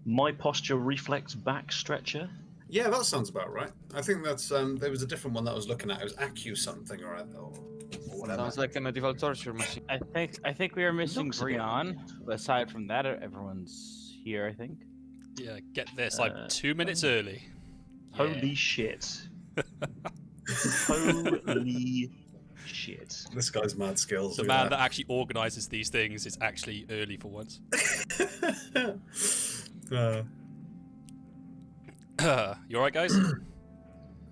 My posture reflex back stretcher. Yeah, that sounds about right. I think that's there was a different one that I was looking at. It was Acu something or whatever. Sounds like a medieval torture machine. I think we are missing Looks a bit Brion. Aside from that, everyone's here. I think. Yeah, get this. I'm 2 minutes early. Holy shit. Holy shit. This guy's mad skills. The man that actually organises these things is actually early for once. You alright, guys?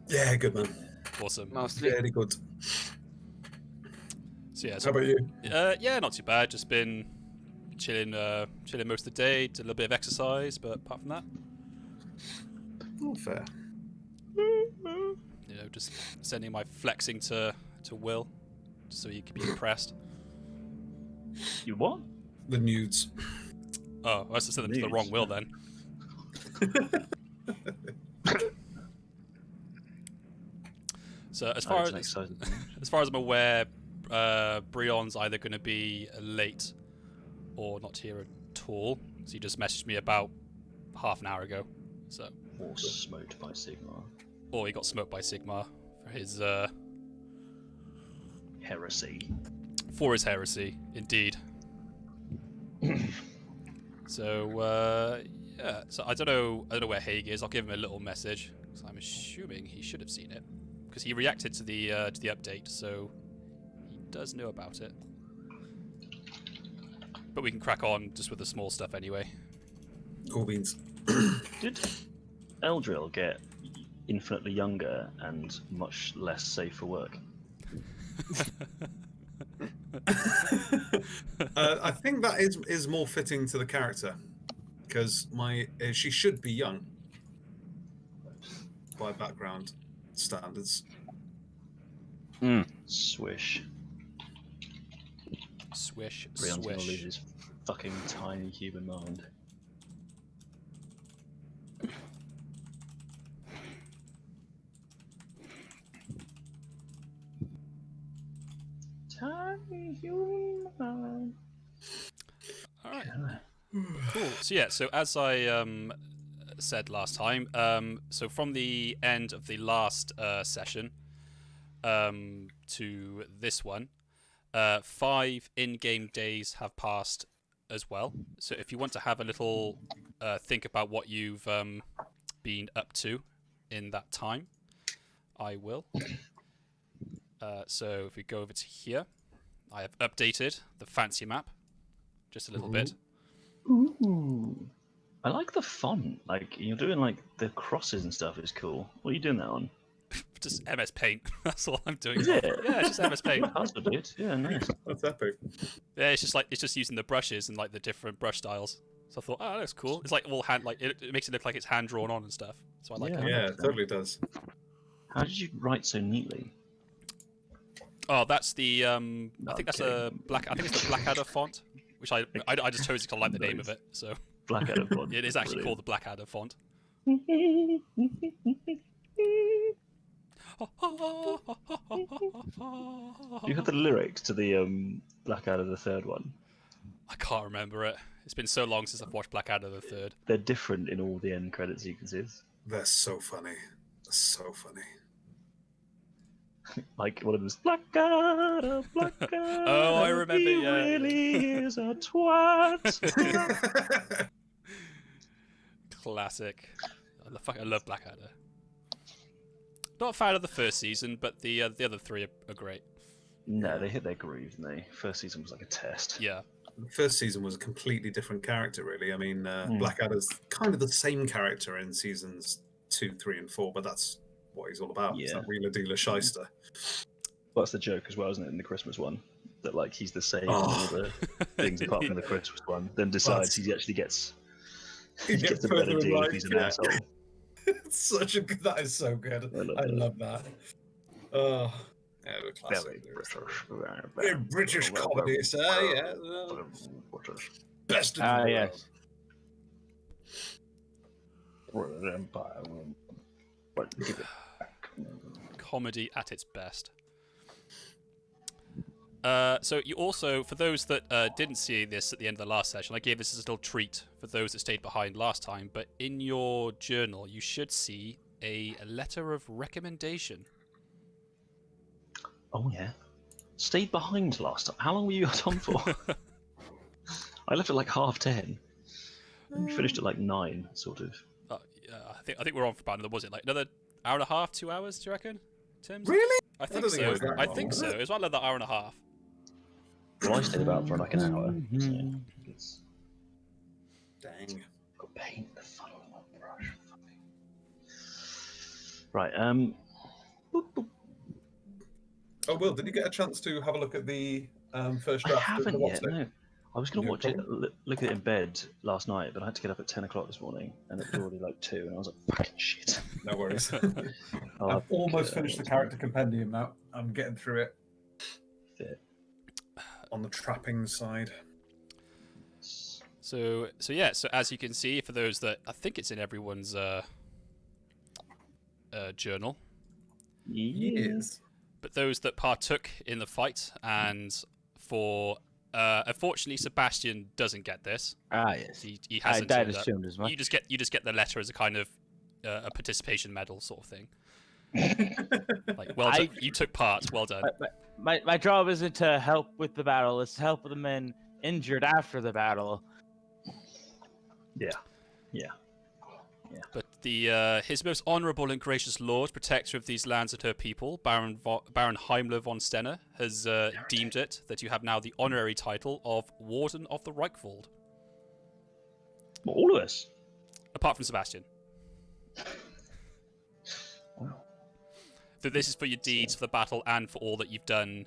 Yeah, good man. Awesome. Mostly. Very good. So yeah. How about you? Yeah, not too bad. Just been chilling most of the day. Did a little bit of exercise, but apart from that, All fair. you know, just sending my flexing to Will, just so he can be impressed. You what? The nudes. Oh, I must have sent them to the wrong Will then. So as far as I'm aware, Brion's either going to be late or not here at all. So he just messaged me about half an hour ago. So. Or smoked by Sigmar. Or he got smoked by Sigmar for his heresy. For his heresy, indeed. So yeah. So I don't know where Haig is. I'll give him a little message. So I'm assuming he should have seen it because he reacted to the update, so he does know about it. But we can crack on just with the small stuff anyway. Cool beans. Did Eldril get infinitely younger and much less safe for work? I think that is more fitting to the character because she should be young by background standards. Swish. Swish, Brion's gonna lose swish. his fucking tiny human mind. Tiny human mind. All right. Cool. So yeah. So as I said last time, so from the end of the last session to this one, 5 in-game days have passed as well. So if you want to have a little think about what you've been up to in that time, I will. So if we go over to here, I have updated the fancy map just a little bit. Ooh. I like the font. Like, you're doing, like, the crosses and stuff is cool. What are you doing that on? Just MS Paint. That's all I'm doing. Is it? Yeah, it's just MS Paint. That's what dude. Yeah, nice. That's epic. Yeah, it's just using the brushes and like the different brush styles. So I thought, oh, that's cool. It's like all hand, like it makes it look like it's hand drawn on and stuff. So I like it. Yeah, it totally does. How did you write so neatly? Oh, that's the I think that's a black. I think it's the Blackadder font, which I just chose because I like the name of it. So Blackadder font. it is actually called the Blackadder font. You had the lyrics to the Blackadder the third one. I can't remember it. It's been so long since I've watched Blackadder the third. They're different in all the end credit sequences. They're so funny. So funny. Like one of them is Blackadder, Blackadder. Oh, I remember. He Yeah, really is a twat. Classic. I love Blackadder. Not a fan of the first season, but the other 3 are great. No, they hit their groove, didn't they? First season was like a test. Yeah. The first season was a completely different character, really. I mean, Blackadder's kind of the same character in seasons 2, 3, and 4, but that's what he's all about. Yeah. It's that wheeler dealer shyster. Well, that's the joke as well, isn't it, in the Christmas one? That like he's the same in all the things apart from the Christmas one. Then decides he actually gets a better deal if he's an asshole. That is so good. I love that. Oh, yeah, the classic. Very British comedy, sir. Yeah. Best in the world. Yes. Empire. But give it back. Comedy at its best. So you also, for those that didn't see this at the end of the last session, I gave this as a little treat for those that stayed behind last time. But in your journal, you should see a letter of recommendation. Oh yeah. Stayed behind last time. How long were you on for? I left at like 10:30. We finished at like 9, sort of. I think we're on for about another. Was it like another hour and a half, 2 hours? Do you reckon? Tim? Really? I think don't think it so. was that I long, think was so. it? It was about another hour and a half. Well, I stayed about for like an hour. So it's Dang. got paint in the funnel of my brush. Right. Boop, boop. Oh, Will, did you get a chance to have a look at the first I draft? haven't the yet. No. I was going to No watch it, look at it in bed last night, but I had to get up at 10 o'clock this morning, and it was already like 2, and I was like, fucking shit. No worries. I'll I've almost finished the character compendium now. I'm getting through it fit. on the trapping side. So yeah. So as you can see, for those that I think it's in everyone's journal, Yes. but those that partook in the fight, and for unfortunately Sebastian doesn't get this. Ah, yes. He I hasn't died turned up. assumed as much. You just get the letter as a kind of a participation medal sort of thing. Like, well done. You took part. Well done. My job isn't to help with the battle; it's to help with the men injured after the battle. Yeah. But the his most honourable and gracious lord, protector of these lands and her people, Baron Heimler von Stenner, has deemed it that you have now the honorary title of Warden of the Reichwald. Well, all of us. Apart from Sebastian. Wow. So this is for your deeds for the battle and for all that you've done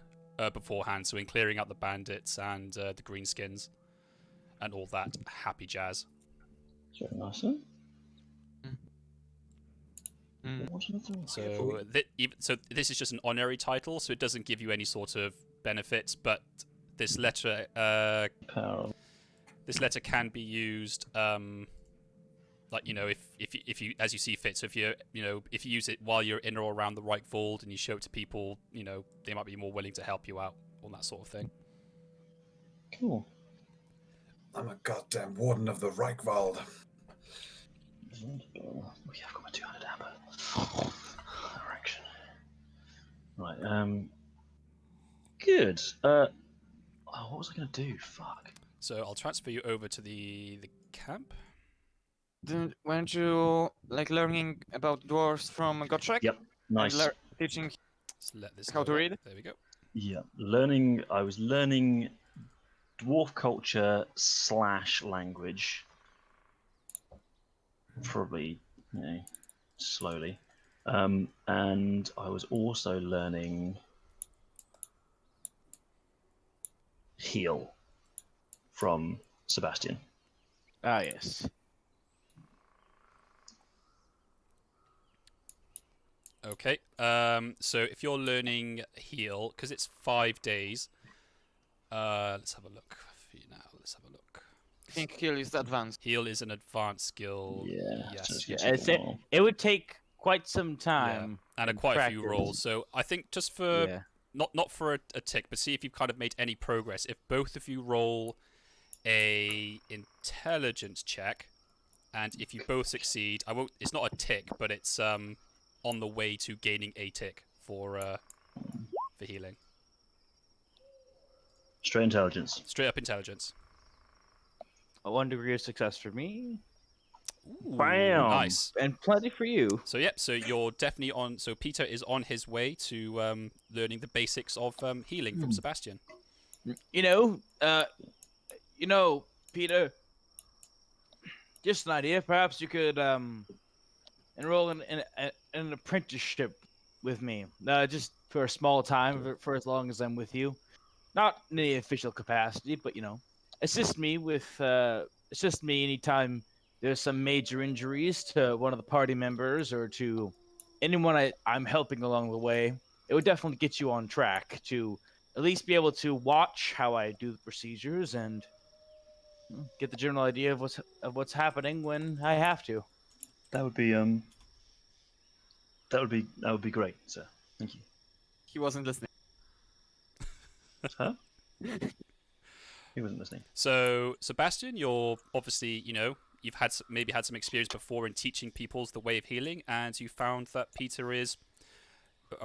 beforehand. So in clearing out the bandits and the greenskins and all that happy jazz. It's very nice, huh? So this is just an honorary title, so it doesn't give you any sort of benefits. But this letter, this letter can be used, like if you as you see fit. So if you use it while you're in or around the Reichwald and you show it to people, they might be more willing to help you out on that sort of thing. Cool. I'm a goddamn warden of the Reichwald. Oh, yeah, I've got my 200 amber. Erection. Right, good. What was I going to do? Fuck. So I'll transfer you over to the camp. Weren't you like learning about dwarves from Gotrek? Yep, nice. And teaching Let's let this how to read? There we go. Yeah, I was learning dwarf culture / language. Probably, slowly. And I was also learning heal from Sebastian. Ah, yes. Okay. So if you're learning heal, because it's 5 days, let's have a look for you now. Let's have a look. I think heal is advanced. Heal is an advanced skill. Yeah. Yes. It would take quite some time. Yeah. And quite a few rolls. So I think just for not for a tick, but see if you've kind of made any progress. If both of you roll a intelligence check, and if you both succeed, I won't. It's not a tick, but it's on the way to gaining a tick for healing. Straight intelligence. Straight up intelligence. A 1 degree of success for me. Ooh, Bam! nice. And plenty for you. So so you're definitely on. So Peter is on his way to learning the basics of healing from Sebastian. Peter. Just an idea. Perhaps you could enroll in an apprenticeship with me, just for a small time, for as long as I'm with you. Not in any official capacity, but assist me anytime there's some major injuries to one of the party members or to anyone I'm helping along the way. It would definitely get you on track to at least be able to watch how I do the procedures and get the general idea of what's happening when I have to. That would be great, sir. Thank you. He wasn't listening. Huh? He wasn't listening. So, Sebastian, you're obviously, you've maybe had some experience before in teaching people the way of healing, and you found that Peter is he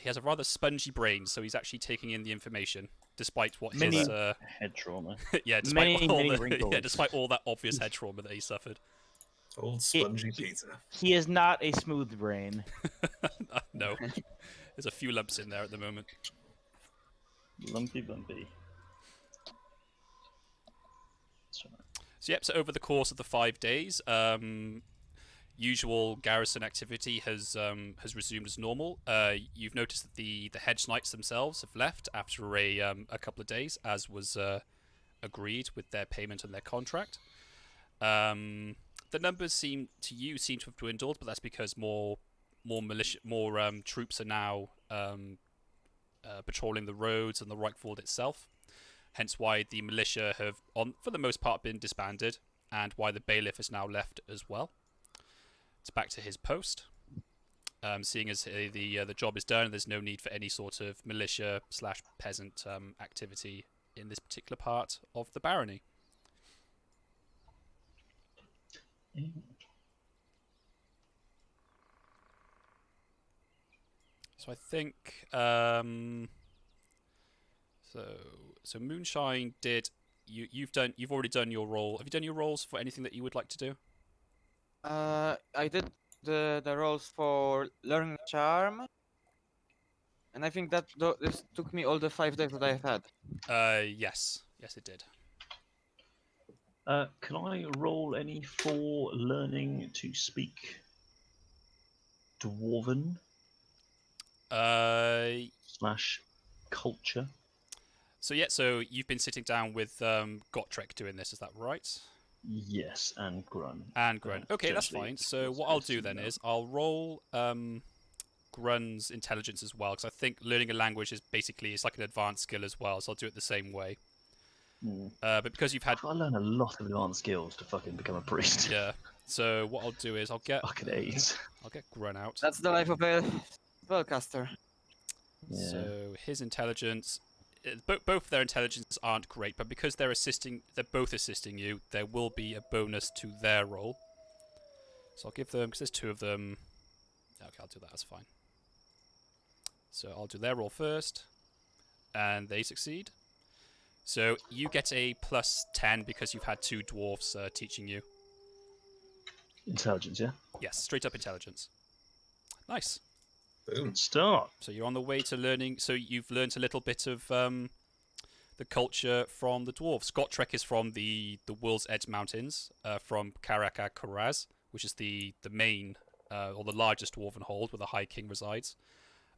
has a rather spongy brain, so he's actually taking in the information, despite what Many his head trauma. yeah, despite many wrinkles. despite all that obvious head trauma that he suffered. Old spongy Peter. He is not a smooth brain. No, there's a few lumps in there at the moment. Lumpy bumpy. Sorry. So yep, so over the course of the 5 days, usual garrison activity has resumed as normal. You've noticed that the hedge knights themselves have left after a couple of days, as was agreed with their payment and their contract. The numbers seem to have dwindled, but that's because more troops are now patrolling the roads and the Reichswald itself. Hence why the militia have, for the most part, been disbanded, and why the bailiff is now left as well. It's back to his post, seeing as the job is done and there's no need for any sort of militia/peasant activity in this particular part of the barony. So I think so Moonshine did you've already done your role. Have you done your roles for anything that you would like to do? I did the roles for learning charm, and I think that this took me all the 5 days that I've had. Yes, it did. Can I roll any for learning to speak Dwarven / culture? So you've been sitting down with Gotrek doing this, is that right? Yes, and Grun. Okay, that's fine. So what I'll do then is I'll roll Grun's intelligence as well, because I think learning a language is like an advanced skill as well, so I'll do it the same way. But because you've had... I learn a lot of advanced skills to fucking become a priest. Yeah. So what I'll do is I'll get... Fucking A's. I'll get Grun out. That's the life of a spellcaster. Yeah. So his intelligence... Both of their intelligence aren't great, but because they're both assisting you, there will be a bonus to their roll. So I'll give them, because there's 2 of them. Okay, I'll do that, that's fine. So I'll do their roll first, and they succeed. So you get a +10 because you've had 2 dwarfs teaching you. Intelligence, yeah? Yes, straight up intelligence. Nice. Boom. Start. So you're on the way to learning. So you've learnt a little bit of the culture from the dwarves. Gotrek is from the World's Edge Mountains, from Karaz, which is the main or the largest dwarven hold where the High King resides.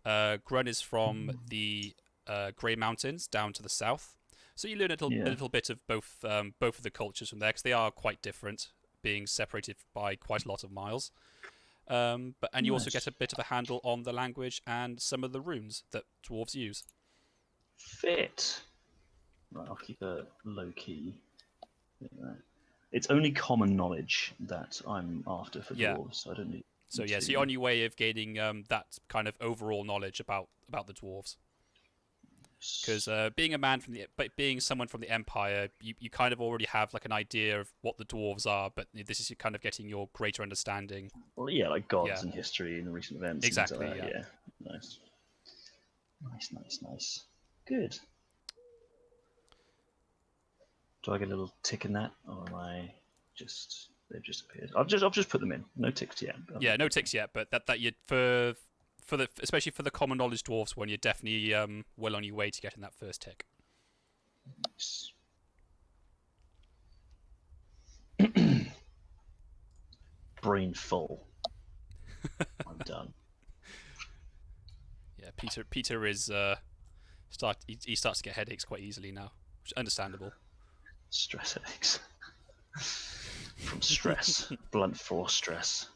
Grun is from the Grey Mountains down to the south. So you learn a little bit of both of the cultures from there, because they are quite different, being separated by quite a lot of miles. And you also get a bit of a handle on the language and some of the runes that dwarves use. Fit. Right, I'll keep it low key. It's only common knowledge that I'm after for dwarves. So I don't need. So you're on your way of gaining that kind of overall knowledge about the dwarves. Because being someone from the Empire, you kind of already have like an idea of what the dwarves are, but this is kind of getting your greater understanding. Well, yeah, like gods and history and recent events. Exactly. And yeah. Nice. Good. Do I get a little tick in that, or am I just? They've just appeared. I've just put them in. No ticks yet. Yeah, no ticks yet, but that you especially for the common knowledge dwarfs one, you're definitely well on your way to getting that first tick. Nice. Brain full. I'm done. Yeah, Peter is he starts to get headaches quite easily now, which is understandable. Stress headaches. From stress. Blunt force stress.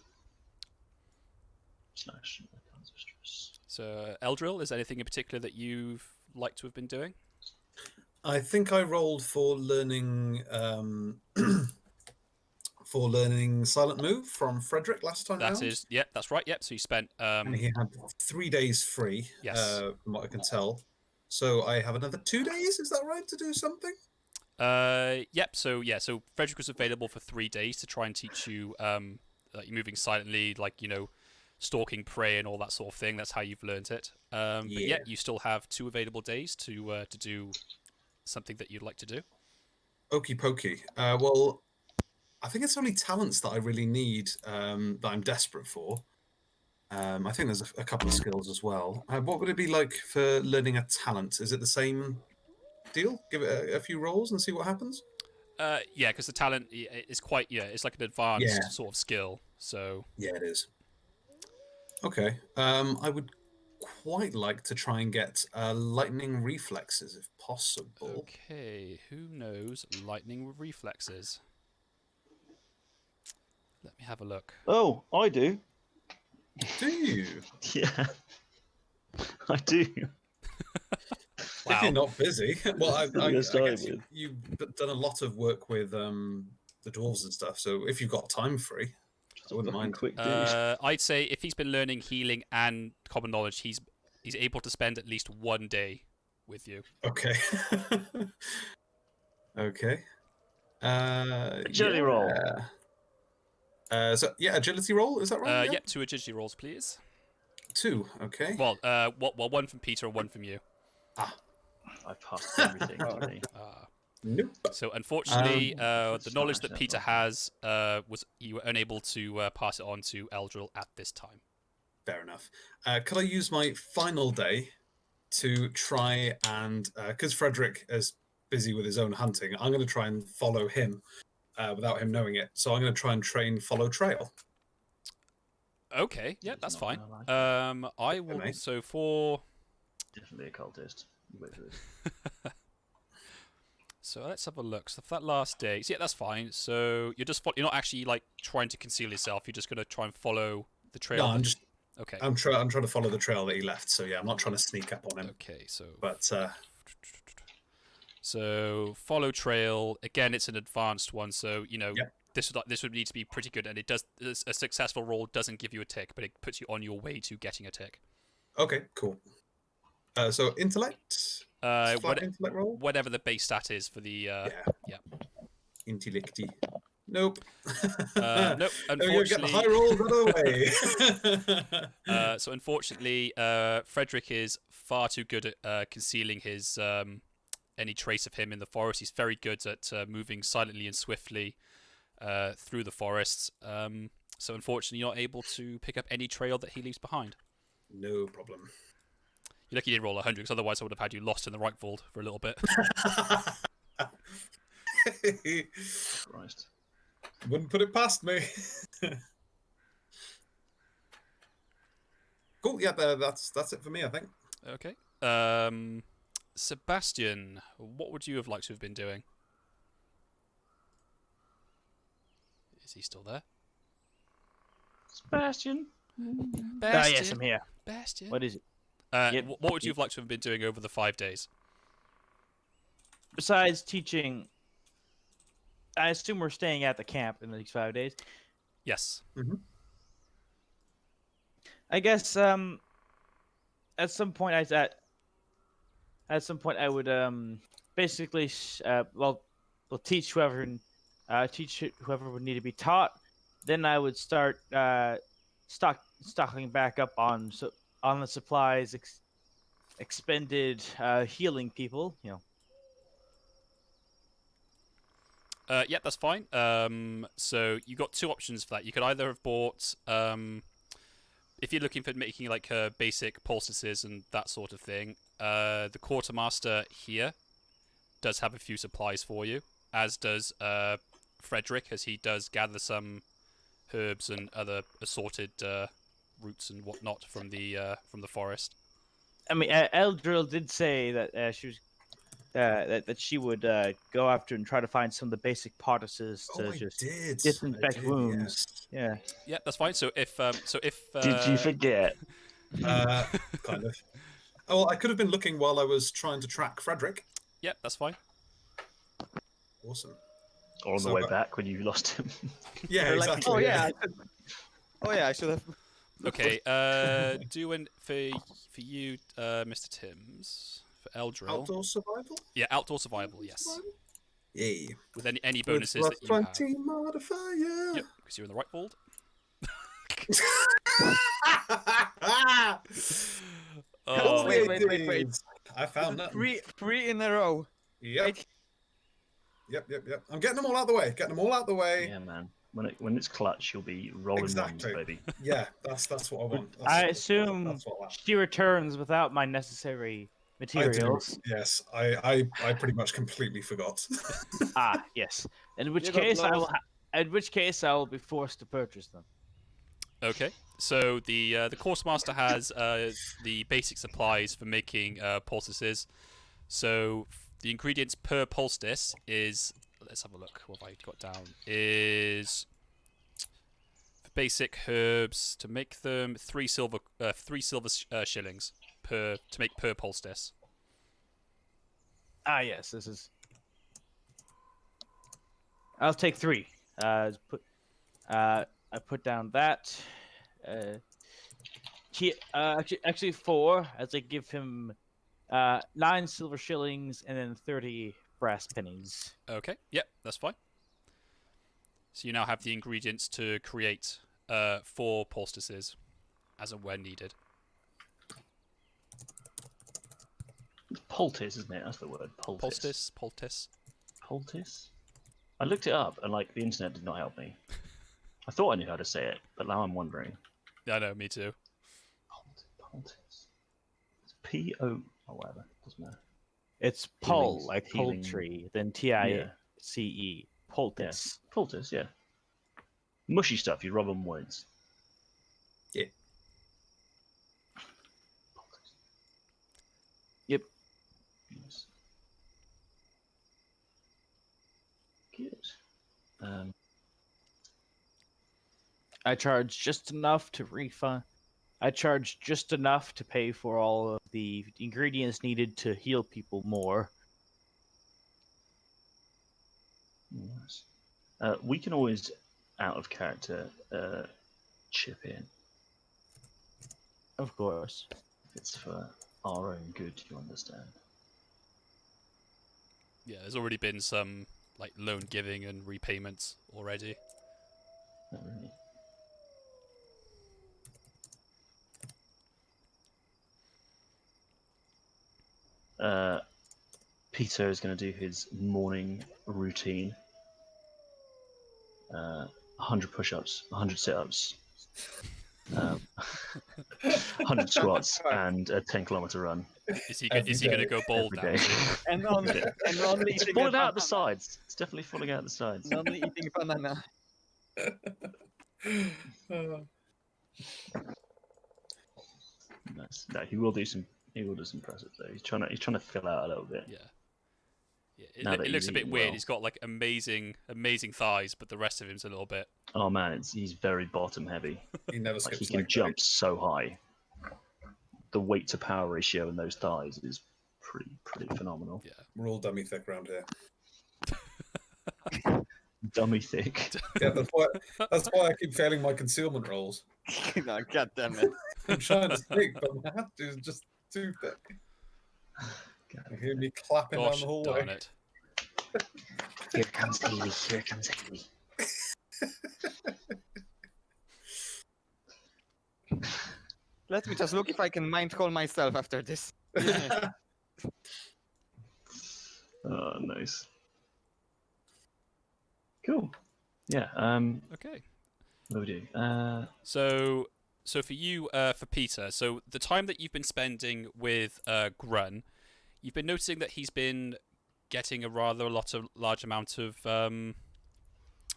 So, Eldril, is there anything in particular that you've liked to have been doing? I think I rolled for learning Silent Move from Frederick last time. That's right. Yep. So you spent and he had 3 days free. Yes. From what I can tell. So I have another 2 days. Is that right to do something? Yep. So Frederick was available for 3 days to try and teach you like moving silently, like stalking prey and all that sort of thing. That's how you've learned it. But yeah, you still have 2 available days to do something that you'd like to do. Okie pokey. Well, I think it's only talents that I really need, that I'm desperate for. I think there's a couple of skills as well. What would it be like for learning a talent? Is it the same deal? Give it a few rolls and see what happens? Yeah, because the talent is quite it's like an advanced sort of skill. So yeah, it is. Okay. I would quite like to try and get lightning reflexes if possible. Okay, who knows lightning with reflexes? Let me have a look. Oh, I do. Do you? Yeah, I do. If you're not busy, well, I That's what I guess started you've done a lot of work with the dwarves and stuff. So if you've got time free, I wouldn't mind. Quick, dude. I'd say if he's been learning healing and common knowledge, he's able to spend at least 1 day with you. Okay. Okay. Agility roll. So yeah, agility roll. Is that right? Yep, 2 agility rolls, please. 2. Okay. Well, 1 from Peter and 1 from you. I passed everything today. Nope. So unfortunately, the knowledge that Peter has was you were unable to pass it on to Eldril at this time. Fair enough. Could I use my final day to try and, because Frederick is busy with his own hunting, I'm going to try and follow him without him knowing it. So I'm going to try and train follow trail. Okay, yeah, that's fine. Like I will. mate. So for Definitely a cultist. Wait for this. so let's have a look. So for that last day, so yeah, that's fine. So you're not actually like trying to conceal yourself. You're just going to try and follow the trail. No, Okay. I'm trying to follow the trail that he left. So yeah, I'm not trying to sneak up on him. Okay, so But so follow trail again. It's an advanced one, so Yep. this would need to be pretty good. And it does a successful roll doesn't give you a tick, but it puts you on your way to getting a tick. okay, cool. So intellect. Flat intellect roll. Whatever the base stat is for the yeah. Intellecty. Nope. Nope. You get the high roll right away. So unfortunately, Frederick is far too good at concealing his any trace of him in the forest. He's very good at moving silently and swiftly through the forests. So unfortunately, you're not able to pick up any trail that he leaves behind. No problem. You're lucky you didn't roll 100, because otherwise I would have had you lost in the right vault for a little bit. Christ. Wouldn't put it past me. Cool. Yeah, that's it for me, I think. Okay. Sebastian, what would you have liked to have been doing? Is he still there? Sebastian. Yes, I'm here. Bastian. What is it? What would you have liked to have been doing over the 5 days? Besides teaching, I assume we're staying at the camp in these 5 days. Yes. Mm-hmm. I guess at some point I would basically teach whoever would need to be taught. Then I would start stocking back up on the supplies expended healing people. Yeah, that's fine. So you got 2 options for that. You could either have bought, if you're looking for making like basic poultices and that sort of thing, the quartermaster here does have a few supplies for you, as does Frederick, as he does gather some herbs and other assorted roots and whatnot from the forest. I mean, Eldril did say that she was that she would go after and try to find some of the basic potices to disinfect wounds. Yes. Yeah. Yeah, that's fine. So if Did you forget? Kind of. Oh, well, I could have been looking while I was trying to track Frederick. Yeah, that's fine. Awesome. Or on the way back when you lost him. Yeah, They're like, exactly. oh yeah. I should have. Okay, doing for you, Mr. Timms, For Eldril. Outdoor survival? Yeah, outdoor survival, yes. Yay. With any With bonuses that you have. +20 modifier. Yep, because you're in the right fold. Oh, wait. I found that. Three in a row. Yep. Wait. Yep. I'm getting them all out the way. Yeah, man. When it's clutch, you'll be rolling Exactly. ones, baby. Yeah, that's what I want. I assume that's what I want. she returns without my necessary I materials. do. Yes, I pretty much completely forgot. Ah, yes. In which You got case, lost. I will be forced to purchase them. Okay, so the course master has the basic supplies for making poultices. So the ingredients per poultice is, let's have a look. What have I got down? Is for basic herbs to make them 3 silver shillings to make per poultice. Ah, yes. This is. I'll take 3. I put down that. Actually 4, as I give him 9 silver shillings and then 30 brass pennies. Okay, yep, that's fine. So you now have the ingredients to create 4 poultices as and when needed. It's poultice, isn't it? That's the word. Poultice. Poultice. I looked it up, and the internet did not help me. I thought I knew how to say it, but now I'm wondering. Yeah, I know, me too. Poultice. It's P-O... Oh, whatever. Doesn't matter. It's pul, like healing. poultry, then T-I-C-E. Poultice. Yeah. Poultice, yeah. Mushy stuff, you rub on wounds. Yeah. Poultice. Yep. Yes. Good. I charge just enough to refund. I charge just enough to pay for all of the ingredients needed to heal people more. Nice. We can always, out of character, chip in. Of course. If it's for our own good, you understand. Yeah, there's already been some loan giving and repayments already. Not really. Peter is going to do his morning routine. 100 push-ups, 100 sit-ups, 100 squats, and a 10-kilometer run. Is he going to go bald now? Every day. And only It's eating falling a out the banana. sides. It's definitely falling out the sides. And only eating banana. Nice. No, he will do some press ups though. He's trying to fill out a little bit. Yeah. Now It that looks he's a bit eating weird. well. He's got amazing thighs, but the rest of him's a little bit. Oh man, he's very bottom heavy. He never Like skips he can leg day. jump so high. The weight to power ratio in those thighs is pretty phenomenal. Yeah. We're all dummy thick around here. Dummy thick. Yeah, that's why I keep failing my concealment rolls. No, God damn it. I'm trying to think, but my hat is just too thick. You hear me clapping Gosh, down the hallway. darn it. Here comes Haley. Here comes Haley. Let me just look if I can mind call myself after this. Oh, nice. Cool. Yeah. Okay. What do we do? So for you, for Peter, so the time that you've been spending with Grun, you've been noticing that he's been getting a large amount of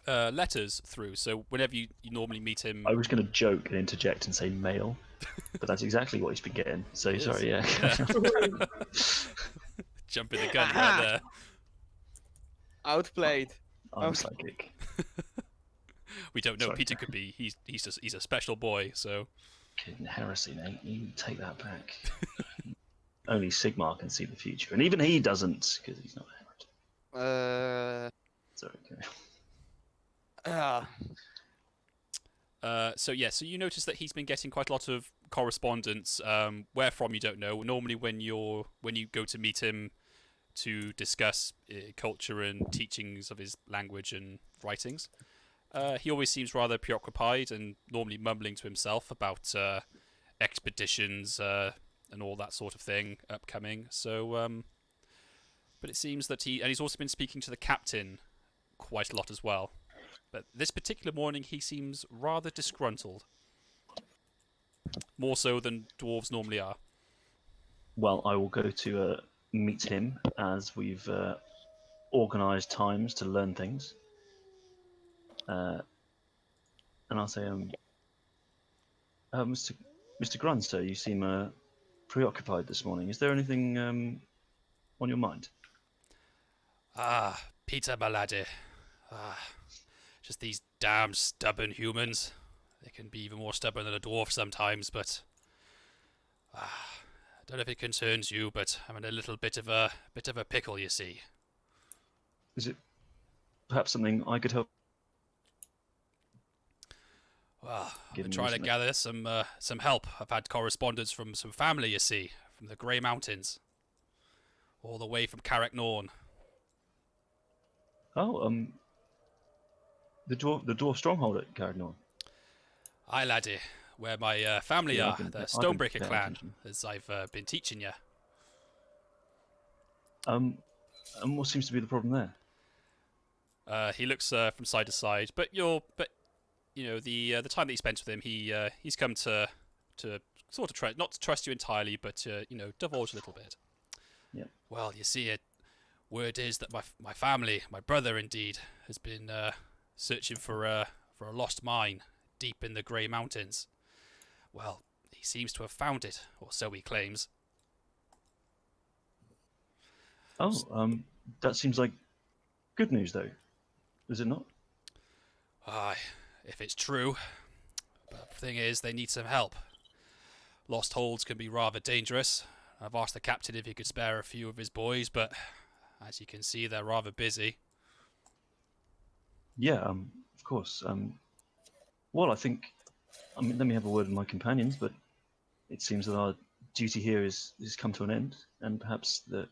letters through. So whenever you normally meet him, I was going to joke and interject and say mail, but that's exactly what he's been getting. So It sorry, yeah. jumping the gun right there. Outplayed. I'm Okay. psychic. We don't know. Sorry. Peter could be. He's a special boy. So Kidding, heresy, mate. You take that back. Only Sigmar can see the future, and even he doesn't because he's not a heretic. Sorry. Okay. So you notice that he's been getting quite a lot of correspondence. Where from you don't know. Normally, when you go to meet him to discuss culture and teachings of his language and writings, he always seems rather preoccupied and normally mumbling to himself about expeditions and all that sort of thing upcoming. So, but it seems that he's also been speaking to the captain quite a lot as well. But this particular morning, he seems rather disgruntled. More so than dwarves normally are. Well, I will go to meet him as we've organised times to learn things. And I'll say, Mr. Grunster, you seem preoccupied this morning. Is there anything on your mind? Ah, Peter, my laddie. Just these damn stubborn humans. They can be even more stubborn than a dwarf sometimes, but I don't know if it concerns you, but I'm in a little bit of a pickle, you see. Is it perhaps something I could help? Well, I've Give been me trying to something. gather some help. I've had correspondence from some family, you see, from the Grey Mountains, all the way from Carricknorn. Oh, the dwarf stronghold at Carricknorn. Aye, laddie, where my family Yeah, are, I've been the paying Stonebreaker clan, attention. as I've been teaching you. And what seems to be the problem there? He looks from side to side, but you know the time that you spent with him, he's come to sort of not to trust you entirely, but divulge a little bit. Yeah. Well, you see, word is that my family, my brother indeed, has been searching for a lost mine deep in the Grey Mountains. Well, he seems to have found it, or so he claims. Oh, that seems like good news, though. Is it not? Aye, if it's true. But the thing is, they need some help. Lost holds can be rather dangerous. I've asked the captain if he could spare a few of his boys, but as you can see, they're rather busy. Yeah, of course. Well, I mean, let me have a word with my companions, but it seems that our duty here is come to an end, and perhaps that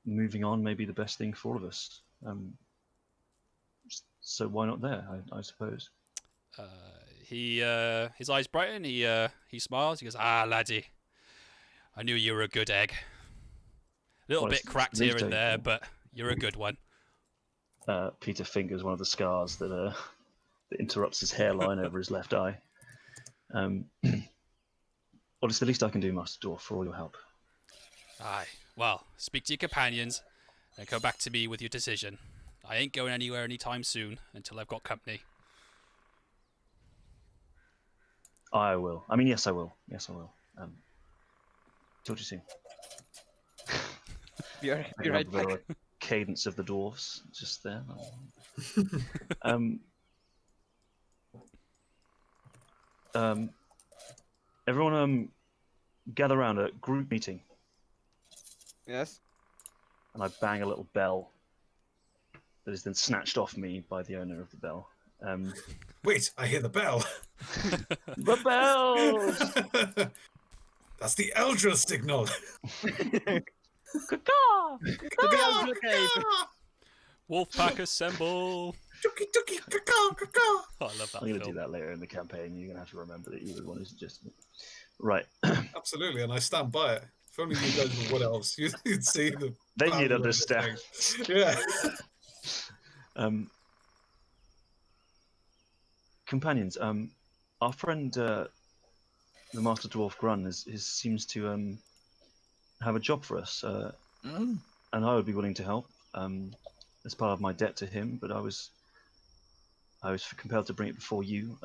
moving on may be the best thing for all of us. So why not there? I suppose. His eyes brighten. He smiles. He goes, "Ah, laddie, I knew you were a good egg. A little Well, bit it's cracked the here least and I there, can- but you're a good one." Peter fingers one of the scars that that interrupts his hairline over his left eye. Well, it's the least I can do, Master Dwarf, for all your help. Aye. Well, speak to your companions, and come back to me with your decision. I ain't going anywhere anytime soon until I've got company. I will. I mean, yes, I will. Yes, I will. Talk to you soon. Be right The back. cadence of the dwarves just there. Everyone, gather around a group meeting, Yes. and I bang a little bell that is then snatched off me by the owner of the bell. Wait, I hear the bell. The bells! That's the Eldra signal. Caw-caw! Eldra Cave. Wolfpack assemble! Tuki tuki caw caw. Oh, I love that I'm going to film. do that later in the campaign. You're going to have to remember that you were the one who suggested it. Right. Absolutely, and I stand by it. If only you guys were wood elves, you'd see the. Then you'd value of understand. this thing. Yeah. Companions, our friend, the Master Dwarf Grun, seems to have a job for us, and I would be willing to help as part of my debt to him. But I was compelled to bring it before you,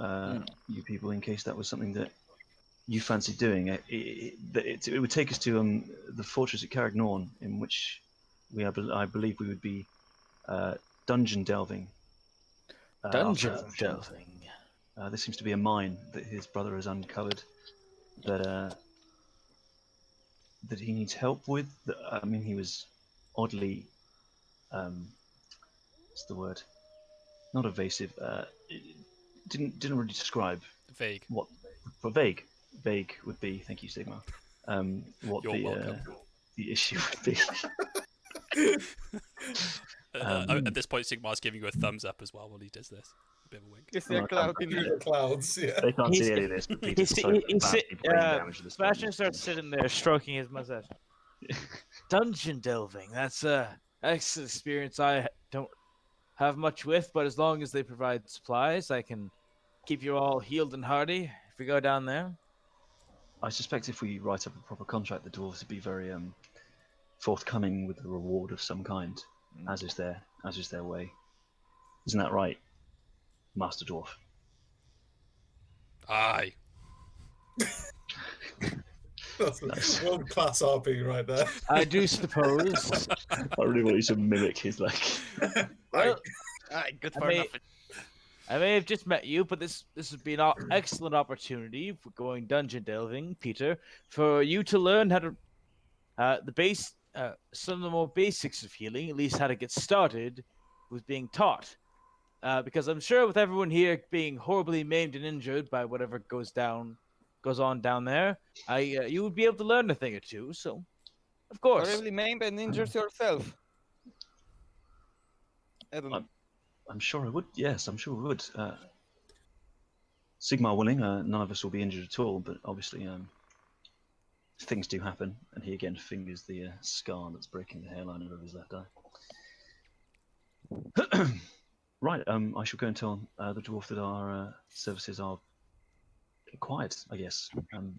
you people, in case that was something that you fancy doing. It would take us to the fortress at Carricknorn, in which I believe we would be dungeon delving. Dungeon after- delving. There seems to be a mine that his brother has uncovered that he needs help with. I mean, he was oddly, what's the word? Not evasive. Didn't really describe Vague. what, for vague. vague would be. Thank you, Sigma. What You're welcome. The issue would be. At this point, Sigmar's giving you a thumbs up as well while he does this. A bit of a wink. You see a cloud in Through the clouds, yeah. They can't He's- see any of this, but Peter's so badly brain damaged at this Sebastian point. starts sitting there stroking his mustache. Dungeon delving. That's an experience I don't have much with, but as long as they provide supplies, I can keep you all healed and hardy if we go down there. I suspect if we write up a proper contract, the dwarves would be very forthcoming with a reward of some kind, as is their way. Isn't that right, Master Dwarf? Aye. That's Nice. a world-class RP right there. I do suppose. I really want you to mimic his like. Well, Alright, good I for may- nothing. I may have just met you, but this would be an excellent opportunity for going dungeon delving, Peter, for you to learn how to some of the more basics of healing, at least how to get started with being taught. Because I'm sure with everyone here being horribly maimed and injured by whatever goes on down there, you would be able to learn a thing or two. So, of course, Horribly maimed and injures yourself. Evan, I'm sure I would. Yes, I'm sure I would. Sigmar willing, none of us will be injured at all. But obviously, things do happen, and he again fingers the scar that's breaking the hairline of his left eye. Right. I shall go and tell the dwarf that our services are required, I guess. And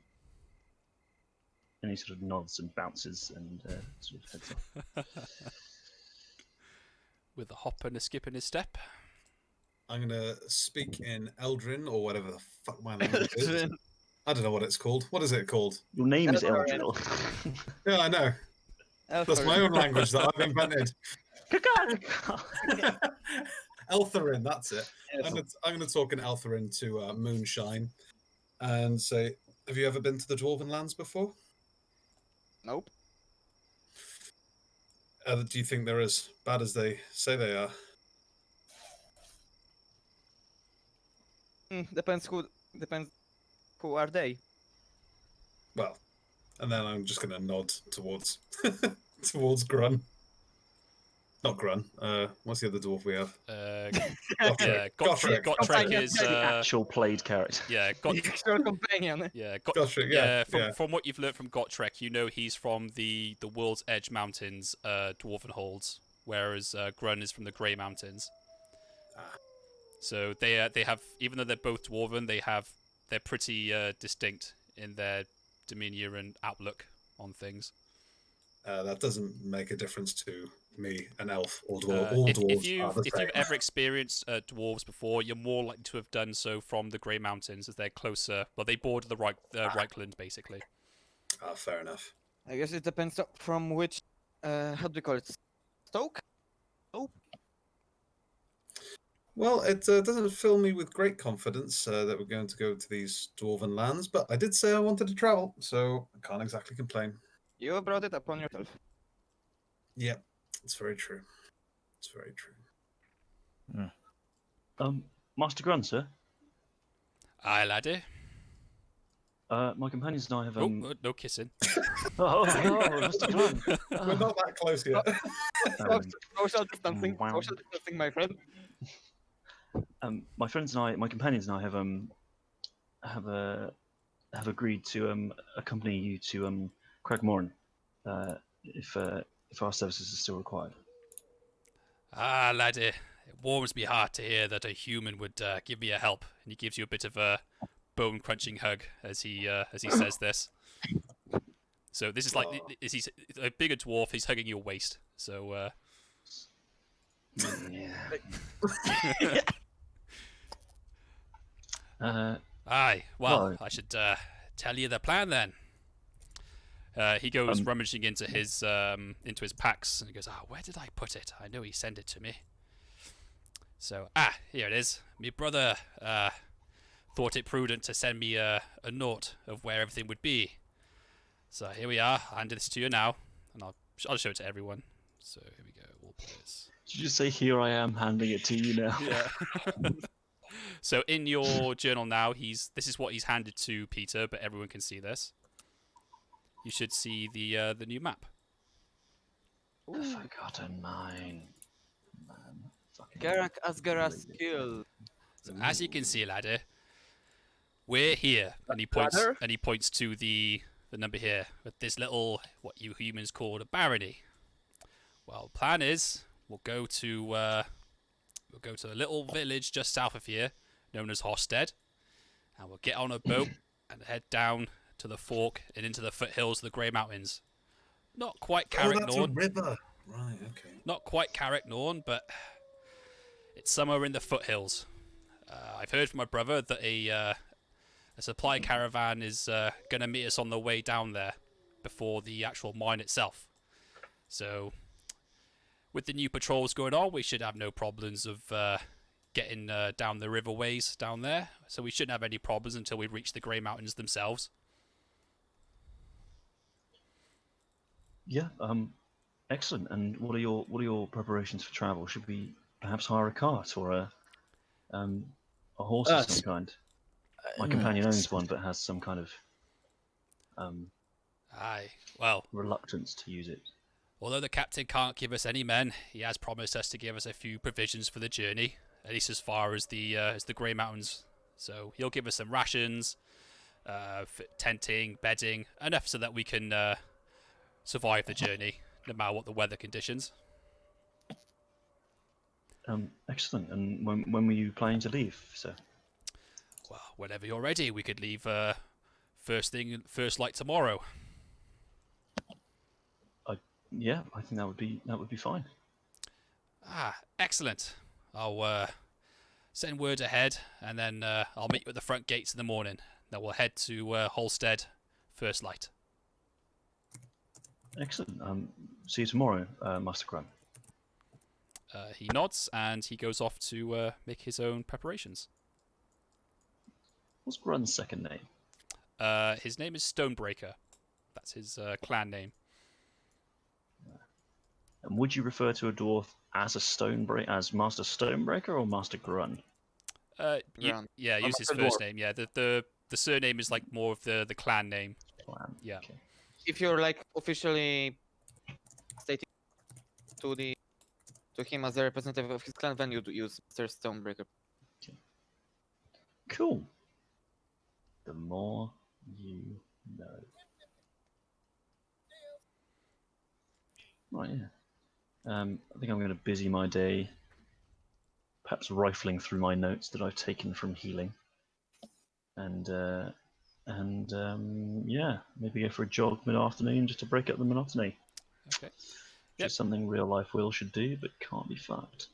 he sort of nods and bounces and sort of heads off. With a hop and a skip in his step. I'm gonna speak in Eldrin or whatever the fuck my language is. I don't know what it's called. What is it called? Your name is Eltharion. Eldril. Yeah, I know. That's my own language that I've invented. Eltharin, that's it. Yes. I'm gonna talk in Eltharin to Moonshine and say, have you ever been to the Dwarven lands before? Nope. Do you think they're as bad as they say they are? Depends who are they. Well, and then I'm just gonna nod towards towards Grun. Not Grun. What's the other dwarf we have? Yeah, Gotrek. Gotrek is The actual played character. yeah, Your companion. yeah, Gotrek, yeah, From what you've learned from Gotrek, you know he's from the World's Edge Mountains, Dwarven Holds, whereas Grun is from the Grey Mountains. So they have, even though they're both dwarven, they're pretty distinct in their demeanor and outlook on things. That doesn't make a difference to me, an elf or dwarf. All dwarves if are the you've same. ever experienced dwarves before, you're more likely to have done so from the Grey Mountains, as they're closer. Well, they border the Reichland, basically. Fair enough. I guess it depends from which, how do you call it? Stoke? Oh, Well, it doesn't fill me with great confidence that we're going to go to these dwarven lands, but I did say I wanted to travel, so I can't exactly complain. you brought it upon yourself. Yep, it's very true. It's very true. Master Grun, sir. Aye, laddie. My companions and I have No kissing. Master Grun. We're not that close yet. Social distancing. wow. Social distancing, my friend. My companions and I have agreed to accompany you to Cragmorn, if our services are still required. Ah, laddie, it warms me heart to hear that a human would give me a help, and he gives you a bit of a bone-crunching hug as he says this. So this is like, is he a bigger dwarf? He's hugging your waist. So. Yeah. Aye, well, Well, I should tell you the plan then. He goes rummaging into his packs and he goes, where did I put it? I know he sent it to me. So, here it is. My brother thought it prudent to send me a note of where everything would be. So here we are. I'll hand this to you now, and I'll show it to everyone. So here we go. All players. Did you just say, "Here I am, handing it to you now"? Yeah. So in your journal now, this is what he's handed to Peter, but everyone can see this. You should see the new map. The Forgotten Mine. Man, fucking Garak Asgara brilliant. skill. So as you can see, ladder, we're here, and he Ladder? points to the number here with this little what you humans call a barony. Well, plan is we'll go to a little village just south of here, known as Hosted, and we'll get on a boat and head down to the fork and into the foothills of the Grey Mountains. Not quite Oh, Carrick that's a Norn. river. Right, okay. Not quite Carrick Norn, but it's somewhere in the foothills. I've heard from my brother that a supply caravan is going to meet us on the way down there before the actual mine itself. So, with the new patrols going on, we should have no problems of getting down the riverways down there. So we shouldn't have any problems until we reach the Grey Mountains themselves. Yeah. Excellent. And what are your preparations for travel? Should we perhaps hire a cart or a horse of some kind? My companion owns one, but has some kind of Aye, well, reluctance to use it. although the captain can't give us any men, he has promised us to give us a few provisions for the journey, at least as far as the Grey Mountains. So he'll give us some rations, tenting, bedding, enough so that we can survive the journey, no matter what the weather conditions. Excellent. And when were you planning to leave, sir? Well, whenever you're ready, we could leave first light tomorrow. Yeah, I think that would be fine. Ah, excellent. I'll send word ahead, and then I'll meet you at the front gates in the morning. Then we'll head to Holstead first light. Excellent. See you tomorrow, Master Grant. He nods, and he goes off to make his own preparations. What's Grun's second name? His name is Stonebreaker. That's his clan name. And would you refer to a dwarf as as Master Stonebreaker or Master Grun? Grun. Yeah, use his Master first Dwarf. name. Yeah, the surname is like more of the clan name. Clan. Yeah. Okay. If you're like officially stating to him as the representative of his clan, then you'd use Mr. Stonebreaker. Cool. The more you know. Right, yeah. I think I'm going to busy my day, perhaps rifling through my notes that I've taken from healing, and yeah, maybe go for a jog mid-afternoon just to break up the monotony. Okay. Which is something real life Will should do, but can't be fucked.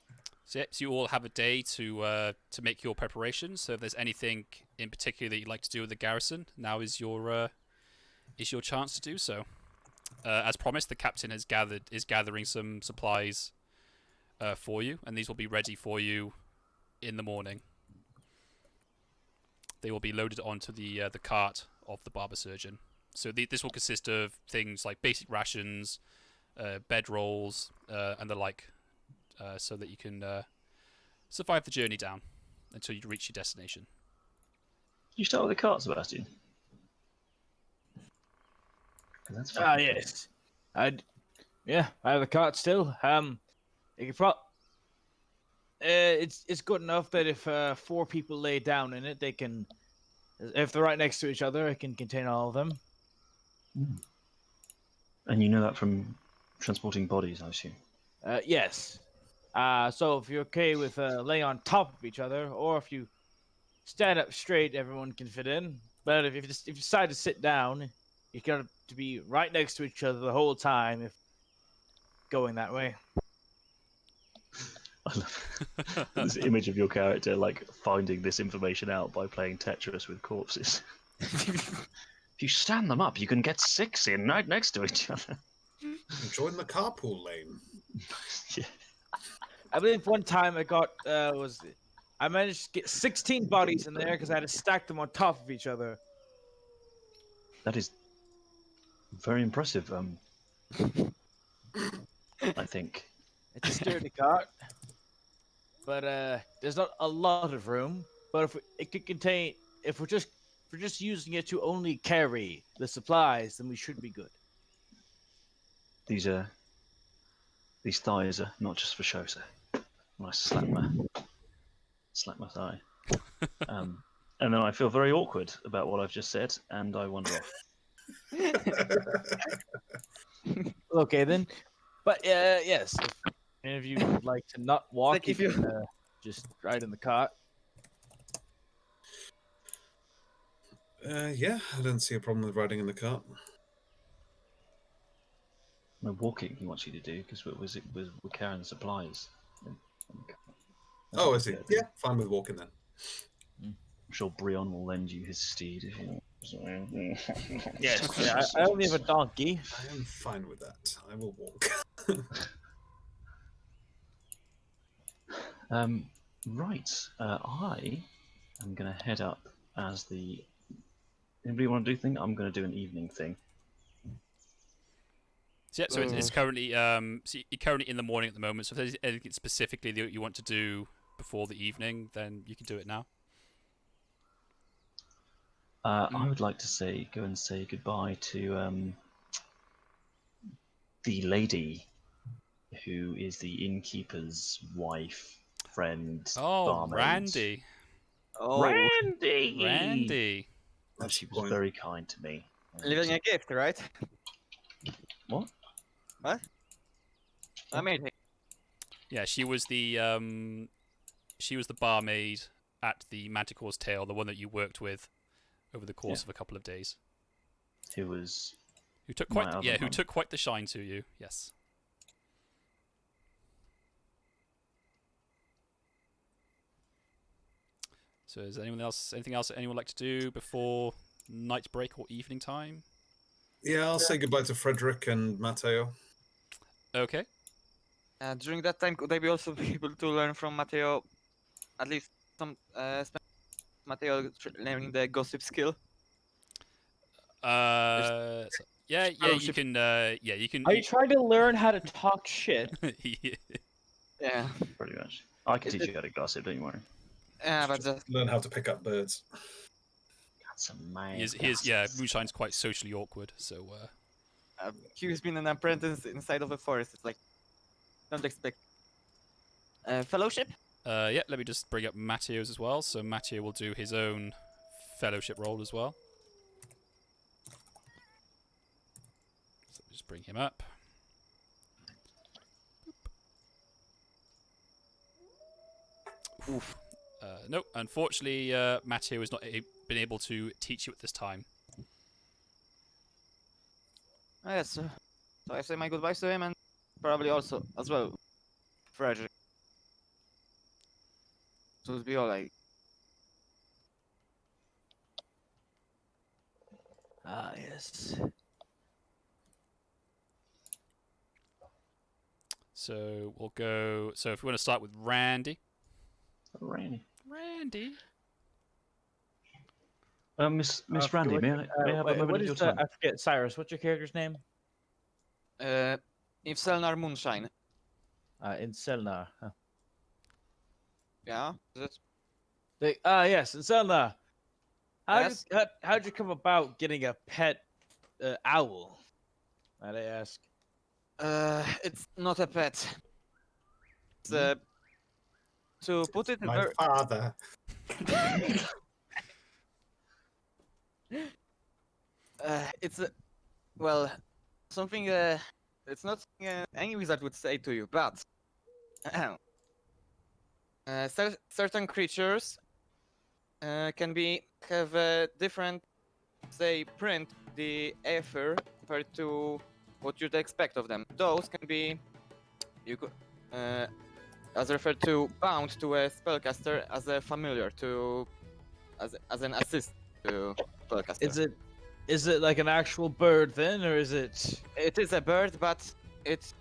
So you all have a day to make your preparations. So if there's anything in particular that you'd like to do with the garrison, now is your chance to do so. As promised, the captain is gathering some supplies for you, and these will be ready for you in the morning. They will be loaded onto the cart of the barber surgeon. So this will consist of things like basic rations, bed rolls, and the like, so that you can survive the journey down until you reach your destination. You start with the cart, Sebastian. That's Yes. I have a cart still. You could it's good enough that if 4 people lay down in it, they can, if they're right next to each other, it can contain all of them. And you know that from transporting bodies, I assume. Yes. So if you're okay with laying on top of each other, or if you stand up straight, everyone can fit in. But if you decide to sit down, you got to be right next to each other the whole time if going that way. I love this image of your character like finding this information out by playing Tetris with corpses. If you stand them up, you can get 6 in right next to each other. Join the carpool lane. Yeah. I believe one time I managed to get 16 bodies in there because I had to stack them on top of each other. That is very impressive. I think. It's a sturdy cart, but there's not a lot of room. But if it could contain, if we're just using it to only carry the supplies, then we should be good. These thighs are not just for show, sir. And I slap my thigh. And then I feel very awkward about what I've just said, and I wander off. Okay then, but yes, if any of you would like to not walk, Like if you you- can just ride in the cart. Yeah, I don't see a problem with riding in the cart. No walking he wants you to do because we're carrying the supplies. Oh, I see. Yeah, fine with walking then. I'm sure Brion will lend you his steed if you want. Yes, yeah, I only have a donkey. I am fine with that. I will walk. Right. I am going to head up as the. Anybody want to do thing? I'm going to do an evening thing. So, yeah, so it's currently so you're currently in the morning at the moment. So if there's anything specifically that you want to do before the evening, then you can do it now. I would like to go and say goodbye to the lady who is the innkeeper's wife, friend, Oh, barmaid. Randy. Oh, Randy. And she was very kind to me. leaving a gift, right? What? What? Amazing. Yeah, she was the barmaid at the Manticore's Tail, the one that you worked with over the course of a couple of days. Who took quite the shine to you. Yes. So is anything else that anyone would like to do before night break or evening time? Yeah, I'll say goodbye to Frederick and Matteo. Okay. During that time, could I be also be able to learn from Matteo, at least some Matteo learning the gossip skill? Yeah, you can. You can. Are you trying to learn how to talk shit? Yeah. Pretty much. I can teach you how to gossip, don't you worry. Yeah, but just Learn how to pick up birds. That's a Moonshine's quite socially awkward, so. he's been an apprentice inside of a forest. It's like, don't expect. Fellowship? Yeah, let me just bring up Matteo's as well. So Matteo will do his own fellowship role as well. So just bring him up. Oof. No, unfortunately, Matteo has not been able to teach you at this time. Yes. So I say my goodbyes to him and probably also, as well, Frederick. So it'll be alright. Ah, yes. So we'll go. So if we want to start with Randy. Randy. Miss Randy, may I have a moment of your time? I forget, Cyrus, what's your character's name? If Selnar Moonshine. In Selnar. Huh. Yeah? Is it? Yes, in Selnar. Yes? How'd you come about getting a pet owl? Might I ask? It's not a pet. It's to put it My father. it's something it's not something any wizard would say to you, but certain creatures can have a different, say, print the ether compared to what you'd expect of them. Those can be as referred to bound to a spellcaster as a familiar as an assist to spellcaster. Is it like an actual bird then, or is it? It is a bird, but it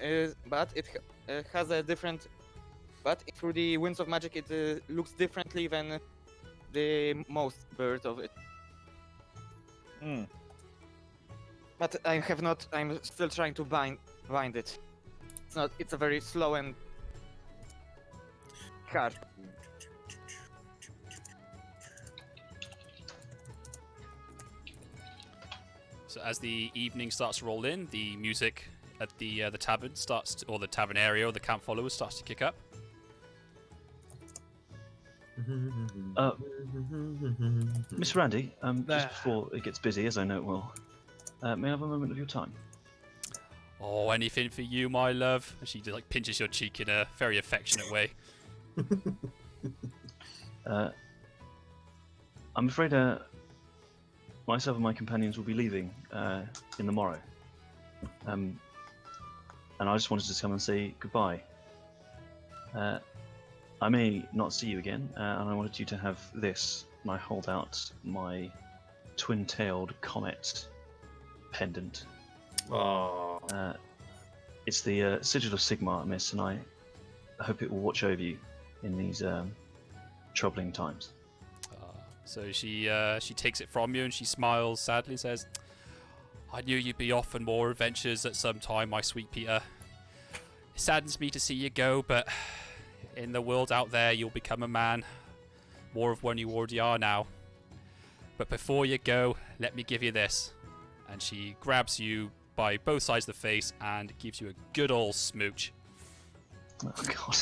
has a different. But through the winds of magic, it looks differently than the most bird of it. Hmm. But I have not. I'm still trying to bind it. It's not. It's a very slow and hard. So as the evening starts to roll in, the music at the tavern or the tavern area, or the camp followers starts to kick up. Miss Randy, just before it gets busy, as I know it will, may I have a moment of your time? Oh, anything for you, my love. And she like pinches your cheek in a very affectionate way. I'm afraid myself and my companions will be leaving in the morrow. And I just wanted to come and say goodbye. I may not see you again, and I wanted you to have this. And I hold out my twin-tailed comet pendant. Oh. It's the sigil of Sigmar, miss, and I hope it will watch over you in these troubling times. So she takes it from you and she smiles sadly, says, "I knew you'd be off on more adventures at some time, my sweet Peter. It saddens me to see you go, but in the world out there, you'll become a man, more of one you already are now. But before you go, let me give you this." And she grabs you by both sides of the face and gives you a good old smooch. Oh God.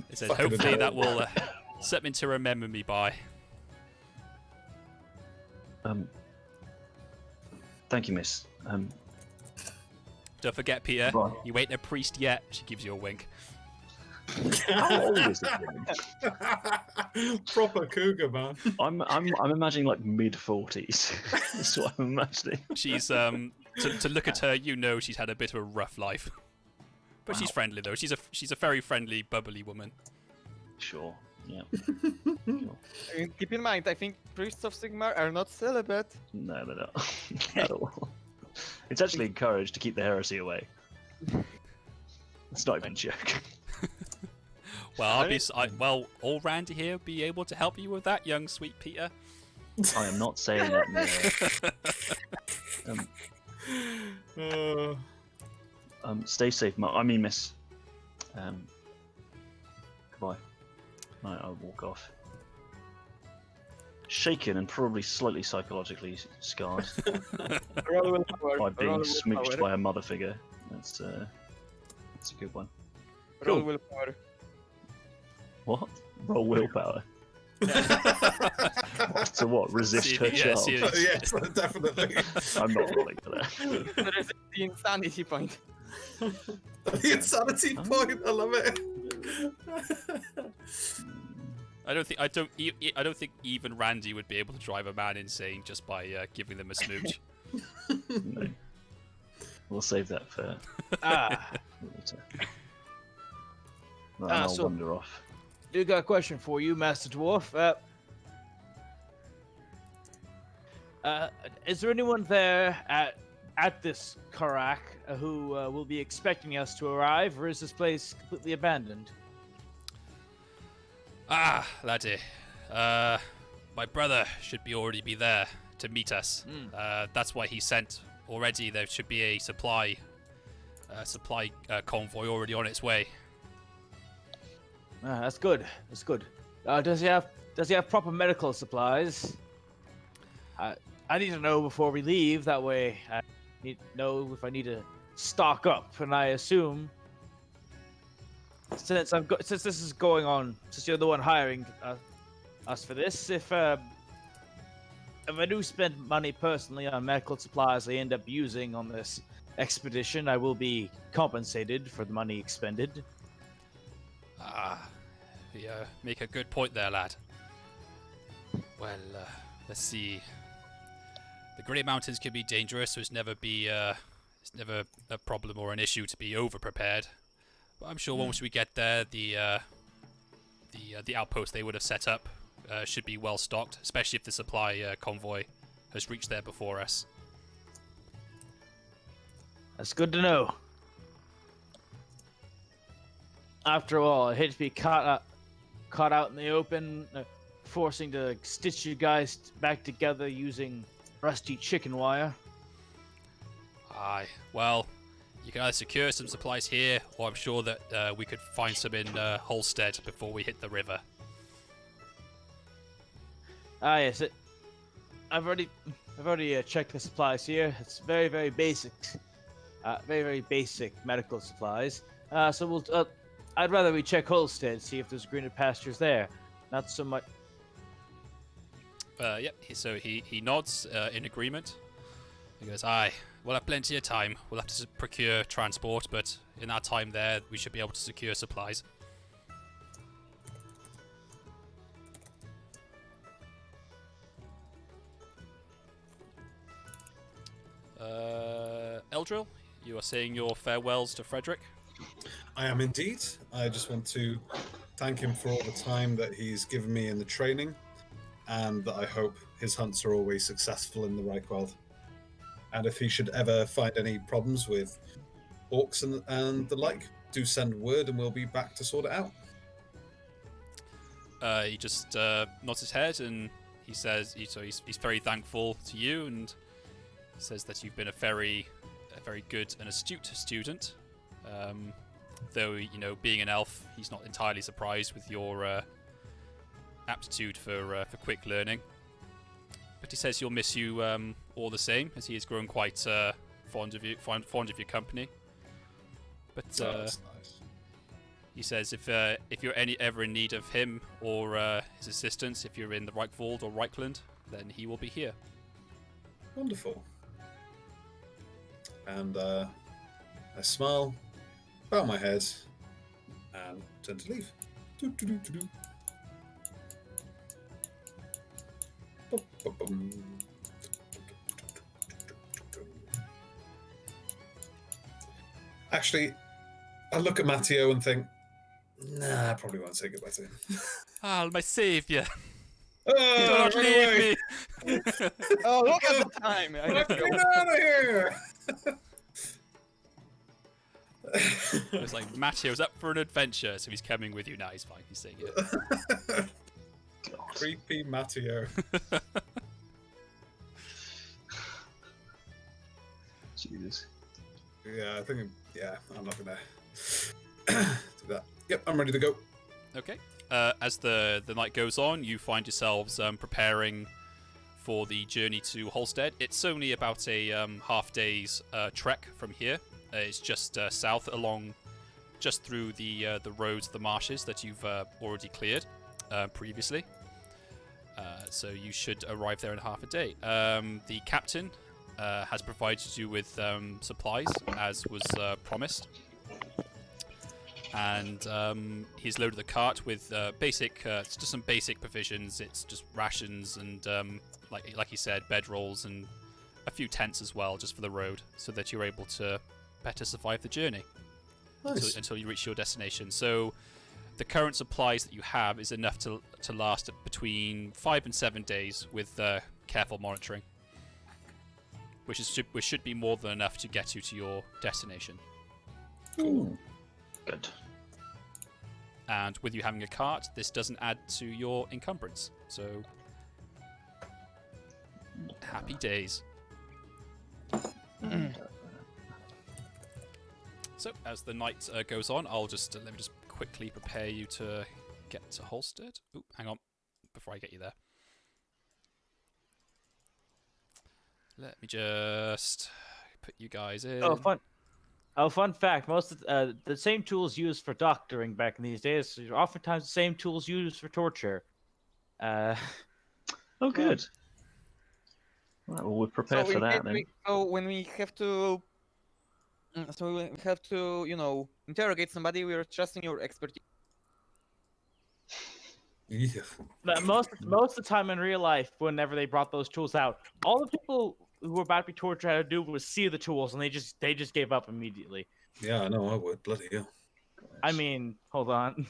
It says, hopefully that will something to remember me by. Thank you, miss. Don't forget, Peter, Right. you ain't a priest yet. She gives you a wink. How old is this woman? Proper cougar, man. I'm imagining like mid-40s. That's what I'm imagining. She's to look at her, you know she's had a bit of a rough life. But she's friendly though. She's a very friendly, bubbly woman. Sure. Yeah. And keep in mind, I think priests of Sigmar are not celibate. No, they're not at all. It's actually encouraged to keep the heresy away. It's not even a joke. Well, all Randy here will be able to help you with that, young sweet Peter. I am not saying that. No. Stay safe, miss. Goodbye. Right, I'll walk off. Shaken and probably slightly psychologically scarred by being smooched by a mother figure. That's a good one. Roll Cool. willpower. What? Roll willpower. To what? Resist her charge? Yes, definitely. I'm not rolling for that. There is the insanity point. The insanity point. I love it. I don't think even Randy would be able to drive a man insane just by giving them a smooch. No. We'll save that for later. Right, I'll so- wander off. Do got a question for you, Master Dwarf. Is there anyone there at this Karak who will be expecting us to arrive, or is this place completely abandoned? Ah, laddie. My brother should already be there to meet us. That's why he sent already. There should be a supply convoy already on its way. That's good. That's good. Does he have proper medical supplies? I need to know before we leave. That way, I need to know if I need to stock up. And I assume, since this is going on, since you're the one hiring us for this, if I do spend money personally on medical supplies I end up using on this expedition, I will be compensated for the money expended. You make a good point there, lad. Well, let's see. The Great Mountains can be dangerous, so it's never a problem or an issue to be over-prepared. But I'm sure once we get there, the outpost they would have set up should be well stocked, especially if the supply convoy has reached there before us. That's good to know. After all, I hate to be caught out in the open, forcing to stitch you guys back together using rusty chicken wire. Aye, well, you can either secure some supplies here, or I'm sure that we could find some in Holstead before we hit the river. Yes, I've already checked the supplies here. It's very, very basic. Very, very basic medical supplies. So we'll. I'd rather we check Holstead, see if there's greener pastures there. Not so much. Yep. So he nods in agreement. He goes, "Aye, we'll have plenty of time. We'll have to procure transport, but in that time there, we should be able to secure supplies." Eldril, you are saying your farewells to Frederick. I am indeed. I just want to thank him for all the time that he's given me in the training, and that I hope his hunts are always successful in the Reichwald. And if he should ever find any problems with orcs and the like, do send word and we'll be back to sort it out. He just nods his head and he says, he's very thankful to you, and says that you've been a very good and astute student. Though, being an elf, he's not entirely surprised with your aptitude for quick learning. But he says he'll miss you all the same, as he has grown quite fond of your company. But That's nice. he says if you're ever in need of him or his assistance, if you're in the Reichwald or Reichland, then he will be here. Wonderful. And I smile, bow my head, and turn to leave. Doo-doo-doo-doo-doo. Bum-bum-bum. Actually, I look at Matteo and think, nah, I probably won't say goodbye to him. Ah, my saviour! Oh, Do not run leave away! me! Oh, look at the time! I have Get to go. out of here! It's like Matteo's up for an adventure, so he's coming with you now. He's fine. He's saying it. Creepy Matteo. Jesus. Yeah, I think. Yeah, I'm not gonna do that. Yep, I'm ready to go. Okay. As the night goes on, you find yourselves preparing for the journey to Holstead. It's only about a half day's trek from here. It's just south along, just through the roads, the marshes that you've already cleared previously. So you should arrive there in half a day. The captain has provided you with supplies, as was promised. And he's loaded the cart with it's just some basic provisions. It's just rations and, like he said, bedrolls and a few tents as well, just for the road, so that you're able to better survive the journey until you reach your destination. So the current supplies that you have is enough to last between 5 and 7 days with careful monitoring, which should be more than enough to get you to your destination. Ooh. Good. And with you having a cart, this doesn't add to your encumbrance. So happy days. So as the night goes on, let me just quickly prepare you to get to Holstead. Ooh, hang on, before I get you there. Let me just put you guys in. Fun fact: most of the same tools used for doctoring back in these days are oftentimes the same tools used for torture. Oh, good. Right, well, we're prepared for that then. When we have to, interrogate somebody, we are trusting your expertise. Yeah. But most of the time in real life, whenever they brought those tools out, all the people who were about to be tortured had to do was see the tools, and they just gave up immediately. Yeah, I know I would. Bloody hell. I mean, hold on.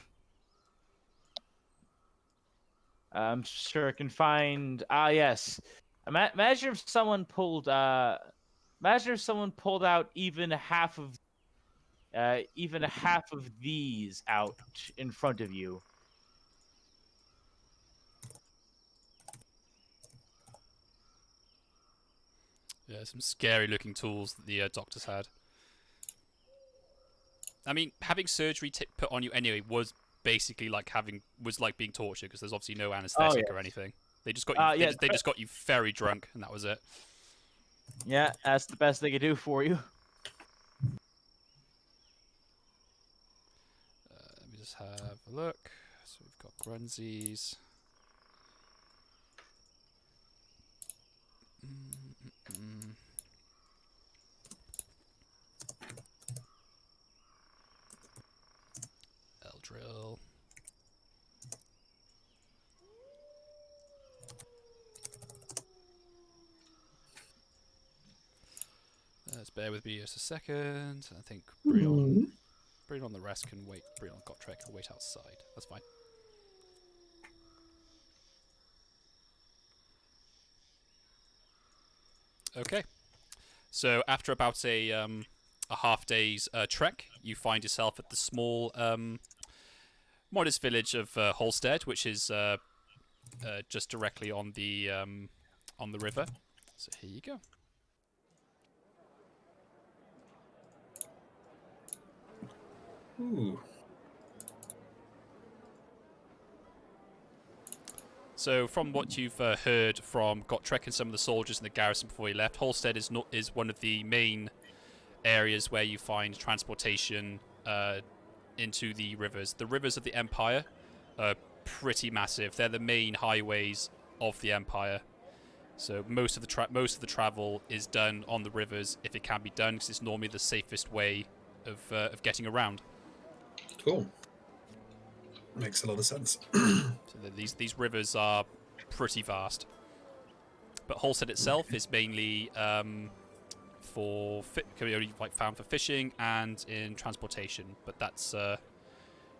I'm sure I can find. Yes. Imagine if someone pulled. Imagine if someone pulled out even half of these out in front of you. Yeah, some scary looking tools that the doctors had. I mean, having surgery put on you anyway was basically like being tortured, because there's obviously no anesthetic or anything. They just got you. Yeah, they just got you very drunk, and that was it. Yeah, that's the best they could do for you. Let me just have a look. So we've got Grunzies. Eldril. Just bear with me just a second. I think Brion the rest can wait. Brion Gotrek can wait outside. That's fine. Okay. So after about a half day's trek, you find yourself at the small, modest village of Holstead, which is just directly on the river. So here you go. Ooh. So from what you've heard from Gotrek and some of the soldiers in the garrison before he left, Holstead is one of the main areas where you find transportation into the rivers. The rivers of the Empire are pretty massive. They're the main highways of the Empire. So most of the travel is done on the rivers if it can be done, because it's normally the safest way of getting around. Cool. Makes a lot of sense. So these rivers are pretty vast. But Holstead itself is mainly can be only found for fishing and in transportation. But that's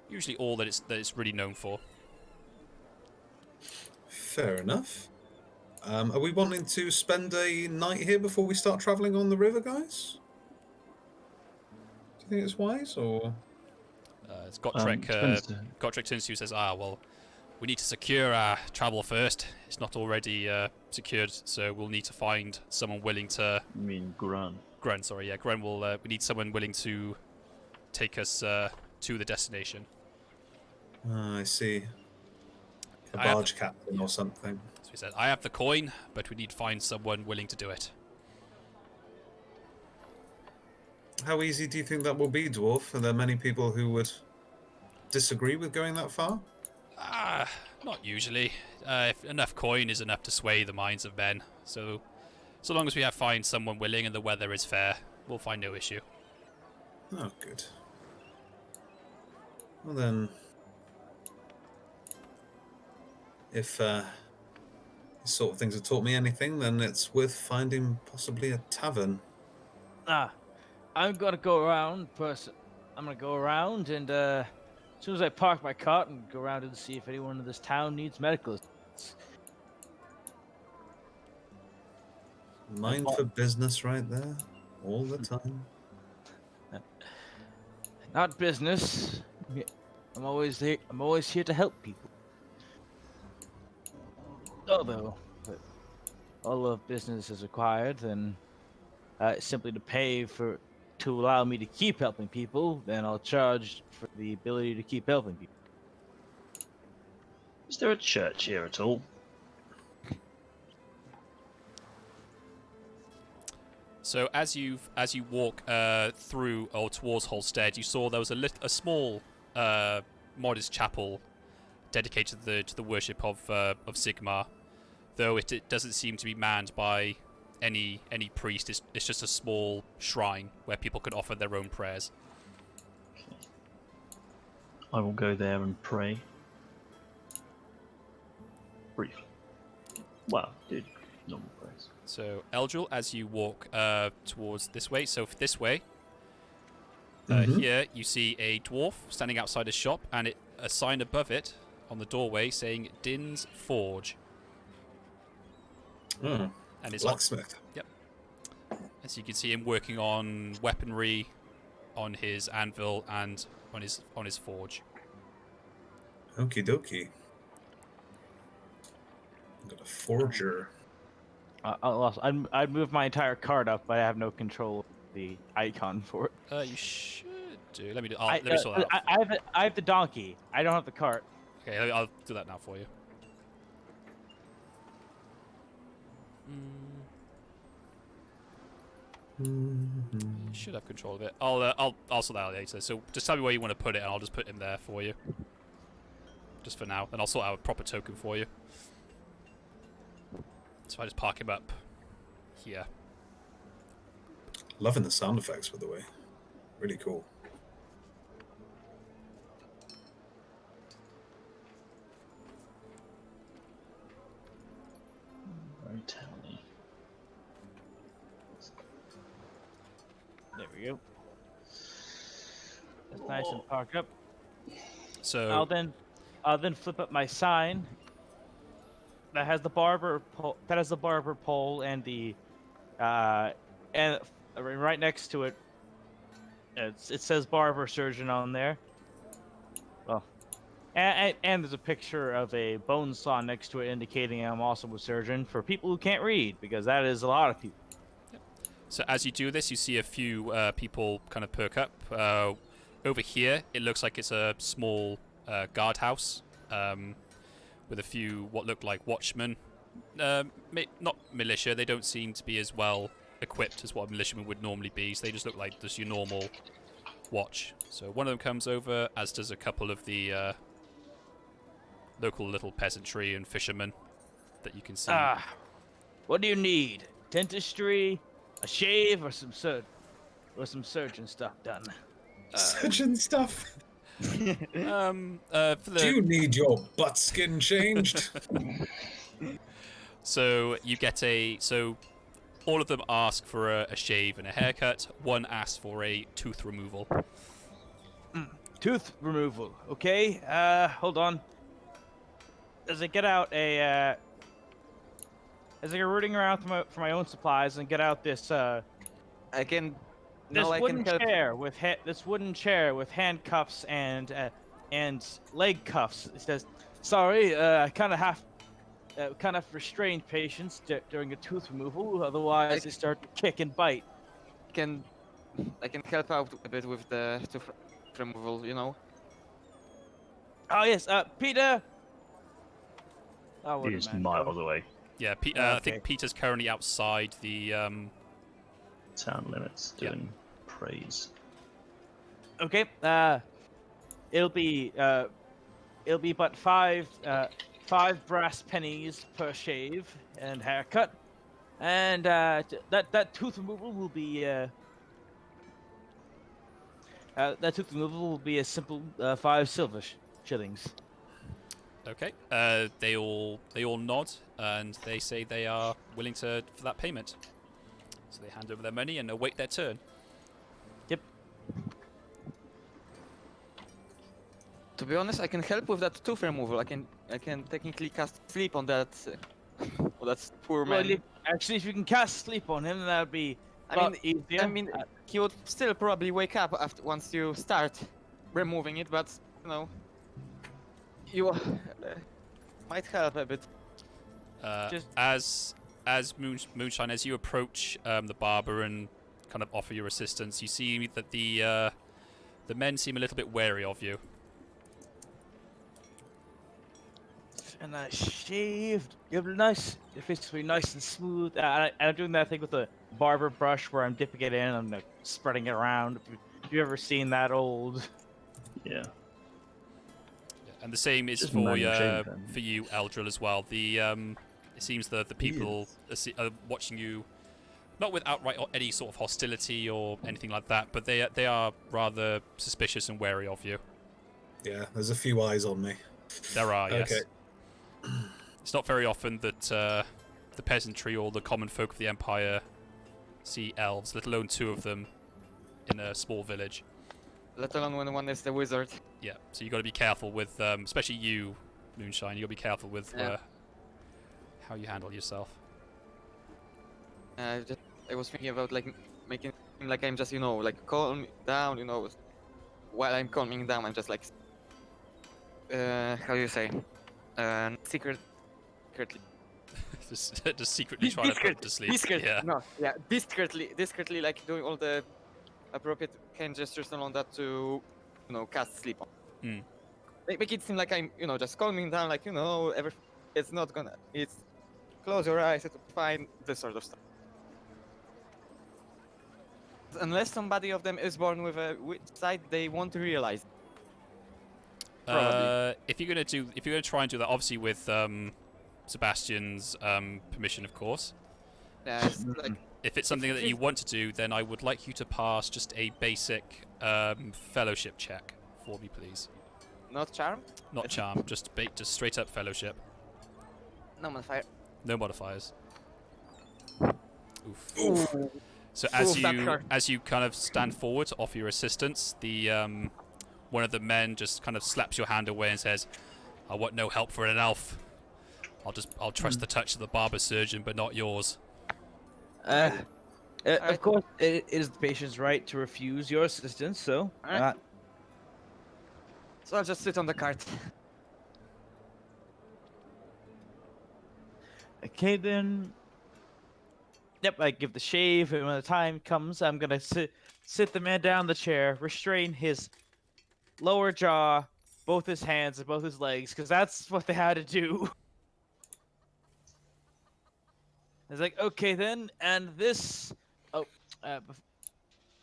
usually all that it's really known for. Fair enough. Are we wanting to spend a night here before we start travelling on the river, guys? Do you think it's wise, or...? It's Gotrek. Gotrek turns to you and says, well, we need to secure our travel first. It's not already secured, so we'll need to find someone willing to... You mean Grun? Grun, sorry, yeah. Grun will... we need someone willing to take us to the destination. I see. A barge captain or something. So he said, I have the coin, but we need to find someone willing to do it. How easy do you think that will be, Dwarf? Are there many people who would disagree with going that far? Not usually. If enough coin is enough to sway the minds of men. So long as we find someone willing and the weather is fair, we'll find no issue. Oh, good. Well then, if these sort of things have taught me anything, then it's worth finding possibly a tavern. I'm gonna go around I'm gonna go around and as soon as I park my cart and go around and see if anyone in this town needs medical assistance. Mind for business right there, all the time. Not business. I'm always here to help people. Although, if all of business is required, then simply to allow me to keep helping people, then I'll charge for the ability to keep helping people. Is there a church here at all? So as you walk through or towards Holstead, you saw there was a small, modest chapel dedicated to the worship of Sigmar, though it doesn't seem to be manned by any priest. It's just a small shrine where people can offer their own prayers. Okay. I will go there and pray. Briefly. Well, dude, normal prayers. So, Eldril, as you walk towards this way, this way, here you see a dwarf standing outside a shop, and a sign above it on the doorway saying Din's Forge. Oh, and it's blacksmith. Yep. As you can see him working on weaponry, on his anvil, and on his forge. Okie dokie. Got a forger. I'd move my entire cart up, but I have no control of the icon for it. You should do. Let me sort that out. I have the donkey. I don't have the cart. Okay, I'll do that now for you. You should have control of it. I'll sort that out later. So just tell me where you want to put it, and I'll just put him there for you. Just for now, and I'll sort out a proper token for you. So I just park him up here. Loving the sound effects, by the way. Really cool. Very towny. There we go. That's nice and parked up. So I'll then flip up my sign that has the barber pole and the and right next to it it says barber surgeon on there. Well, and there's a picture of a bone saw next to it indicating I'm also a surgeon for people who can't read, because that is a lot of people. So as you do this, you see a few people kind of perk up. Over here, it looks like it's a small guardhouse with a few what look like watchmen. Not militia. They don't seem to be as well equipped as what a militiaman would normally be. So they just look like just your normal watch. So one of them comes over, as does a couple of the local little peasantry and fishermen that you can see. What do you need? Dentistry, a shave, or some surgeon stuff done? Surgeon stuff. For the... Do you need your butt skin changed? So you get so all of them ask for a shave and a haircut. One asks for a tooth removal. Tooth removal. Okay. Hold on. As I get out as I go rooting around for my own supplies and get out this this wooden chair with handcuffs and leg cuffs. It says, "Sorry, I kind of restrain patients during a tooth removal. Otherwise, they start to kick and bite." I can help out a bit with the tooth removal, you know. Oh yes, Peter. Oh, He's miles away. Yeah, Okay. I think Peter's currently outside the Town limits doing praise. Okay. It'll be but five brass pennies per shave and haircut, and that tooth removal will be a simple 5 silver shillings. Okay. They all nod and they say they are willing for that payment. So they hand over their money and await their turn. Yep. To be honest, I can help with that tooth removal. I can technically cast sleep on that. Well, that's poor man. Well, actually, if you can cast sleep on him, that'd be easier. I mean, he would still probably wake up once you start removing it, but you know, you might help a bit. As Moonshine, as you approach the barber and kind of offer your assistance, you see that the men seem a little bit wary of you. And I shaved. You have your face will be nice and smooth. I'm doing that thing with a barber brush where I'm dipping it in and I'm like, spreading it around. Have you ever seen that old? Yeah. And the same is Just for manual shave, for you, Eldril, as well. It seems the people are watching you, not with outright or any sort of hostility or anything like that, but they are rather suspicious and wary of you. Yeah, there's a few eyes on me. There are, yes. Okay. It's not very often that the peasantry or the common folk of the Empire see elves, let alone 2 of them in a small village. Let alone when one is the wizard. Yeah, so you got to be careful with, especially you, Moonshine. You got to be careful with how you handle yourself. I was thinking about like making him like I'm just, you know, like calm down, you know. While I'm calming down, I'm just like, how do you say, secretly. just secretly trying to put him to sleep. Discreetly, Yeah. no, yeah, discreetly, like doing all the appropriate hand gestures and all that to, you know, cast sleep on. Mm. Make it seem like I'm, you know, just calming down, like, you know, it's not gonna, it's close your eyes to find this sort of stuff. Unless somebody of them is born with a which side they won't realize. Probably. If you're gonna try and do that, obviously with Sebastian's permission, of course. Yeah, it's like If it's something that you want to do, then I would like you to pass just a basic fellowship check for me, please. not charm, Not charm, just straight up fellowship. no modifier. No modifiers. Oof. So as you kind of stand forward to offer your assistance, the one of the men just kind of slaps your hand away and says, "I want no help for an elf. I'll trust the touch of the barber surgeon, but not yours." Of course, it is the patient's right to refuse your assistance. So, Alright. So I'll just sit on the cart. okay then. Yep, I give the shave, and when the time comes, I'm gonna sit the man down in the chair, restrain his lower jaw, both his hands and both his legs, because that's what they had to do. It's like, okay then, and this. Oh,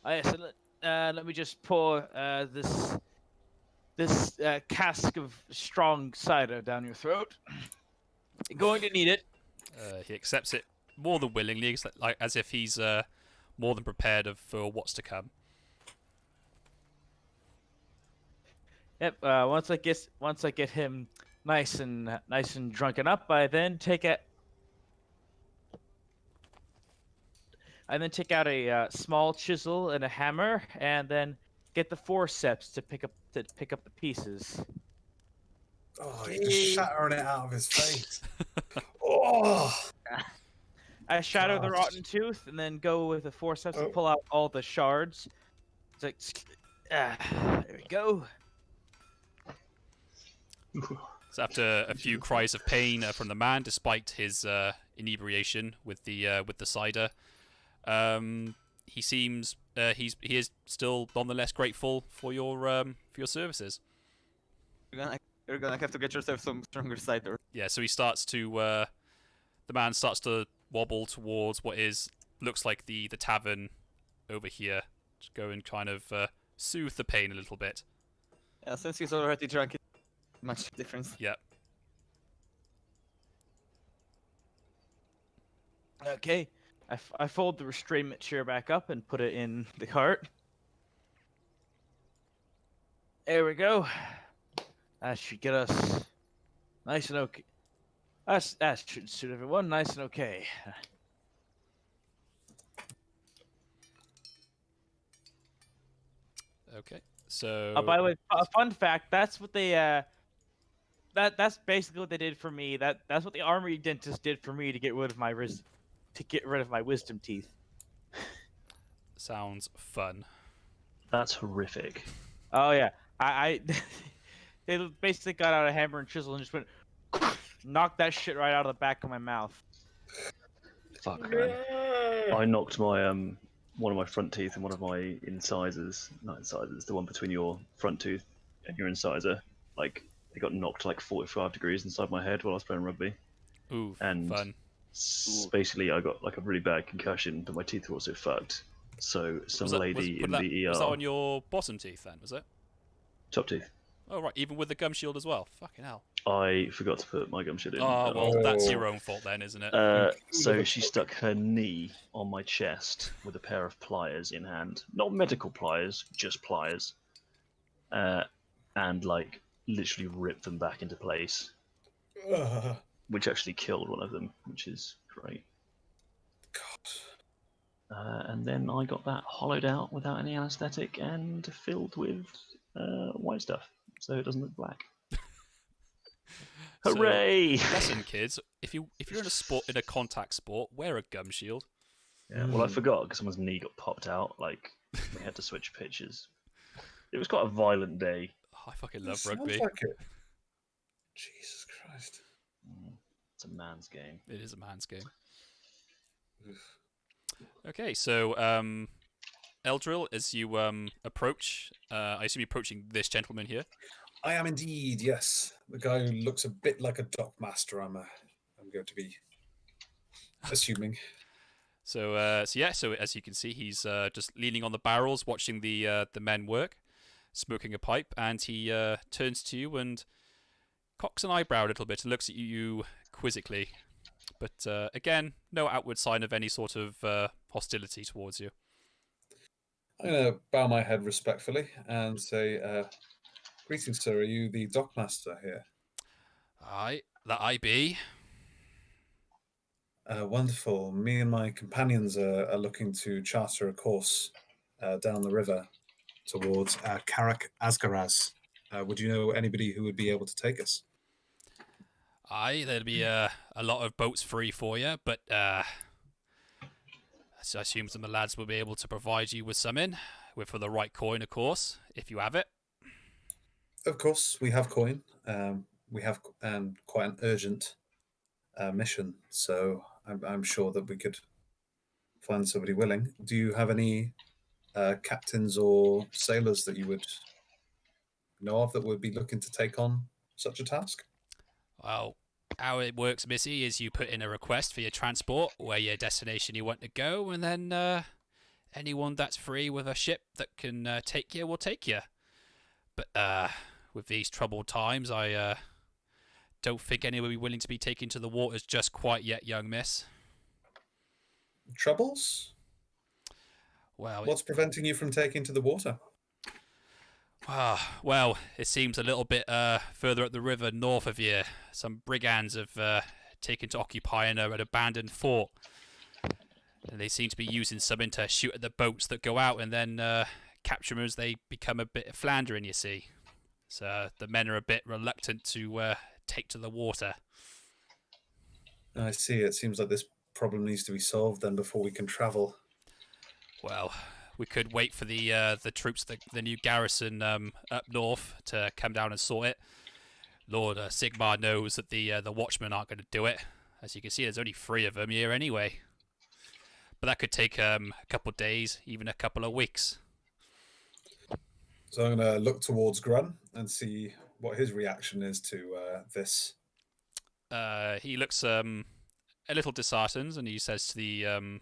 yes, let me just pour this cask of strong cider down your throat. You're going to need it. He accepts it more than willingly, like as if he's more than prepared for what's to come. Yep. Once I get him nice and drunken up, I then take out a small chisel and a hammer, and then get the forceps to pick up the pieces. Oh, you're just shattering it out of his face. Oh. I shatter the Gosh. rotten tooth, and then go with the forceps to pull out all the shards. It's like, there we go. So after a few cries of pain from the man, despite his inebriation with the cider, he seems he is still nonetheless grateful for your services. You're gonna have to get yourself some stronger cider. Yeah, so he starts to the man starts to wobble towards what looks like the tavern over here to go and kind of soothe the pain a little bit. Yeah, since he's already drunk, it's much difference. Yep. Okay. I fold the restrainment chair back up and put it in the cart. There we go. That should get us nice and okay. That should suit everyone nice and okay. Okay. So. By the way, a fun fact. That's what they that's basically what they did for me. That's what the armory dentist did for me to get rid of my wisdom teeth. Sounds fun. That's horrific. Oh yeah, I they basically got out a hammer and chisel and just went knocked that shit right out of the back of my mouth. Fuck man. I knocked my one of my front teeth and one of my incisors, not incisors, the one between your front tooth and your incisor, like they got knocked like 45 degrees inside my head while I was playing rugby. Ooh, and fun. Basically I got like a really bad concussion, but my teeth were also fucked. So some lady in the ER. Was that on your bottom teeth then, was it? Top teeth. Oh right, even with the gum shield as well. Fucking hell. I forgot to put my gum shield in. Oh well, that's your own fault then, isn't it? So she stuck her knee on my chest with a pair of pliers in hand. Not medical pliers, just pliers. And like literally ripped them back into place. Which actually killed one of them, which is great. God. And then I got that hollowed out without any anaesthetic and filled with white stuff, so it doesn't look black. Hooray! So, lesson, kids. If you're in a contact sport, wear a gum shield. Yeah, well, I forgot because someone's knee got popped out. Like we had to switch pitches. It was quite a violent day. Oh, I fucking love Sounds rugby. like it. Jesus Christ! It's a man's game. It is a man's game. Okay, so Eldril, as you approach, I assume you're approaching this gentleman here. I am indeed, yes. The guy who looks a bit like a dock master. I'm going to be assuming. So as you can see, he's just leaning on the barrels, watching the men work, smoking a pipe, and he turns to you and cocks an eyebrow a little bit and looks at you quizzically. But again, no outward sign of any sort of hostility towards you. I'm going to bow my head respectfully and say, greetings, sir. Are you the dockmaster here? Aye, that I be. Wonderful. Me and my companions are looking to charter a course down the river towards Karak Asgaraz. Would you know anybody who would be able to take us? Aye, there'll be a lot of boats free for you, but so I assume some of the lads will be able to provide you with some for the right coin, of course, if you have it. Of course, we have coin. We have quite an urgent mission, so I'm sure that we could find somebody willing. Do you have any captains or sailors that you would know of that would be looking to take on such a task? Well, how it works, Missy, is you put in a request for your transport, where your destination you want to go, and then anyone that's free with a ship that can take you will take you. But with these troubled times, I don't think anyone will be willing to be taken to the waters just quite yet, young miss. Troubles? Well, What's preventing you from taking to the water? Well, it seems a little bit further up the river north of here, some brigands have taken to occupying an abandoned fort. And they seem to be using something to shoot at the boats that go out, and then capture them as they become a bit of floundering, you see. So the men are a bit reluctant to take to the water. I see. It seems like this problem needs to be solved then before we can travel. Well, we could wait for the troops, the new garrison up north to come down and sort it. Lord Sigmar knows that the watchmen aren't going to do it. As you can see, there's only 3 of them here anyway. But that could take a couple of days, even a couple of weeks. So I'm going to look towards Grun and see what his reaction is to this. He looks a little disheartened, and he says to the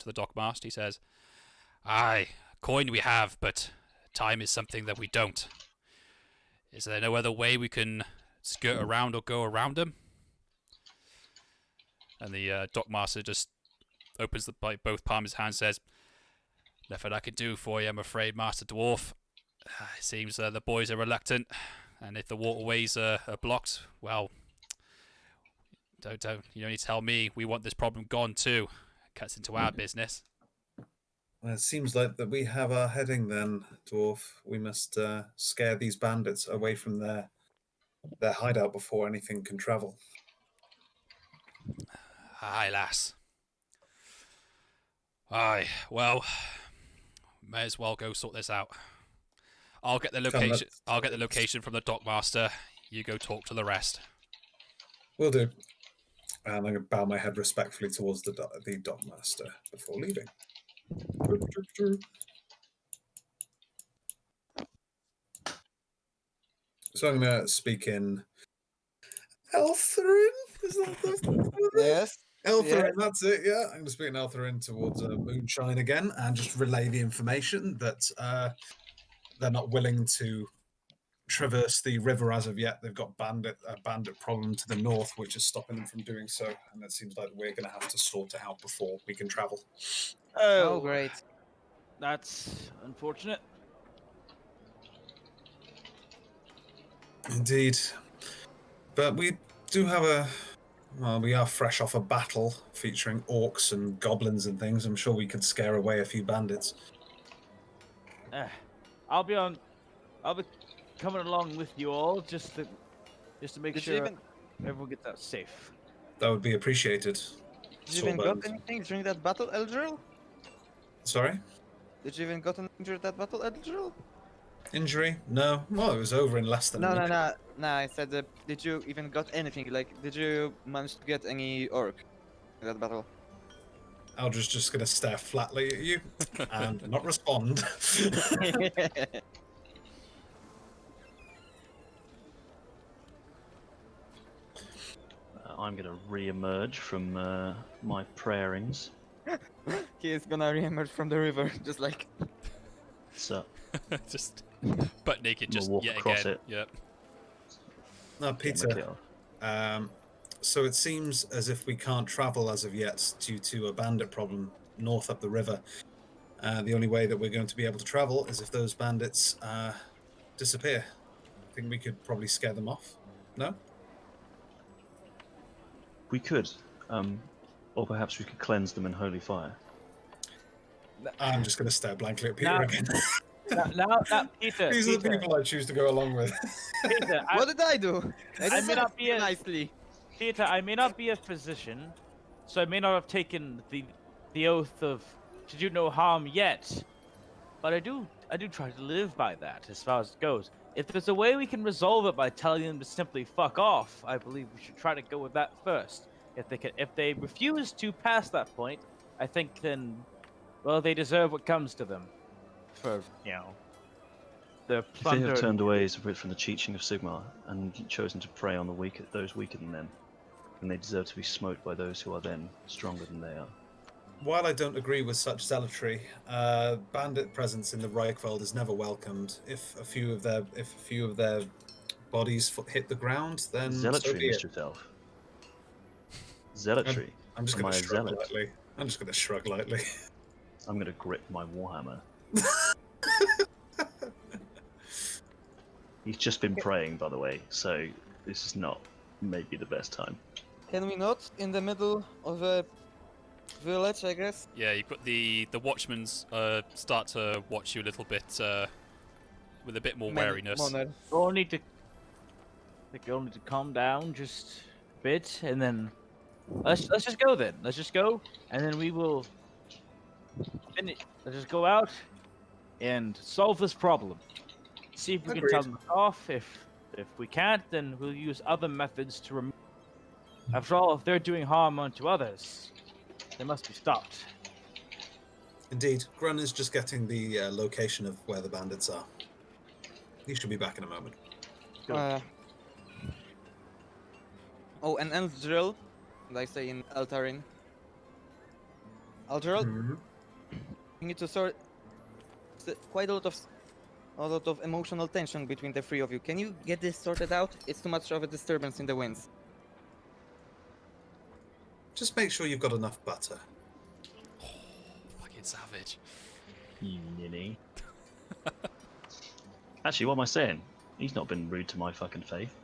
dockmaster, he says, "Aye, coin we have, but time is something that we don't. Is there no other way we can skirt around or go around them?" And the dockmaster just opens both palms of his hand and says, "Nothing I can do for you, I'm afraid, Master Dwarf. It seems the boys are reluctant, and if the waterways are blocked, well, don't you only tell me we want this problem gone too. It cuts into our business." Well, it seems like that we have our heading then, Dwarf. We must scare these bandits away from their hideout before anything can travel. Aye, lass. Aye, well, may as well go sort this out. I'll get the location. I'll get the location from the dockmaster. You go talk to the rest. Will do. And I'm going to bow my head respectfully towards the dockmaster before leaving. So I'm going to speak in Eltherin. Is that the Yes. Eltherin, that's it, yeah. I'm going to speak in Eltherin towards Moonshine again and just relay the information that they're not willing to traverse the river as of yet. They've got a bandit problem to the north, which is stopping them from doing so. And it seems like we're going to have to sort it out before we can travel. Oh, great. That's unfortunate. Indeed. But we do have we are fresh off a battle featuring orcs and goblins and things. I'm sure we could scare away a few bandits. I'll be coming along with you all just to make sure everyone gets out safe. That would be appreciated. Did you even got anything during that battle, Eldril? Sorry? Did you even got injured that battle, Eldril? Injury? No. Well, it was over in less than a minute. No. I said, did you even got anything? Like, did you manage to get any orc in that battle? Aldra's just going to stare flatly at you and not respond. I'm going to re-emerge from my prayerings. He is gonna re-emerge from the river, just like. So Just butt naked, just walk yet across again. it. Yep. Now, get my kit Peter, off. so it seems as if we can't travel as of yet due to a bandit problem north up the river. The only way that we're going to be able to travel is if those bandits disappear. I think we could probably scare them off. No? We could, or perhaps we could cleanse them in holy fire. I'm just going to stare blankly at Peter Now- again. Now, Peter. These are the Peter, people I choose to go along with. Peter, What did I do? I may not be a- nicely. Peter, I may not be a physician, so I may not have taken the oath of to do no harm yet, but I do try to live by that as far as it goes. If there's a way we can resolve it by telling them to simply fuck off, I believe we should try to go with that first. If they refuse to pass that point, I think then, well, they deserve what comes to them. For the If they plunder. have turned away as a bit from the teaching of Sigmar and chosen to prey on those weaker than them, then they deserve to be smote by those who are then stronger than they are. While I don't agree with such zealotry, bandit presence in the Reichwald is never welcomed. If a few of their bodies hit the ground, then so Zealotry, be it. Mistress Elf. Zealotry. I'm just Am going I to a shrug zealot? lightly. I'm just going to shrug lightly. I'm going to grip my Warhammer. He's just been praying, by the way, so this is not maybe the best time. Can we not in the middle of a village, I guess? Yeah, you've got the watchmen's start to watch you a little bit with a bit more wariness. All need to. I think you'll need to calm down just a bit, and then let's just go then. Let's just go, and then we will finish. Let's just go out and solve this problem. See if we can tell Agreed. them off. If we can't, then we'll use other methods to remove. After all, if they're doing harm unto others, they must be stopped. Indeed, Grun is just getting the location of where the bandits are. He should be back in a moment. Oh, and Eldril, like I say in Eltarin. Eldril, Mhm. you need to sort quite a lot of emotional tension between the three of you. Can you get this sorted out? It's too much of a disturbance in the winds. Just make sure you've got enough butter. Fucking savage. You ninny. Actually, what am I saying? He's not been rude to my fucking faith.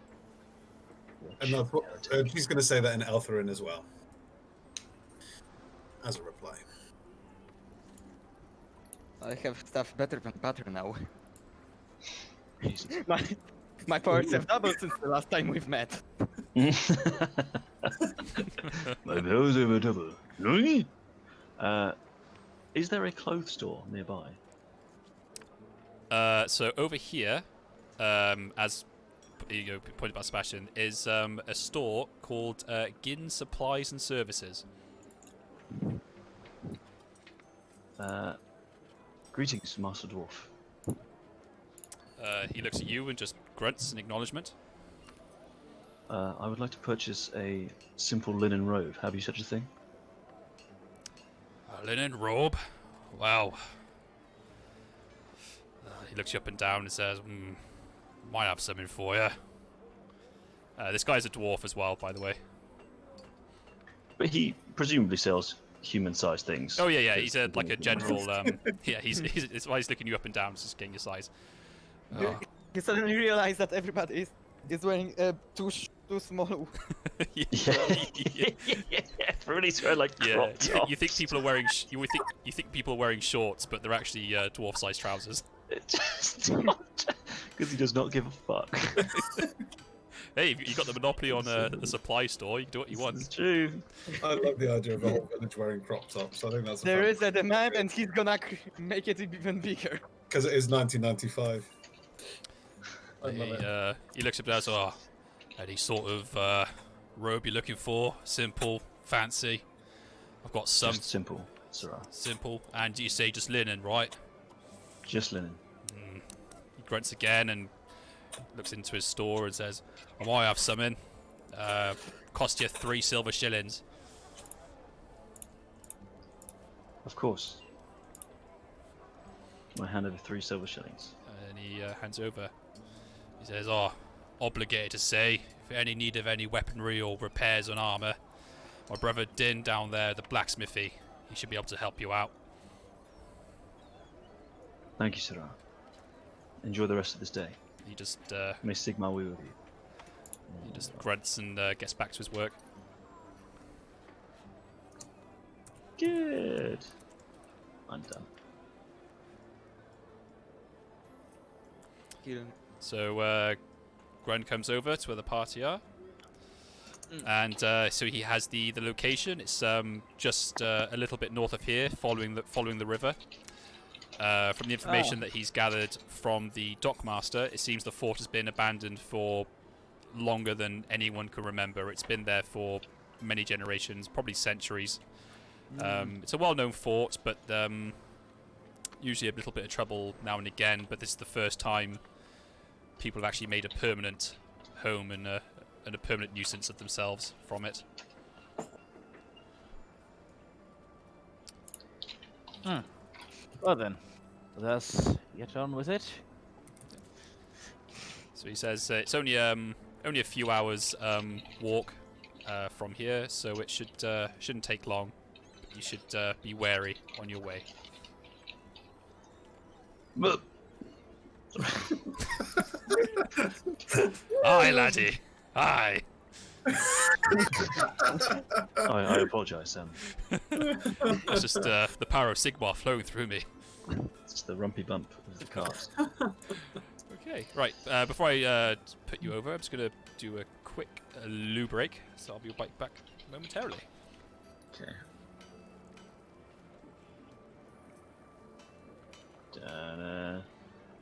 And she's going to say that in Eltharin as well. As a reply. I have stuff better than butter now. Jesus. My powers have doubled since the last time we've met. My powers over double. Is there a clothes store nearby? So over here, as you pointed by Sebastian, is a store called Gin Supplies and Services. Greetings, Master Dwarf. He looks at you and just grunts in acknowledgement. I would like to purchase a simple linen robe. Have you such a thing? A linen robe? Wow. He looks you up and down and says, might have something for you. This guy's a dwarf as well, by the way. But he presumably sells human-sized things. Oh yeah, he's like a general. Yeah, it's why he's looking you up and down, just getting your size. Oh. You suddenly realize that everybody is wearing too small. Yeah. Everybody's wearing like crop tops. You think people are wearing you think people are wearing shorts, but they're actually dwarf-sized trousers. Because he does not give a fuck. Hey, you got the monopoly on the supply store. You can do what you want. It's true. I love the idea of a whole village wearing crop tops. I think that's There is a demand, and he's gonna make it even bigger. because it is 1995. I love it. He looks up there and says, "Oh, any sort of robe you're looking for? Simple, fancy. I've got some Just simple, Sarah. simple, and you say just linen, right?" Just linen. He grunts again and looks into his store and says, "I might have something. Cost you 3 silver shillings. Of course. I hand over 3 silver shillings. And he hands over. He says, "Oh, obligated to say, if any need of any weaponry or repairs on armour, my brother Din down there at the blacksmithy, he should be able to help you out." Thank you, Sirrah. Enjoy the rest of this day. He just May Sigmar be with you. grunts and gets back to his work. Good. I'm done. So Grun comes over to where the party are, and so he has the location. It's just a little bit north of here, following the river. From the information that he's gathered from the dockmaster, it seems the fort has been abandoned for longer than anyone can remember. It's been there for many generations, probably centuries. It's a well-known fort, but usually a little bit of trouble now and again. But this is the first time people have actually made a permanent home and a permanent nuisance of themselves from it. Well then, let us get on with it. So he says it's only a few hours walk from here, so it shouldn't take long. You should be wary on your way. Aye, laddie. Aye. I apologise, Sam. It's just the power of Sigmar flowing through me. It's just the rumpy bump of the cast. Okay, right. Before I put you over, I'm just going to do a quick loo break, so I'll be right back momentarily. Okay.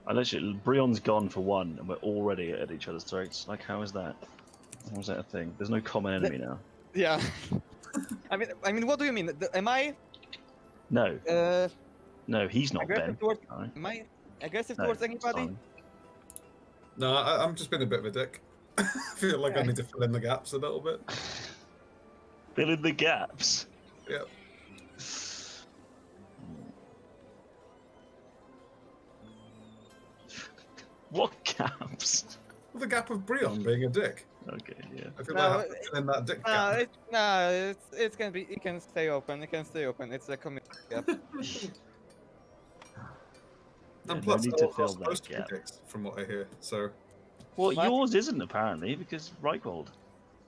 I literally, Brion's gone for one, and we're already at each other's throats. Like, how is that? How is that a thing? There's no common enemy now. Yeah. I mean, what do you mean? Am I? No. No, he's not Ben. aggressive towards? Alright. Am I aggressive No, towards it's anybody? fine. No, I'm just being a bit of a dick. I feel like I need to fill in the gaps a little bit. Fill in the gaps. Yeah. What gaps? Well, the gap of Brion being a dick. Okay, yeah. I feel No, like I have to fill in that dick gap. It can be. It can stay open. It can stay open. It's a community gap. And no plus, need they're to all fill supposed that to be gap. dicks, from what I hear. So Well, What? yours isn't apparently because Reichwald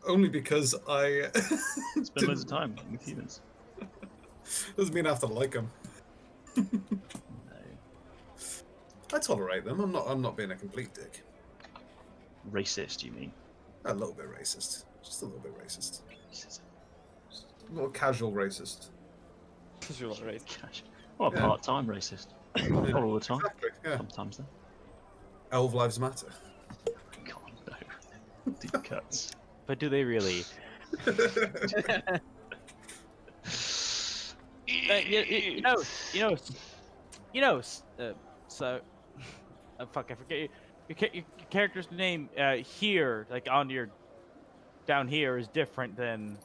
only because I spent loads of time with humans. doesn't mean I have to like them. No. I tolerate them. I'm not being a complete dick. Racist, you mean? A little bit racist. Just a little bit racist. Racism. A little casual racist. Casual race. Gosh. Well, a Yeah. part-time racist. Not all the time. Exactly. Yeah. Sometimes though. Elf lives matter. God, no. Deep cuts. But do they really? So, fuck, I forget your character's name here, like on your down here, is different than.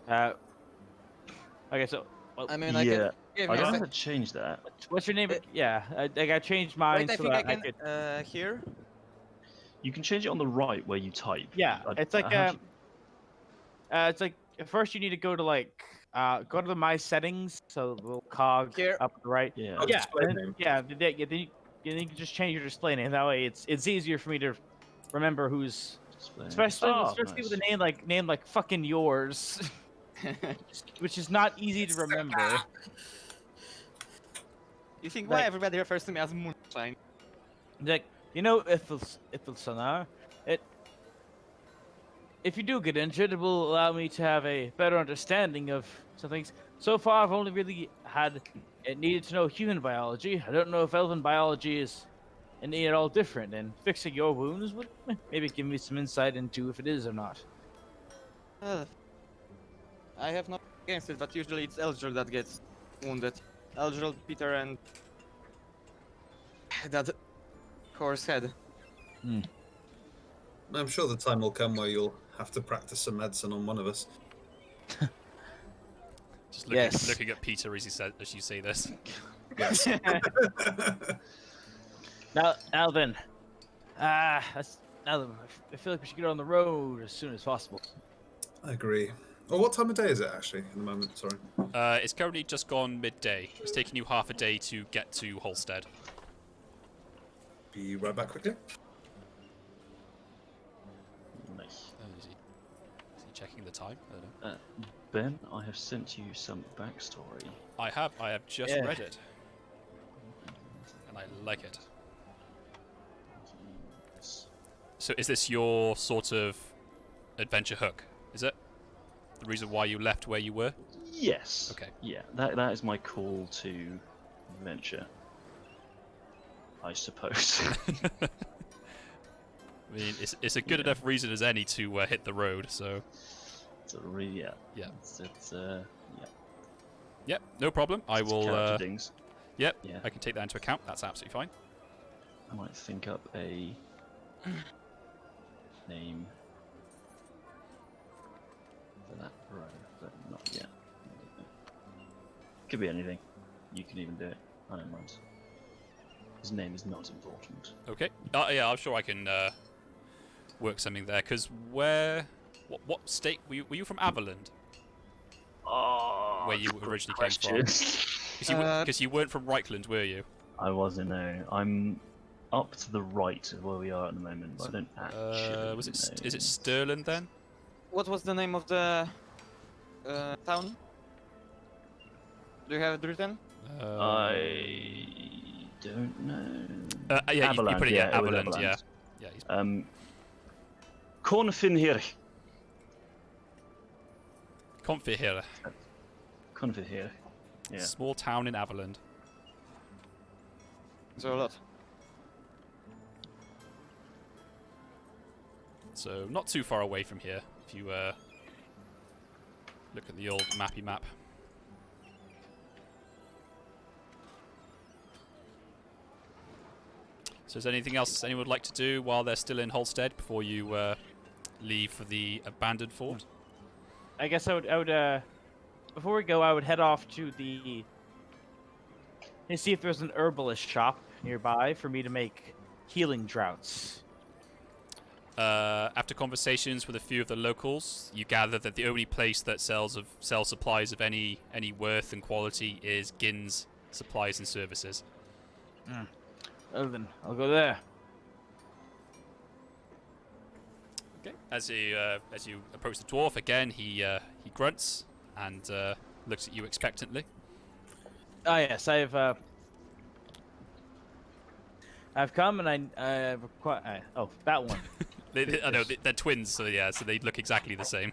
Okay, so I mean, I can Yeah, give I you a don't sec. have to change that. what's your name? Yeah, I changed mine Wait, I so think I that can. could. Here. You can change it on the right where you type. Yeah, it's like how do it's like first you need to go to go to my settings, so the little cog Here. up at the right. yeah. Oh, Yeah, display and name. then you can just change your display name. That way, it's easier for me to remember who's, Display. especially Oh, with a nice. name like fucking yours, which is not easy to remember. You think Like- why everybody refers to me as Moonshine? Like Sonar, if you do get injured, it will allow me to have a better understanding of some things. So far, I've only really needed to know human biology. I don't know if elven biology is at all different, and fixing your wounds would maybe give me some insight into if it is or not. I have nothing against it, but usually it's Eldril that gets wounded. Eldril, Peter, and that horse head. I'm sure the time will come where you'll have to practice some medicine on one of us. Just Yes. looking at Peter as you say this. Yes. Now then, now that I feel like we should get on the road as soon as possible. I agree. Well, what time of day is it actually at the moment? Sorry. It's currently just gone midday. It's taking you half a day to get to Holstead. Be right back quickly. Nice. Is he checking the time? I don't know. Ben, I have sent you some backstory. I have just read it. And I like it. So is this your sort of adventure hook? Is it? The reason why you left where you were? Yes. Okay. Yeah, that is my call to adventure, I suppose. I mean, it's a good enough reason as any to hit the road, so... So really, yeah. Yeah. Yeah. Yep, no problem. I will... Character dings. Yep, Yeah. I can take that into account. That's absolutely fine. I might think up a name for that row, but not yet. Could be anything. You can even do it. I don't mind. His name is not important. Okay. Yeah, I'm sure I can work something there. Because what state were you from? Averland, Oh, where you originally came from? Because you weren't from Reichland, were you? I wasn't. No, I'm up to the right of where we are at the moment. But I don't actually. Is it Stirland then? What was the name of the town? Do you have it written? I don't know. Yeah, you put it. Yeah, it was Averland. Yeah. Yeah. Cornfinhir. Confihira. Cornfinhir. Yeah. Small town in Averland. So a lot. So not too far away from here. If you look at the old mappy map. So is there anything else anyone would like to do while they're still in Holstead before you leave for the abandoned fort? I guess I would before we go, I would head off to and see if there's an herbalist shop nearby for me to make healing draughts. After conversations with a few of the locals, you gather that the only place that sells supplies of any worth and quality is Ginn's Supplies and Services. Well then, I'll go there. Okay. As you approach the dwarf again, he grunts and looks at you expectantly. Ah yes, I've come and I require. Oh, that one. I know they're twins, so yeah, so they look exactly the same.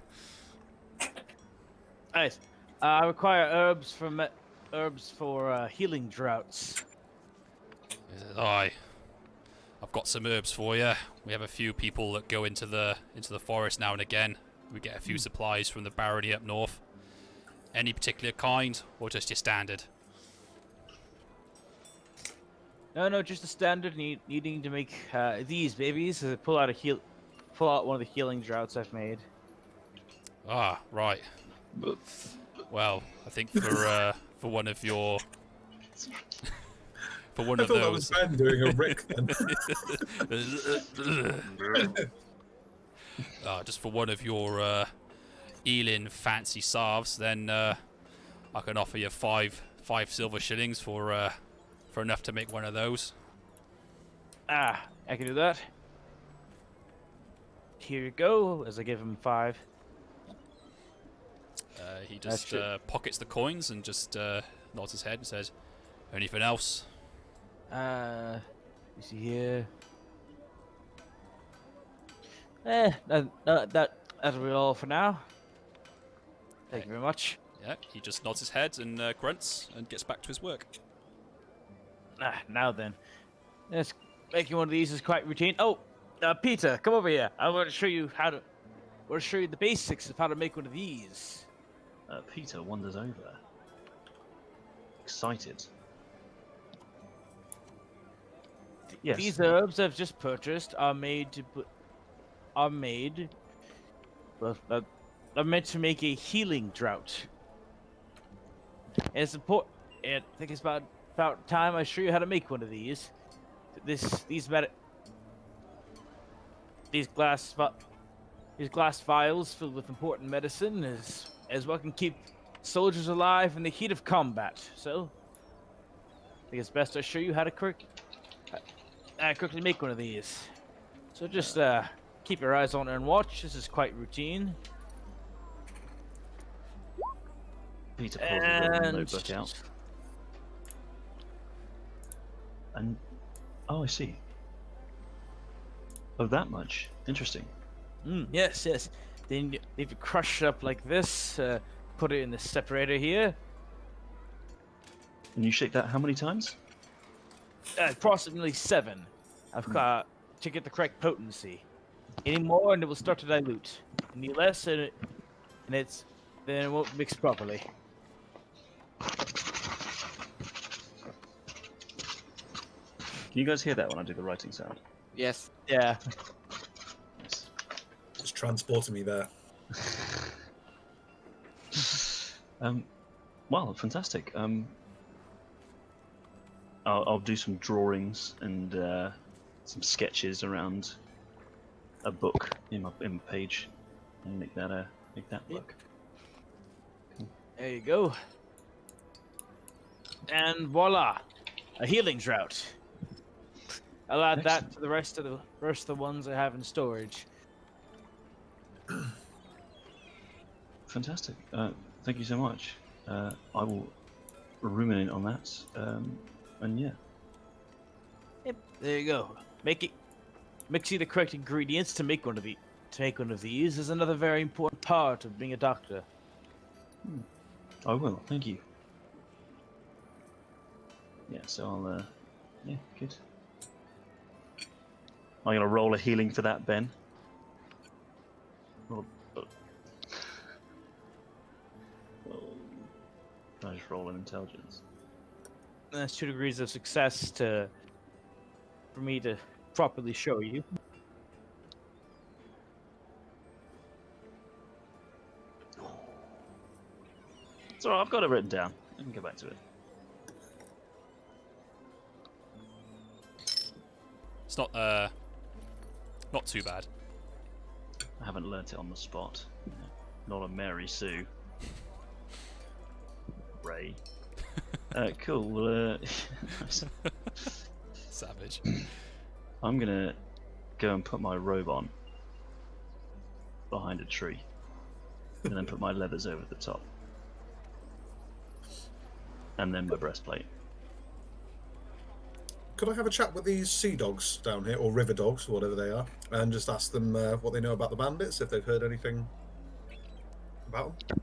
Nice. I require herbs for healing draughts. He says, I've got some herbs for you. We have a few people that go into the forest now and again. We get a few supplies from the barony up north. Any particular kind, or just your standard? No, just the standard needing to make these babies. Pull out one of the healing draughts I've made. Ah, right. Well, I think for one of your for one I of thought those. that was Ben doing a Rick then. Just for one of your Elin fancy salves, then I can offer you five silver shillings for enough to make one of those. I can do that. Here you go, as I give him 5. He just pockets the coins and just nods his head and says, "Anything else?" You see here. That'll be all for now. Thank you very much. Yeah, he just nods his head and grunts and gets back to his work. Now then, yes, making one of these is quite routine. Oh, Peter, come over here. I want to show you the basics of how to make one of these. Peter wanders over, excited. Yes. These herbs I've just purchased are made to are made. Well, are meant to make a healing drought. And it's important. And I think it's about time I show you how to make one of these. These glass vials filled with important medicine is what can keep soldiers alive in the heat of combat. So, I think it's best I show you how to quickly make one of these. So just keep your eyes on it and watch. This is quite routine. Peter pulls his little notebook out. And I see. Oh, that much. Interesting. Yes. Then you crush it up like this. Put it in the separator here. And you shake that how many times? Approximately 7. I've got to get the correct potency. Any more, and it will start to dilute. Any less, then it won't mix properly. Can you guys hear that when I do the writing sound? Yes. Yeah. Nice. Just transporting me there. Wow, fantastic. I'll do some drawings and some sketches around a book in my page and make that work. There you go. And voila, a healing drought. I'll add that to the rest of the ones I have in storage. Fantastic. Thank you so much. I will ruminate on that. And yeah. Yep. There you go. Mixing the correct ingredients to make one of these is another very important part of being a doctor. I will. Thank you. Yeah. So I'll. Yeah. Good. I'm gonna roll a healing for that, Ben. I just roll an intelligence. That's 2 degrees of success for me to properly show you. It's alright, I've got it written down. I can go back to it. It's not too bad. I haven't learnt it on the spot. Not a Mary Sue. Ray. Cool. Well, Savage. I'm gonna go and put my robe on behind a tree, and then put my leathers over the top, and then my breastplate. Could I have a chat with these sea dogs down here, or river dogs, or whatever they are, and just ask them what they know about the bandits, if they've heard anything about them?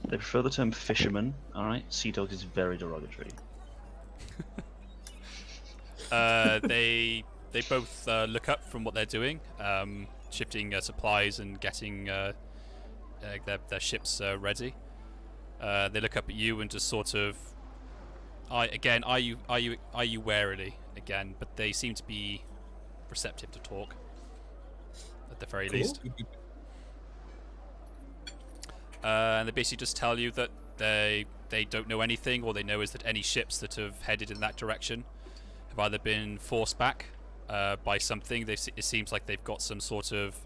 They prefer the term fisherman. All right, sea dog is very derogatory. They both look up from what they're doing, shifting supplies and getting their ships ready. They look up at you and just sort of, are you warily again? But they seem to be receptive to talk, at the very least. And they basically just tell you that they don't know anything. All they know is that any ships that have headed in that direction have either been forced back by something. It seems like they've got some sort of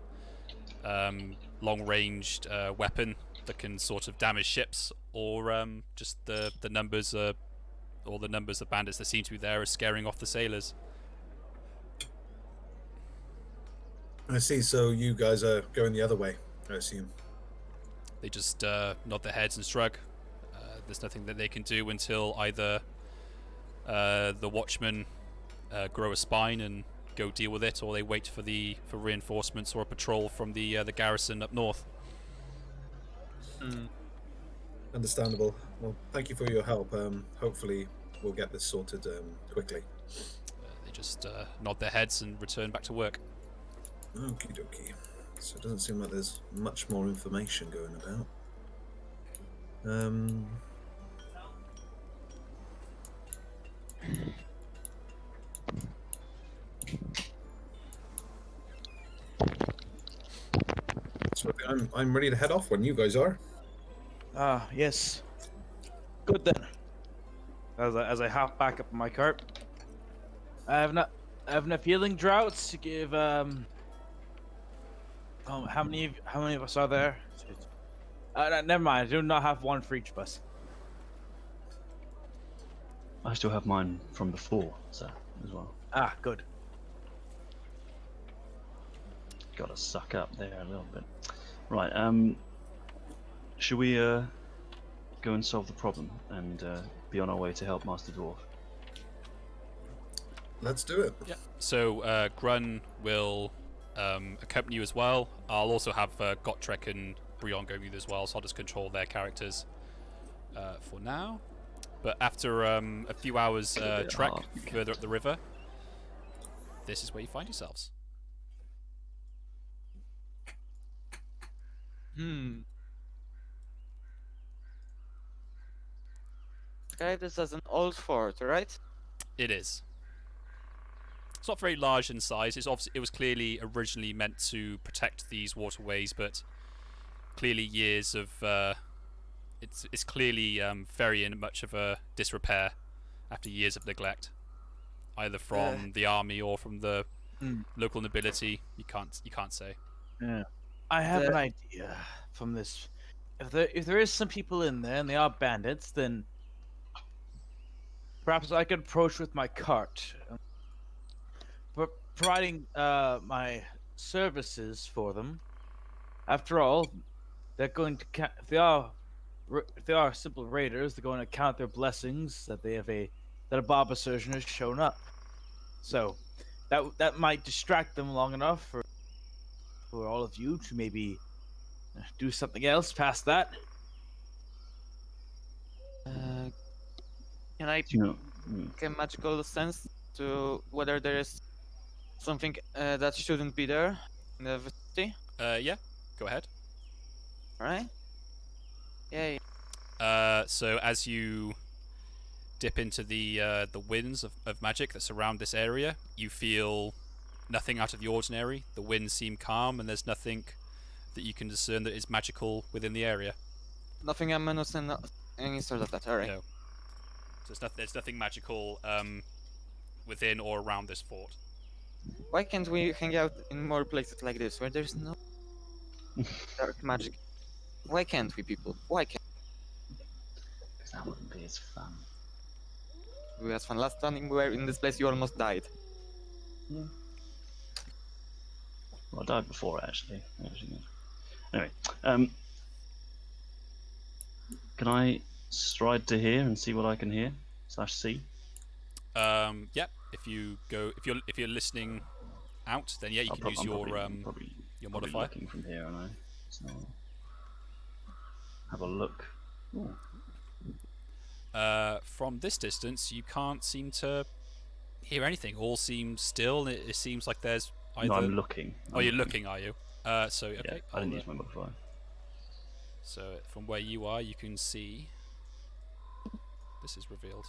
long-ranged weapon that can sort of damage ships, or just the numbers of bandits that seem to be there are scaring off the sailors. I see. So you guys are going the other way, I assume. They just nod their heads and shrug. There's nothing that they can do until either the watchmen grow a spine and go deal with it, or they wait for reinforcements or a patrol from the garrison up north. Understandable. Well, thank you for your help. Hopefully we'll get this sorted quickly. They just nod their heads and return back to work. Okie dokie. So it doesn't seem like there's much more information going about. I'm ready to head off when you guys are. Ah, yes. Good then. As I hop back up in my cart, I have enough healing droughts to give how many of us are there? Never mind. I do not have one for each of us. I still have mine from before, sir, as well. Ah, good. Gotta suck up there a little bit. Right, should we go and solve the problem and be on our way to help Master Dwarf? Let's do it. Yeah. So Grun will accompany you as well. I'll also have Gotrek and Brion going with you as well, so I'll just control their characters for now. But after a few hours trek further up the river, this is where you find yourselves. Describe this as an old fort, right? It is. It's not very large in size. It was clearly originally meant to protect these waterways, but clearly years of it's clearly very in much of a disrepair after years of neglect, either from the army or from the local nobility. You can't say. Yeah. I have an idea from this. If there is some people in there and they are bandits, then perhaps I could approach with my cart, providing my services for them. After all, they're going to if they are simple raiders, they're going to count their blessings that a Baba surgeon has shown up. So that might distract them long enough for all of you to maybe do something else past that. Can I make a magical sense to whether there is something that shouldn't be there in the vicinity? Yeah, go ahead. Alright. Yay. So as you dip into the winds of magic that surround this area, you feel nothing out of the ordinary. The winds seem calm, and there's nothing that you can discern that is magical within the area. Nothing ominous and any sort of that. Alright. No. So there's nothing magical within or around this fort. Why can't we hang out in more places like this where there's no dark magic? Why can't we, people? Why can't Because that wouldn't be as fun. we? Had fun last time we were in this place. You almost died. Yeah. Well, I died before actually. Anyway, can I stride to here and see what I can hear / see? Yeah. If you're listening out, then yeah, you can use your modifier. Looking from here, aren't I? So have a look. Ooh. From this distance, you can't seem to hear anything. All seems still. It seems like there's either. No, I'm looking. You're looking, are you? So okay. Yeah, I didn't use my modifier. So from where you are, you can see. This is revealed.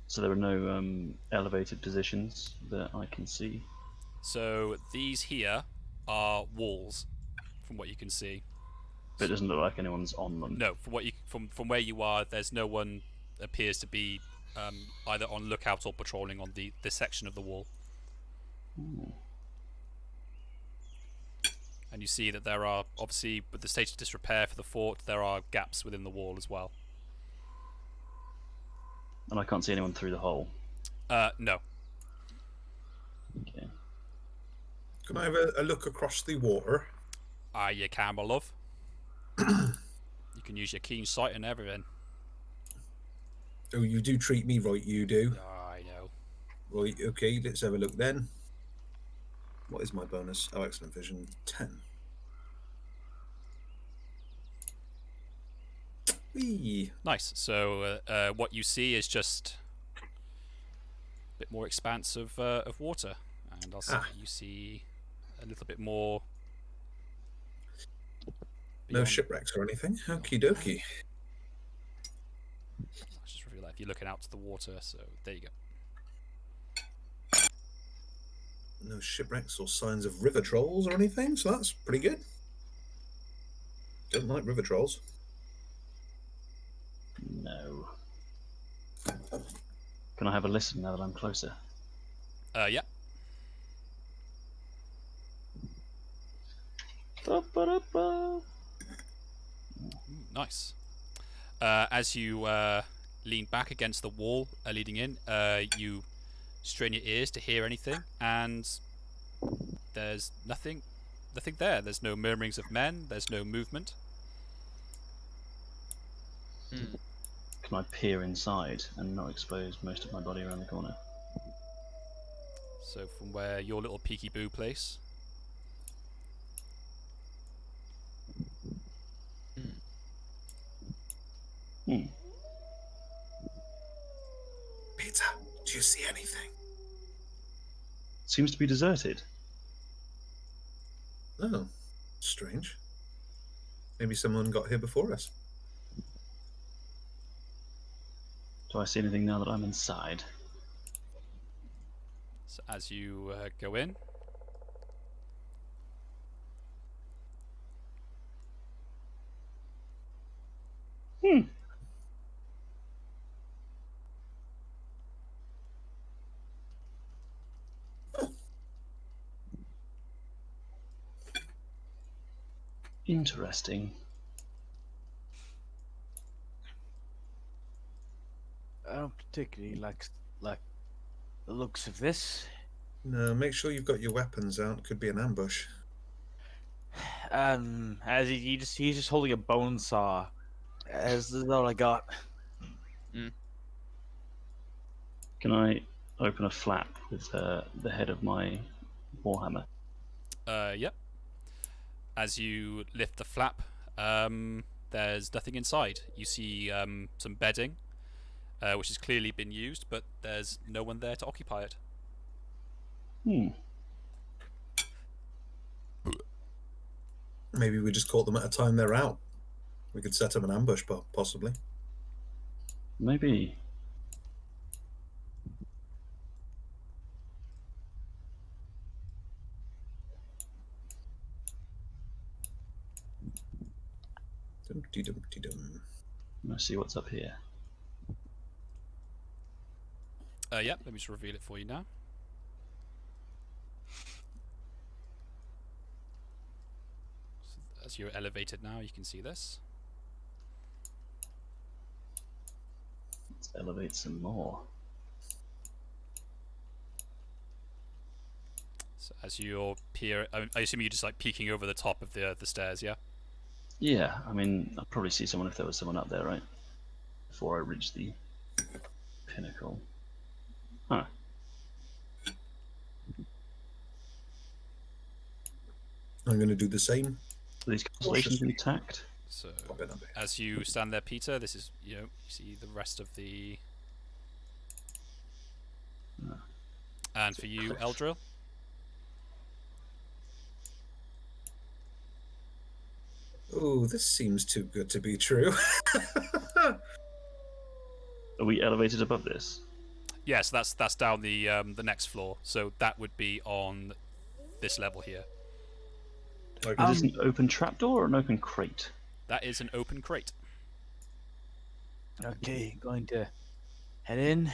So there are no elevated positions that I can see. So these here are walls, from what you can see. But it doesn't look like anyone's on them. No, from where you are, there's no one appears to be either on lookout or patrolling on this section of the wall. Ooh. And you see that there are, obviously, with the state of disrepair for the fort, there are gaps within the wall as well. And I can't see anyone through the hole. No. Okay. Can I have a look across the water? You can, my love. You can use your keen sight and everything. Oh, you do treat me right, you do. I know. Right, okay, let's have a look then. What is my bonus? Oh, excellent vision. 10. Whee. Nice. So what you see is just a bit more expanse of water, and also you see a little bit more. No shipwrecks or anything. Okie dokie. I'll just reveal that if you're looking out to the water. So there you go. No shipwrecks or signs of river trolls or anything, so that's pretty good. Don't like river trolls. No. Can I have a listen now that I'm closer? Yeah. Ba-ba-da-ba. Nice. As you lean back against the wall leading in, you strain your ears to hear anything, and there's nothing there. There's no murmurings of men, there's no movement. Can I peer inside and not expose most of my body around the corner? So from where your little peeky-boo place. Peter, do you see anything? Seems to be deserted. Oh, strange. Maybe someone got here before us. Do I see anything now that I'm inside? So as you go in, Interesting. I don't particularly like the looks of this. No, make sure you've got your weapons out. Could be an ambush. As he's just holding a bone saw. As this is all I got. Can I open a flap with the head of my Warhammer? yep. As you lift the flap, there's nothing inside. You see some bedding, which has clearly been used, but there's no one there to occupy it. Maybe we just caught them at a time they're out. We could set up an ambush, possibly. Maybe. Dum-dee-dum-dee-dum. Let's see what's up here. Yep, let me just reveal it for you now. So as you're elevated now, you can see this. Let's elevate some more. So as you're I assume you're just like peeking over the top of the stairs, yeah? Yeah, I mean, I'd probably see someone if there was someone up there, right? Before I reach the pinnacle. Huh. I'm going to do the same. Are these constellations intact? So as you stand there, Peter, this is, you see the rest of the... And for you, Eldril? Oh, this seems too good to be true. Are we elevated above this? Yes, that's down the next floor. So that would be on this level here. Is this an open trapdoor or an open crate? That is an open crate. Okay, going to head in.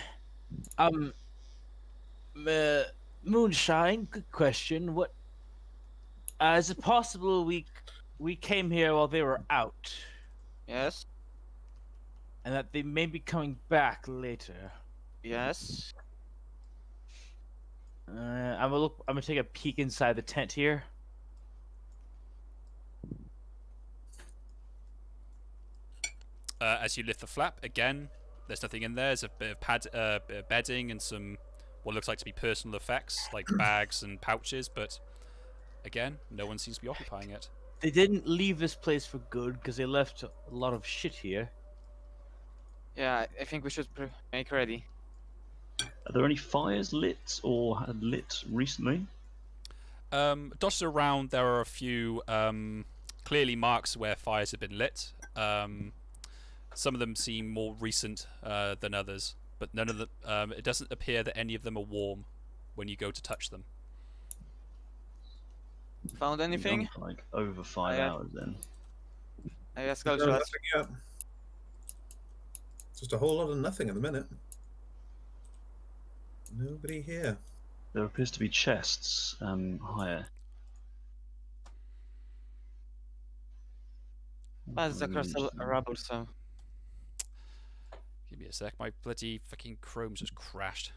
Moonshine, good question. What? Is it possible we came here while they were out, Yes. and that they may be coming back later? Yes. I'm gonna take a peek inside the tent here. As you lift the flap, again, there's nothing in there. There's a bit of bedding and some what looks like to be personal effects, like bags and pouches, but again, no one seems to be occupying it. They didn't leave this place for good because they left a lot of shit here. Yeah, I think we should make ready. Are there any fires lit or had lit recently? Dotted around, there are a few clearly marks where fires have been lit. Some of them seem more recent than others, but none of them. It doesn't appear that any of them are warm when you go to touch them. Found Been anything? gone for like over 5 I- hours then. I guess No, culture. nothing yet. Just a whole lot of nothing at the minute. Nobody here. There appears to be chests higher. That's across a rubble, so. Give me a sec. My bloody fucking Chrome's just crashed.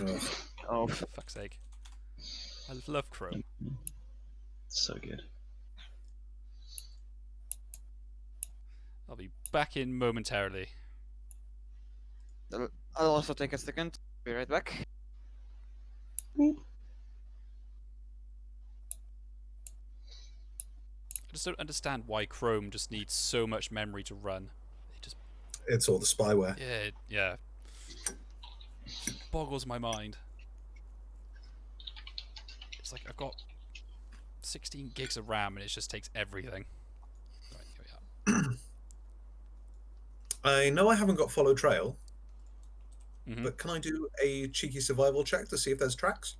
Ugh. Oh, For fuck's sake. I love Chrome. So good. I'll be back in momentarily. I'll also take a second. Be right back. I just don't understand why Chrome just needs so much memory to run. It just It's all the spyware. yeah. Boggles my mind. It's like I've got 16 gigs of RAM and it just takes everything. Right, here we are. I know I haven't got follow trail, Mhm. but can I do a cheeky survival check to see if there's tracks?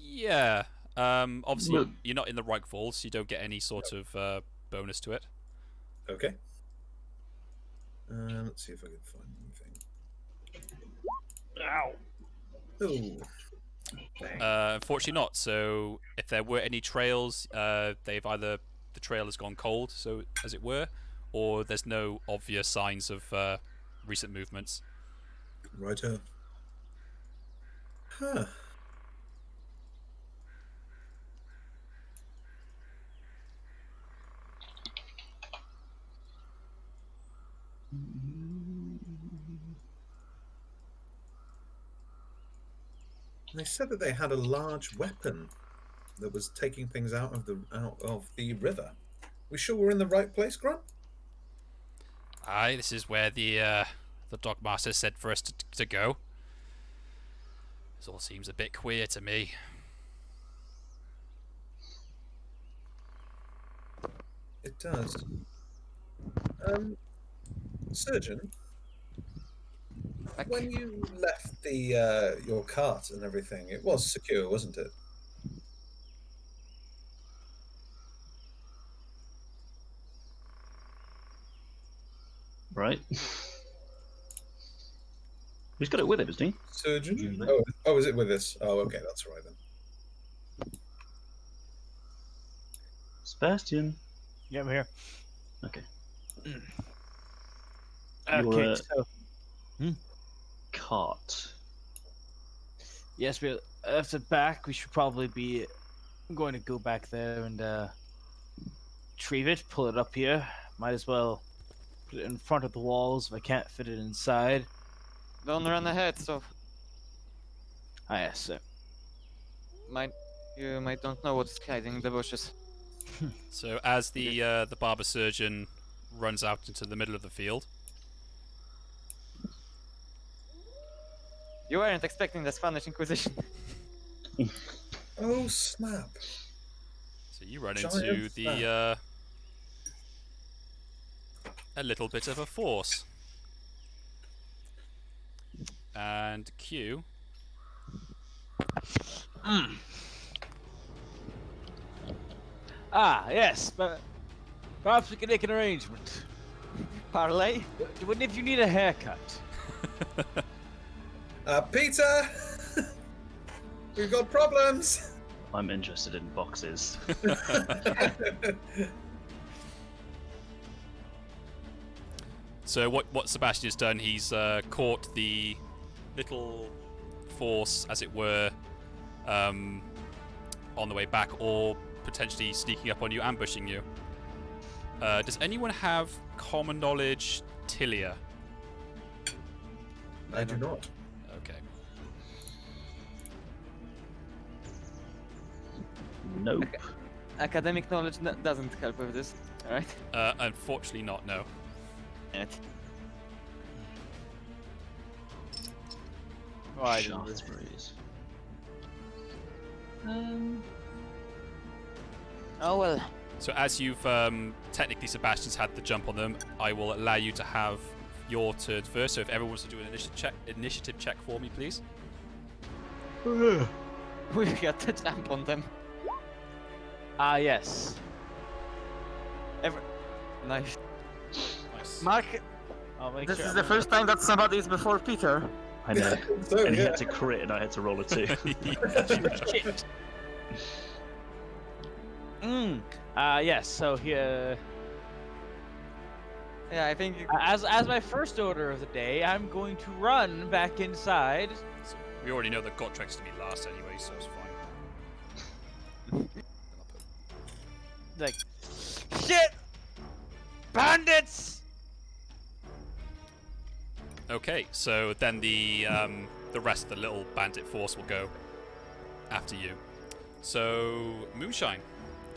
Yeah. Obviously, Look. you're not in the right vault, so you don't get any sort of bonus to it. Okay. Let's see if I can find anything. Ow! Oh, Unfortunately, not. So, if there were any trails, the trail has gone cold, so as it were, or there's no obvious signs of recent movements. righto. Huh. They said that they had a large weapon that was taking things out of the river. We sure we're in the right place, Grunt? Aye, this is where the Dogmaster said for us to go. This all seems a bit queer to me. It does. Surgeon, when you left the your cart and everything, it was secure, wasn't it? Right. He's got it with him, isn't he? Surgeon? Presumably. Oh, is it with us? Oh, okay, that's all right then. Sebastian. Yeah, I'm here. Okay. Okay, Your so cart. yes, we after back. We should probably be going to go back there and retrieve it, pull it up here. Might as well put it in front of the walls if I can't fit it inside. Don't run ahead, so Ah, yes, sir. you might don't know what's hiding in the bushes. So as the barber surgeon runs out into the middle of the field, You weren't expecting the Spanish Inquisition. Oh snap! so you run Giant into the a little bit of a force. And Q. Ah, yes, but perhaps we can make an arrangement. Parlay? What if you need a haircut? Peter, we've got problems. I'm interested in boxes. So what Sebastian has done, he's caught the little force, as it were, on the way back, or potentially sneaking up on you, ambushing you. Does anyone have common knowledge Tilia? I do not. Okay. Nope. Academic knowledge doesn't help with this, alright? Unfortunately not, no. Right. Shaftesbury's. Oh well. So as you've technically Sebastian's had the jump on them, I will allow you to have your turn first. So if everyone wants to do an initiative check for me, please. We got to jump on them. Yes. Nice. Nice. Mark, I'll make this sure is I'm the not- first time that somebody is before Peter. I know. So, And he yeah. had to crit and I had to roll a 2. Shit. Yes. So here, Yeah, I think as my first order of the day, I'm going to run back inside. So we already know that Gottrek's to be last anyway, so it's fine. Like, shit, bandits. Okay, so then the rest of the little bandit force will go after you. So Moonshine,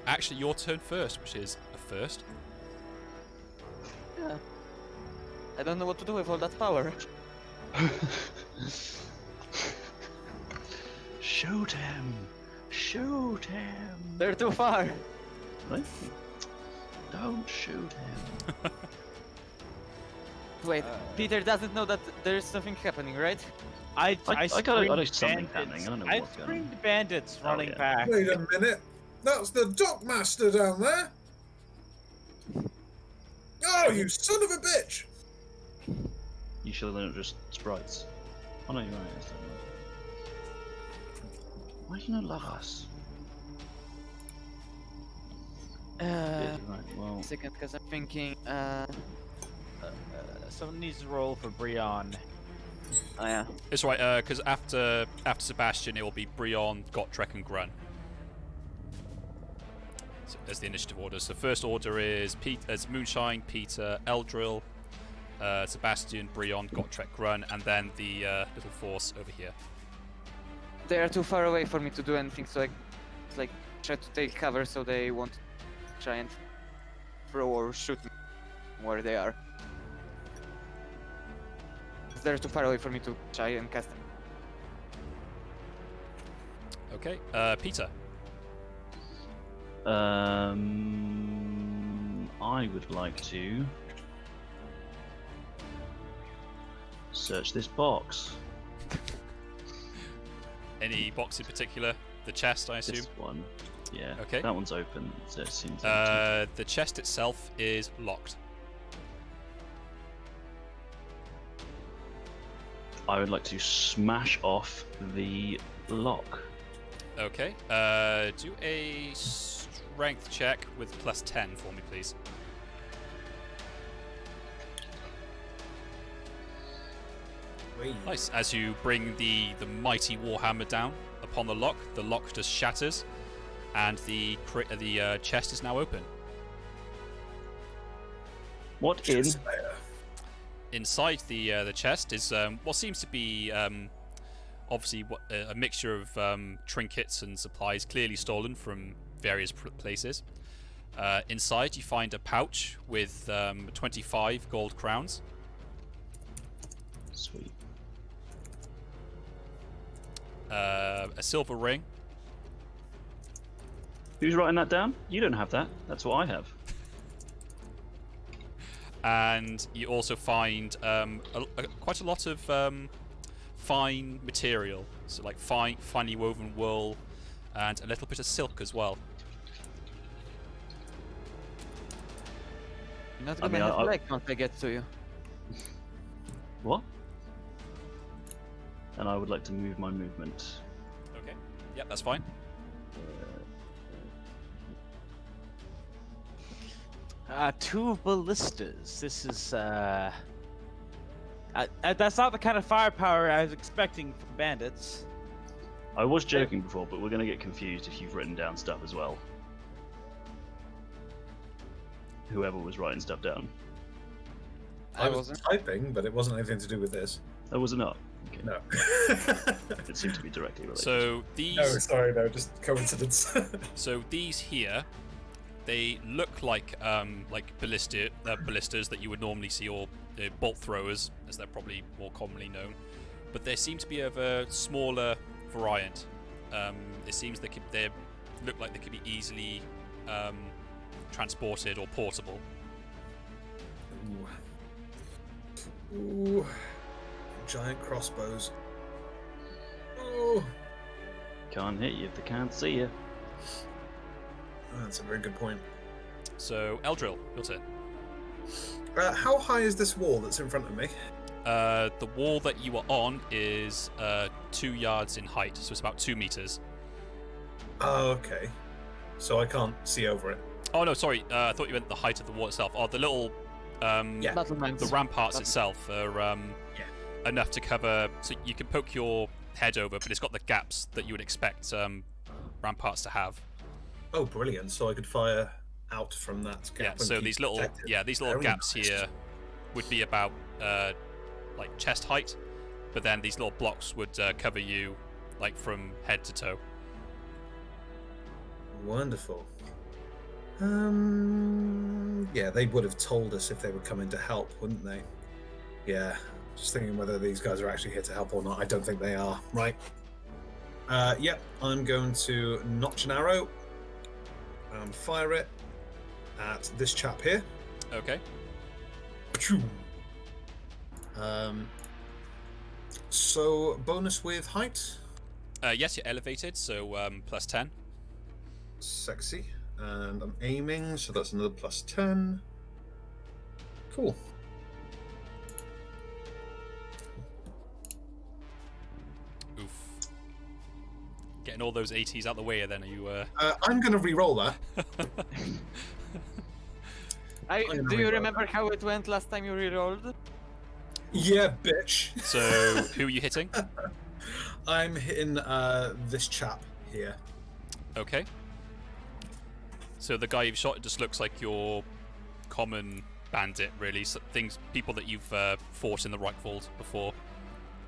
actually your turn first, which is a first. yeah. I don't know what to do with all that power. Shoot him! Shoot him! They're too far. What? Don't shoot him. Wait, Peter doesn't know that there's something happening, right? I got I screamed know something bandits. happening. I don't know I what's going on. screamed bandits Oh, running yeah. back. Wait a minute. That's the dockmaster down there. Oh, you son of a bitch! You sure they're not just sprites? Oh no, you're right. It's not. Why do you not love us? Yeah, right, well, Second, because I'm thinking, Someone needs to roll for Brion. oh yeah. It's right, because after Sebastian, it will be Brion, Gottrek, and Grun. So, as the initiative order. So first order is Moonshine, Peter, Eldril, Sebastian, Brion, Gottrek, Grun, and then the little force over here. They are too far away for me to do anything, so I try to take cover so they won't try and throw or shoot me where they are. They're too far away for me to try and cast them. Okay, Peter. I would like to search this box. Any box in particular? The chest, I assume. This one. Yeah. Okay. That one's open, so it seems empty. The chest itself is locked. I would like to smash off the lock. Okay. Do a strength check with +10 for me, please. Nice. As you bring the mighty Warhammer down upon the lock just shatters, and the chest is now open. What in? Inside the chest is what seems to be obviously a mixture of trinkets and supplies, clearly stolen from various places. Inside you find a pouch with 25 gold crowns. Sweet. A silver ring. Who's writing that down? You don't have that. That's what I have. And you also find quite a lot of fine material, so like finely woven wool, and a little bit of silk as well. You're not I gonna mean, have I- leg once I get to you. What? And I would like to move my movement. Okay. Yep, that's fine. Two ballistas. This is that's not the kind of firepower I was expecting from bandits. I was joking before, but we're going to get confused if you've written down stuff as well. Whoever was writing stuff down. I was typing, but it wasn't anything to do with this. Oh, was it not? Okay. No. It seemed to be directly related. So these, No, sorry, no, just coincidence. so these here, they look like ballistas that you would normally see, or bolt throwers, as they're probably more commonly known. But they seem to be of a smaller variant. It seems they look like they could be easily transported or portable. Ooh. Giant crossbows. Ooh. can't hit you if they can't see you. That's a very good point. So, Eldril, your turn. How high is this wall that's in front of me? The wall that you are on is 2 yards in height, so it's about 2 meters. Oh, okay. So I can't see over it. Oh no, sorry. I thought you meant the height of the wall itself. Oh, the little the ramparts itself are enough to cover, so you can poke your head over, but it's got the gaps that you would expect ramparts to have. Oh, brilliant! So I could fire out from that gap. Yeah. and So keep these little protected. these little Very gaps nice. here would be about like chest height, but then these little blocks would cover you like from head to toe. Wonderful. Yeah, they would have told us if they were coming to help, wouldn't they? Yeah. Just thinking whether these guys are actually here to help or not. I don't think they are. Right. Yep. I'm going to notch an arrow and fire it at this chap here. Okay. So bonus with height. Yes, you're elevated, so +10. Sexy. And I'm aiming, so that's another +10. Cool. Oof. Getting all those 80s out the way, then are you? I'm going to re-roll that. Do you remember how it went last time you rerolled? Yeah, bitch. So who are you hitting? I'm hitting this chap here. Okay. So the guy you've shot just looks like your common bandit, really. So people that you've fought in the Reichwald before.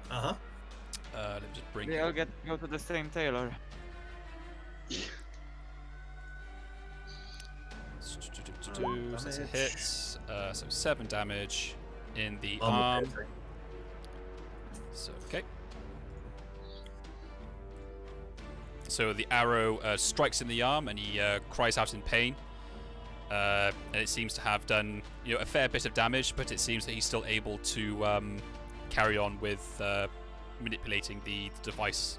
Uh-huh. Let me just bring. They all go to the same tailor. So that's a hit. So 7 damage in the Armor arm. piercing. So okay. So the arrow strikes in the arm, and he cries out in pain. And it seems to have done, a fair bit of damage, but it seems that he's still able to carry on with manipulating the devices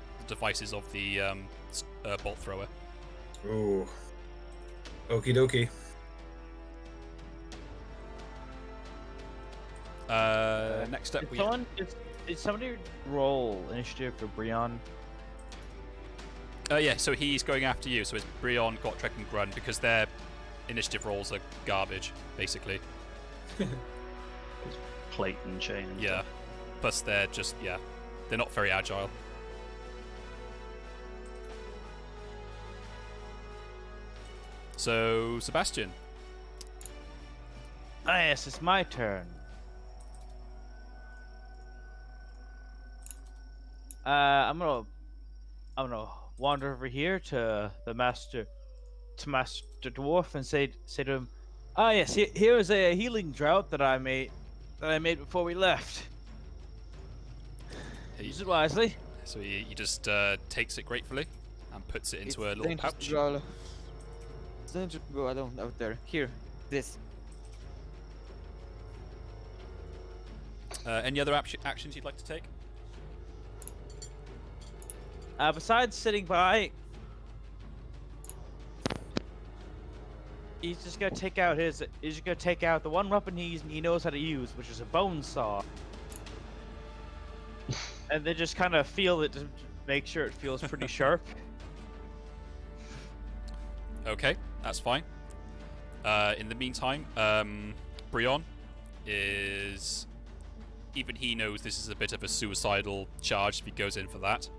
of the bolt thrower. Ooh. Okie dokie. Next up, Did somebody roll initiative for Brion? yeah. So he's going after you. So it's Brion, Gotrek, and Grun, because their initiative rolls are garbage, basically. Plate and chain. And Yeah. stuff. Plus they're just they're not very agile. So Sebastian. Ah, yes, it's my turn. I'm gonna wander over here to Master Dwarf and say to him, "Ah, yes, here is a healing drought that I made before we left. Use it wisely." So he just takes it gratefully and puts it into a little dangerous pouch. to go- It's dangerous to go out there. Here, this. Any other actions you'd like to take? Besides sitting by, he's just gonna take out the one weapon he knows how to use, which is a bone saw, and then just kind of feel it to make sure it feels pretty sharp. Okay, that's fine. In the meantime, Brion is... Even he knows this is a bit of a suicidal charge if he goes in for that.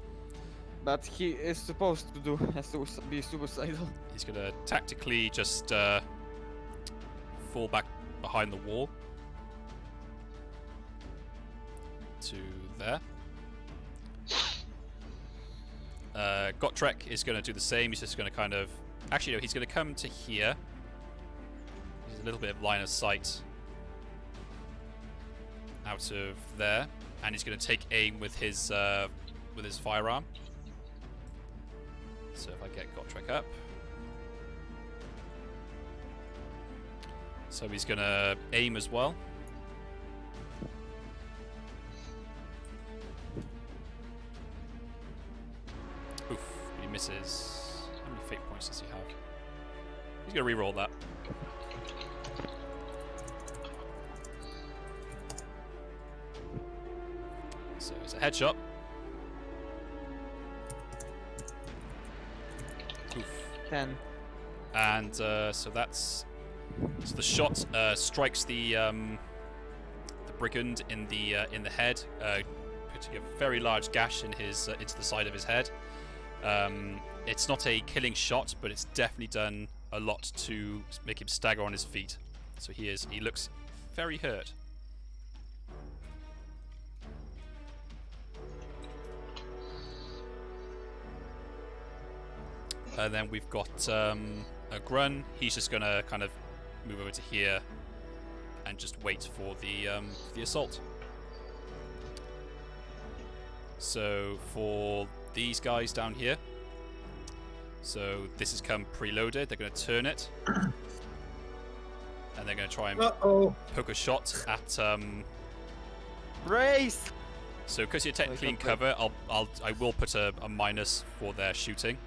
But he is supposed to be suicidal. He's going to tactically just fall back behind the wall. To there. Gotrek is going to do the same. He's just going to kind of... Actually, no, he's going to come to here. There's a little bit of line of sight out of there. And he's going to take aim with his firearm. So if I get Gotrek up. So he's going to aim as well. Oof, pretty misses. How many fate points does he have? He's gonna re-roll that. So it's a headshot. Oof. 10. And so the shot strikes the brigand in the head, putting a very large gash in his into the side of his head. It's not a killing shot, but it's definitely done a lot to make him stagger on his feet. So he looks very hurt. And then we've got a Grun. He's just gonna kind of move over to here and just wait for the assault. So for these guys down here, so this has come preloaded. They're gonna turn it, and they're gonna try and poke a shot at. Race! So because you're technically in cover, I will put a minus for their shooting.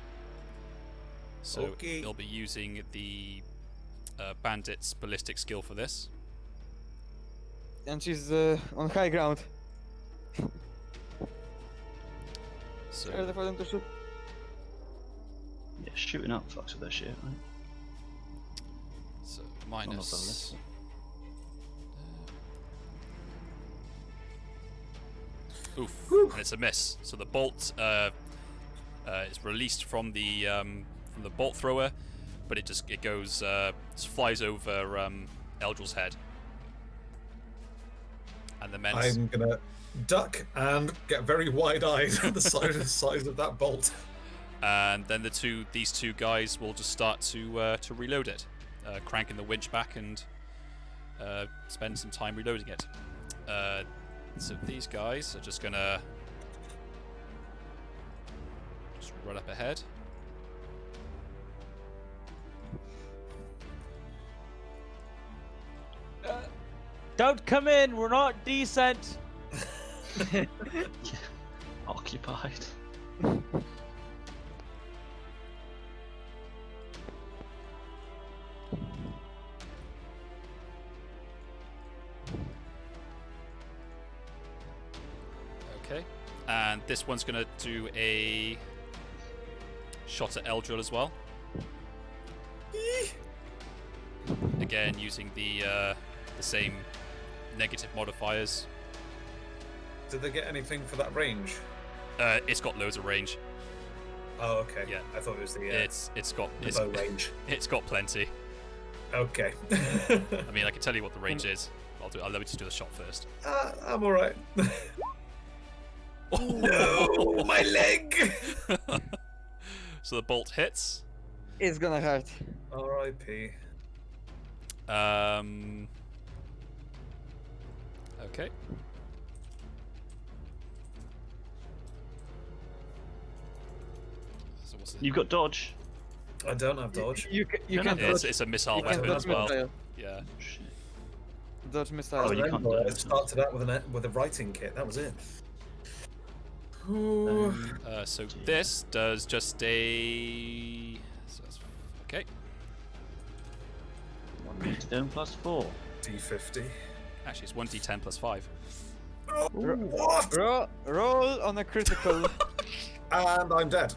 So Okay. they'll be using the bandit's ballistic skill for this. And she's on high ground. So Ready for them to shoot. Yeah, shooting up fucks with their shit, right? So Not minus. ballistic. Oof, and it's a miss. So the bolt is released from the bolt thrower, but it goes just flies over Eldril's head, and the men's. I'm gonna duck and get very wide-eyed at the size of that bolt. And then these two guys will just start to reload it, cranking the winch back and spend some time reloading it. So these guys are just gonna just run up ahead. Don't come in. We're not decent. Occupied. Okay, and this one's gonna do a shot at Eldril as well. Again, using the same negative modifiers. Did they get anything for that range? It's got loads of range. Oh, okay. Yeah. I thought it was the It's got bow range. It's got plenty. Okay. I mean, I can tell you what the range is. Let me just do the shot first. I'm all right. No, my leg. So the bolt hits. It's gonna hurt. R.I.P. Okay. So what's it? You've got dodge. I don't have dodge. You No, can no, dodge. It's a missile You can weapon dodge as well. missile. Yeah. Shit. Dodge missile. Oh, you can't do I it. started out with a writing kit. That was it. Ooh. So this does just a. Okay. 1d10 plus 4. D50. Actually, it's 1d10 plus 5. Oh, what? Roll on a critical. And I'm dead.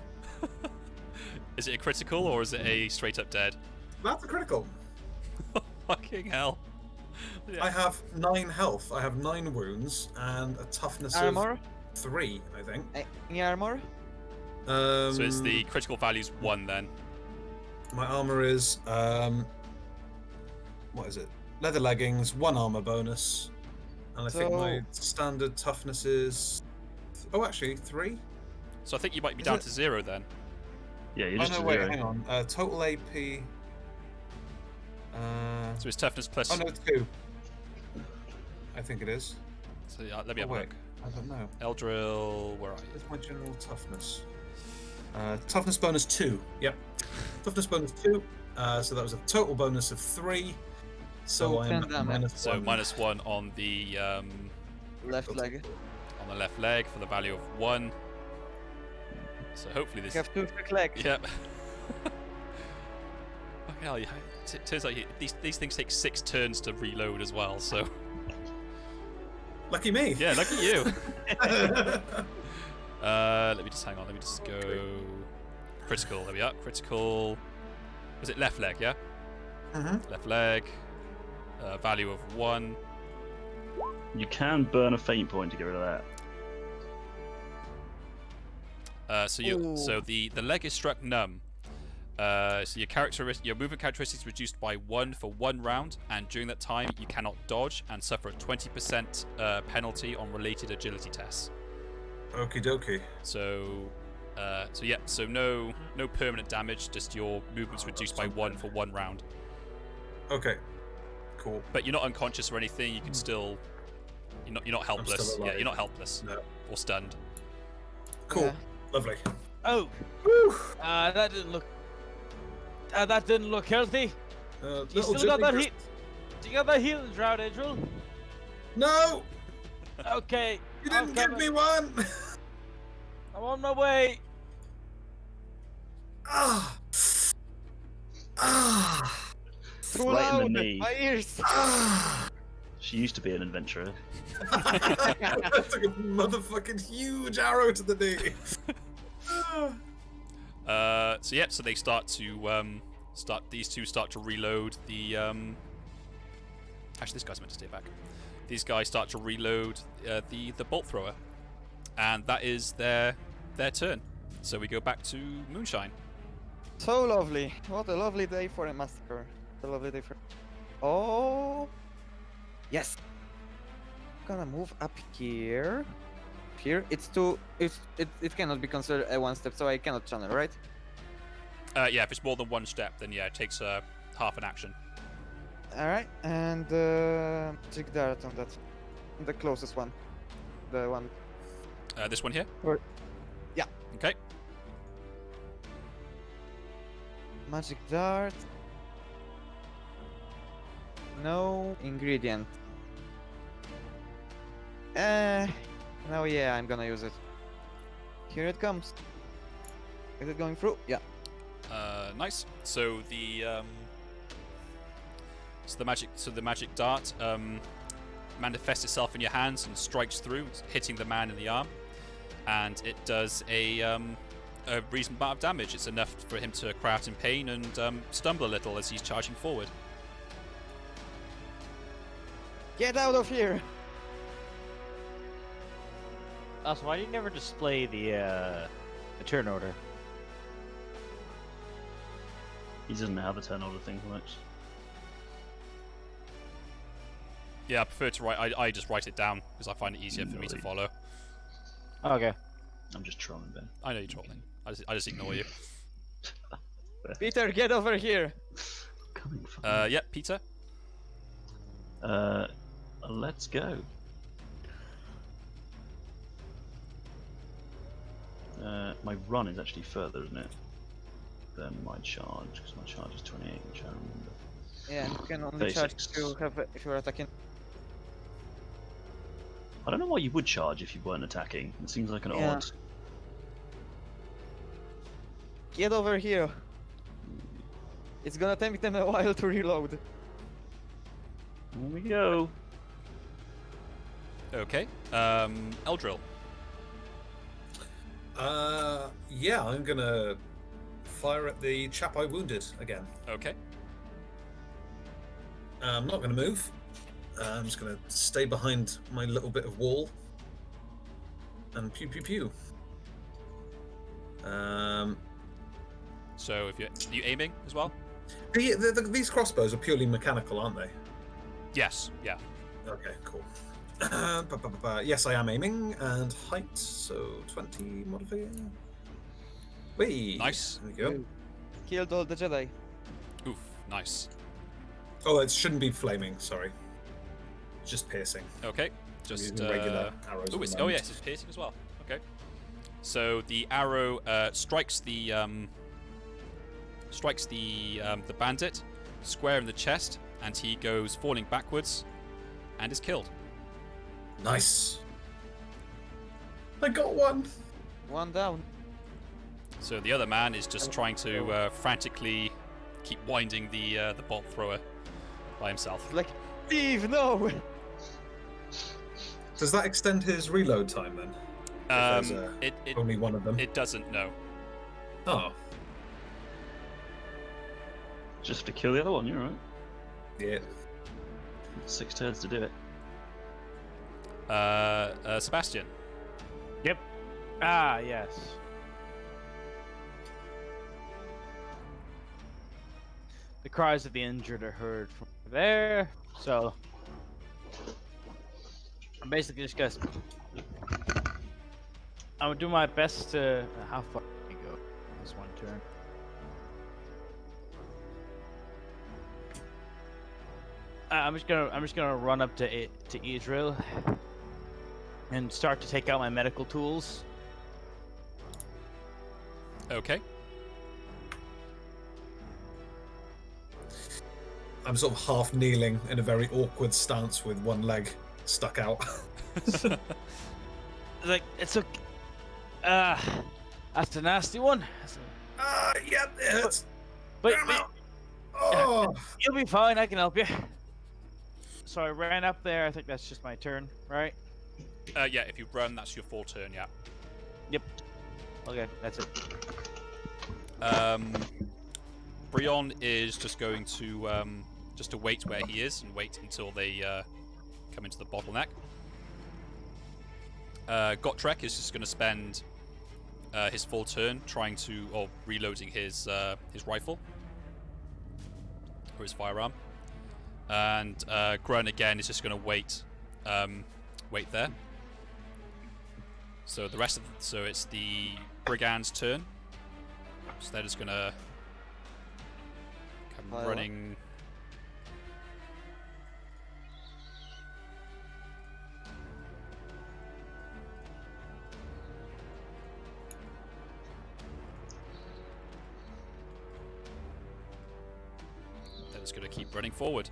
Is it a critical or is it a straight up dead? That's a critical. Fucking hell. Yeah. I have 9 health. I have 9 wounds and a toughness Armor? of 3, I think. Any armor? So it's the critical value's 1 then. My armor is what is it? Leather leggings, 1 armor bonus, and I think my standard toughness is actually 3. So I think you might be Is down it? to 0 then. Yeah, you're Oh just no, a wait, zero. hang on. Total AP. So it's toughness plus. Oh no, 2. I think it is. So let me have a wait. look. I don't know. Eldril, where are you? Where's my general toughness? Toughness bonus 2. Yep. Toughness bonus 2. So that was a total bonus of 3. So I'm 10 damage. minus So 1. -1 on the Left leg. left leg for the value of 1. So hopefully this. You have 2 quick legs. Yep. Okay, hell, yeah. It turns out these things take 6 turns to reload as well. So. Lucky me. Yeah, lucky you. Let me just hang on. Let me just go. Critical. There we are. Critical. Was it left leg? Yeah. Left leg. Value of 1. You can burn a fate point to get rid of that. So the leg is struck numb. So your movement characteristics reduced by 1 for 1 round, and during that time you cannot dodge and suffer a 20% penalty on related agility tests. Okie dokie. So no permanent damage, just your movement's reduced by 1 for 1 round. Okay. Cool. But you're not unconscious or anything. You can still. You're not helpless. Yeah, you're not helpless. No. Or stunned. Cool. Yeah. Lovely. Oh, that didn't look. That didn't look healthy. You still got that heat? Do you got that healing drought, Adriel? No! Okay. You didn't give me one! I'm on my way. Ah! Ah! Too Right in the loud. knee. My ears. Ah! She used to be an adventurer. I took a motherfucking huge arrow to the knee. So they start to these two start to reload the actually this guy's meant to stay back. These guys start to reload the bolt thrower, and that is their turn. So we go back to Moonshine. So lovely. What a lovely day for a massacre. A lovely day for. Oh. Yes. Gonna move up here. Here. It cannot be considered a 1 step, so I cannot channel, right? Yeah, if it's more than 1 step, then yeah, it takes half an action. All right, and take dart on that. The closest one. The one. This one here. Yeah. Okay. Magic dart. No ingredient. No, yeah, I'm gonna use it. Here it comes. Is it going through? Yeah. Nice. So the magic dart manifests itself in your hands and strikes through, hitting the man in the arm, and it does a reasonable amount of damage. It's enough for him to cry out in pain and stumble a little as he's charging forward. Get out of here! Also, why do you never display the turn order? He doesn't have a turn order thing for much. Yeah, I prefer to write. I just write it down because I find it easier for me to follow. Okay. I'm just trolling, Ben. I know you're trolling. I just ignore you. Peter, get over here! Coming from. Yeah, Peter. Let's go. My run is actually further, isn't it, than my charge? Because my charge is 28, which I remember. Yeah, you can only charge Basics. if you're attacking. I don't know why you would charge if you weren't attacking. It seems like an Yeah. odd. Get over here! It's gonna take them a while to reload. Here we go. Okay. Eldril. Yeah, I'm gonna fire at the chap I wounded again. Okay. I'm not gonna move. I'm just gonna stay behind my little bit of wall and pew pew pew. So if you aiming as well? These crossbows are purely mechanical, aren't they? Yes. Yeah. Okay, cool. Yes, I am aiming, and height, so 20 modifier. Whee! Nice. There we go. Killed all the Jedi. Oof. Nice. Oh, it shouldn't be flaming, sorry. Just piercing. Okay. Just Using regular arrows. Oh, at the oh moment. yes, it's piercing as well. Okay. So the arrow strikes the bandit square in the chest, and he goes falling backwards, and is killed. Nice. I got one. One down. So the other man is just trying to frantically keep winding the bolt thrower by himself. Like, Steve, no! Does that extend his reload time then? If there's only one of them. It doesn't, no. Oh. Just to kill the other one, you're right. Yeah. 6 turns to do it. Sebastian. Yep. Ah, yes. The cries of the injured are heard from there, so I'm basically just gonna. I'm gonna do my best to. How far can I go? This one turn. I'm just gonna run up to Idril and start to take out my medical tools. Okay. I'm sort of half kneeling in a very awkward stance with one leg stuck out. Like, it's okay. That's a nasty one. Yep, it hurts. But Oh. you'll be fine. I can help you. So I ran up there. I think that's just my turn, right? Yeah, if you run, that's your full turn, yeah. Yep. Okay, that's it. Brion is just going to wait where he is and wait until they come into the bottleneck. Gotrek is just going to spend his full turn reloading his rifle or his firearm, and Grun again is just going to wait there. So it's the brigand's turn. So they're just going to come running. They're just going to keep running forward.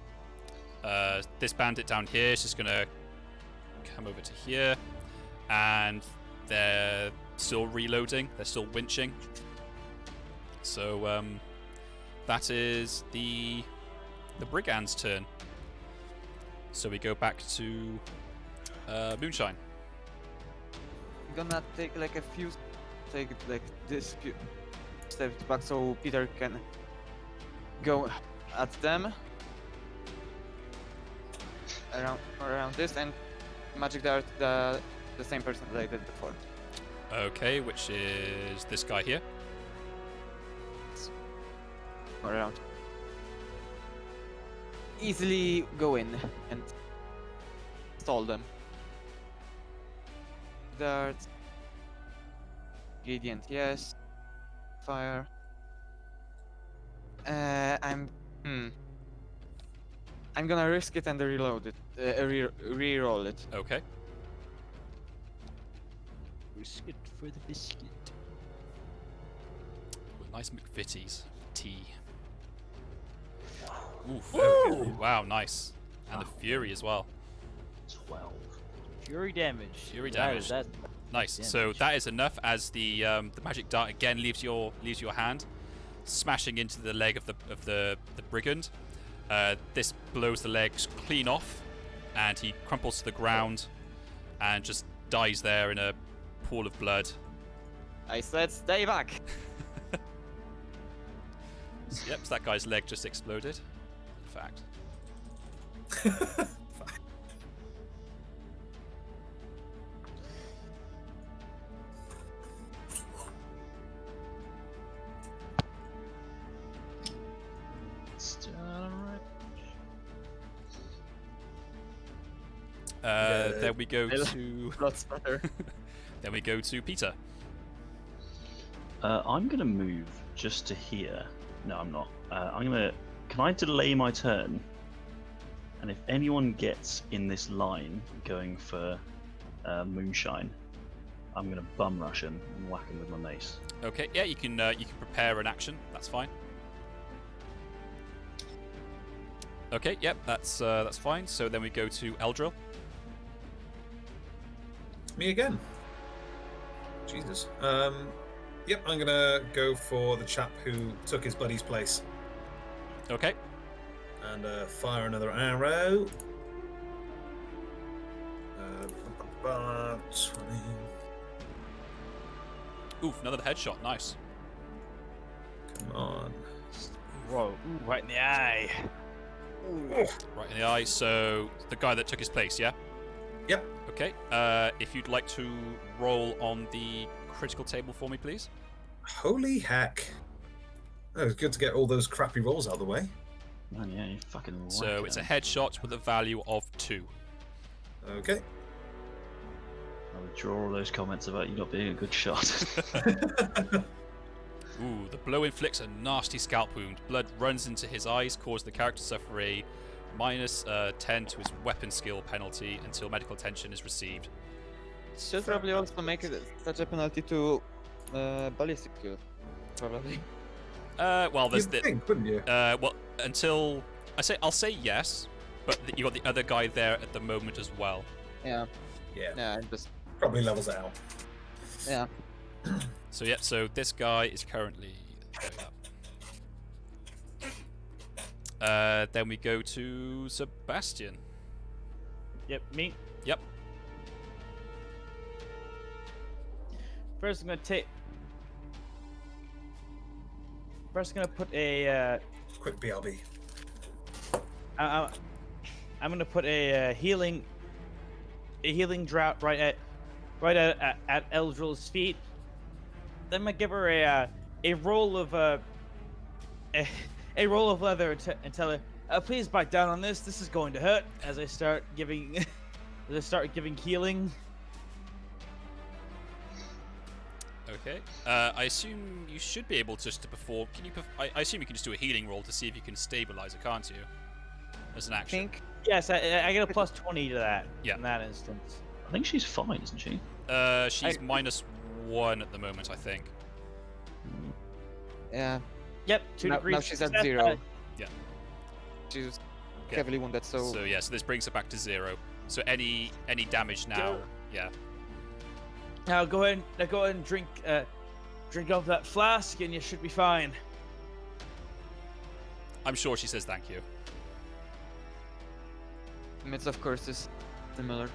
This bandit down here is just going to come over to here, and they're still reloading. They're still winching. So that is the brigand's turn. So we go back to Moonshine. I'm gonna take like this few steps back so Peter can go at them around this and magic dart the same person that I did before. Okay, which is this guy here. Around. Easily go in and stall them. Dart. Gradient, yes. Fire. I'm gonna risk it and reload it. Re-roll it. Okay. Risk it for the biscuit. With nice McVitie's tea. Oof. Woo! Wow, nice. And the fury as well. 12. Fury damage. Fury damage. That Nice. damage. So that is enough as the magic dart again leaves your hand, smashing into the leg of the brigand. This blows the legs clean off, and he crumples to the ground and just dies there in a pool of blood. I said stay back. Yep, so that guy's leg just exploded. In fact. Then we go to. Blood spatter. Then we go to Peter. I'm gonna move just to here. No, I'm not. Can I delay my turn? And if anyone gets in this line going for Moonshine, I'm gonna bum rush him and whack him with my mace. Okay, yeah, you can prepare an action. That's fine. Okay, yep, that's fine. So then we go to Eldril. Me again. Jesus. Yep, I'm gonna go for the chap who took his buddy's place. Okay. And fire another arrow. 20. Oof, another headshot. Nice. Come on. Whoa, ooh, right in the eye. Right in the eye. So the guy that took his place, yeah? Yep. Okay. If you'd like to roll on the critical table for me, please. Holy heck. Oh, it's good to get all those crappy rolls out of the way. Man, yeah, you fucking. So it's a headshot with a value of 2. Okay. I withdraw all those comments about you not being a good shot. Ooh, the blow inflicts a nasty scalp wound. Blood runs into his eyes, causing the character to suffer a minus 10 to his weapon skill penalty until medical attention is received. Should probably also make it such a penalty to ballistic kill, probably. Well, there's You'd think, wouldn't you? well, until I'll say yes, but you got the other guy there at the moment as well. Yeah. Yeah. Yeah, just Probably levels it out. yeah. So yeah, so this guy is currently then we go to Sebastian. Yep, me. Yep. First, I'm gonna put a. Quick BRB. I'm gonna put a healing drought right at Eldril's feet. Then I'm gonna give her a roll of a roll of leather and tell her, please bite down on this. This is going to hurt. As I start giving healing. Okay. I assume you should be able just to perform. Can you? I assume you can just do a healing roll to see if you can stabilize it, can't you? As an action. Yes, I get a plus 20 to that. Yeah. In that instance. I think she's fine, isn't she? She's -1 at the moment, I think. Yeah. Yep. 2 Now, degrees. now she's at success. 0. Yeah. She's Okay. heavily wounded, so So yeah, so this brings her back to 0. So any damage now, yeah. Now go ahead and drink off that flask, and you should be fine. I'm sure she says thank you. Myths of course is similar.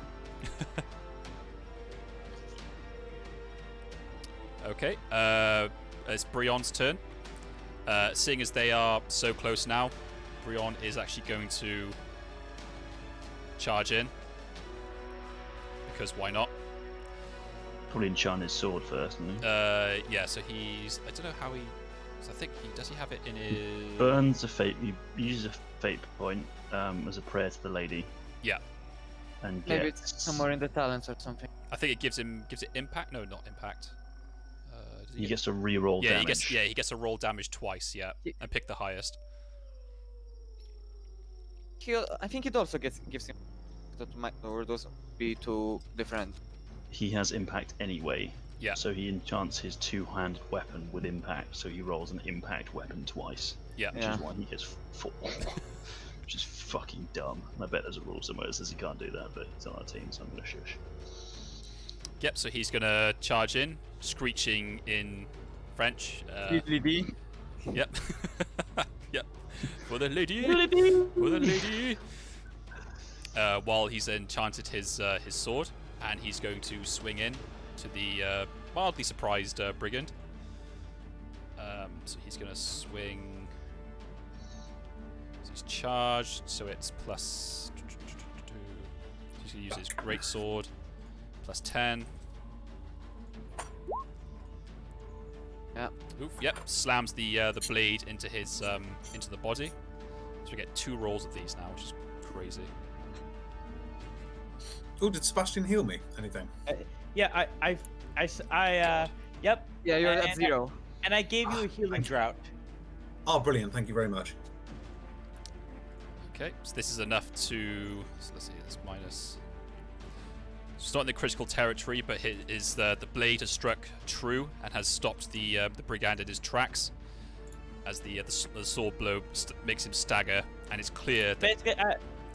Okay. It's Brion's turn. Seeing as they are so close now, Brion is actually going to charge in. Because why not? Probably enchant his sword first, isn't he? Yeah, so he's... I don't know how he... So I think does he have it in his... Burns a fate. He uses a fate point as a prayer to the lady. Yeah. And Maybe gets... it's somewhere in the talents or something. I think it gives it impact. No, not impact. Does He gets to re-roll damage. He gets to roll damage twice. Yeah, and pick the highest. I think it also gives him that might or those be two different. He has impact anyway. Yeah. So he enchants his two-handed weapon with impact. So he rolls an impact weapon twice. Yeah. Which is why he gets 4. Which is fucking dumb. I bet there's a rule somewhere that says he can't do that, but he's on our team, so I'm gonna shush. Yep. So he's gonna charge in, screeching in French. Lady. Yep. Yep. For the lady. For the lady. While he's enchanted his sword, and he's going to swing in to the mildly surprised brigand. So he's going to swing. So he's charged, so it's plus. He's going to use his great sword. Plus 10. Yeah. Oof. Yep. Slams the blade into his into the body. So we get 2 rolls of these now, which is crazy. Oh, did Sebastian heal me? Anything? Yeah, yep. Yeah, you're And- at 0. And I gave you a healing drought. Oh, brilliant. Thank you very much. Okay, so this is enough to. So let's see, it's minus. It's not in the critical territory, but the blade has struck true and has stopped the brigand in his tracks, as the sword blow makes him stagger, and it's clear that. Basically,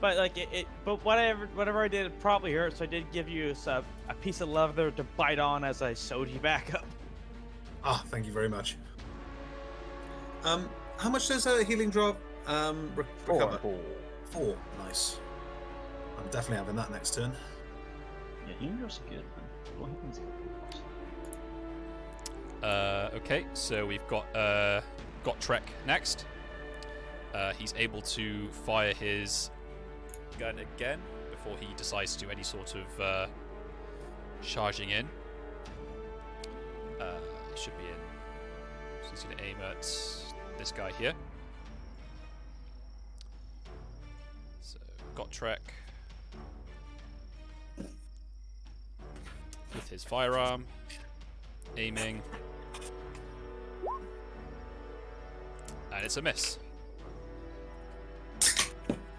but like but whatever I did, it probably hurt. So I did give you a piece of leather to bite on as I sewed you back up. Ah, thank you very much. How much does a healing drop recover? 4. Nice. I'm definitely having that next turn. Yeah, healing drops are good, man. What happens? Okay, so we've got Trek next. He's able to fire his gun again before he decides to do any sort of charging in. He should be in. So he's going to aim at this guy here. So, got Trek with his firearm, aiming, and it's a miss.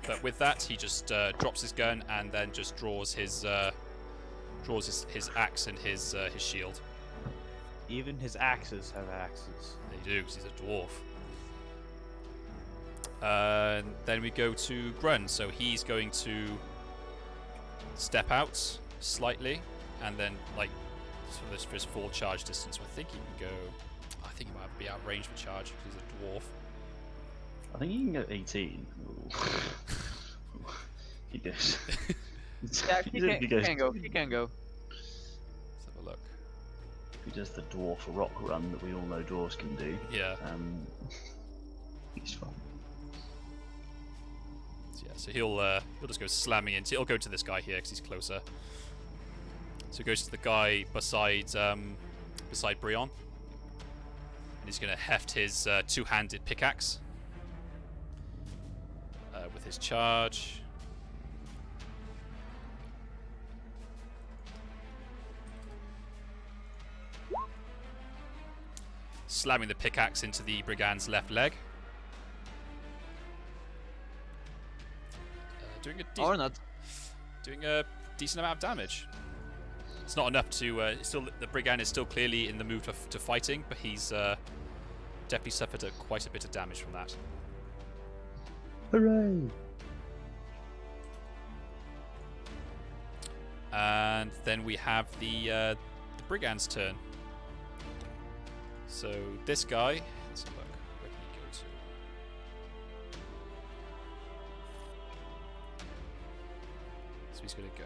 But with that, he just drops his gun and then just draws his axe and his shield. Even his axes have axes. They do, because he's a dwarf. And then we go to Grun, so he's going to step out slightly, and then like for his full charge distance. So I think he can go. I think he might be out of range for charge because he's a dwarf. I think he can go 18. He goes. Yeah, he can go. He can go. Let's have a look. He does the dwarf rock run that we all know dwarves can do. Yeah. He's fine. So yeah, so he'll just go slamming into. He'll go to this guy here because he's closer. So he goes to the guy beside Brion, and he's going to heft his two-handed pickaxe with his charge. Slamming the pickaxe into the brigand's left leg. Doing a decent amount of damage. It's not enough to. The brigand is still clearly in the mood to fighting, but he's definitely suffered quite a bit of damage from that. Hooray! And then we have the brigand's turn. So this guy, let's have a look. Where can he go to? So he's going to go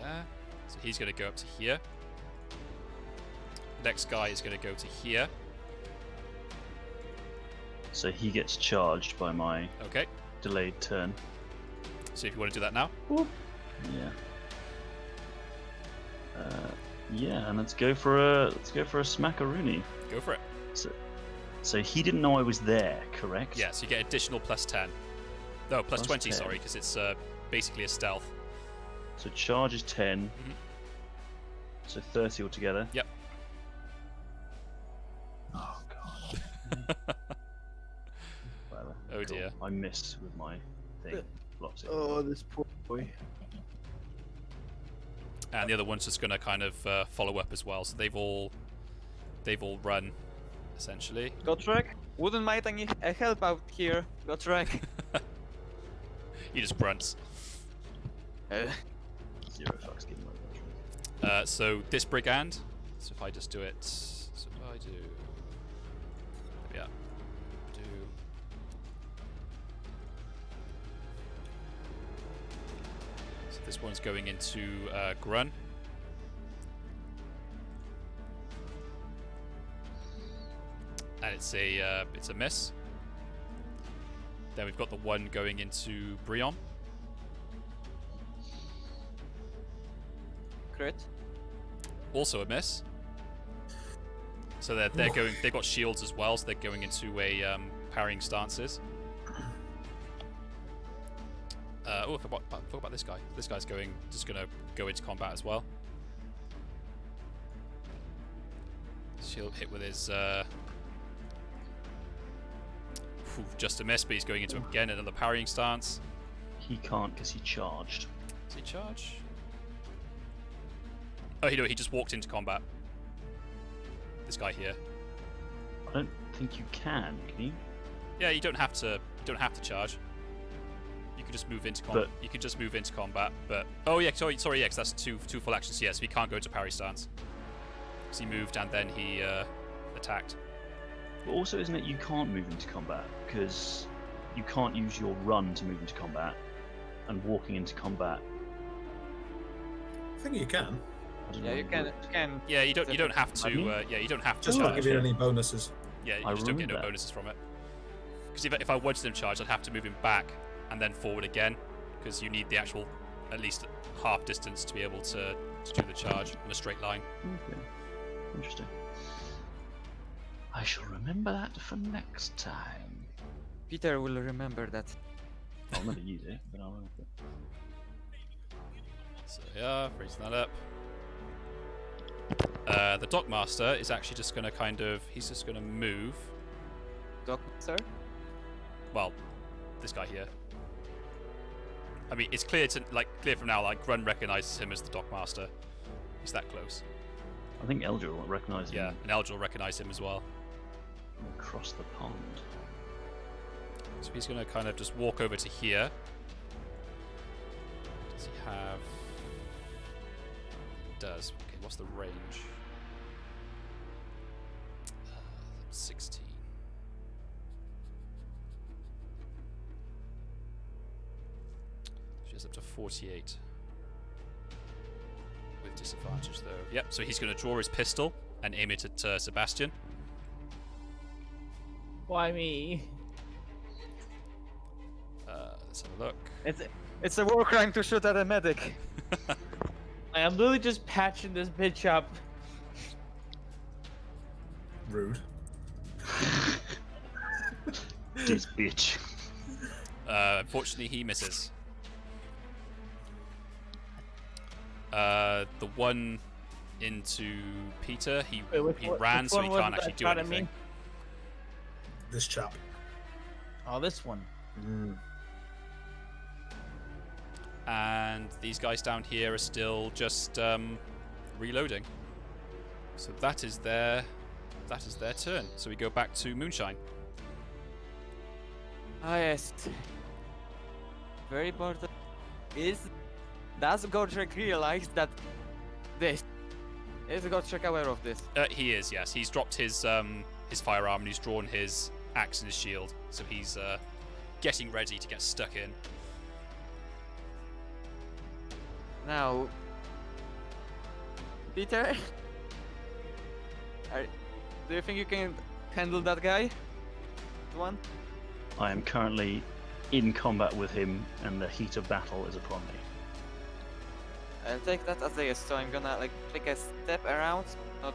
there. So he's going to go up to here. Next guy is going to go to here. So he gets charged by my delayed turn. So if you want to do that now. Whoop. Yeah. Yeah, and let's go for a smackaroony. Go for it. So he didn't know I was there, correct? Yeah, so you get additional +10. No, plus 20, 10. sorry, because it's basically a stealth. So charge is 10. Mm-hmm. So 30 altogether. Yep. Oh god. Whatever. Oh cool. dear. I missed with my thing. Blocks it. Oh, this poor boy. And the other one's just going to kind of follow up as well. So they've all run, essentially. Gotrek, wouldn't mind any help out here. Gotrek. He just grunts. 0 fucks given my So this brigand. So if I just do it. So if I do. Yeah. Do. So this one's going into Grun. And it's a miss. Then we've got the one going into Brion. Crit. Also a miss. So they're going. They've got shields as well, so they're going into a parrying stances. I forgot about this guy. This guy's just going to go into combat as well. Shield hit with his. Just a miss, but he's going into again another parrying stance. He can't because he charged. Does he charge? Oh, he just walked into combat. This guy here. I don't think you can you? Yeah, you don't have to charge. You can just move into combat. You can just move into combat. But oh yeah, sorry, yeah, 'cause that's two full actions. Yes, he can't go to parry stance. So he moved and then he attacked. But also, isn't it you can't move into combat because you can't use your run to move into combat, and walking into combat. I think you can. I don't Yeah, know you what- can. Yeah, you don't have to. Really? Yeah, you don't have to. Just Oh, not give you okay. any bonuses. Yeah, you I just don't get remember no that. bonuses from it. Because if I wanted him charged, I'd have to move him back and then forward again, because you need the actual at least half distance to be able to do the charge in a straight line. Okay. Interesting. I shall remember that for next time. Peter will remember that. I'll never use it, but I'll remember it. So yeah, raising that up. The Dockmaster is actually just going to he's just going to move. Doc, sir? Well, this guy here. I mean, it's clear from now, like, Grun recognizes him as the Dockmaster. He's that close. I think Eldra will recognise him Yeah, and Eldra will recognize him as well. across the pond. So he's going to kind of just walk over to here. Does he have... He does. Okay, what's the range? 16. She's up to 48. With disadvantage, though. Yep, so he's going to draw his pistol and aim it at Sebastian. Why me? Let's have a look. It's a war crime to shoot at a medic. I am literally just patching this bitch up. Rude. This bitch. Unfortunately, he misses. The one into Peter, he ran, so he can't actually do anything. This chap. Oh, this one. And these guys down here are still just reloading. So that is their turn. So we go back to Moonshine. Ah, yes. Very important. Does Godric realize that this? Is Godric aware of this? He is, yes. He's dropped his firearm and he's drawn his axe and his shield. So he's getting ready to get stuck in. Now, Peter, do you think you can handle that guy? The one? I am currently in combat with him, and the heat of battle is upon me. I'll take that as a yes, so I'm gonna like take a step around, not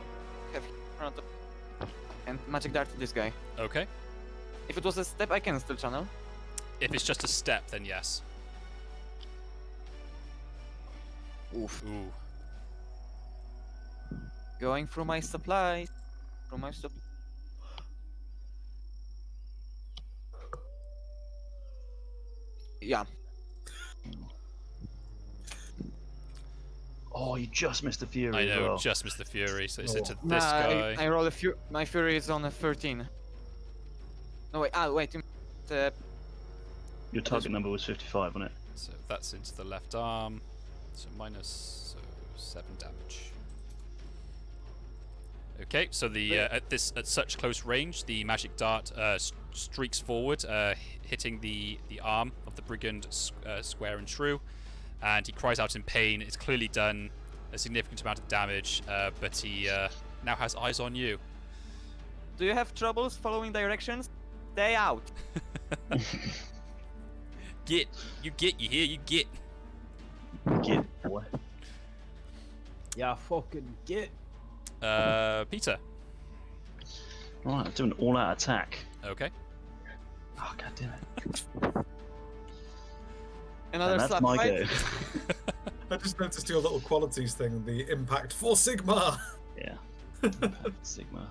have him in front of, and magic dart to this guy. Okay. If it was a step, I can still channel. If it's just a step, then yes. Oof. Ooh. Going through my supplies. Through my stuff. Yeah. Oh, you just missed the fury. I as know, well. just missed the fury. So it's Oh. into this guy. I roll a my fury is on a 13. No wait, wait. Your target number was 55, wasn't it? So that's into the left arm. So minus 7 damage. Okay, so the at such close range, the magic dart streaks forward, hitting the arm of the brigand square and true, and he cries out in pain. It's clearly done a significant amount of damage, but he now has eyes on you. Do you have troubles following directions? Stay out. You hear, you get. Get what? Yeah, fucking get. Peter. Right, I'm doing an all-out attack. Okay. Oh, god damn it. Another And that's slap my fight. go. I just noticed your little qualities thing, the impact for Sigma. Yeah. Sigma.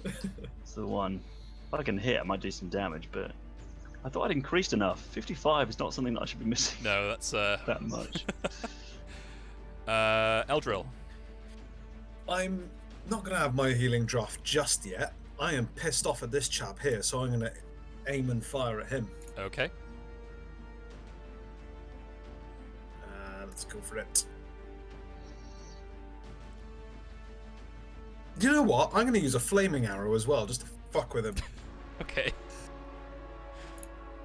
It's the one. If I can hit, I might do some damage, but I thought I'd increased enough. 55 is not something that I should be missing No, that's that much. Eldril. I'm not going to have my healing draft just yet. I am pissed off at this chap here, so I'm going to aim and fire at him. Okay. Let's go for it. You know what? I'm going to use a flaming arrow as well, just to fuck with him. Okay.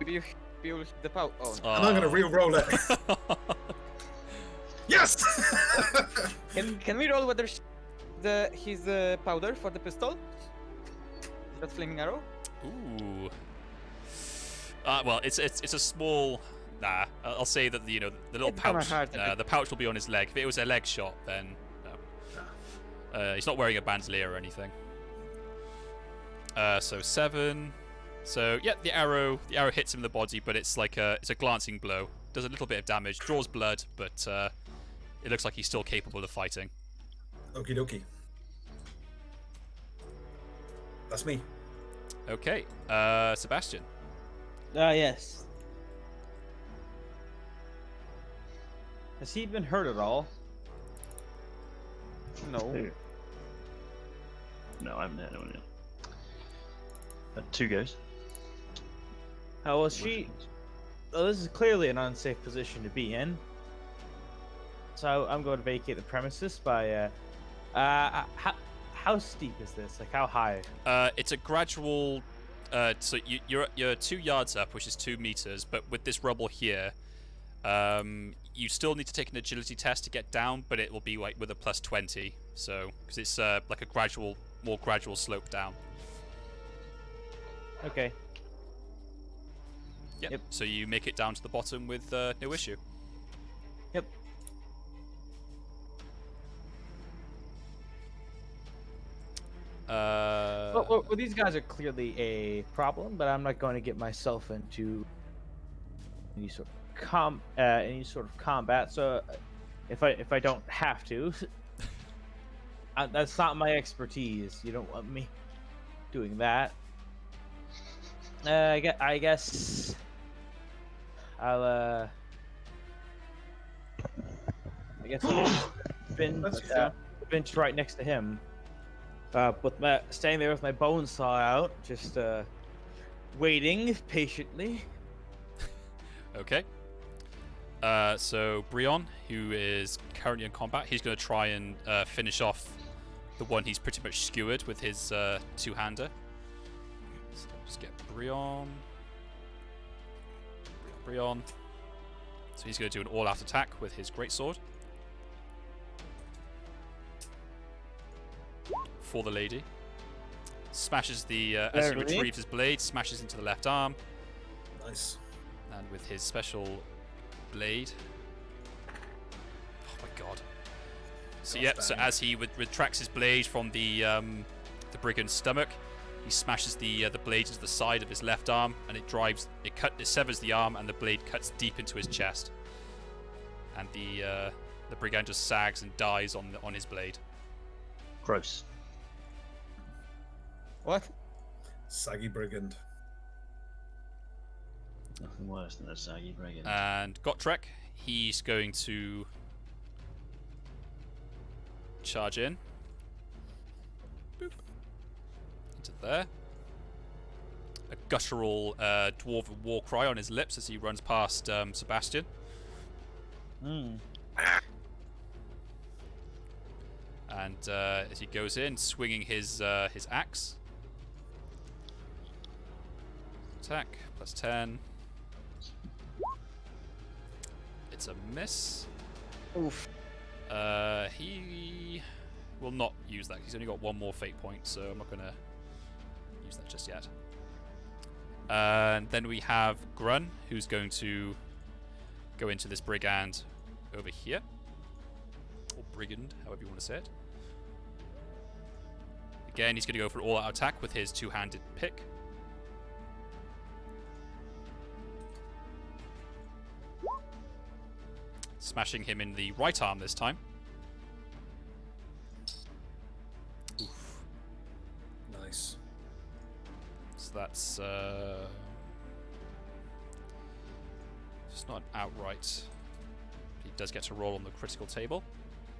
Do you feel the power? Oh, no. And I'm going to re-roll it. Yes! Can we roll whether his powder for the pistol? Is that flaming arrow? Ooh. Well, it's a small. Nah, I'll say that the little It's kinda pouch. hard to The pouch will be on his leg. If it was a leg shot, then no. He's not wearing a bandolier or anything. So 7. So yeah, the arrow hits him in the body, but it's a glancing blow. Does a little bit of damage, draws blood, but it looks like he's still capable of fighting. Okie dokie. That's me. Okay, Sebastian. Yes. Has he been hurt at all? No. Who? No, I haven't had anyone yet. 2 goes. How was she? Well, this is clearly an unsafe position to be in. So I'm going to vacate the premises by. How steep is this? Like how high? It's a gradual. So you're 2 yards up, which is 2 meters. But with this rubble here, you still need to take an agility test to get down, but it will be like with a +20. So because it's like a more gradual slope down. Okay. Yep. So you make it down to the bottom with no issue. Yep. Well, these guys are clearly a problem, but I'm not going to get myself into any sort of combat. So, if I don't have to, that's not my expertise. You don't want me doing that. I guess I'll bench right next to him. Staying there with my bone saw out, just waiting patiently. Okay. So Brion, who is currently in combat, he's going to try and finish off the one he's pretty much skewered with his two-hander. So just get Brion. So he's going to do an all-out attack with his greatsword. For the lady. Smashes the, as he retrieves his blade, smashes into the left arm. Nice. And with his special blade. Oh my god. So yep, so as he retracts his blade from the brigand's stomach, he smashes the blade into the side of his left arm, and it severs the arm, and the blade cuts deep into his chest. And the brigand just sags and dies on his blade. Gross. What? Saggy brigand. Nothing worse than a saggy brigand. And Gotrek, he's going to charge in. Boop. Into there. A guttural dwarven war cry on his lips as he runs past Sebastian. And as he goes in, swinging his axe. Attack, +10. It's a miss. Oof. He will not use that. He's only got 1 more fate point, so I'm not going to use that just yet. And then we have Grun, who's going to go into this brigand over here. Or brigand, however you want to say it. Again, he's going to go for an all-out attack with his two-handed pick. Smashing him in the right arm this time. Oof. Nice. So that's it's not an outright. He does get to roll on the critical table.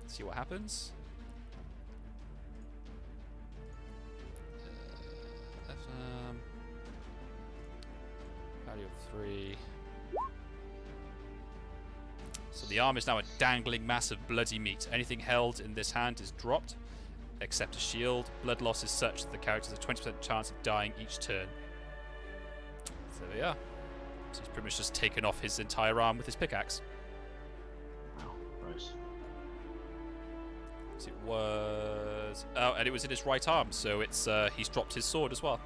Let's see what happens. Value of 3. So the arm is now a dangling mass of bloody meat. Anything held in this hand is dropped. accept a shield. Blood loss is such that the character has a 20% chance of dying each turn. So there we are. So he's pretty much just taken off his entire arm with his pickaxe. Wow, gross. So it was... Oh, and it was in his right arm, so it's he's dropped his sword as well.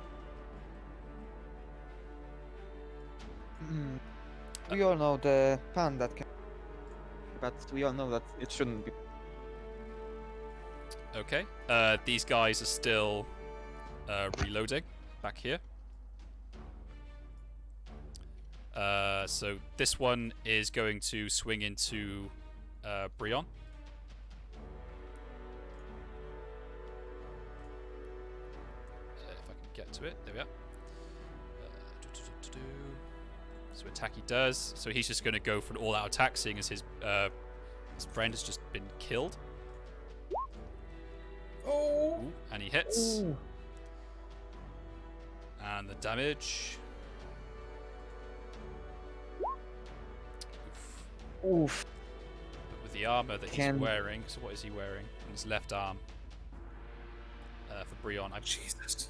We all know the pun that can... But we all know that it shouldn't be. Okay. These guys are still reloading back here. So this one is going to swing into Brion. If I can get to it. There we are. So attack he does. So he's just going to go for an all-out attack, seeing as his friend has just been killed. Oh! Ooh, and he hits. Ooh. And the damage. Oof. But with the armor that he's wearing, so what is he wearing on his left arm? For Brion, Jesus.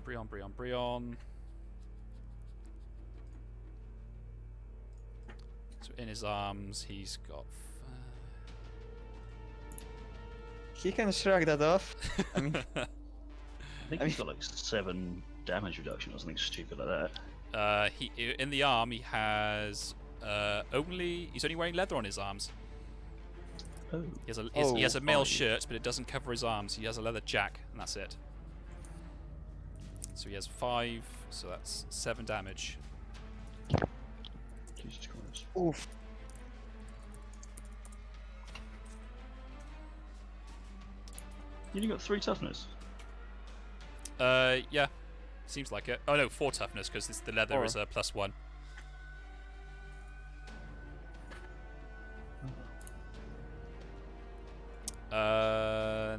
Brion. So in his arms, he's got. He can shrug that off. I mean, I think he's got like 7 damage reduction or something stupid like that. He in the arm he has he's only wearing leather on his arms. Oh. He has a male fine. shirt, but it doesn't cover his arms. He has a leather jack, and that's it. So he has 5, so that's 7 damage. Jesus Christ. oof. You only got 3 toughness. Yeah, seems like it. Oh no, 4 toughness because the leather 4. is a +1.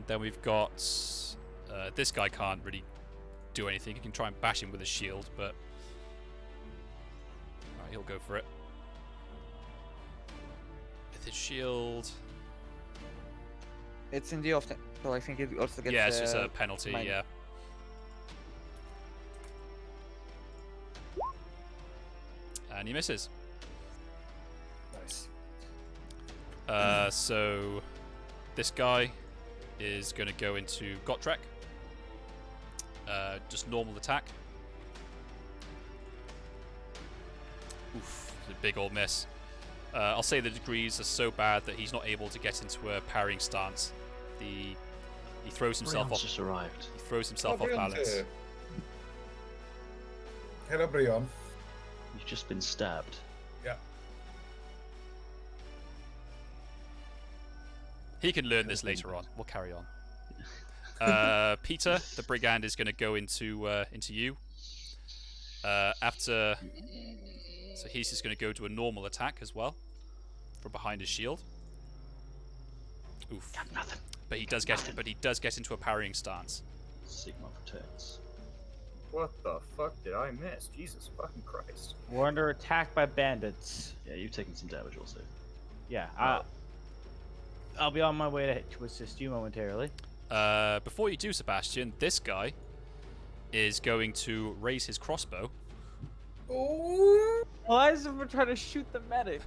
Then we've got this guy can't really do anything. He can try and bash him with a shield, but alright, he'll go for it with his shield. It's in the off, so I think it also gets. Yeah, it's just a penalty. minor. Yeah. And he misses. Nice. So this guy is going to go into Gotrek. Just normal attack. Oof, it's a big old miss. I'll say the degrees are so bad that he's not able to get into a parrying stance. He throws himself Brion's off. just arrived. He throws himself off Brion's balance. here. Hello, Brion. You've just been stabbed. Yeah. He can learn this later on. We'll carry on. Peter, the brigand, is going to go into you. So he's just going to go to a normal attack as well, from behind his shield. Oof. Got nothing. But he does get into a parrying stance. Sigma protects. What the fuck did I miss? Jesus fucking Christ. We're under attack by bandits. Yeah, you've taken some damage also. Yeah, I'll be on my way to assist you momentarily. Before you do, Sebastian, this guy is going to raise his crossbow. Oh! Why is it trying to shoot the medic?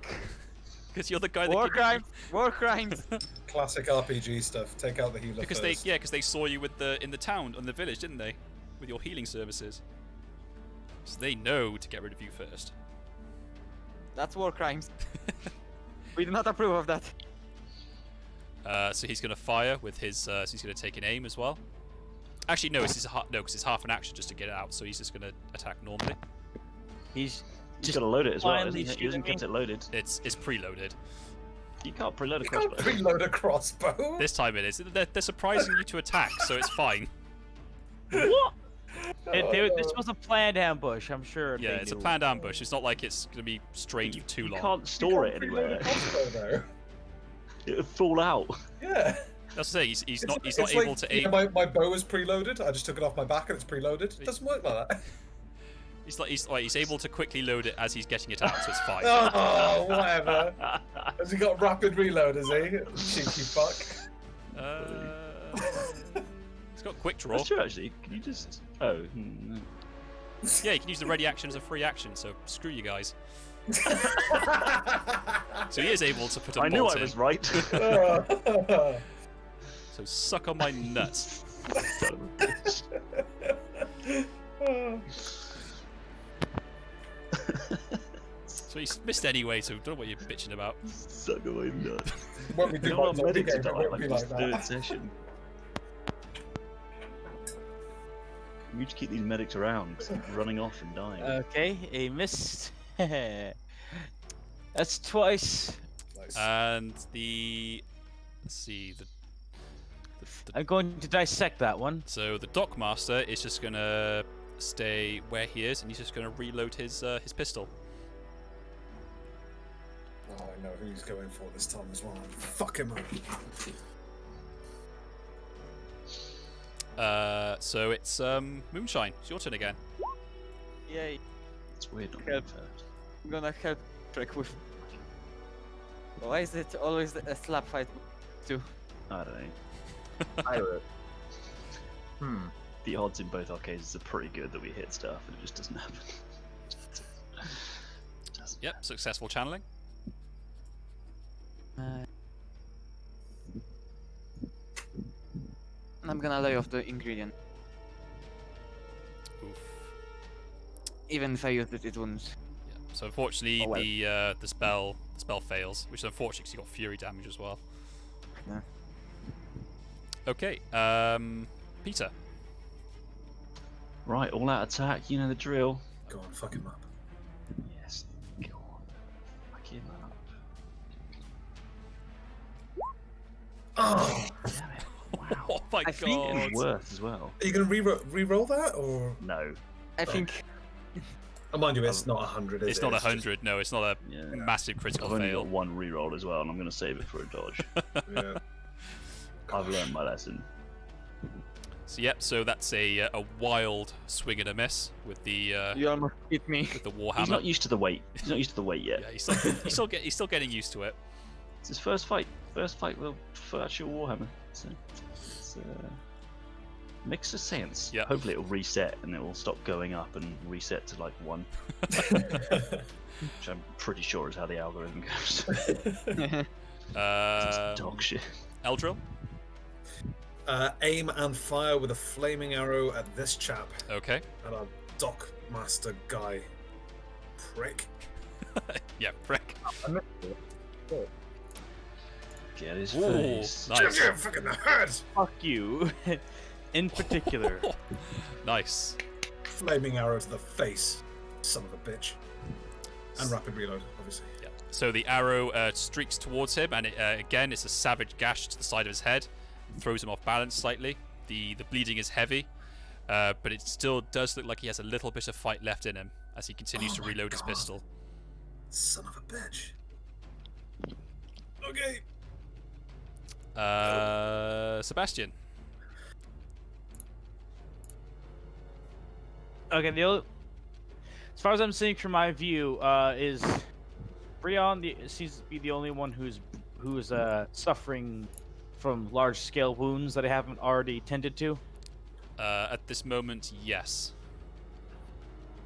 Because you're the guy that War can- crimes! War crimes! Classic RPG stuff. Take out the healer Because first. they saw you in the town, in the village, didn't they? With your healing services. So they know to get rid of you first. That's war crimes. We do not approve of that. So he's going to fire with his. So he's going to take an aim as well. Actually, no, because it's half an action just to get it out. So he's just going to attack normally. He's Just gotta load it as well, finally isn't it? He hasn't shooting kept it loaded. It's preloaded. You can't preload a You can't crossbow. preload a crossbow. This time it is. They're surprising you to attack, so it's fine. what? This was a planned ambush, I'm sure. Yeah, they it's a knew. planned ambush. It's not like it's going to be strange for too You long. can't store it You can't anywhere. preload a crossbow, though. It'll fall out. Yeah. That's the thing. He's It's not like, able to aim. Yeah, my bow is preloaded. I just took it off my back and it's preloaded. It doesn't work like that. He's able to quickly load it as he's getting it out, so it's fine. Oh, whatever. Has he got rapid reload, has he? Cheeky fuck. It's got quick draw. That's true, actually. Can you just... Oh. Yeah, you can use the ready action as a free action, so screw you guys. So he is able to put a I knew bolt I in. was right. So suck on my nuts. So he's missed anyway, so don't know what you're bitching about. Suck away nuts. What we do You don't on want zombie medic to game, it die won't like be this like third that. session. Can we just keep these medics around, running off and dying? Okay, a miss. That's twice. Nice. And the... Let's see, I'm going to dissect that one. so the Dockmaster is just gonna stay where he is, and he's just gonna reload his pistol. Oh, I know who he's going for this time as well. Fuck him up. So it's Moonshine. It's your turn again. Yay. It's weird not Help. being first. I'm gonna help Trek with. Why is it always a slap fight? Too. I don't know. I Hmm. The odds in both our cases are pretty good that we hit stuff, and it just doesn't happen. Yep, successful channeling. I'm gonna lay off the ingredient. Oof. Even if I use it, it wouldn't. Yeah. So unfortunately, Oh, well. the spell fails, which is unfortunate because you got fury damage as well. Yeah. Okay, Peter. Right, all out attack, you know the drill. Go on, fuck him up. Yes, go on. Fuck him up. Oh! Damn it. Wow. Oh my I think god. And worse as well. Are you going to re-roll that, or...? No. I think. Oh, mind you, it's not 100, is It's it? not just- 100. No, it's not a Yeah. massive critical I've only fail. got one reroll as well, and I'm going to save it for a dodge. Yeah. I've learned my lesson. So yep. So that's a wild swing and a miss with the You almost hit me. with the He's warhammer. not used to the weight. He's not used to the weight yet. Yeah, he's still getting used to it. It's his first fight. First fight with actual Warhammer. So it's makes a sense. Yeah. Hopefully it'll reset and it will stop going up and reset to like 1, which I'm pretty sure is how the algorithm goes. It's dog shit. Eldril. Aim and fire with a flaming arrow at this chap. Okay. At our dock master guy. Prick. Yeah, Frick. Get his Ooh, face. nice. Jab, fucking the head! Fuck you. In particular. Nice. Flaming arrow to the face. Son of a bitch. And rapid reload, obviously. Yeah. So the arrow streaks towards him, and again, it's a savage gash to the side of his head, throws him off balance slightly. The bleeding is heavy, but it still does look like he has a little bit of fight left in him as he continues to my reload his God. pistol. Son of a bitch. Okay. Sebastian. Okay, as far as I'm seeing from my view, is Breon seems to be the only one who's suffering from large-scale wounds that I haven't already tended to. At this moment, yes.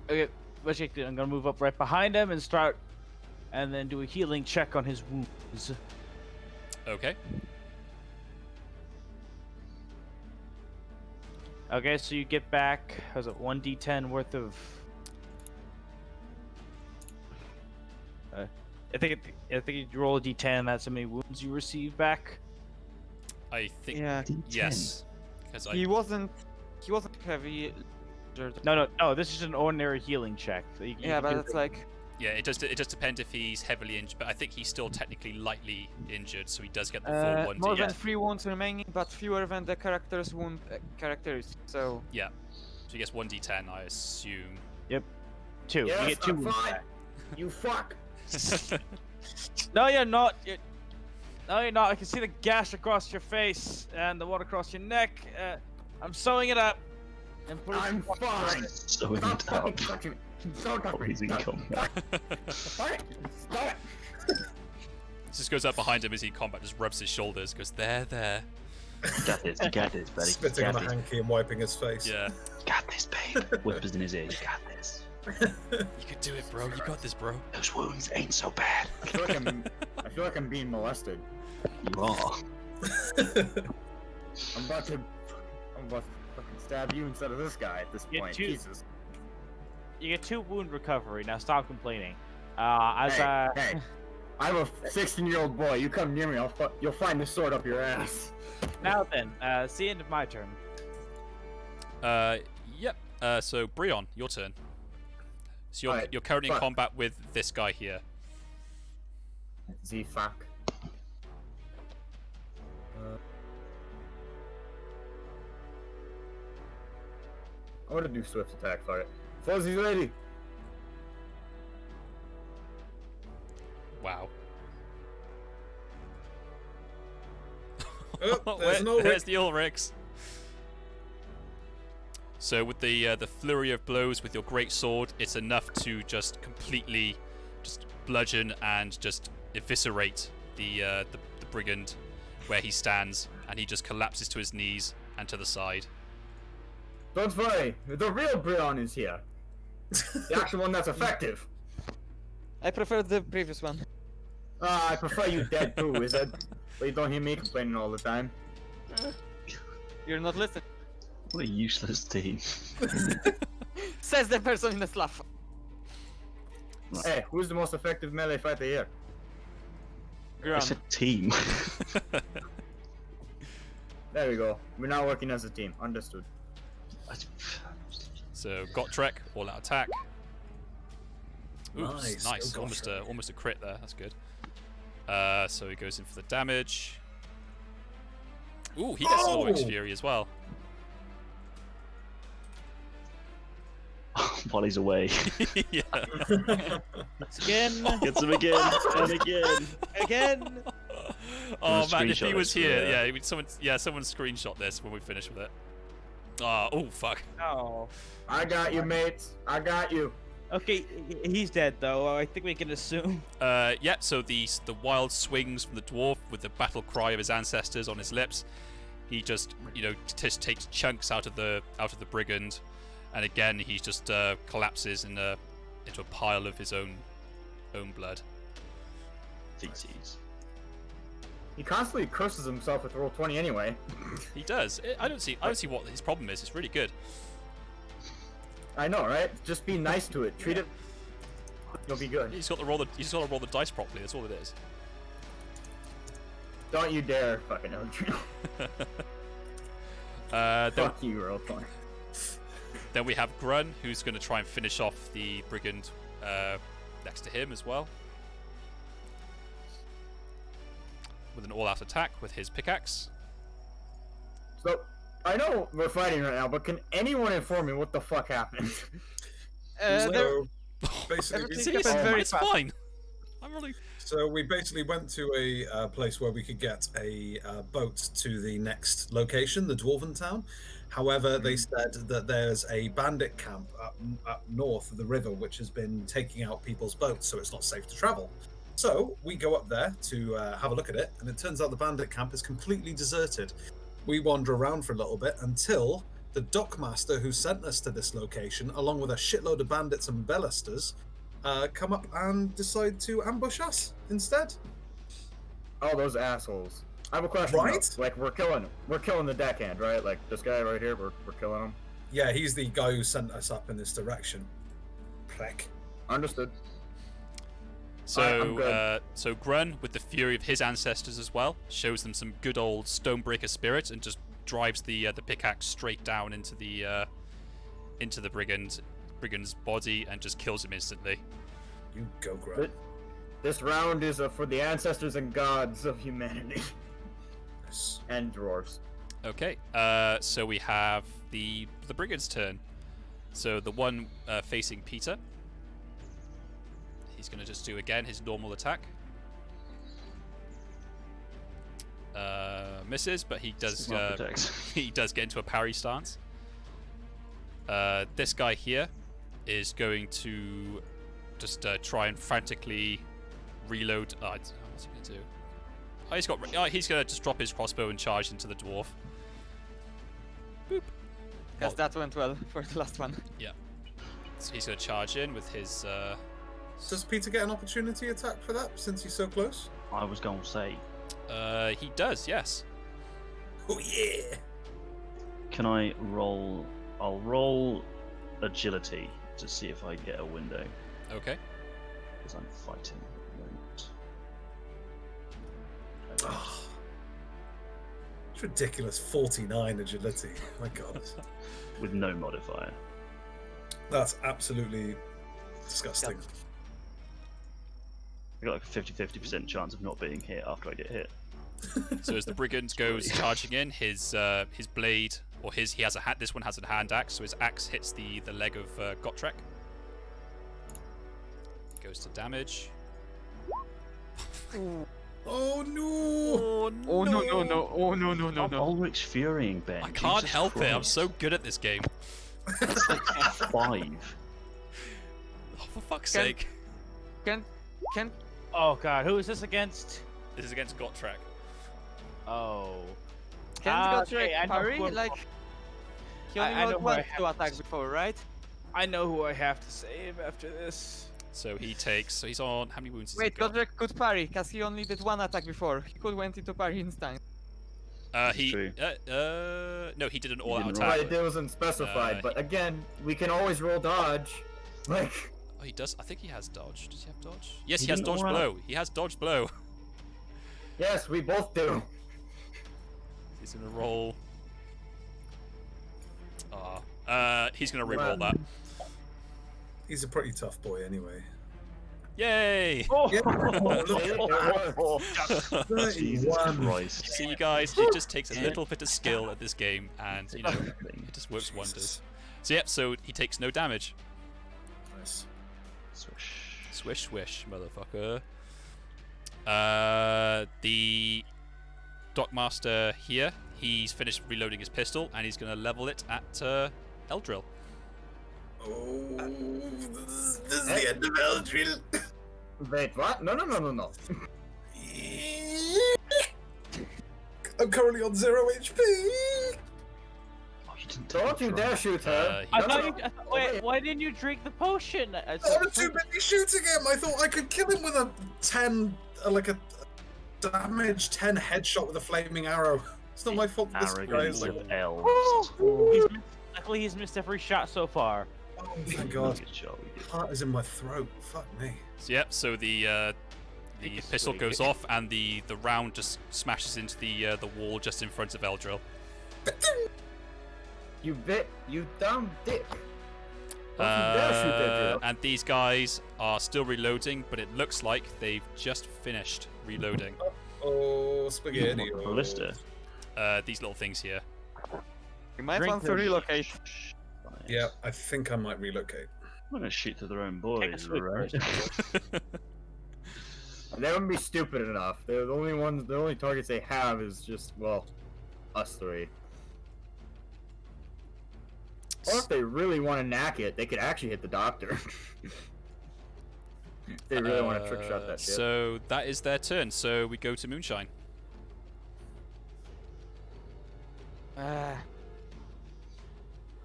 Okay, basically, I'm gonna move up right behind him and start, and then do a healing check on his wounds. Okay. Okay, so you get back, how's it, 1d10 worth of... I think you roll a d10, that's how many wounds you receive back. I think Yeah. yes. Because He wasn't heavy. injured. No, this is an ordinary healing check. So you Yeah, can but do it's it. like. yeah, it just depends if he's heavily injured, but I think he's still technically lightly injured, so he does get the full 1d. More than 3 wounds remaining, but fewer than the character's wound characteristics. So Yeah. So he gets 1d10, I assume. 2. Yes, you get 2 I'm wounds fine. back. You fuck. No, you're not. No, you're not. I can see the gash across your face and the one across your neck. I'm sewing it up. And putting I'm fine. So in Stop fucking up. touching me. Don't touch Oh, me. he's in Stop. combat. Stop it. Stop it. Just goes up behind him as he in combat, just rubs his shoulders, goes, there. You got this, buddy. Spitting on a hanky and wiping his face. Yeah. You got this, babe. Whispers in his ear. You got this. You can do it, bro. You got this, bro. Those wounds ain't so bad. I feel like I'm being molested. You are. I'm about to fucking stab you instead of this guy at this point. Jesus. You get 2 wound recovery. Now stop complaining. Hey, I'm a 16-year-old boy. You come near me, you'll find the sword up your ass. Now then, it's the end of my turn. Yep. So Brion, your turn. So you're currently in combat with this guy here. Z-fuck. I want to do swift attack for it. Fuzzy lady. Wow. Oh, there's the Ulrichs. So with the flurry of blows with your great sword, it's enough to just completely just bludgeon and just eviscerate the brigand where he stands, and he just collapses to his knees and to the side. Don't worry, the real Brion is here. The actual one that's effective. I prefer the previous one. I prefer you dead too, is it? But you don't hear me complaining all the time. You're not listening. What a useless team. Says the person in the slough. Hey, who's the most effective melee fighter here? It's a team. There we go. We're now working as a team. Understood. So Gotrek, all out attack. Nice. Nice. Oh, Almost a crit there. That's good. So he goes in for the damage. Ooh, he gets Ulrich's Fury as well. While he's away. Yeah. Again. Gets him again. And again. Again. Oh man, if he Screenshot was it, here, someone screenshot this when we finish with it. Oh fuck. Oh. I got you, mates. I got you. Okay, he's dead though. I think we can assume. Yeah. So the wild swings from the dwarf with the battle cry of his ancestors on his lips. He just just takes chunks out of the brigand, and again he just collapses into a pile of his own blood. Feces. He constantly curses himself with roll 20 anyway. He does. I don't see what his problem is. It's really good. I know, right? Just be nice to it. Treat it. You'll be good. He's got to roll the dice properly. That's all it is. Don't you dare fucking Eldrin. Fuck you, roll 20. Then we have Grun, who's going to try and finish off the brigand next to him as well. With an all-out attack with his pickaxe. So, I know we're fighting right now, but can anyone inform me what the fuck happened? So, basically, It's fine. I'm really... So we basically went to a place where we could get a boat to the next location, the Dwarven town. However, they said that there's a bandit camp up north of the river, which has been taking out people's boats, so it's not safe to travel. So we go up there to have a look at it, and it turns out the bandit camp is completely deserted. We wander around for a little bit until the dockmaster who sent us to this location, along with a shitload of bandits and ballisters, come up and decide to ambush us instead. Oh, those assholes. I have a question. Right? Though. Like, we're killing the deckhand, right? Like, this guy right here, we're killing him. Yeah, he's the guy who sent us up in this direction. Prick. Understood. So, so Grun, with the fury of his ancestors as well, shows them some good old Stonebreaker spirit and just drives the pickaxe straight down into the brigand's body and just kills him instantly. You go, Grun. This round is for the ancestors and gods of humanity. Yes. And dwarves. Okay, so we have the brigand's turn. So the one facing Peter, he's going to just do again his normal attack. Misses, but he does he does get into a parry stance. This guy here is going to just try and frantically reload. What's he going to do? Oh, he's gonna just drop his crossbow and charge into the dwarf. Boop. Because that went well for the last one. Yeah. So he's gonna charge in with his. Does Peter get an opportunity attack for that since he's so close? I was going to say. He does, yes. Oh yeah! Can I roll? I'll roll agility to see if I get a window. Okay. Because I'm fighting at the moment. Oh, it's ridiculous. 49 agility. My God. With no modifier. That's absolutely disgusting. I got like a 50% chance of not being hit after I get hit. So as the brigand goes charging in, his blade, or he has this one has a hand axe, so his axe hits the leg of Gotrek. Goes to damage. Oh no! Oh no no no! Oh no no no no! Ulrich's furying, Ben. I can't Jesus help it. I'm Christ. so good at this game. It's like 5. Oh, for fuck's sake! Can Oh god, who is this against? This is against Gotrek. Oh. go okay, I know parry? who- Like he I only know got who I one have to to attack before, right? I know who I have to save after this. So he's on, how many wounds has Wait, he got? Godric could parry, because he only did one attack before. He could went into parry instant. No, he did an all-out didn't attack. Right, it wasn't specified, but again, we can always roll dodge. Like, Oh, he does. I think he has dodge. Does he have dodge? Yes, he He has didn't dodge all-out. blow. He has dodge blow. yes, we both do. He's gonna roll. He's gonna re-roll that. He's a pretty tough boy anyway. Yay! Oh, Yeah. Jesus 31. Christ. See, you guys, it just takes a little bit of skill at this game, and you know, it just works wonders. Jesus. So yep, so he takes no damage. Nice. Swish. Swish, swish, motherfucker. The Dockmaster here, he's finished reloading his pistol, and he's gonna level it at Eldril. Oh, this is the end of Eldril. Wait, what? No. I'm currently on 0 HP. Oh, you didn't Don't you dare shoot her. He- wait, why didn't you drink the potion? I was too busy shooting him. I thought I could kill him with a 10, like a damage 10 headshot with a flaming arrow. It's not my fault that this guy Arrogance is like, of elves. Luckily, he's missed every shot so far. oh, thank God. Good shot we did. Heart is in my throat. Fuck me. So yep, so the pistol goes off, and the round just smashes into the wall just in front of Eldril. You dumb dick. Don't you dare shoot that girl. And these guys are still reloading, but it looks like they've just finished reloading. Oh, spaghetti. You want a ballista? These little things here. You might Drink want to the- relocate. Yeah, I think I might relocate. I'm gonna shoot through their own boys, swig right? They wouldn't be stupid enough. They're the only targets they have is just, well, us three. Or if they really want to knack it, they could actually hit the doctor. If they really want to trick shot that shit. So that is their turn. So we go to Moonshine.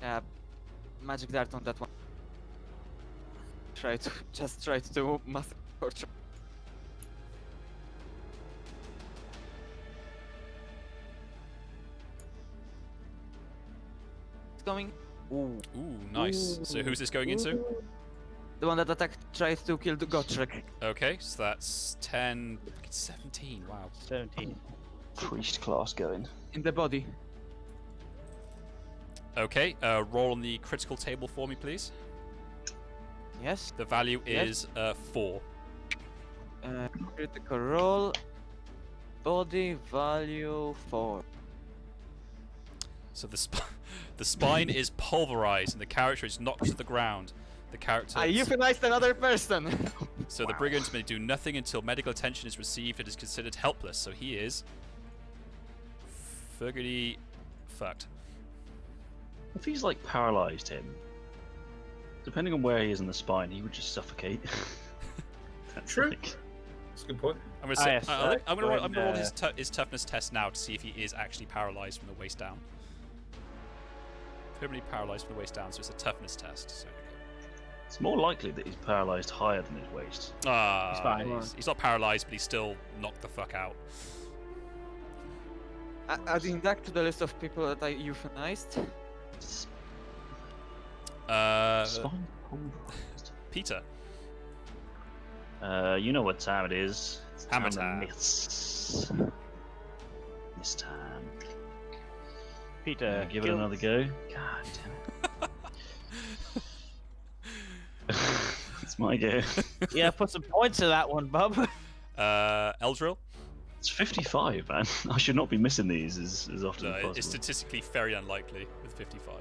Yeah, magic dart on that one. Try to do massive torture. It's going. Ooh. Ooh, nice. So who's this going into? The one that tries to kill the Gotrek. Okay, so that's 10, 17. Wow. 17. Priest class going. In the body. Okay, roll on the critical table for me, please. Yes. The value Yes. is 4. Critical roll. Body value 4. So the spine is pulverized and the character is knocked to the ground. The character. I euthanized another person. So the brigand may do nothing until medical attention is received and is considered helpless. So he is fuckity fucked. If he's like paralyzed him, depending on where he is in the spine, he would just suffocate. That's True. like- That's a good point. I'm gonna say, yes, I'm go gonna ahead roll and, his toughness test now to see if he is actually paralyzed from the waist down. Permanently paralyzed from the waist down, so it's a toughness test. So. It's more likely that he's paralyzed higher than his waist. Ah, fine. he's not paralyzed, but he's still knocked the fuck out. Adding that to the list of people that I euthanized. Spine pulverized. Peter. You know what time it is. It's Hammer to time. miss. This time. Peter, Give it another go. God damn it. It's my go. Yeah, put some points to that one, bub. Eldril. It's 55, man. I should not be missing these as often No, as possible. it's statistically very unlikely with 55.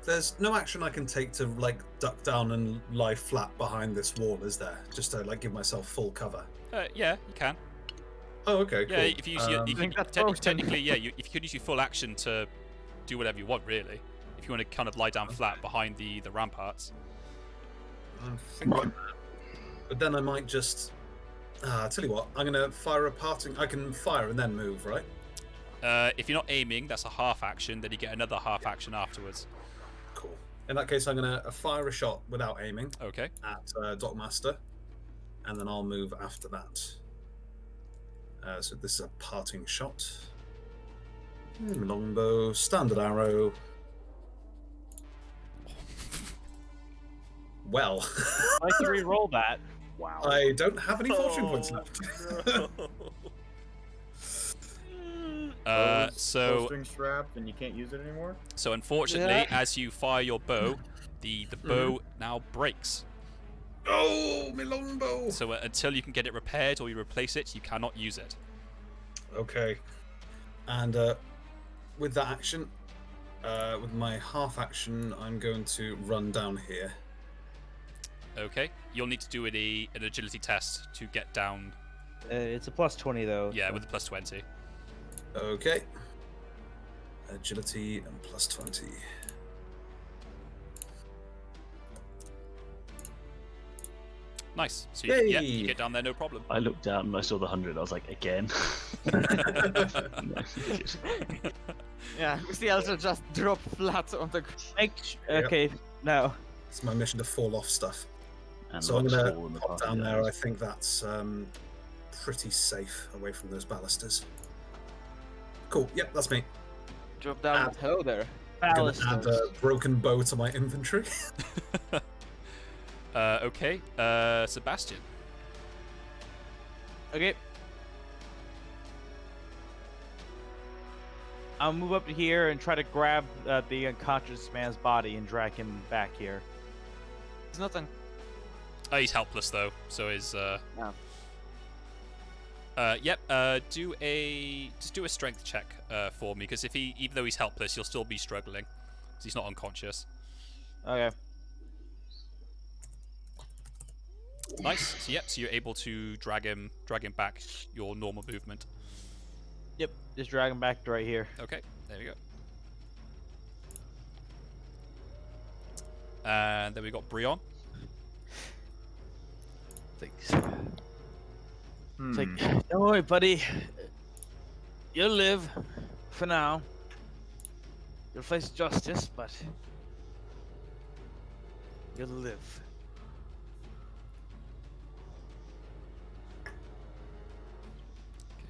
There's no action I can take to like duck down and lie flat behind this wall, is there? Just to like give myself full cover. Yeah, you can. Oh, okay, cool. Yeah, if you use your, you think can, that's broken. technically, yeah, if you could use your full action to do whatever you want, really. If you want to kind of lie down flat behind the ramparts. I think like that. But then I might just. I'll tell you what. I'm gonna fire a parting. I can fire and then move, right? If you're not aiming, that's a half action. Then you get another half action afterwards. Cool. In that case, I'm gonna fire a shot without aiming Okay. at Dockmaster, and then I'll move after that. So this is a parting shot. Longbow, standard arrow. Well, I'd like to re-roll that. Wow. I don't have any fortune points left. So String strapped and you can't use it anymore. So unfortunately, Yeah. as you fire your bow, the bow now breaks. Oh, my longbow! So until you can get it repaired or you replace it, you cannot use it. Okay. And with that action, with my half action, I'm going to run down here. Okay. You'll need to do an agility test to get down. It's a plus 20 though. Yeah, so. with the plus 20. Okay. Agility and plus 20. Nice. So Yay! you get down there no problem. I looked down and I saw the 100. I was like, again? Yeah, we see also just drop flat on the ground. Okay, now. It's my mission to fall off stuff. And So I'm rocks going fall in to the pop party down there. I guys. think that's pretty safe away from those balusters. Cool. Yep, that's me. Drop down. Hello there. I'm going to Ballast. add a broken bow to my inventory. Okay. Sebastian. Okay. I'll move up to here and try to grab the unconscious man's body and drag him back here. It's not an. He's helpless though, so is. Yep. Do a strength check for me, because even though he's helpless, he'll still be struggling, because he's not unconscious. Okay. Nice. So yep. So you're able to drag him back your normal movement. Yep, just drag him back to right here. Okay. There you go. And then we got Brion. Thanks. It's like, don't worry, buddy. You'll live for now. You'll face justice, but you'll live.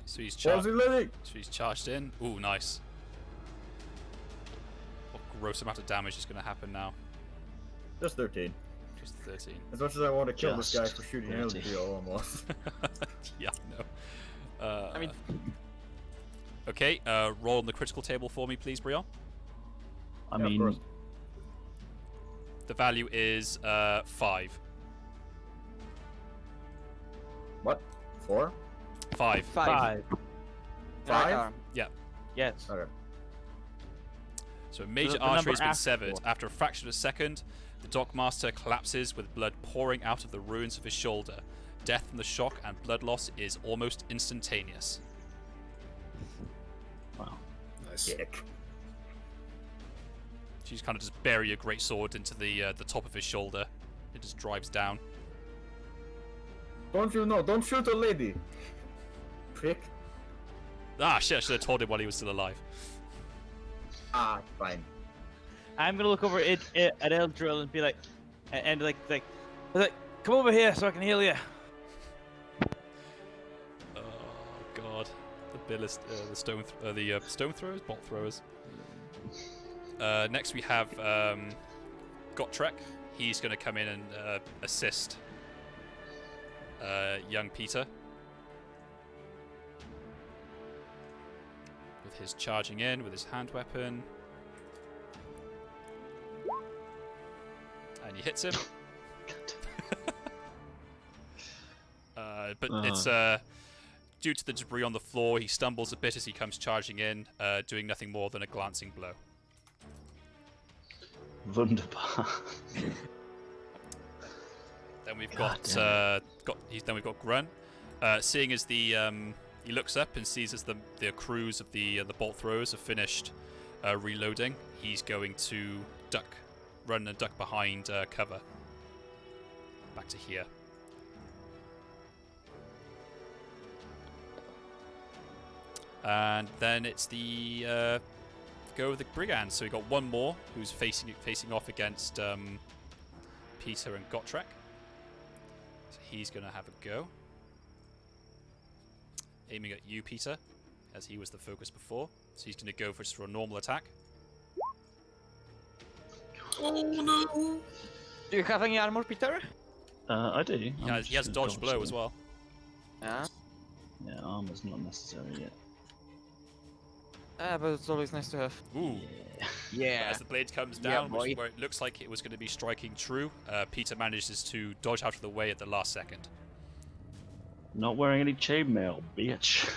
So he's How's he living? So he's charged in. Ooh, nice. What gross amount of damage is going to happen now? Just 13. Just 13. As much as I want to kill this guy Just for shooting out of the 30. deal, almost. Yeah, no. I mean, Okay, roll on the critical table for me, please, Brion. I Yeah, of mean, course. The value is 5. What? 4? 5. five. Five? Right arm. Yes. Okay. So a major The artery number has been after severed. 4. After a fraction of a second, the Dockmaster collapses with blood pouring out of the ruins of his shoulder. Death from the shock and blood loss is almost instantaneous. wow. Nice. Dick. So you just kind of just bury a great sword into the top of his shoulder. It just drives down. Don't you know? Don't shoot a lady. Prick. Ah, shit! I should have told him while he was still alive. Ah, fine. I'm gonna look over at Eldril and be like, and like, come over here so I can heal you. Oh god, the stone throwers, bolt throwers. Next we have Gotrek. He's going to come in and assist young Peter with his charging in with his hand weapon, and he hits him. But it's due to the debris on the floor. He stumbles a bit as he comes charging in, doing nothing more than a glancing blow. Wunderbar. Then we've got Grun. Seeing as he looks up and sees as the crews of the bolt throwers have finished reloading, he's going to run and duck behind cover. Back to here. And then it's the go with the brigands. So we got one more who's facing off against Peter and Gotrek. So he's going to have a go, aiming at you, Peter, as he was the focus before. So he's going to go for a normal attack. Oh no! Do you have any armor, Peter? I do. He has dodge blow as well. Yeah. Yeah, armor's not necessary yet. But it's always nice to have. Ooh. Yeah. As the blade comes down, where it looks like it was going to be striking true, Peter manages to dodge out of the way at the last second. Not wearing any chainmail, bitch.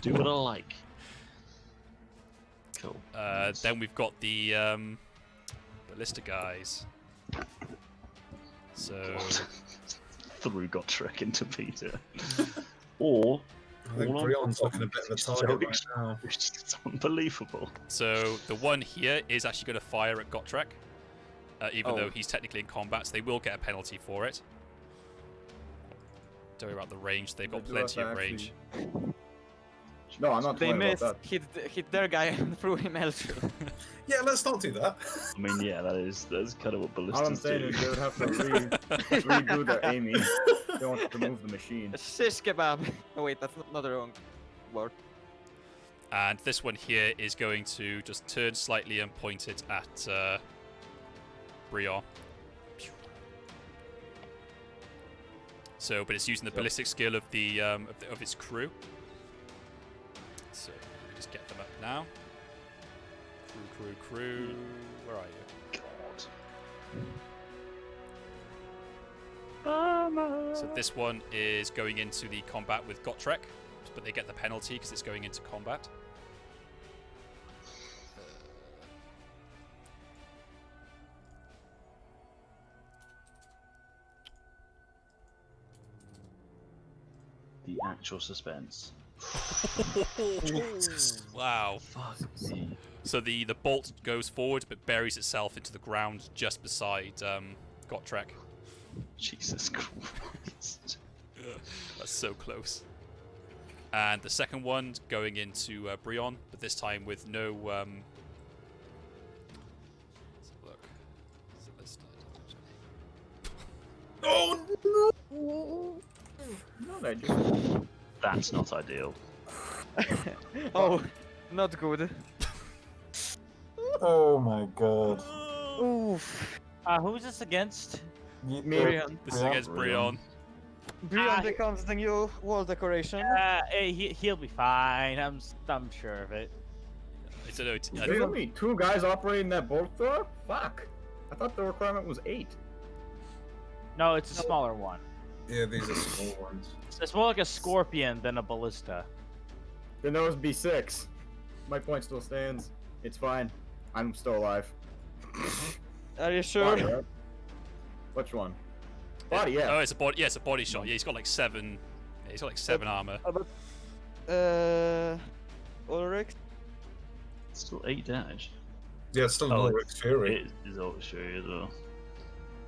Do what I like. Cool. Then we've got the ballista guys. So Threw Gotrek into Peter. Or I think Brion's looking a bit of a target right now. It's unbelievable. So the one here is actually going to fire at Gotrek, even though he's technically in combat, so they will get a penalty for it. Don't worry about the range; they've got plenty of range. No, I'm not They worried missed. about that. Hit their guy and threw him elsewhere. Yeah, let's not do that. I mean, yeah, that's kind of what ballistas All I'm saying do. is they would have to redo their aiming. They want to move the machine. Shish kebab. Oh wait, that's not the wrong word. And this one here is going to just turn slightly and point it at Brion. So, but it's using the ballistic skill of the of its crew. So let me just get them up now. Crew. Where are you? God. So this one is going into the combat with Gotrek, but they get the penalty because it's going into combat. The actual suspense. Wow. Fuck me. So the bolt goes forward but buries itself into the ground just beside Gotrek. Jesus Christ. That's so close. And the second one going into Brion, but this time with no. Let's have a look. So let's Oh no! No, they just... That's not ideal. Oh, not good. Oh my god. Oof. Who's this against? Brion. This is against Brion. Brion becomes the new wall decoration. He'll be fine. I'm sure of it. I don't know. There's only 2 guys operating that bolt thrower? Fuck. I thought the requirement was 8. No, it's a smaller one. Yeah, these are small ones. It's more like a scorpion than a ballista. Then there was B6. My point still stands. It's fine. I'm still alive. Are you sure? Body, right? Which one? Body, yeah. Oh, it's a body. Yeah, it's a body shot. Yeah, he's got like 7. Yeah, he's got like 7 armor. Ulrich? Still 8 damage. Yeah, it's still Oh, an Ulrich Fury. It is Ulrich Fury as well.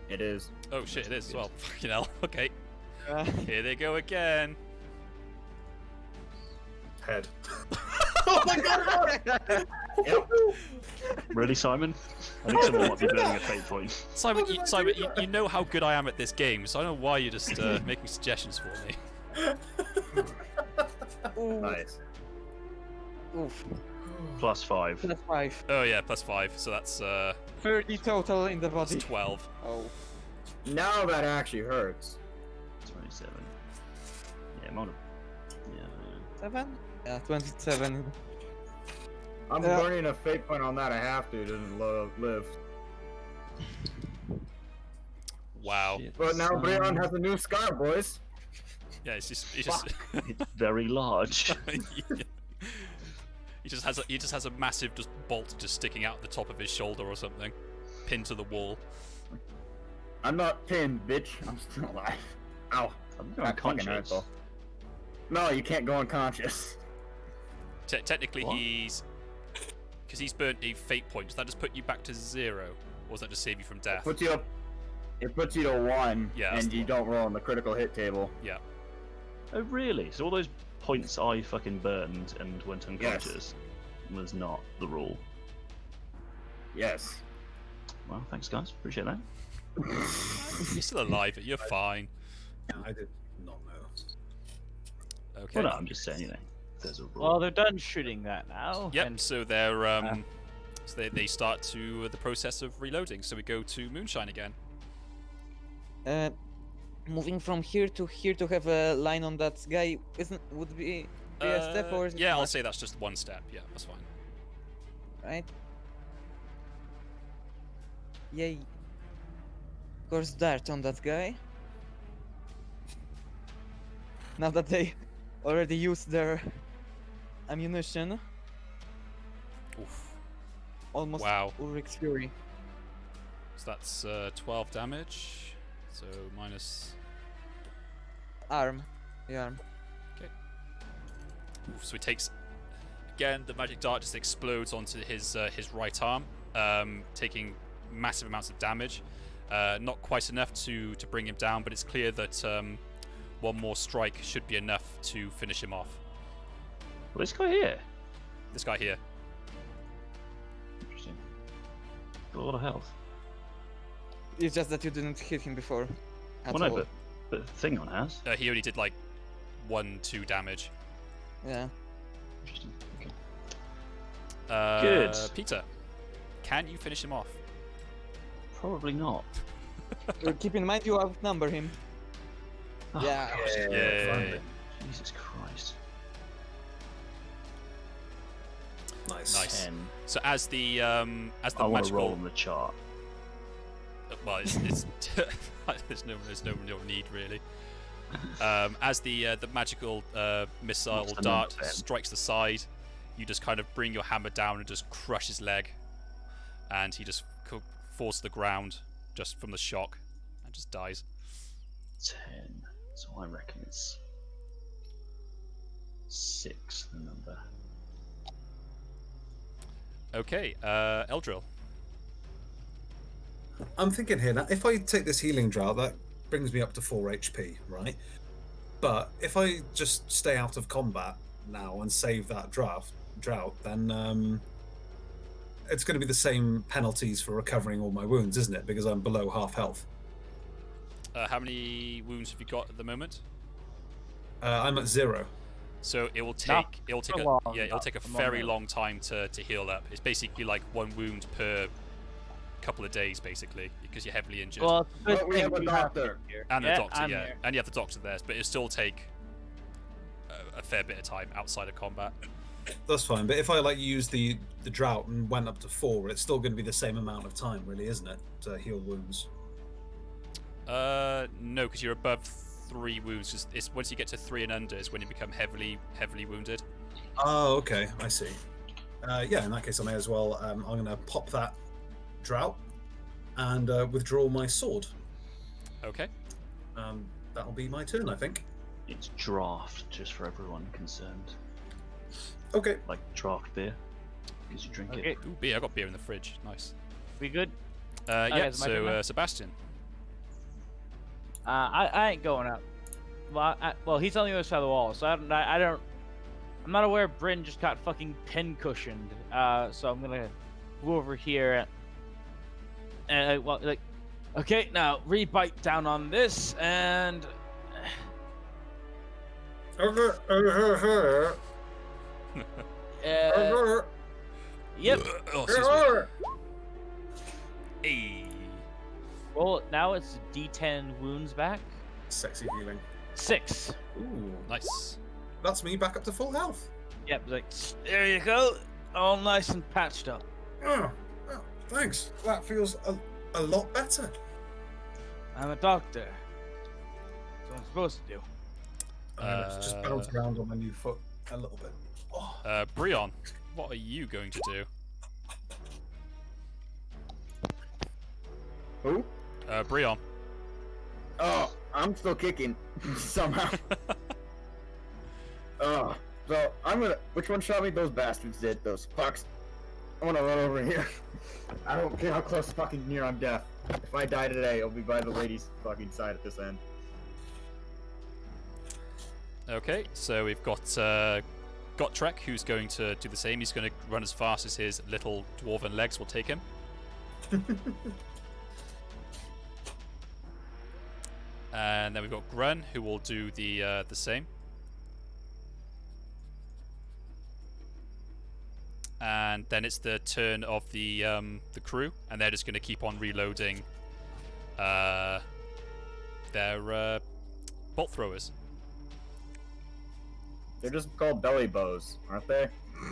It is. Oh shit, it is as well. Fucking hell. Okay. Here they go again. Head. Oh my god! Really, Simon? I think someone might be burning a fate point. Simon, you know how good I am at this game, so I don't know why you're just making suggestions for me. Nice. Oof. +5. Plus 5. Oh yeah, +5. So that's 30 total in the that's body. 12. Oh. Now that actually hurts. 27. Yeah, I'm on yeah. 7? Yeah, 27. I'm Yeah. burning a fate point on that. I have to live. Wow. Shit, But now son. Breon has a new scar, boys. Yeah, it's just It's very large. he just has a massive just bolt just sticking out the top of his shoulder or something, pinned to the wall. I'm not pinned, bitch. I'm still alive. Ow. I'm That fucking hurt, unconscious. though. No, you can't go unconscious. Technically, What? because he's burnt a fate point. Does that just put you back to 0, or does that just save you from death? Puts you up. It puts you to 1, Yeah, that's and the you one. don't roll on the critical hit table. Yeah. Oh, really? So all those points I fucking burned and went unconscious was not the rule. Yes. Well, thanks, guys. Appreciate that. You're still alive. You're fine. I did not know. Okay. Well, no, I'm just saying, you know, if there's a rule. Well, they're done shooting that now. Yep. and- So they're so they start to the process of reloading. So we go to Moonshine again. Moving from here to have a line on that guy would be a step, or is it Yeah, I'll not? say that's just 1 step. Yeah, that's fine. Right. Yay. Of course, dart on that guy. Now that they already used their ammunition, Oof. almost Wow. Ulrich's Fury. So that's 12 damage. So minus. Arm. The arm. Oof, so he takes. Again, the magic dart just explodes onto his right arm, taking massive amounts of damage. Not quite enough to bring him down, but it's clear that one more strike should be enough to finish him off. Well, this guy here. This guy here. Interesting. Got a lot of health. It's just that you didn't hit him before. At Well, no, all. but thing on has. He only did like 1-2 damage. Yeah. Interesting. Okay. Good. Good. Peter, can you finish him off? Probably not. Keep in mind you outnumber him. Oh, Yeah. God. Yay. Jesus Christ. Nice. Nice. 10. So as the I want to roll magical, on the chart. well, it's there's no real need really. As the magical missile What's the dart number then? strikes the side, you just kind of bring your hammer down and just crush his leg, and he just falls to the ground just from the shock and just dies. 10. So I reckon it's 6, the number. Okay, Eldril. I'm thinking here now, if I take this healing drought, that brings me up to 4 HP, right? But if I just stay out of combat now and save that drought, then it's going to be the same penalties for recovering all my wounds, isn't it? Because I'm below half health. How many wounds have you got at the moment? I'm at 0. So it will Not take it'll take for a long, yeah it'll take a not very long. long time to heal up. It's basically like 1 wound per couple of days, basically, because you're heavily injured. Well, it's a good But we thing have a you doctor. here. And the Yeah, doctor, I'm yeah, here. and you have the doctor there, but it'll still take a fair bit of time outside of combat. That's fine, but if I like use the drought and went up to 4, it's still going to be the same amount of time, really, isn't it, to heal wounds? No, because you're above 3 wounds. It's once you get to 3 and under is when you become heavily wounded. Oh, okay, I see. Yeah, in that case, I may as well. I'm going to pop that drought and withdraw my sword. Okay. That'll be my turn, I think. It's draft, just for everyone concerned. Okay. Like draft beer. Because you drink Okay, it. Ooh, beer. I got beer in the fridge. Nice. we good? Yeah. it's my turn So now? Sebastian. I ain't going out. well, he's on the other side of the wall, so I'm not aware Bryn just got fucking pin cushioned. So I'm gonna go over here and okay, now re-bite down on this and. Yep. Oh, excuse me. Hey. Well, now it's D10 wounds back. Sexy healing. 6. Ooh, Nice. that's me back up to full health. Yep, like, there you go. All nice and patched up. Oh, thanks. That feels a lot better. I'm a doctor. That's what I'm supposed to do. I'm gonna just bounce around on my new foot a little bit. Oh. Brion, what are you going to do? Who? Brion. Oh, I'm still kicking somehow. So I'm gonna. Which one shot me? Those bastards did. Those fucks. I wanna run over here. I don't care how close fucking near I'm death. If I die today, it'll be by the lady's fucking side at this end. Okay, so we've got Gotrek, who's going to do the same. He's going to run as fast as his little dwarven legs will take him. And then we've got Grun, who will do the same. And then it's the turn of the crew, and they're just going to keep on reloading their bolt throwers. They're just called belly bows, aren't they?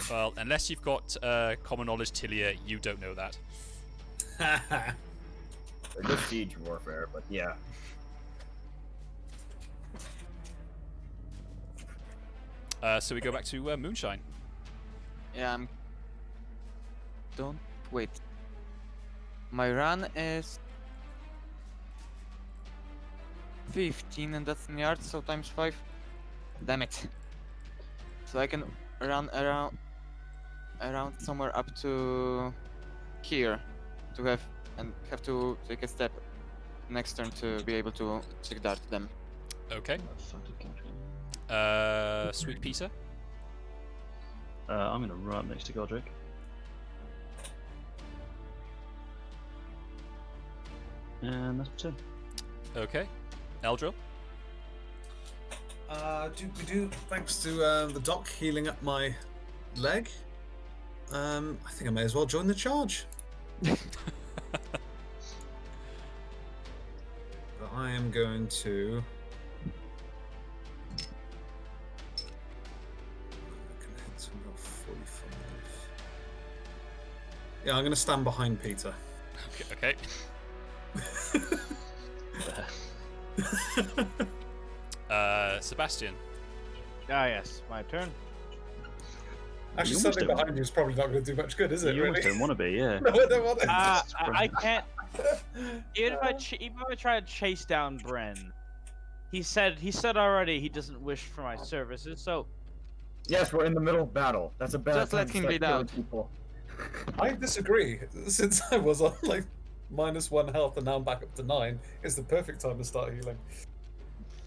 Well, unless you've got common knowledge, Tilia, you don't know that. They're just siege warfare, but yeah. So we go back to Moonshine. Yeah, Don't wait. My run is 15, and that's in yards, so times 5. Damn it. So I can run around somewhere up to here to have to take a step next turn to be able to check dart them. Okay. Sweet Peter. I'm gonna run up next to Godric. And that's it. Okay. Eldril. Thanks to the doc healing up my leg. I think I may as well join the charge. But I am going to. Yeah, I'm going to stand behind Peter. Okay. Sebastian. Ah, yes, my turn. Actually, You standing almost behind you is probably not going to do much good, is it? You almost really? don't want to be, yeah. No, I don't want it. I can't. Even if I try to chase down Bren, he said already he doesn't wish for my services. So Yes, we're in the middle of battle. That's a bad Just time let to him start bleed killing out. people. I disagree. Since I was on like -1 health and now I'm back up to 9, it's the perfect time to start healing.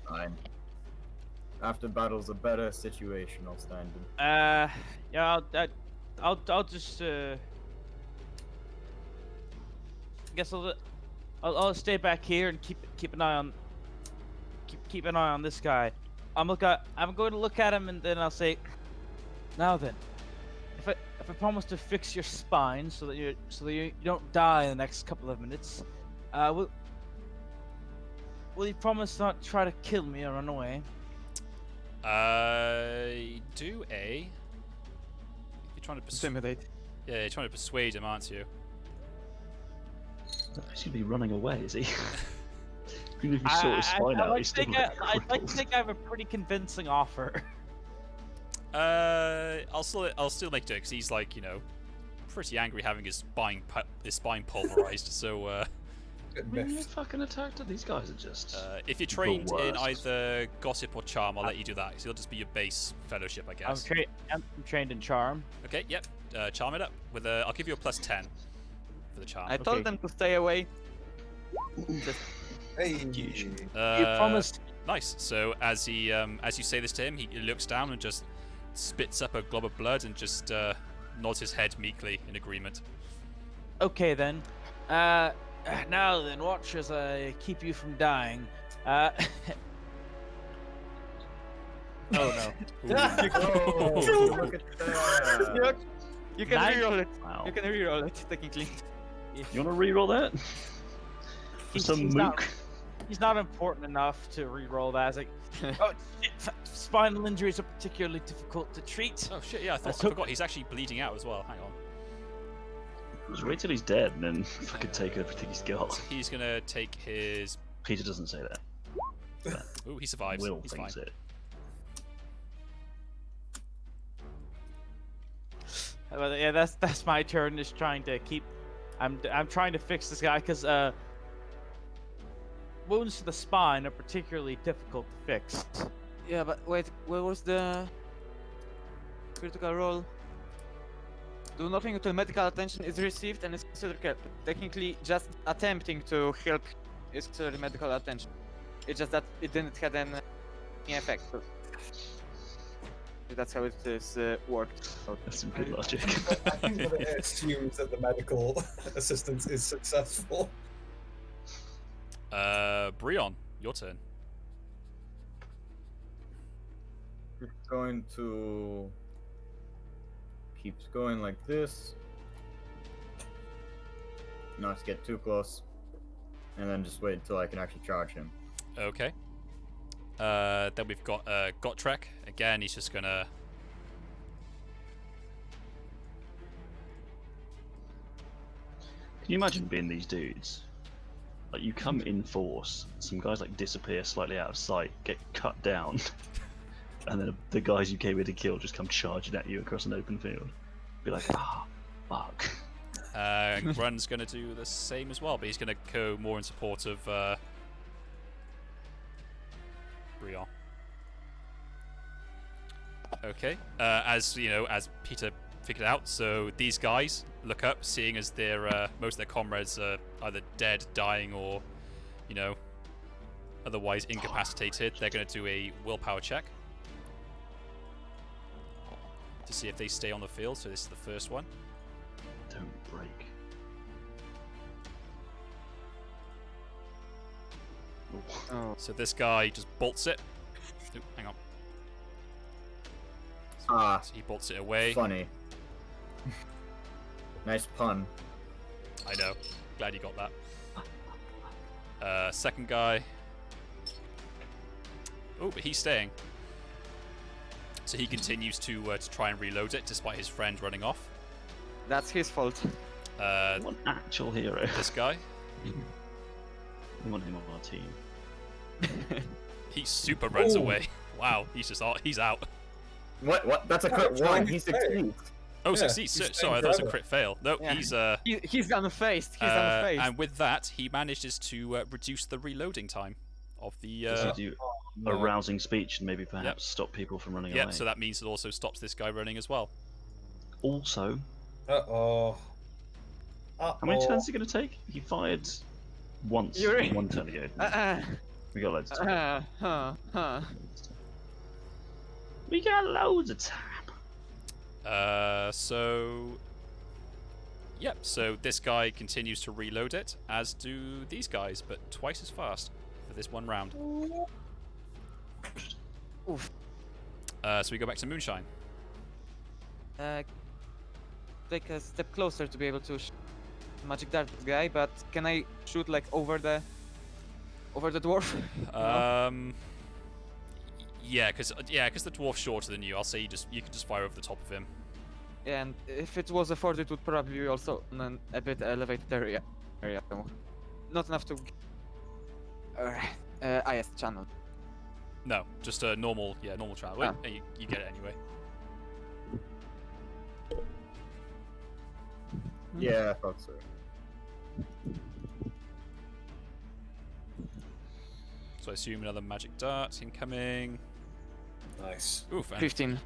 Fine. After battle's a better situation, I'll stand in. yeah, I'll just I guess I'll stay back here and keep an eye on keep an eye on this guy. I'm going to look at him and then I'll say, now then, if I promise to fix your spine so that you don't die in the next couple of minutes, will you promise not to try to kill me or run away? Do a. You're trying to Intimidate. Yeah, you're trying to persuade him, aren't you? He's gonna be running away, is he? Even if you sort his spine out, he's still I'd like to think I have a pretty convincing offer. I'll still make it because he's like, pretty angry having his spine pulverized. So You fucking attacked. These guys are just. if you're trained the in worst. either gossip or charm, I'll let you do that because it'll just be your base fellowship, I guess. I'm trained in charm. Okay, yep. Charm it up with a. I'll give you a +10 for the charm. I told them to stay away. Hey. You Nice. So as he, as you say this to him, he looks down and just spits up a glob of blood and just nods his head meekly in agreement. Okay then. Now then, watch as I keep you from dying. Oh no. Oh, look at that. You can Nice. reroll it. Wow. You can reroll it technically. You want to re-roll that? For some he's mook? He's not important enough to re-roll that. It's like, oh, shit, spinal injuries are particularly difficult to treat. Oh shit! Yeah, I Let's forgot he's actually bleeding out as well. Hang on. Just wait till he's dead and then fucking take everything he's got. So he's gonna take his. Peter doesn't say that. Ooh, he survives. Will He's fine. thinks it. Well, yeah, that's my turn. Just trying to keep. I'm trying to fix this guy because wounds to the spine are particularly difficult to fix. Yeah, but wait, what was the critical roll? Do nothing until medical attention is received and is considered care. Technically, just attempting to help is considered medical attention. It's just that it didn't have any effect. So that's how it is worked. That's some good logic. I think that it assumes that the medical assistance is successful. Brion, your turn. It's going to keeps going like this. Not to get too close, and then just wait until I can actually charge him. Okay. Then we've got Gotrek. Again, he's just gonna. Can you imagine being these dudes? Like you come in force, some guys like disappear slightly out of sight, get cut down, and then the guys you came in to kill just come charging at you across an open field. Be like, ah, fuck. Grun's gonna do the same as well, but he's gonna go more in support of Brion. Okay. As you know, as Peter figured out, so these guys look up, seeing as their most of their comrades are either dead, dying, or otherwise incapacitated. They're going to do a willpower check to see if they stay on the field. So this is the first one. Don't break. Oh. So this guy just bolts it. Oop, hang on. So he bolts it away. Funny. Nice pun. I know. Glad you got that. Second guy. Oh, but he's staying. So he continues to try and reload it, despite his friend running off. That's his fault. What an actual hero. This guy. We want him on our team. He super runs Ooh. away. Wow, he's out. What? That's a crit one. He succeeds. Oh, Yeah, succeeds. he's Sorry, that staying was a forever. crit fail. No, Yeah. he's He's unfaced. He's unfaced. and with that, he manages to reduce the reloading time of the. Does he do a rousing speech and maybe perhaps stop people from running Yeah, away? so that means it also stops this guy running as well. Also, Uh-oh. how many turns is he going to take? He fired once, Yuri. one turn ago. We got loads of time. We got loads of time. Yep, so this guy continues to reload it, as do these guys, but twice as fast for this one round. Oof. So we go back to Moonshine. Take a step closer to be able to magic dart this guy, but can I shoot like over the dwarf? Yeah, because the dwarf's shorter than you. I'll say you can just fire over the top of him. And if it was a fort, it would probably be also on a bit elevated area. So not enough to. IS channel. No, just a normal trial. Wait, you get it anyway. Yeah, I thought so. So I assume another magic dart incoming. Nice. Oof, and 15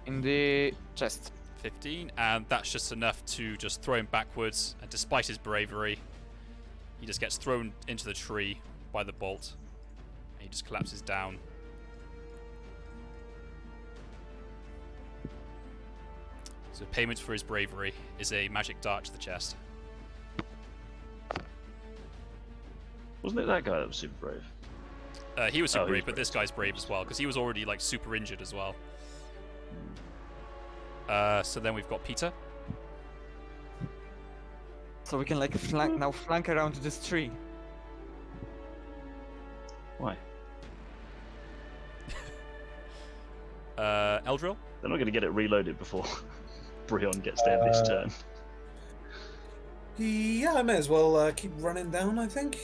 in the chest. 15, and that's just enough to just throw him backwards. And despite his bravery, he just gets thrown into the tree by the bolt. And He just collapses down. So payment for his bravery is a magic dart to the chest. Wasn't it that guy that was super brave? He was super he brave, was but this guy's brave as well, because he was already like super injured as well. So then we've got Peter. So we can like flank around this tree. Why? Eldril. They're not going to get it reloaded before Brion gets there this turn. Yeah, I may as well keep running down, I think.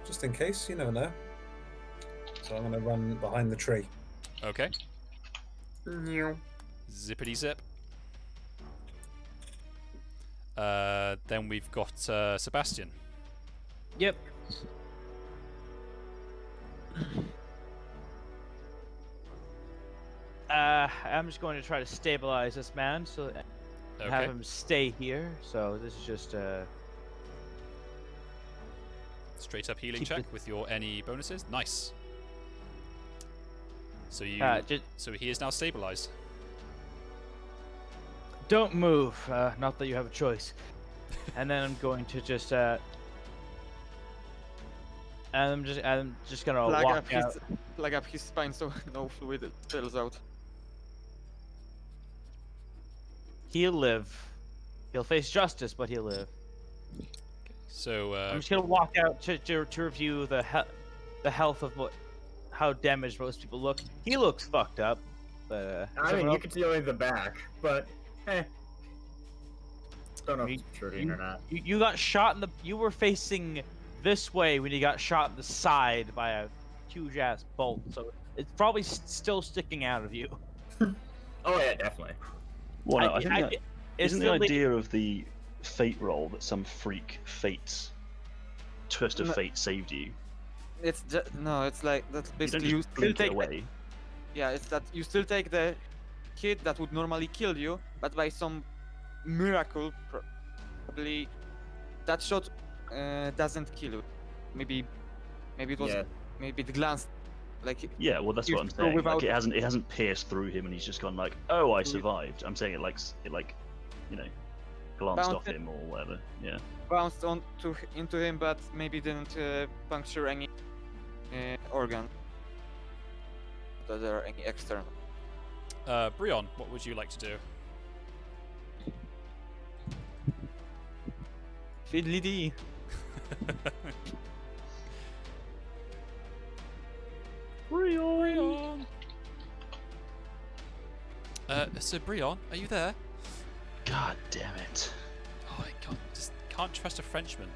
Just in case, you never know. So I'm going to run behind the tree. Okay. Zippity zip. Then we've got Sebastian. Yep. I'm just going to try to stabilize this man, so have him stay here. So this is just straight up healing check with your any bonuses. Nice. So you so he is now stabilized. Don't move. Not that you have a choice. And then I'm going to just and I'm just gonna walk out. Plug up his spine so no fluid spills out. He'll live. He'll face justice, but he'll live. So I'm just gonna walk out to review the health of how damaged most people look. He looks fucked up, but I mean, you can see only the back, but don't know if it's shooting or not. You got shot in the. You were facing this way when you got shot in the side by a huge ass bolt, so it's probably still sticking out of you. Oh yeah, definitely. Well, I think that isn't the idea of the fate roll that some freak twist of fate saved you. It's just, no, it's like that's basically you still take away. Yeah, it's that you still take the hit that would normally kill you, but by some miracle, probably that shot doesn't kill you. Maybe it was maybe the glance, like yeah. Well, that's what I'm saying. Like it hasn't pierced through him, and he's just gone like, oh, I survived. I'm saying it like you know, glanced off him or whatever. Yeah. Bounced into him, but maybe didn't puncture any organ. That there are any external. Brion, what would you like to do? Fiddly dee. Brion. So Brion, are you there? God damn it! Oh, I can't trust a Frenchman.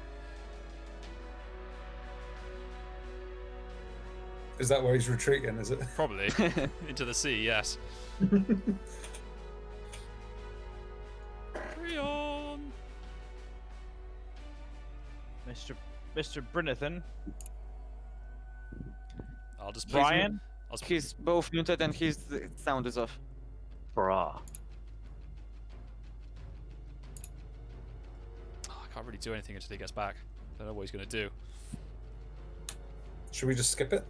Is that where he's retreating, is it? Probably. Into the sea, yes. Brion! Mr. Brynathan. I'll just Brian? He's both muted and his sound is off. Brah. Oh, I can't really do anything until he gets back. I don't know what he's going to do. Should we just skip it?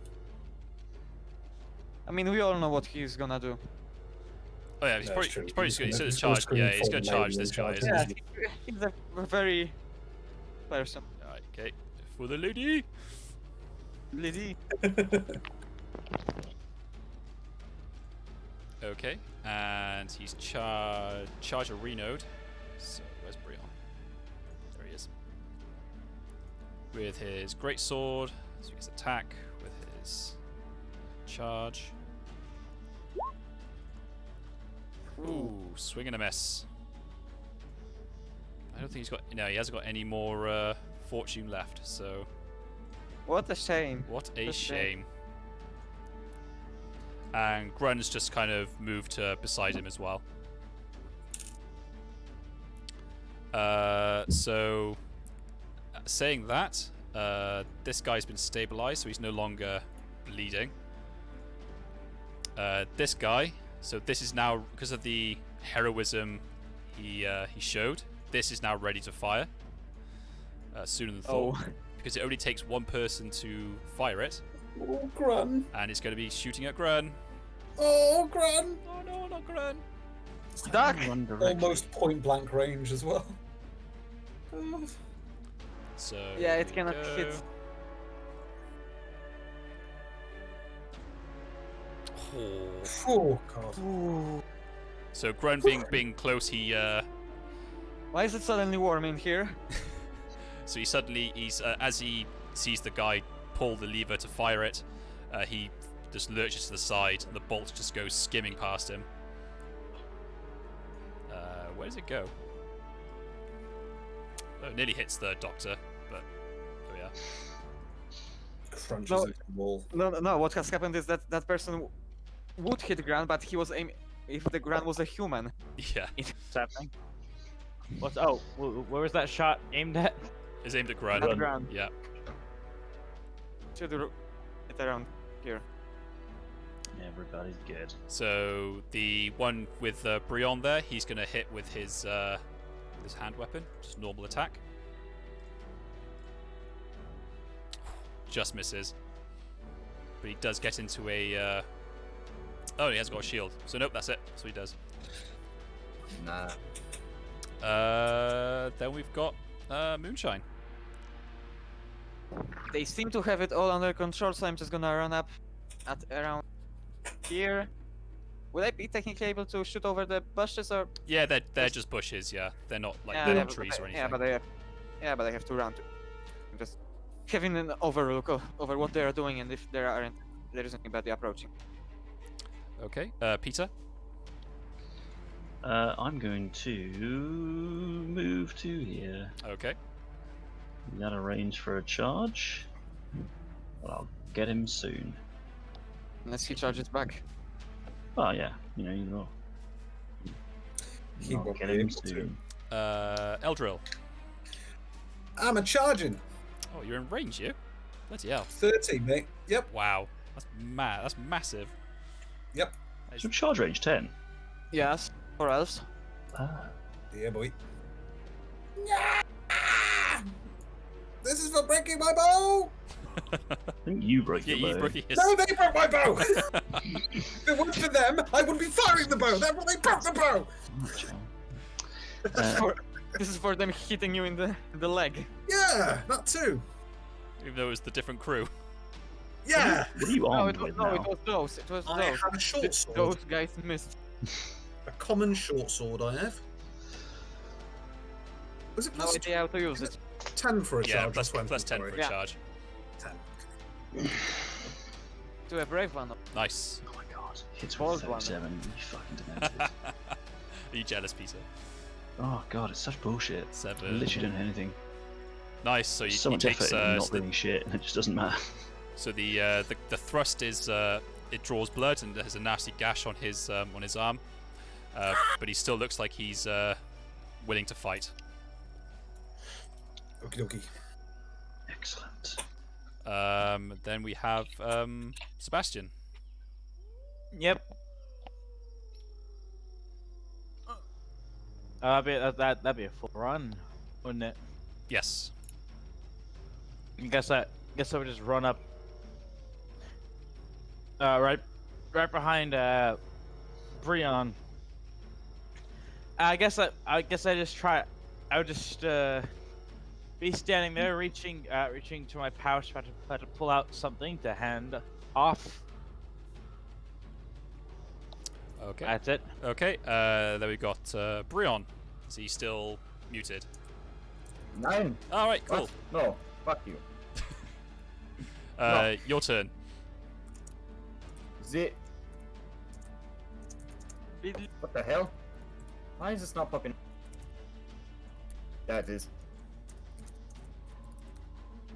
I mean, we all know what he's gonna do. Oh yeah, he's probably just going to charge. Yeah, he's going to charge this guy, isn't he? He's a very person. Alright, okay. For the lady! Lady. Okay, and he's charge a renode. So where's Brion? There he is. With his great sword, so he gets attack with his charge. Ooh, swing and a miss. I don't think he's got. No, he hasn't got any more fortune left. So. What a shame. What a shame. And Grun's just kind of moved to beside him as well. So, saying that, this guy's been stabilized, so he's no longer bleeding. This guy, so this is now, because of the heroism he showed, this is now ready to fire sooner than thought. Because it only takes one person to fire it, Oh, Grun. And it's going to be shooting at Grun. Oh, Grun. Oh no, not Grun. Duck! Almost point blank range as well. So Yeah, it we cannot go. hit. Oh. Oh, God. So Grun being close, he Why is it suddenly warm in here? so he's as he sees the guy pull the lever to fire it, he just lurches to the side, and the bolt just goes skimming past him. Where does it go? Oh, it nearly hits the doctor, but oh yeah. Crunches No. into the wall. No. What has happened is that that person would hit Gran, but he was aiming. If the Gran was a human, Yeah, What's happening? What's where was that shot aimed at? it's aimed at Grun. not Gran. Yeah. Should hit around here. Everybody's good. So the one with Brion there, he's going to hit with his hand weapon, just normal attack. Just misses. But he does get into a... Oh, he hasn't got a shield. So nope, that's it. That's what he does. Nah. Then we've got Moonshine. They seem to have it all under control, so I'm just gonna run up at around here. Would I be technically able to shoot over the bushes or? Yeah, they're just bushes, yeah. They're not like Yeah, they're yeah, not but- trees or anything. Yeah, but I have to run to just having an overlook over what they are doing and if there is anybody approaching. Okay, Peter. I'm going to move to here. Okay. Is that a range for a charge? Well, I'll get him soon. Unless he charges back. Oh yeah, you will. He I'll won't get be him able to. soon. Eldril. I'm a charging. Oh, you're in range, you? Bloody hell. 30, mate. Yep. Wow. That's mad. That's massive. Yep. That is- So charge range 10. Yes, or else. Ah. Yeah, boy. This is for breaking my bow! I think you broke Yeah, your you bow. broke his... No, they broke my bow! If it weren't for them, I wouldn't be firing the bow! Therefore, they broke the bow! This is for them hitting you in the leg. Yeah, that too. Even though it was the different crew. Yeah! What are you No, armed it was with no, now? it was those. It was I those. have a short sword. Those guys missed. A common short sword I have. Was it No plus idea how to use it. 10 for a Yeah, charge? plus, That's when plus 10 for a Yeah. charge. 10. To a brave one. Nice. Oh my god. Hits Balls with one. 37. You fucking demented. Are you jealous, Peter? Oh god, it's such bullshit. I 7. literally don't know anything. Nice. So So he much takes effort in not so doing shit, and it just doesn't matter. the thrust is it draws blood and has a nasty gash on his arm, but he still looks like he's willing to fight. Okie dokie. Excellent. Then we have Sebastian. Yep. That'd be a full run, wouldn't it? Yes. I guess I would just run up. Right behind Brion. I guess I just try. I would just be standing there, reaching to my pouch, about to pull out something to hand off. Okay. That's it. Okay. Then we got Brion. Is he still muted? 9. All right. Cool. What? No. Fuck you. Your turn. Zit. What the hell? Why is this not popping? That is.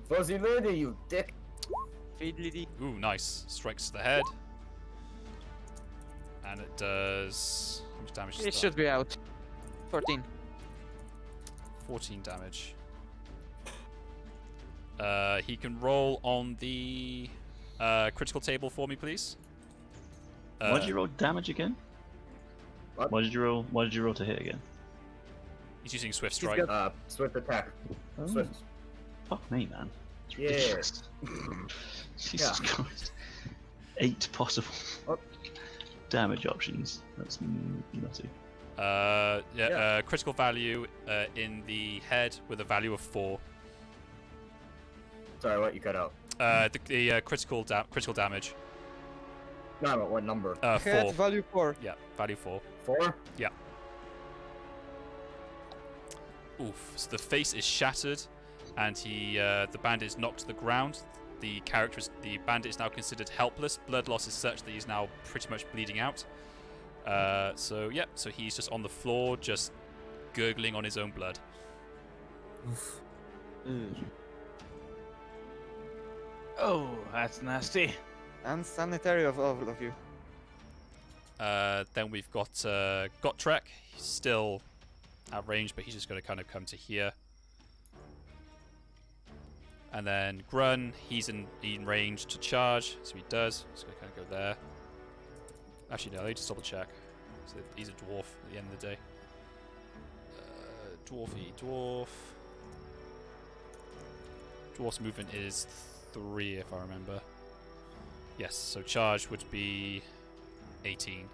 Fuzzy lady, you dick. Fiddly. Ooh, nice. Strikes to the head. And it does... How much damage is It that? should be out. 14. 14 damage. He can roll on the critical table for me, please. Why did you roll damage again? What? Why did you roll to hit again? He's using Swift Strike. Swift attack. Oh, Swift. fuck me, man. Yeah. Jesus Christ. 8 possible damage options. That's nutty. Critical value in the head with a value of 4. Sorry, what you cut out? The critical damage. No, but what number? 4. Head value 4. Yeah, value 4. 4? Yeah. Oof. So the face is shattered, and the bandit is knocked to the ground. The bandit is now considered helpless. Blood loss is such that he's now pretty much bleeding out. So he's just on the floor, just gurgling on his own blood. Oof. Oh, that's nasty. Unsanitary of all of you. Then we've got Gotrek. He's still at range, but he's just going to kind of come to here. And then Grun, he's in range to charge, so he does. He's going to kind of go there. Actually, no, let me just double check. So he's a dwarf at the end of the day. Dwarf. Dwarf's movement is 3, if I remember. Yes, so charge would be 18.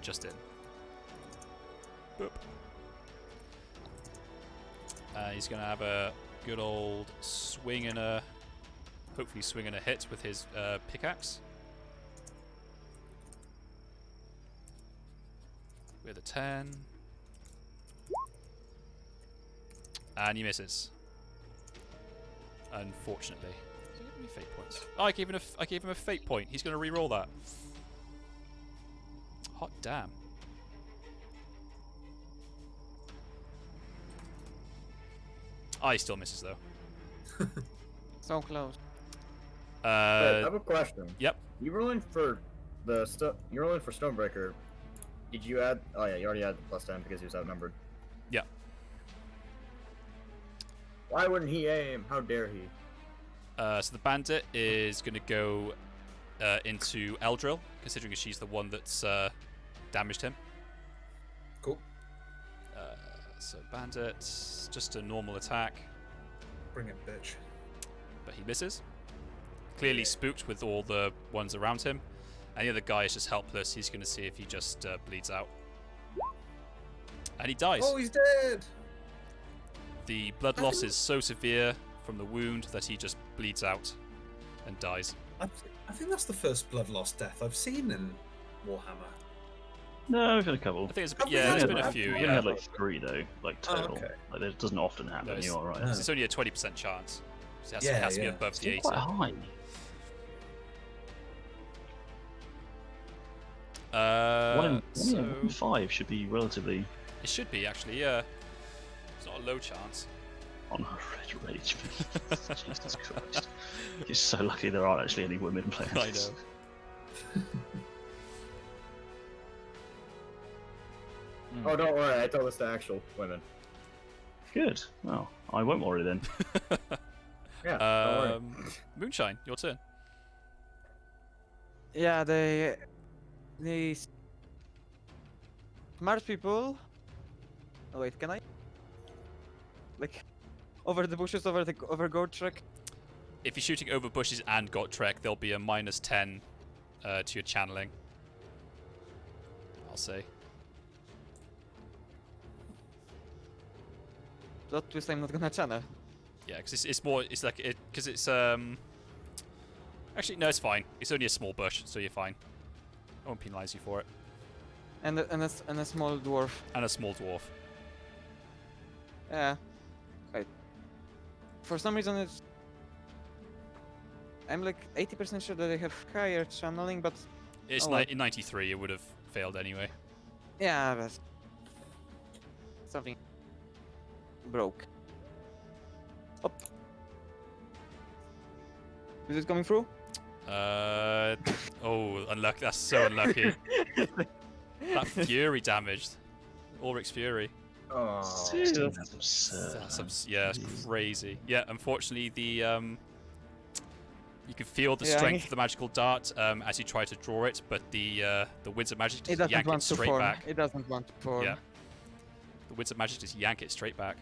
Just in. Boop. He's going to have a good old swing and a... hopefully swing and a hit with his pickaxe. With a 10. And he misses. Unfortunately. Did he give me fate points? Oh, I gave him a fate point. He's going to re-roll that. Hot damn. Oh, he still misses though. So close. Wait, I have a question. Yep. You rolling for you're rolling for Stonebreaker. Did you add? Oh yeah, you already had the +10 because he was outnumbered. Yeah. Why wouldn't he aim? How dare he? So the bandit is going to go into Eldril, considering she's the one that's damaged him. Cool. So bandit, just a normal attack. Bring it, bitch. But he misses. Clearly spooked with all the ones around him. And the other guy is just helpless. He's going to see if he just bleeds out. And he dies. Oh, he's dead! The blood loss is so severe from the wound that he just bleeds out and dies. I think that's the first blood loss death I've seen in Warhammer. No, we've had a couple. I think it's Have we there's had been a a- few. We Yeah, had like 3 though, like total. okay. Like it doesn't often happen. No, it's- You're right. it's only a 20% chance. So it Yeah, has to be yeah. above the Still 80. quite high. One in 5 should be relatively It should be actually, yeah. It's not a low chance. on a red rage. Jesus Christ! You're so lucky there aren't actually any women players. I know. Oh, don't worry. I told this to actual women. Good. Well, I won't worry then. Yeah. Don't worry. Moonshine, your turn. Yeah, the smart people. Oh wait, can I? Like, over the bushes, over Gotrek. If you're shooting over bushes and Gotrek, there'll be a -10 to your channeling. I'll say. Plot twist, I'm not gonna channel. Yeah, because it's more. It's like it because it's Actually, no, it's fine. It's only a small bush, so you're fine. I won't penalise you for it. And a small dwarf. And a small dwarf. Yeah. Wait. For some reason it's... I'm like 80% sure that I have higher channeling, but... It's Oh, well. in 93. It would have failed anyway. Yeah, but... Something... broke. Up. Is it coming through? Oh, unlucky. That's so unlucky. That fury damaged. Ulrich's fury. Oh. Dude, that's absurd. Yeah, it's crazy. Yeah, unfortunately, the you can feel the Yeah, strength of the magical dart as you try to draw it, but the Winds of Magic It just doesn't yank it want to straight form. back. It doesn't want to form. Yeah. The Winds of Magic just yank it straight back.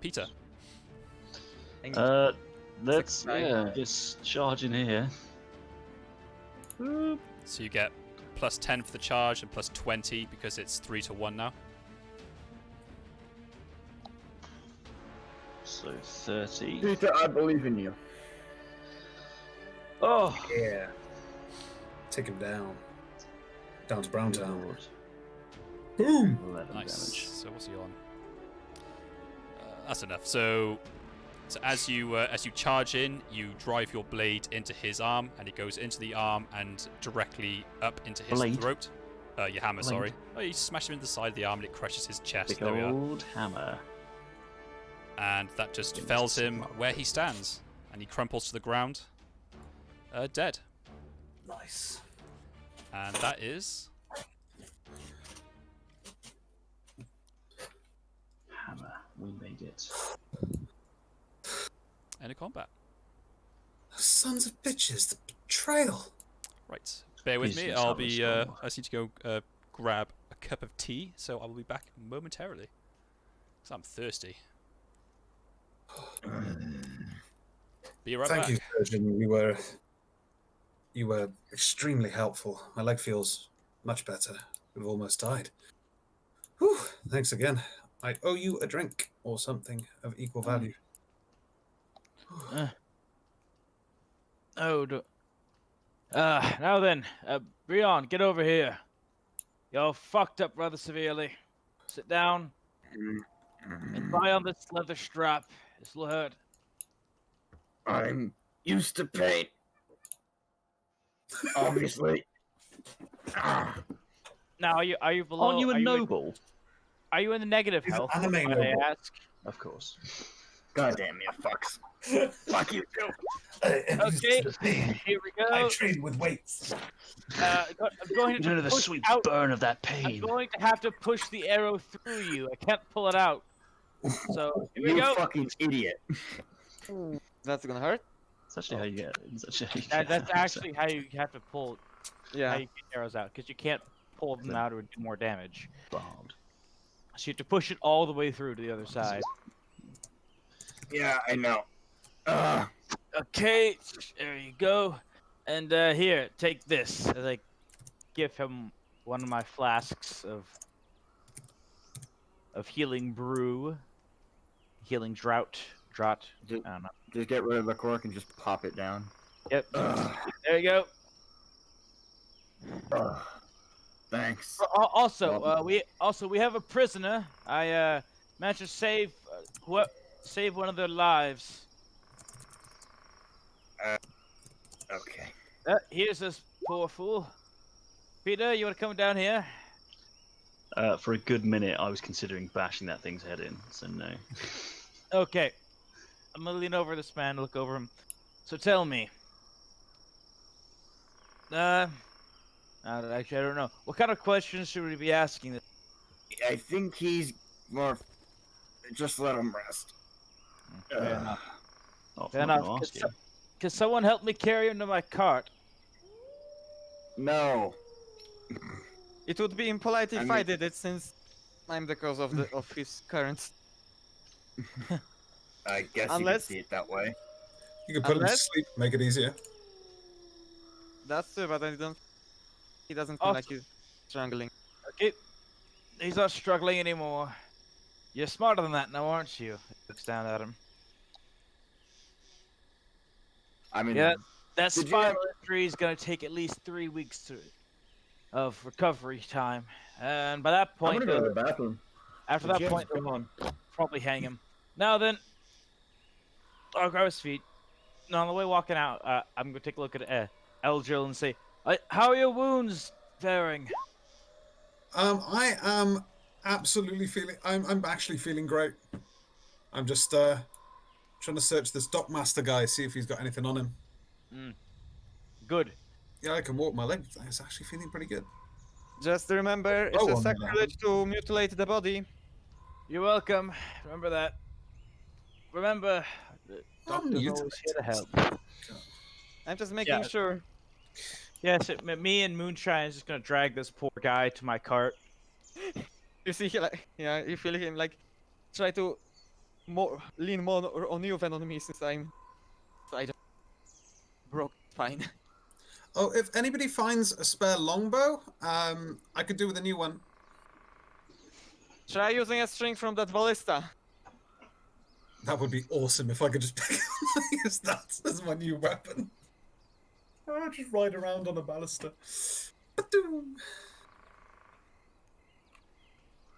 Peter. And Let's just charge in here. Boop. So you get plus 10 for the charge and plus 20 because it's 3 to 1 now. So 30. Peter, I believe in you. Oh, Yeah. Take him down. Down to Browntown. Lord. Boom! 11 Nice. damage. So what's he on? That's enough. So as you charge in, you drive your blade into his arm, and it goes into the arm and directly up into his Blade? throat. Your hammer, Blade. sorry. Oh, you smash him in the side of the arm, and it crushes his chest. Big There we are. old hammer. And that just Goodness, fells this is him not where right. he stands, and he crumples to the ground, dead. Nice. And that is Hammer. We made it. end of combat. Sons of bitches, the betrayal. Right. Bear with me. Business I'll hours be. strong. I just need to go grab a cup of tea, so I will be back momentarily. Cause I'm thirsty. Be right Thank back. you, surgeon. You were extremely helpful. My leg feels much better. We've almost died. Whew, thanks again. I owe you a drink or something of equal value. Now then, Brion, get over here. You're fucked up rather severely. Sit down and lie on this leather strap. This will hurt. I'm used to pain. Obviously. Now, are you below? Aren't you a are you in- noble? Are you in the negative He's an health? anime might I noble. ask? Of course. God damn you, fucks. Fuck you too. Okay, here we I go. train with weights. I'm going You to don't know the push sweet out. burn of that I'm pain. going to have to push the arrow through you. I can't pull it out. So here we You go. fucking idiot. that's gonna hurt. It's actually how you get. It's actually how you That's get actually how you have to pull. How Yeah. you get arrows out, because you can't pull them out or do more damage. barbed. So you have to push it all the way through to the other side. Yeah, I know. Okay, there you go. And here, take this. As I give him one of my flasks of healing brew, healing drought. I don't know. Just get rid of the cork and just pop it down. Yep. There you go. Thanks. Also, we have a prisoner. I managed to save one of their lives. Okay. Here's this poor fool. Peter, you want to come down here? For a good minute, I was considering bashing that thing's head in. So no. Okay. I'm gonna lean over this man, look over him. So tell me. Actually, I don't know. What kind of questions should we be asking? I think he's more. Just let him rest. Fair enough. Oh, Fair I'm not enough. gonna ask you. Could someone help me carry him to my cart? No. It would be impolite if I I mean- did it, since I'm the cause of his current. I guess you Unless- can see it that way. You can put him to Unless- sleep, make it easier. That's true, but I don't. He doesn't feel like he's struggling. Okay. He's not struggling anymore. You're smarter than that now, aren't you? He looks down at him. I mean, Yeah. That Did you spinal injury is going to take at least 3 weeks of recovery time. And by that I'm point, gonna go to the bathroom. after The that gym's point, come on. probably hang him. Now then, I'll grab his feet. And on the way walking out, I'm going to take a look at Eldril and say, how are your wounds faring? I am absolutely feeling. I'm actually feeling great. I'm just trying to search this Dockmaster guy, see if he's got anything on him. Good. Yeah, I can walk my leg. It's actually feeling pretty good. Just remember, it's Oh, a on that. sacrilege to mutilate the body. You're welcome. Remember that. Remember, the I'm doctor's new to always it. here to help. I'm just making Yeah. sure. Yes, me and Moonshine is just going to drag this poor guy to my cart. You see, like, yeah, you feel him like try to lean more on you than on me since I just broke fine. Oh, if anybody finds a spare longbow, I could do with a new one. Try using a string from that ballista. That would be awesome if I could just use that as my new weapon. I just ride around on a ballista. Ba-doom.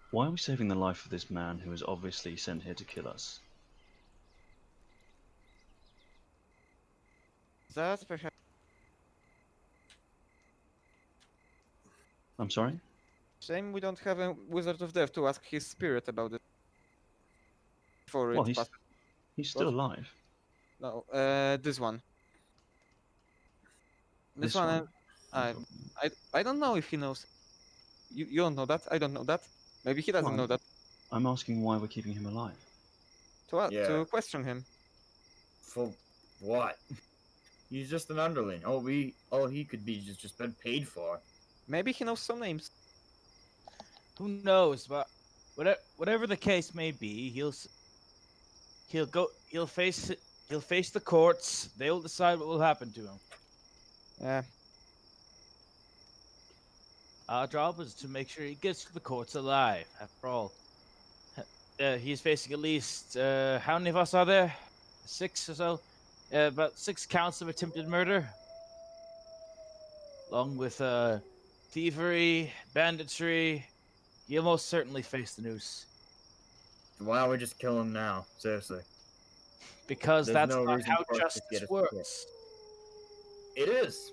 Why are we saving the life of this man who is obviously sent here to kill us? That's perhaps. I'm sorry? Shame we don't have a Wizard of Death to ask his spirit about it. Before Well, it passes. he's still What? alive. No, this one. This This one, one. I don't know if he knows. You don't know that. I don't know that. Maybe he doesn't Well, know that. I'm asking why we're keeping him alive. Yeah. To question him. For what? He's just an underling. All he could be is just been paid for. Maybe he knows some names. Who knows? But whatever the case may be, he'll face the courts. They'll decide what will happen to him. Yeah. Our job is to make sure he gets to the courts alive. After all, he's facing at least how many of us are there? 6 or so. About 6 counts of attempted murder, along with thievery, banditry. He'll most certainly face the noose. Why don't we just kill him now? Seriously. Because There's that's no not reason how for us to get justice us works. It is.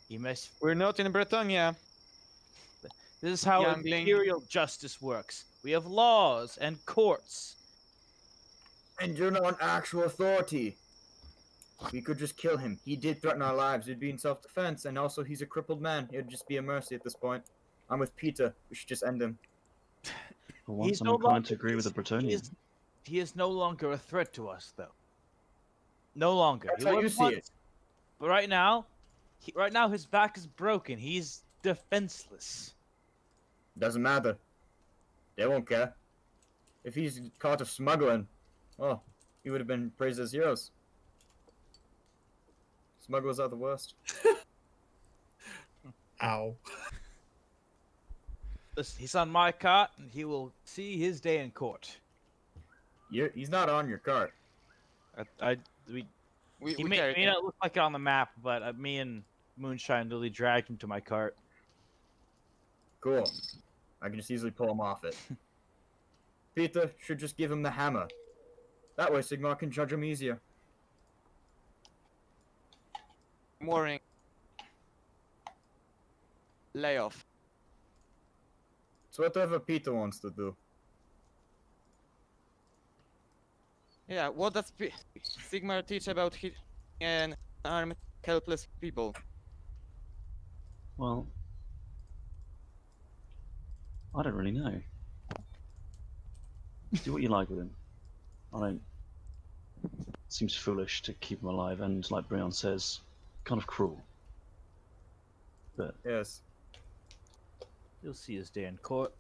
You must. We're not in Bretonia. This is how Youngling. imperial justice works. We have laws and courts. And you're not an actual authority. We could just kill him. He did threaten our lives. It'd be in self-defense, and also he's a crippled man. It'd just be a mercy at this point. I'm with Peter. We should just end him. For once, He's I'm no inclined longer- to agree with the Bretonian. He is no longer a threat to us, though. No longer. That's He how you was see once, it. But right now his back is broken. He's defenseless. Doesn't matter. They won't care. If he's caught of smuggling, well, he would have been praised as heroes. Smugglers are the worst. Ow. Listen, he's on my cart, and he will see his day in court. He's not on your cart. He We may carried him. not look like it on the map, but me and Moonshine literally dragged him to my cart. Cool. I can just easily pull him off it. Peter should just give him the hammer. That way Sigmar can judge him easier. Mooring. Layoff. It's whatever Peter wants to do. Yeah, what does Sigmar teach about and armed helpless people? Well, I don't really know. Do what you like with him. I don't. It seems foolish to keep him alive, and like Brian says, kind of cruel. But Yes. You'll see his day in court.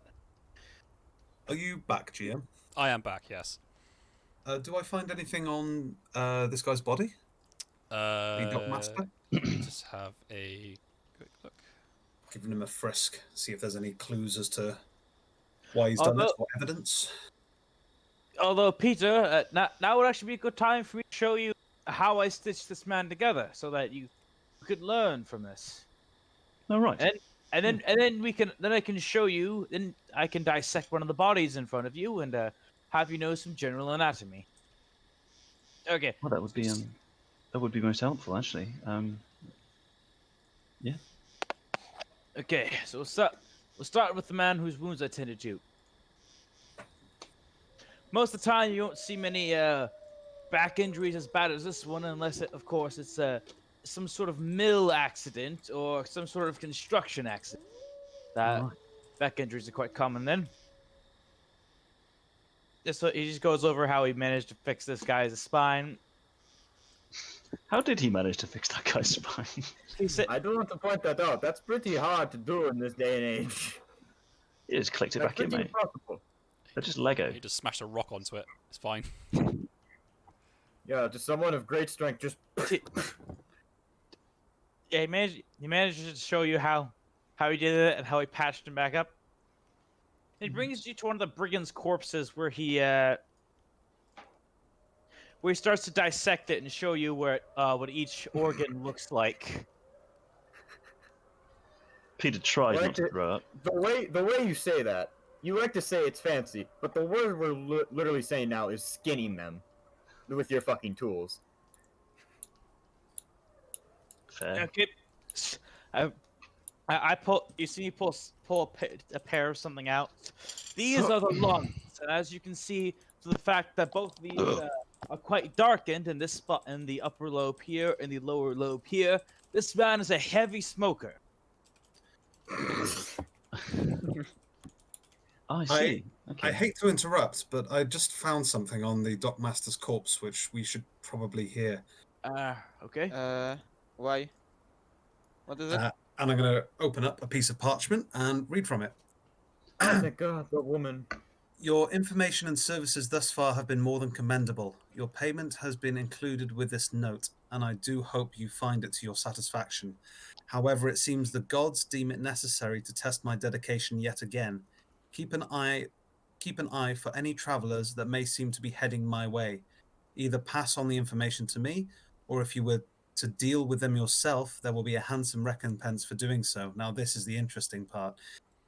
Are you back, GM? I am back, yes. Do I find anything on this guy's body? The Dockmaster? Just have a quick look. Giving him a frisk, see if there's any clues as to why he's done this, what evidence. Although, Peter, now would actually be a good time for me to show you how I stitched this man together, so that you could learn from this. no, right. And then I can show you. Then I can dissect one of the bodies in front of you and have you know some general anatomy. Okay. Well, that would be most helpful, actually. Yeah. Okay. So we'll start with the man whose wounds I tended to. Most of the time, you won't see many back injuries as bad as this one, unless, of course, it's some sort of mill accident or some sort of construction accident. Back injuries are quite common then. So he just goes over how he managed to fix this guy's spine. How did he manage to fix that guy's spine? He said, I do want to point that out. That's pretty hard to do in this day and age. He just clicked it That's back in, pretty mate. impossible. They're just Lego. You just smash a rock onto it. It's fine. Yeah, just someone of great strength. Just Yeah, he managed to show you how he did it and how he patched him back up. He brings you to one of the brigands' corpses where he starts to dissect it and show you what each organ looks like. Peter tries Like not to throw up. the way you say that, you like to say it's fancy, but the word we're literally saying now is skinning them with your fucking tools. Fair. Okay. I pull. You see me pull a pair of something out. These are the lungs, and as you can see, the fact that both of these are quite darkened in this spot, in the upper lobe here, and the lower lobe here. This man is a heavy smoker. I see. Okay. I hate to interrupt, but I just found something on the Dockmaster's corpse which we should probably hear. Okay. Why? What is it? And I'm going to open up a piece of parchment and read from it. Thank God, the woman. Your information and services thus far have been more than commendable. Your payment has been included with this note, and I do hope you find it to your satisfaction. However, it seems the gods deem it necessary to test my dedication yet again. Keep an eye for any travelers that may seem to be heading my way. Either pass on the information to me, or if you were to deal with them yourself, there will be a handsome recompense for doing so. Now, this is the interesting part.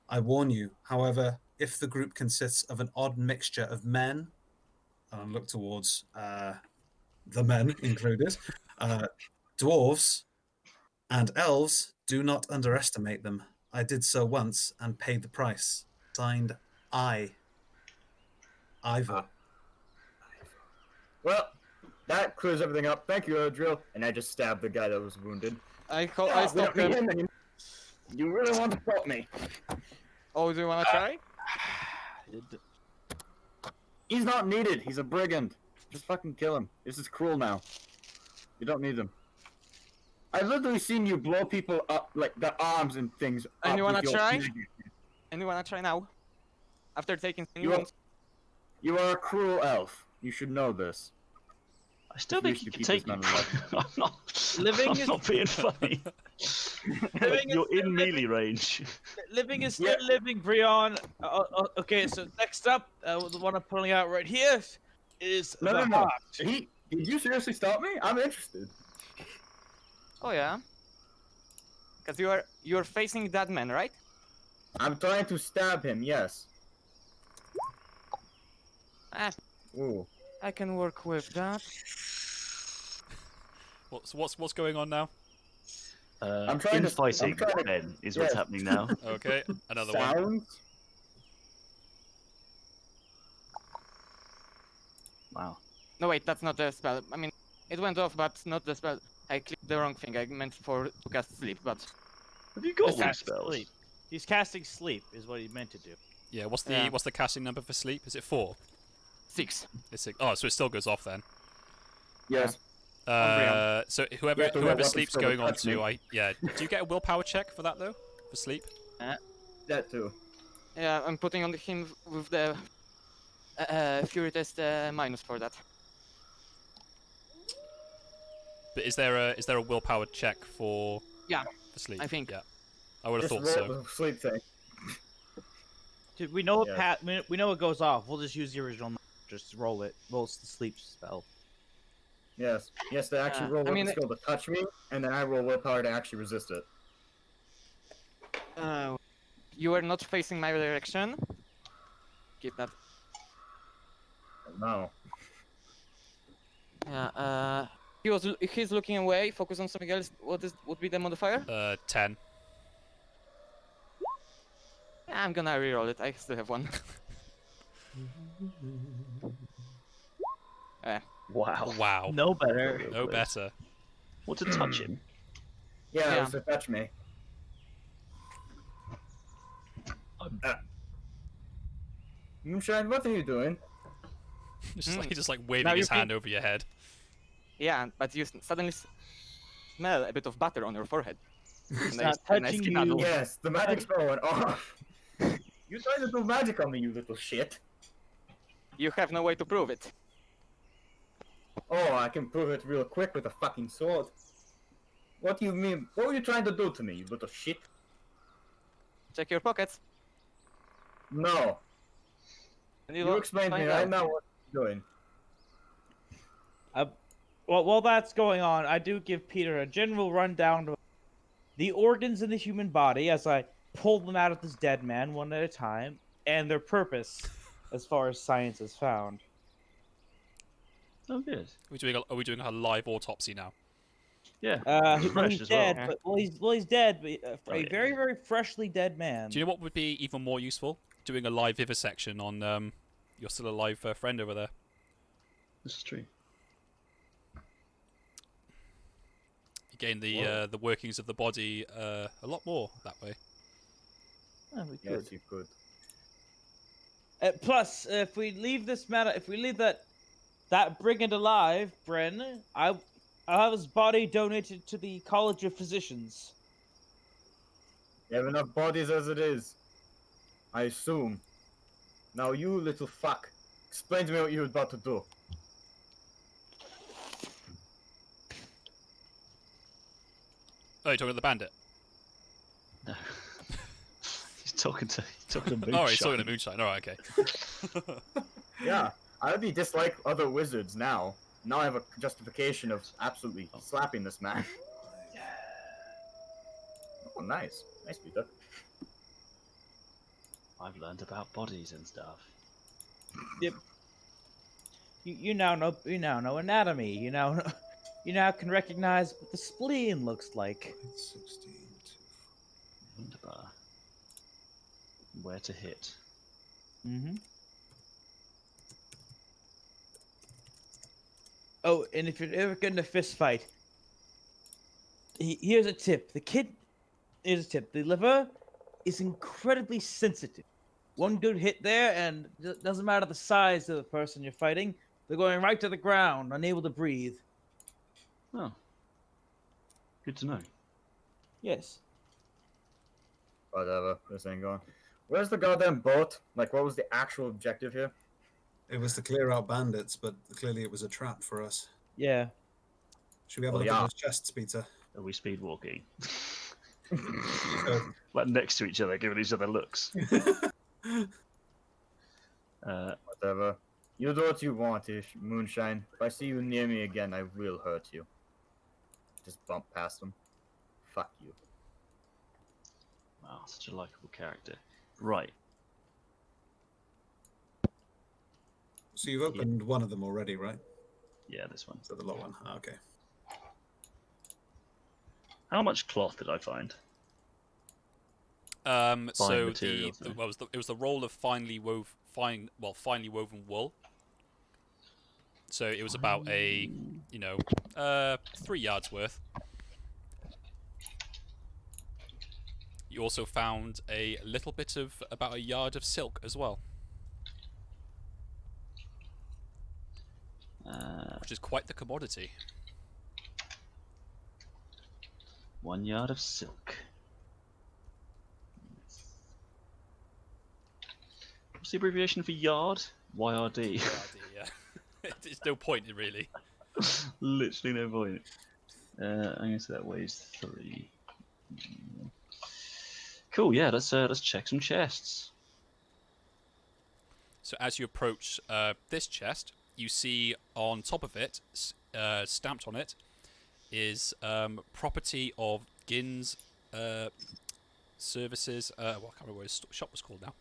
I warn you, however, if the group consists of an odd mixture of men, and look towards the men included, dwarves, and elves, do not underestimate them. I did so once and paid the price. Signed, Ivor. Well, that clears everything up. Thank you, Drill. And I just stabbed the guy that was wounded. I Yeah, stopped we don't him. need him. You really want to stop me? Oh, do you wanna try? He's not needed. He's a brigand. Just fucking kill him. This is cruel now. You don't need him. I've literally seen you blow people up, like the arms and things. And you up wanna with your try? snake. And you wanna try now? After taking You are a cruel elf. You should know this. I still think you can take. Living I'm not being funny. You're in melee range. Living is still living, Brion. Okay, so next up, the one I'm pulling out right here is the No. heart. Did you seriously stop me? I'm interested. Oh yeah. Because you're facing that man, right? I'm trying to stab him. Yes. Ah, Ooh. I can work with that. What's going on now? I'm trying to- Infighting I'm trying to- Ben is what's yes. happening now. Okay, another one. Sounds? Wow. No wait, that's not the spell. I mean, it went off, but not the spell. I clicked the wrong thing. I meant to cast sleep, but Have you got He's all these casting spells? sleep. He's casting sleep, is what he meant to do. Yeah, what's Yeah. the casting number for sleep? Is it 4? 6. It's 6. Oh, so it still goes off then. Yes. So whoever You have to roll whoever weapon sleep's skill to going on touch me. to, do you get a willpower check for that though? For sleep? That too. Yeah, I'm putting on him with the Fury test minus for that. But is there a willpower check for sleep? I think. Yeah. I would have Just thought roll so. the sleep thing. Dude, we know Yeah. we know it goes off. We'll just use the original. Just roll it. Roll the sleep spell. Yes. Yes, they actually roll I mean, weapon skill to touch me, and then I roll willpower to actually resist it. You are not facing my direction. Keep that. No. Yeah. He's looking away. Focus on something else. Would be the modifier? 10. Yeah, I'm gonna reroll it. I still have one. Wow. Wow. No better. No better. What to touch him? Yeah, Yeah. it was to touch me. Moonshine, what are you doing? It's just like he's just like Now waving you his can- hand over your head. Yeah, but you suddenly smell a bit of butter on your forehead. He's Nice- not nice touching skin you. handle. Yes, the magic spell went off. You tried to do magic on me, you little shit. You have no way to prove it. Oh, I can prove it real quick with a fucking sword. What do you mean? What were you trying to do to me, you little shit? Check your pockets. No. And You will explain to me find right out. now what you're doing. Well, while that's going on, I do give Peter a general rundown of the organs in the human body as I pull them out of this dead man one at a time, and their purpose as far as science has found. Oh, good. Are we doing a live autopsy now? Yeah. Well, Fresh he's as well. dead, but he's dead, but Oh, a yeah. very, very freshly dead man. Do you know what would be even more useful? Doing a live vivisection on your still alive friend over there. This is true. Again, the workings of the body a lot more that way. Oh, we Yes, could. you could. Plus, if we leave that brigand alive, Bren, I'll have his body donated to the College of Physicians. You have enough bodies as it is. I assume. Now you little fuck. Explain to me what you were about to do. Oh, you're talking to the bandit? No. he's talking to Moonshine. Oh, he's talking to Moonshine. Alright, okay. Yeah, I already dislike other wizards now. Now I have a justification of absolutely slapping this man. Oh, nice. Nice, Peter. I've learned about bodies and stuff. Yep. You now know anatomy. You now can recognize what the spleen looks like. 16. Wunderbar. Where to hit? Mm-hmm. Oh, and if you're ever getting a fist fight, here's a tip. Here's a tip. The liver is incredibly sensitive. One good hit there, and it doesn't matter the size of the person you're fighting, they're going right to the ground, unable to breathe. Oh. Good to know. Yes. Whatever, this ain't going. Where's the goddamn boat? Like, what was the actual objective here? It was to clear out bandits, but clearly it was a trap for us. Yeah. Should we have a Oh, look yeah. at those chests, Peter? Are we speed walking? Uh, Like next to each other, giving each other looks. Whatever. You do what you want, Ish, Moonshine. If I see you near me again, I will hurt you. Just bump past him. Fuck you. Wow, such a likable character. Right. So you've opened one of them already, right? Yeah, this one. So the low one. Ah, okay. How much cloth did I find? So materials, it was the roll of finely woven wool. So it was about 3 yards worth. You also found a little bit of about a yard of silk as well, which is quite the commodity. 1 yard of silk. What's the abbreviation for yard? YRD. Yeah. There's no point in really. Literally no point. I'm gonna say that weighs 3. Cool. Yeah, let's check some chests. So as you approach this chest, you see on top of it, stamped on it, is property of Gin's services. Well, I can't remember what his shop was called now.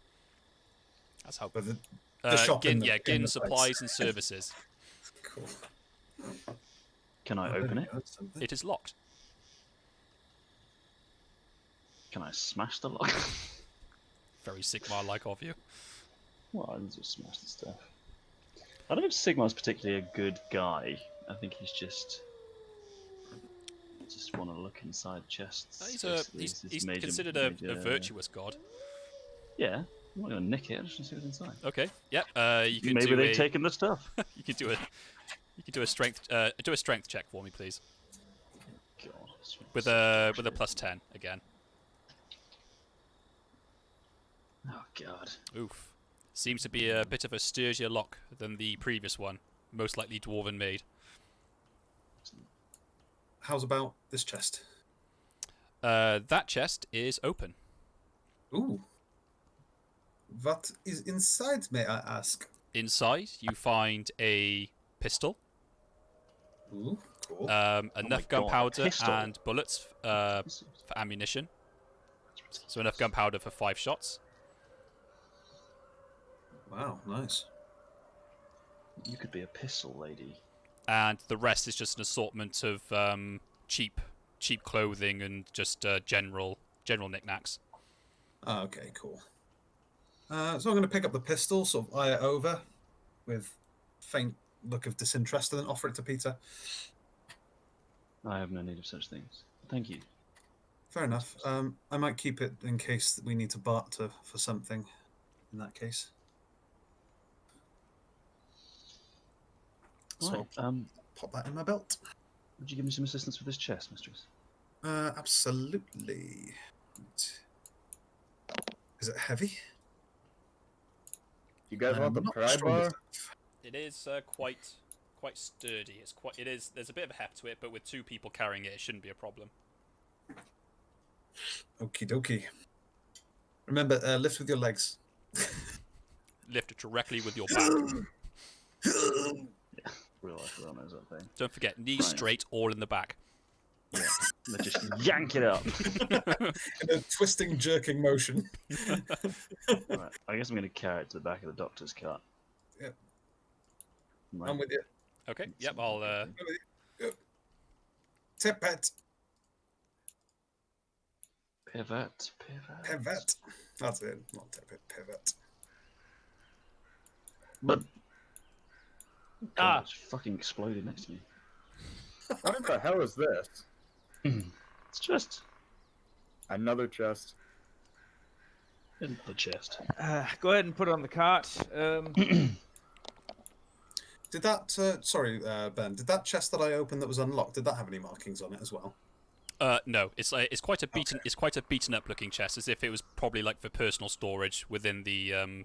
That's how. But the shop Gin, in the, yeah, in Gin the supplies place. and services. Cool. Can I open it? It is locked. Can I smash the lock? Very Sigmar-like of you. Well, I'll just smash the stuff. I don't know if Sigmar's particularly a good guy. I think he's just want to look inside chests. He's considered a virtuous god. Yeah, I'm not going to nick it. I just want to see what's inside. Okay. Yep. You can Maybe do they've taken the stuff. You can do a strength check for me, please. God, With a +10 again. Oh God. Oof. Seems to be a bit of a sturdier lock than the previous one, most likely dwarven made. How's about this chest? That chest is open. Ooh. What is inside, may I ask? Inside, you find a pistol, Ooh, cool. enough God, a gunpowder pistol? and bullets for ammunition. So enough gunpowder for 5 shots. Wow, nice. You could be a pistol lady. And the rest is just an assortment of cheap clothing and just general knickknacks. Ah, okay, cool. So I'm going to pick up the pistol, sort of eye it over with faint look of disinterest, and then offer it to Peter. I have no need of such things. Thank you. Fair enough. I might keep it in case we need to barter for something. In that case. So Right, pop that in my belt. would you give me some assistance with this chest, mistress? Absolutely. Is it heavy? You guys want the Not pry strong bar? enough. It is quite sturdy. There's a bit of a heft to it, but with 2 people carrying it, it shouldn't be a problem. Okie dokie. Remember, lift with your legs. Lift it directly with your back. Real life runners, that thing. Don't forget, knees Right. straight, all in the back. Yeah. Let's just yank it up. In a twisting, jerking motion. Right. I guess I'm going to carry it to the back of the doctor's cart. Yep. Right. I'm with you. Okay, yep, I'll... I'm with you. Go. Tip it. Pivot. Pivot. That's it. Not tip it. Pivot. But... Ah. God, it's fucking exploded next to me. What in the hell is this? It's just Another chest. in the chest. Go ahead and put it on the cart. Did that, sorry, Ben, did that chest that I opened that was unlocked, did that have any markings on it as well? No, it's quite a beaten up looking chest, as if it was probably like for personal storage within the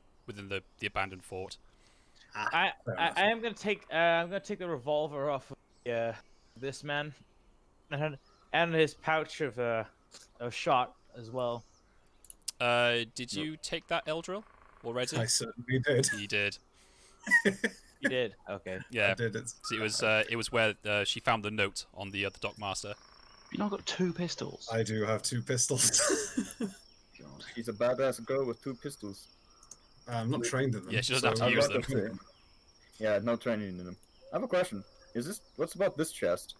abandoned fort. I am gonna take the revolver off of this man, and his pouch of shot as well. Did you take that Eldril already? I certainly did. You did. You did. Okay. Yeah. I did it. So it was where she found the note on the other dockmaster. You've not got 2 pistols. I do have 2 pistols. God. She's a badass girl with 2 pistols. I'm not trained in them. Yeah, she doesn't have to I was use about them. to say. Yeah, no training in them. I have a question. What's about this chest?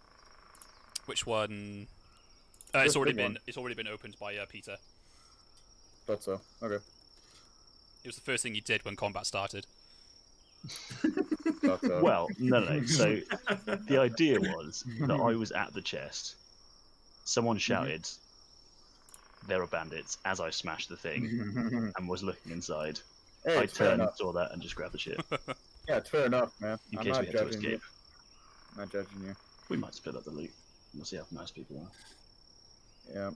Which one? This It's already big one. been opened by Peter. Thought so. Okay. It was the first thing he did when combat started. Thought so. Well, no. So the idea was that I was at the chest. Someone shouted, "There are bandits!" as I smashed the thing and was looking inside. Hey, I it's fair turned, enough. saw that, and just grabbed the shit Yeah, it's fair enough, man. in I'm case not we had to judging you. escape. Not judging you. We might split up the loot. We'll see how nice people are. Yeah.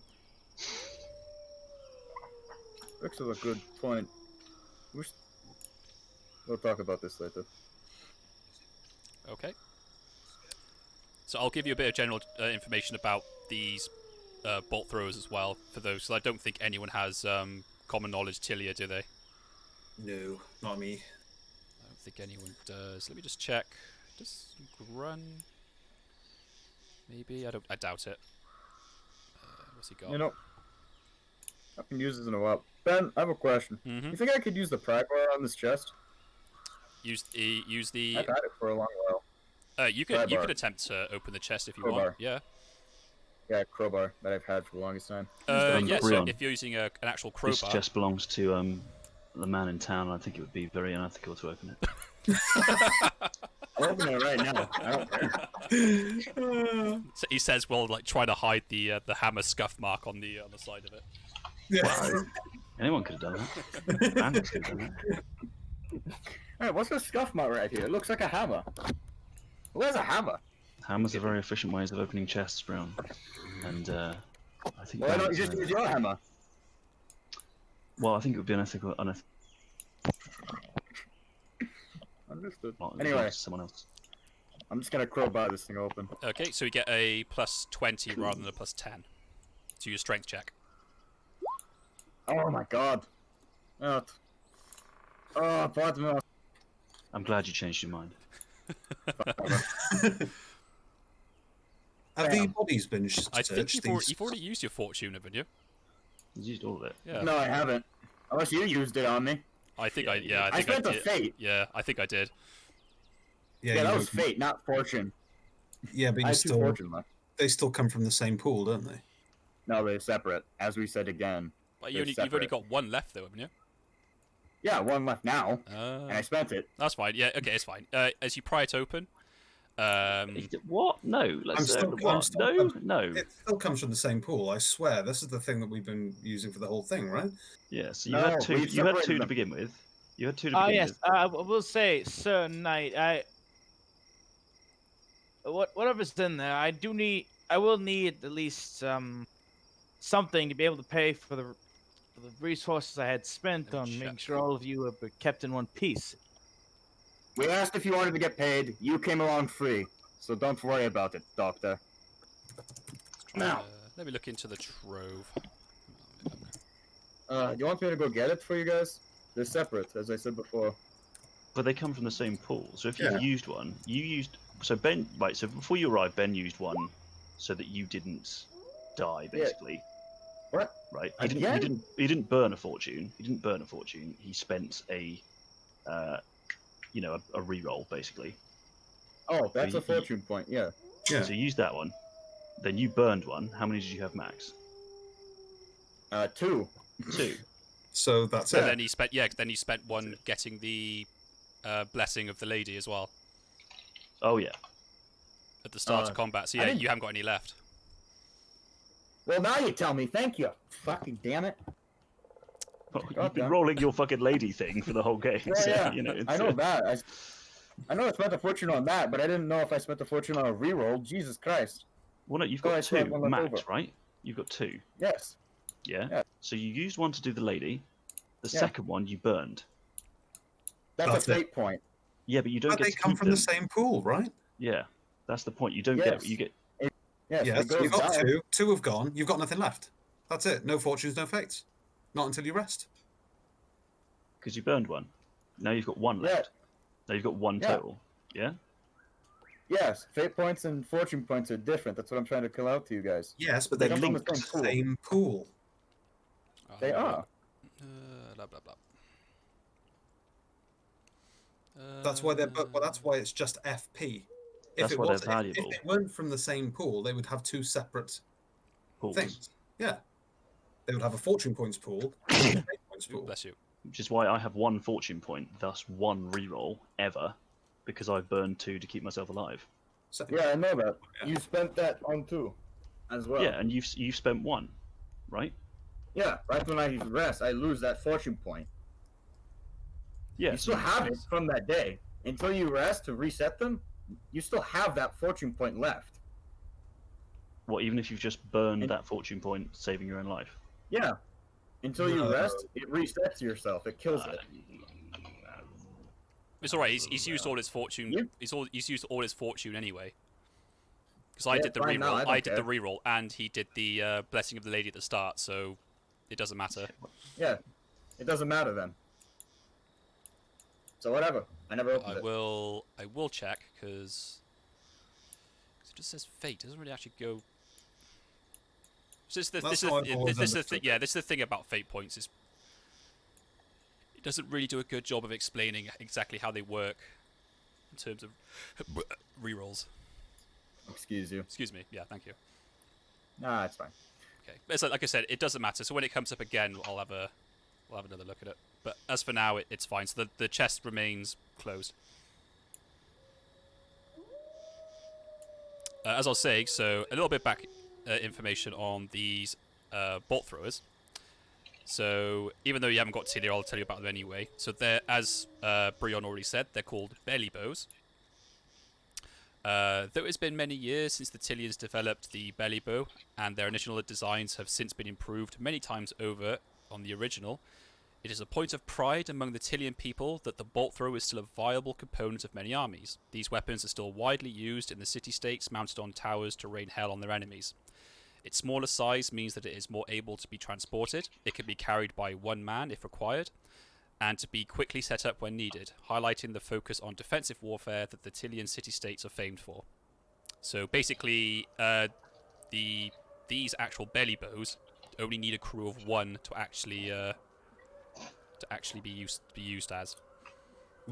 Looks like a good point. We'll talk about this later. Okay. So I'll give you a bit of general information about these bolt throwers as well for those, because I don't think anyone has common knowledge Tilia, do they? No, not me. I don't think anyone does. Let me just check. Does Grun? Maybe I doubt it. What's he got? You know, I can use this in a while. Ben, I have a question. Mhm. You think I could use the pry bar on this chest? Use the. I've had it for a long while. You pry could bar. attempt to open the chest if you Crowbar. want. Yeah. Yeah, crowbar that I've had for the longest time. Yeah. So Brion. if you're using an actual This crowbar. chest belongs to the man in town. I think it would be very unethical to open it. I'll open it right now. I don't care. So he says, "Well, like try to hide the hammer scuff mark on the side of it." Yeah. Anyone could have done that. Bandits could have done that. Alright, what's this scuff mark right here? It looks like a hammer. Who has a hammer? Hammers are very efficient ways of opening chests, Brown. And I think. Why don't you bandits just are- use your hammer? Well, I think it would be unethical. Understood. Well, Anyway, someone else. I'm just gonna crowbar this thing open. Okay, so you get a plus 20 rather than a plus 10 to your strength check. Oh my god. Oh, pardon me. I'm glad you changed your mind. Have the bodies been I think searched? you've already used your fortune, haven't you? You used all of it. Yeah. No, I haven't. Unless you used it on me. I think Yeah, I think spent a did. fate. Yeah, I think I did. Yeah, you that was would- fate, not fortune. Yeah, but I you had two still fortune left. they still come from the same pool, don't they? No, they're separate. As we said again. But They're you've only separate. got one left though, haven't you? Yeah, one left now, and I spent it. That's fine. Yeah, okay, it's fine. As you pry it open, What? No. Let's say what? No. It still comes from the same pool. I swear. This is the thing that we've been using for the whole thing, right? Yeah. So you No, had two. we've You had separated two to them. begin with. You had two to begin Yes. with. I will say, Sir Knight, whatever's in there, I will need at least something to be able to pay for the resources I had spent Let me on making check. sure all of you were kept in one piece. We asked if you wanted to get paid. You came along free, so don't worry about it, Doctor. Now, let me look into the trove. you want me to go get it for you guys? They're separate, as I said before. But they come from the same pool. So if you've Yeah. used one, you used. So Ben, right. So before you arrived, Ben used one, so that you didn't die, Yeah. basically. What? Right. Again? He didn't burn a fortune. He didn't burn a fortune. He spent a reroll basically. Oh, that's So a fortune point, yeah. Yeah. So you used that one. Then you burned one. How many did you have max? 2. 2. So that's And it. then he spent one getting the blessing of the lady as well Oh yeah. at the start of combat. So I yeah, didn't- you haven't got any left. Well, now you tell me. Thank you. Fucking damn it. Well, you've God been damn. rolling your fucking lady thing for the whole game. Yeah, so, yeah. You know, I know that. I know I spent a fortune on that, but I didn't know if I spent a fortune on a reroll. Jesus Christ. Well, no, you've Oh, I got still have 2 one left max, over. right? You've got 2. Yes. Yeah? Yeah. So you used one to do the lady. The Yeah. second one you burned. That's That's a it. fate point. Yeah, but you don't But get they to come keep from them. the same pool, right? Yeah, that's the point. You don't Yes. get. You get. Yes, Yes. it goes You've got down. 2. 2 have gone. You've got nothing left. That's it. No fortunes, no fates. Not until you rest. Because you burned one. Now you've got 1 Yeah. left. Now you've got 1 Yeah. total. Yeah. Yes, fate points and fortune points are different. That's what I'm trying to call out to you guys. Yes, but They're they come linked. from the same pool. They are. Blah, blah, blah. That's why they're. But that's why it's just FP. That's why they're valuable. If they weren't from the same pool, they would have 2 separate Pools. things. Yeah. They would have a fortune points pool and a fate points Ooh, pool. bless you. Which is why I have 1 fortune point, thus 1 reroll ever, because I've burned 2 to keep myself alive. So, Yeah, I know that. Yeah. You spent that on 2 as well. Yeah, and you've spent 1, right? Yeah, right when I rest, I lose that fortune point. Yeah. You still have it from that day. Until you rest to reset them, you still have that fortune point left. What? Even if you've just burned And- that fortune point, saving your own life. Yeah. Until you No. rest, it resets yourself. It kills it. It's alright. He's used all his fortune. You- He's used all his fortune anyway. Because I Yeah, did the fine, no, reroll. I I don't did the care. reroll, and he did the blessing of the lady at the start. So it doesn't matter. Yeah. It doesn't matter then. So whatever. I never opened I it. will check because it just says fate. It doesn't really actually go. So That's how I've always understood this is the thing about fate points is it doesn't really do a good job of explaining exactly how they work in terms of rerolls. Excuse you. Excuse me. Yeah, thank you. Nah, it's fine. Okay, but it's like I said, it doesn't matter. So when it comes up again, we'll have another look at it. But as for now, it's fine. So the chest remains closed. As I was saying, so a little bit back information on these bolt throwers. So even though you haven't got to see them, I'll tell you about them anyway. So they're, as Brion already said, they're called belly bows. Though it's been many years since the Tillians developed the belly bow, and their initial designs have since been improved many times over on the original, It is a point of pride among the Tilian people that the bolt throw is still a viable component of many armies. These weapons are still widely used in the city-states mounted on towers to rain hell on their enemies. Its smaller size means that it is more able to be transported, it can be carried by one man if required, and to be quickly set up when needed, highlighting the focus on defensive warfare that the Tilian city-states are famed for. So basically, these actual belly bows only need a crew of one to actually be used as,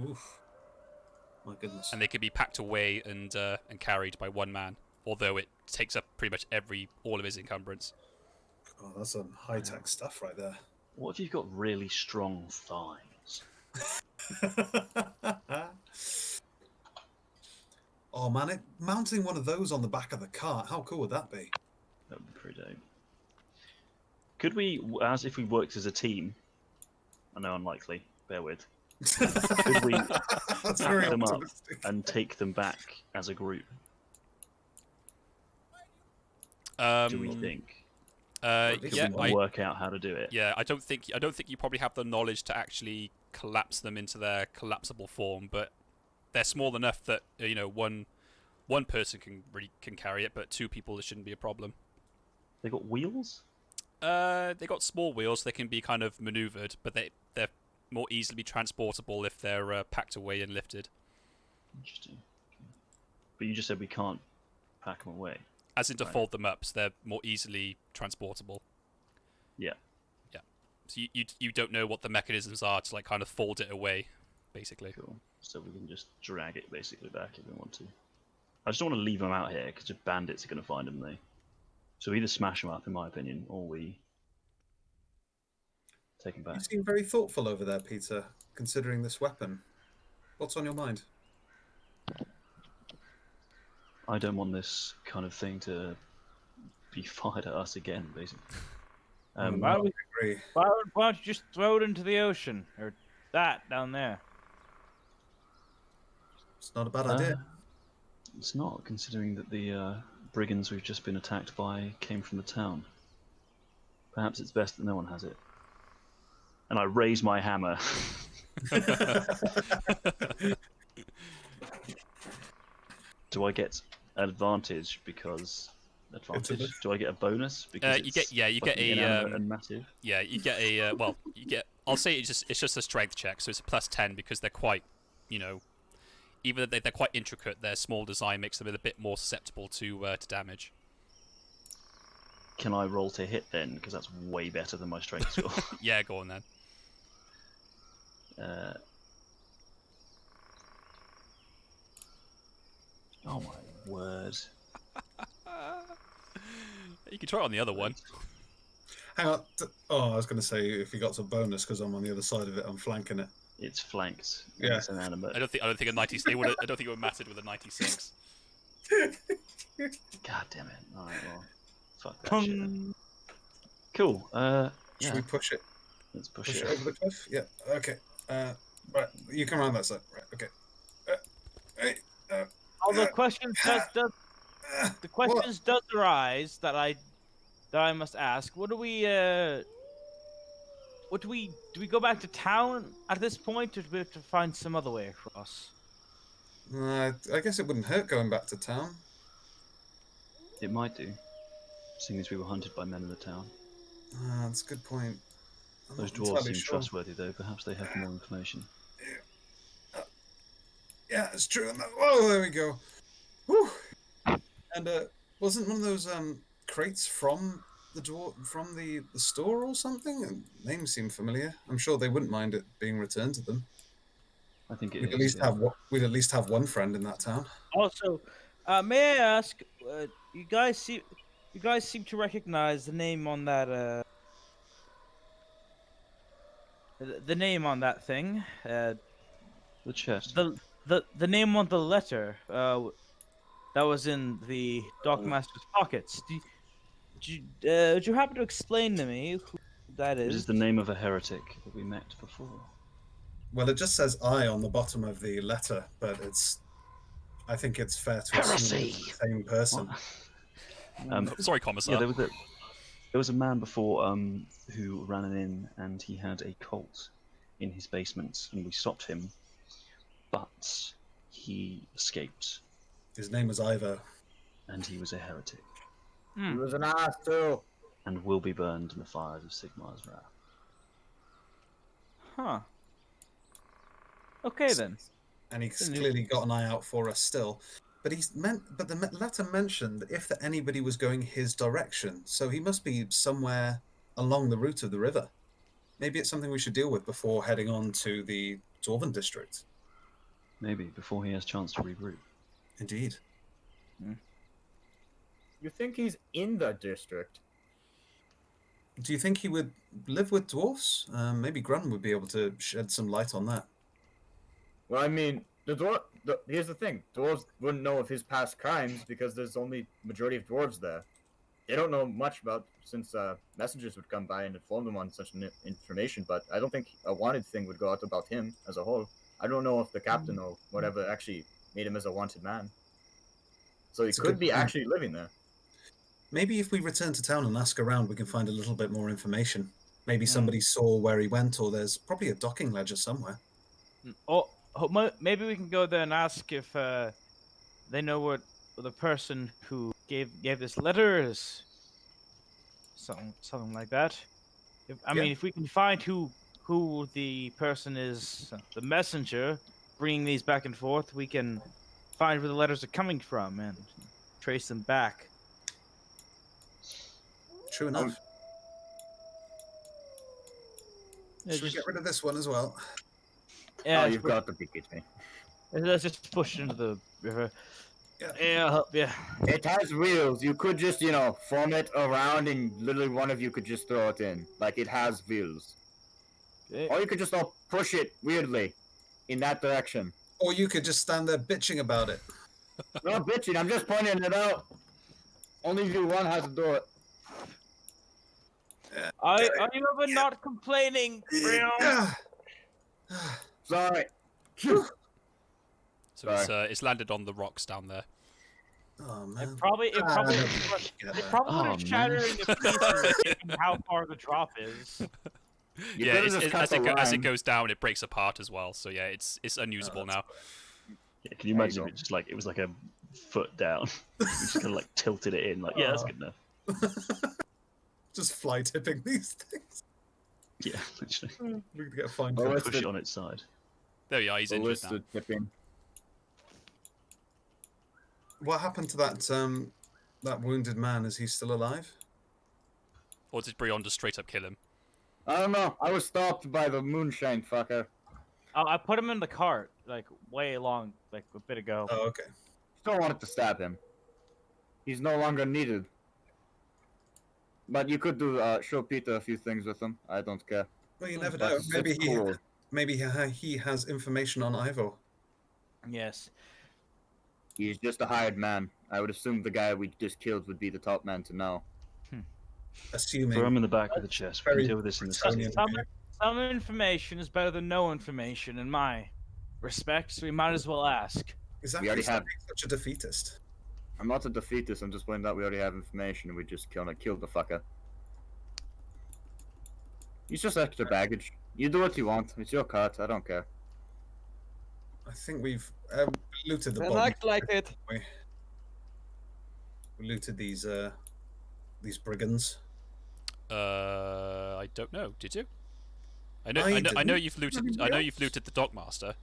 Oof. My goodness. and they can be packed away and carried by one man. Although it takes up pretty much all of his encumbrance. Oh, that's some high-tech stuff right there. What if you've got really strong thighs? Oh man, mounting one of those on the back of the cart, how cool would that be? That would be pretty dope. Could we, as if we worked as a team, I know unlikely, bear with, could we That's pack very them up optimistic. and take them back as a group? Do we think? Could Yeah, we work out how to do it? yeah. I don't think you probably have the knowledge to actually collapse them into their collapsible form, but they're small enough that one person can carry it, but two people it shouldn't be a problem. They got wheels? They got small wheels. They can be kind of maneuvered, but they're more easily transportable if they're packed away and lifted. Interesting. But you just said we can't pack them away. As in to Right. fold them up, so they're more easily transportable. Yeah. Yeah. So you don't know what the mechanisms are to like kind of fold it away, basically. Cool. So we can just drag it basically back if we want to. I just don't want to leave them out here because just bandits are going to find them. So we either smash them up, in my opinion, or we take them back. You seem very thoughtful over there, Peter, considering this weapon. What's on your mind? I don't want this kind of thing to be fired at us again, basically. Why don't I agree. why don't you just throw it into the ocean or that down there? It's not a bad idea. It's not, considering that the brigands we've just been attacked by came from the town. Perhaps it's best that no one has it. And I raise my hammer. Do I get an advantage because advantage? Do I get a bonus because you get fucking a inanimate and massive? yeah, you get a well, you get. I'll say it's just a strength check, so it's a +10 because they're quite, even though they're quite intricate, their small design makes them a bit more susceptible to damage. Can I roll to hit then? Because that's way better than my strength score. Yeah, go on then. Oh my word! You can try it on the other one. Hang on. Oh, I was going to say if you got some bonus because I'm on the other side of it, I'm flanking it. It's flanked. Yeah. It's inanimate. I don't think a 90. I don't think it would mattered with a 96. God damn it! All right, well, fuck that shit. Then. Cool. Should we push it? Let's push Push it. it over the cliff? Yeah. Okay. Right. You come around that side. Right. Okay. Hey. Although the question does arise that I must ask. Do we go back to town at this point, or do we have to find some other way across? I guess it wouldn't hurt going back to town. It might do, seeing as we were hunted by men in the town. That's a good point. I'm Those not dwarves entirely seem sure. trustworthy, though. Perhaps they have more information. Yeah, it's true. Whoa, there we go. Whew. And wasn't one of those crates from the store or something? And names seem familiar. I'm sure they wouldn't mind it being returned to them. I think it We'd is. at least Yeah. we'd at least have one friend in that town. Also, may I ask, you guys seem to recognize the name on that the name on that thing, The chest. the name on the letter that was in the Dockmaster's pockets. Would you happen to explain to me who that It is? is the name of a heretic that we met before. Well, it just says I on the bottom of the letter, but I think it's fair to assume it's the same person. What? Sorry, Yeah, Commissar. there was a. There was a man before who ran an inn, and he had a cult in his basement, and we stopped him, but he escaped, His name was Ivo. and he was a heretic, He was an ass too. and will be burned in the fires of Sigmar's wrath. Huh. Okay then. And he's clearly got an eye out for us still. But the letter mentioned if that anybody was going his direction, so he must be somewhere along the route of the river. Maybe it's something we should deal with before heading on to the Dwarven district. Maybe before he has chance to regroup. Indeed. You think he's in the district? Do you think he would live with dwarfs? Maybe Grun would be able to shed some light on that. Well, I mean, here's the thing: dwarves wouldn't know of his past crimes because there's only majority of dwarves there. They don't know much about since messengers would come by and inform them on such information. But I don't think a wanted thing would go out about him as a whole. I don't know if the captain or whatever actually made him as a wanted man. So he could be actually living there. Maybe if we return to town and ask around, we can find a little bit more information. Maybe somebody saw where he went, or there's probably a docking ledger somewhere. Maybe we can go there and ask if they know what the person who gave this letter is. Something like that. I mean, if we can find who the person is, the messenger bringing these back and forth, we can find where the letters are coming from and trace them back. True enough. Should we get rid of this one as well? Yeah, you've got to pick it, me. Let's just push it into the river. Yeah, I'll help you. It has wheels. You could just, form it around and literally one of you could just throw it in. Like, it has wheels. Okay. Or you could just all push it weirdly in that direction. Or you could just stand there bitching about it. Not bitching, I'm just pointing it out. Only you one has to do it. I am not complaining. Sorry. So it's landed on the rocks down there. Oh man. It probably would have shattered into pieces given how far the drop is. Yeah, as it goes down, it breaks apart as well. So yeah, it's unusable now. Yeah, can you imagine if it was like a foot down? We just kind of like tilted it in. Like, yeah, that's good enough. Just fly tipping these things. Yeah, literally. We could get a fine. Push it on its side. There you are. He's injured now. Tipping. What happened to that wounded man? Is he still alive? Or did Brion just straight up kill him? I don't know. I was stopped by the moonshine fucker. Oh, I put him in the cart, like, way long, like, a bit ago. Oh, okay. Still wanted to stab him. He's no longer needed. But you could show Peter a few things with him. I don't care. Well, you never know. Maybe he has information on Ivo. Yes. He's just a hired man. I would assume the guy we just killed would be the top man to know. Assuming. Throw him in the back of the chest. We can deal with this in the city. Some information is better than no information, in my respect, so we might as well ask. Exactly. We already have such a defeatist. I'm not a defeatist, I'm just pointing out we already have information and we just kind of killed the fucker. He's just extra baggage. You do what you want. It's your cart. I don't care. I think we've looted the Then body. act like it. We looted these brigands. I don't know. Did you? I know you've looted. I know you've looted the Dockmaster.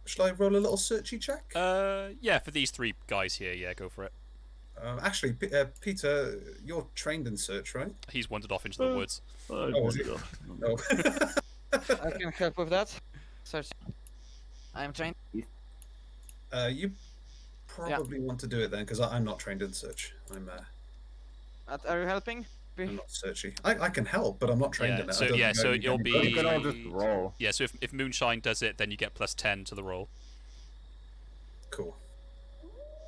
Shall I roll a little searchy check? Yeah, for these three guys here. Yeah, go for it. Actually, Peter, you're trained in search, right? He's wandered off into the woods. Oh, I can help with that. Search. I'm trained. You probably want to do it then, because I'm not trained in search. Are you helping? I'm not searchy. I can help, but I'm not trained in it. So you'll be. You can all just roll. Yeah, so if Moonshine does it, then you get +10 to the roll. Cool.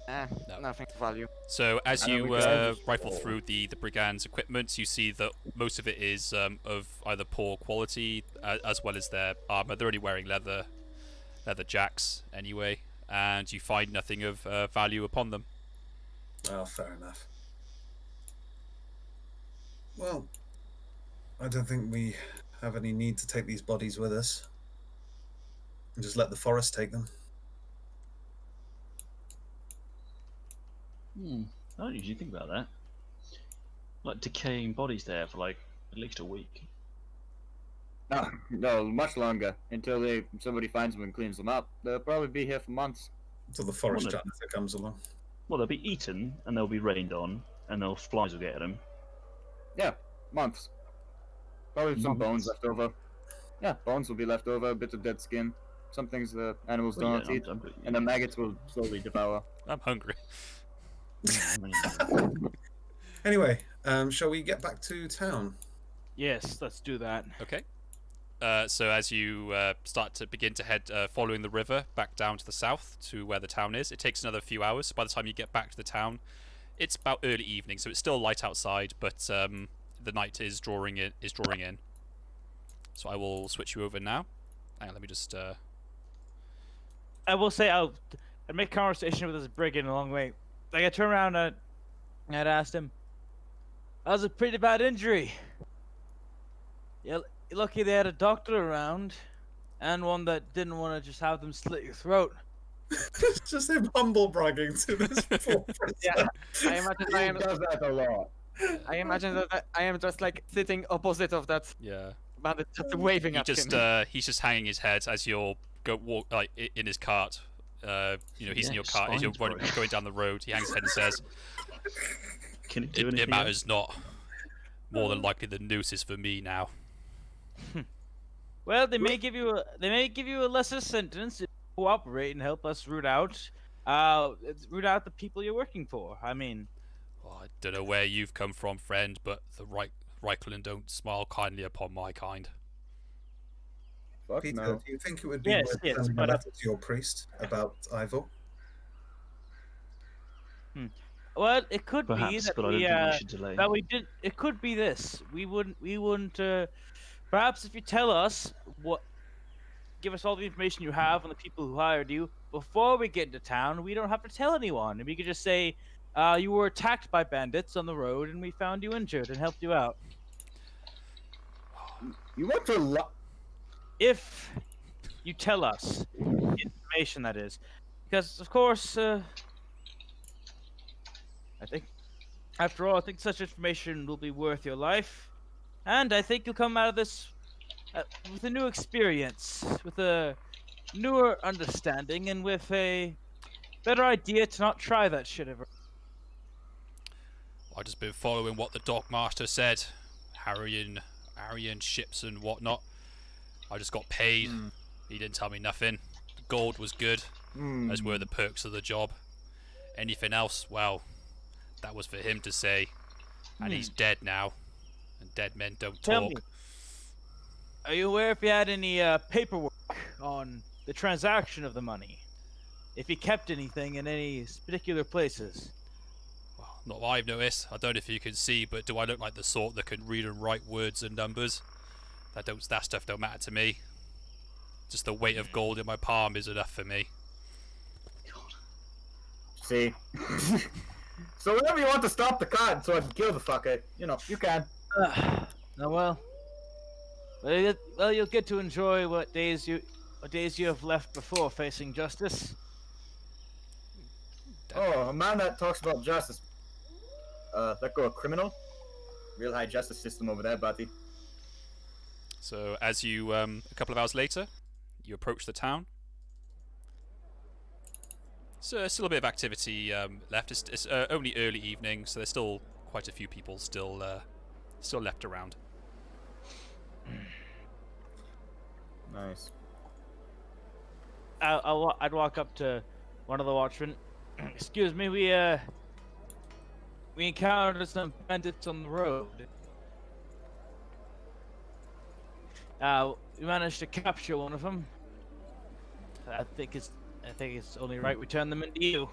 No. Nothing to value. So as I know you we can just rifle roll. through the brigand's equipment, you see that most of it is of either poor quality as well as their armor. They're only wearing leather jacks anyway, and you find nothing of value upon them. Well, fair enough. Well, I don't think we have any need to take these bodies with us. And just let the forest take them. I don't usually think about that. Like decaying bodies there for like at least a week. No, much longer. Until somebody finds them and cleans them up. They'll probably be here for months. Until the forest Well, janitor comes along. Well, they'll be eaten and they'll be rained on, and flies will get at them. Yeah, months. Probably some bones left over. Yeah, bones will be left over, a bit of dead skin. Some things the animals don't eat, and the maggots will slowly devour. I'm hungry. Anyway, shall we get back to town? Yes, let's do that. Okay. So as you start to begin to head following the river back down to the south to where the town is, it takes another few hours. So by the time you get back to the town, it's about early evening, so it's still light outside, but the night is drawing in. So I will switch you over now. Hang on, let me just. I will say I'd make conversation with this brigand along the way. Like I turn around and I'd asked him, "That was a pretty bad injury. Yeah, lucky they had a doctor around, and one that didn't want to just have them slit your throat." It's just him humble bragging to this poor person. Yeah, I imagine I am. does that a lot. I imagine that I am just like sitting opposite of that Yeah. bandit, just waving at him. He's just hanging his head as you're walk like in his cart. He's in your cart as you're going down the road. He hangs his head and says, Can it do "It anything matters not. More than likely, the noose is for me now." Well, they may give you a lesser sentence if you cooperate and help us root out the people you're working for. I mean, Well, I don't know where you've come from, friend, but the Reichland don't smile kindly upon my kind. Fuck Peter, no. do you think it would be Yes, worth yes, sending a but, letter to your priest about Ivor? well, it could be Perhaps, that but I don't think we should delay. that we did. It could be this. We wouldn't. Perhaps if you tell us give us all the information you have on the people who hired you before we get into town, we don't have to tell anyone, and we could just say, you were attacked by bandits on the road, and we found you injured and helped you out. You want to If you tell us the information, that is, because of course, I think, after all, I think such information will be worth your life, and I think you'll come out of this with a new experience, with a newer understanding, and with a better idea to not try that shit ever. I've just been following what the dockmaster said, harrying ships and whatnot. I just got paid. He didn't tell me nothing. The gold was good, as were the perks of the job. Anything else, well, that was for him to say. And he's dead now, and dead men don't Tell talk. me, are you aware if he had any paperwork on the transaction of the money? If he kept anything in any particular places? Well, not what I've noticed. I don't know if you can see, but do I look like the sort that can read and write words and numbers? That stuff don't matter to me. Just the weight of gold in my palm is enough for me. see. So whenever you want to stop the cotton so I can kill the fucker, you can. Oh well. Well, you'll get to enjoy what days you have left before facing justice. Oh, a man that talks about justice. Let go of criminal. Real high justice system over there, buddy. So as you, a couple of hours later, you approach the town. So still a bit of activity left. It's only early evening, so there's still quite a few people still left around. Nice. I'd walk up to one of the watchmen. Excuse me, we encountered some bandits on the road. We managed to capture one of them. I think it's only right we turn them into you.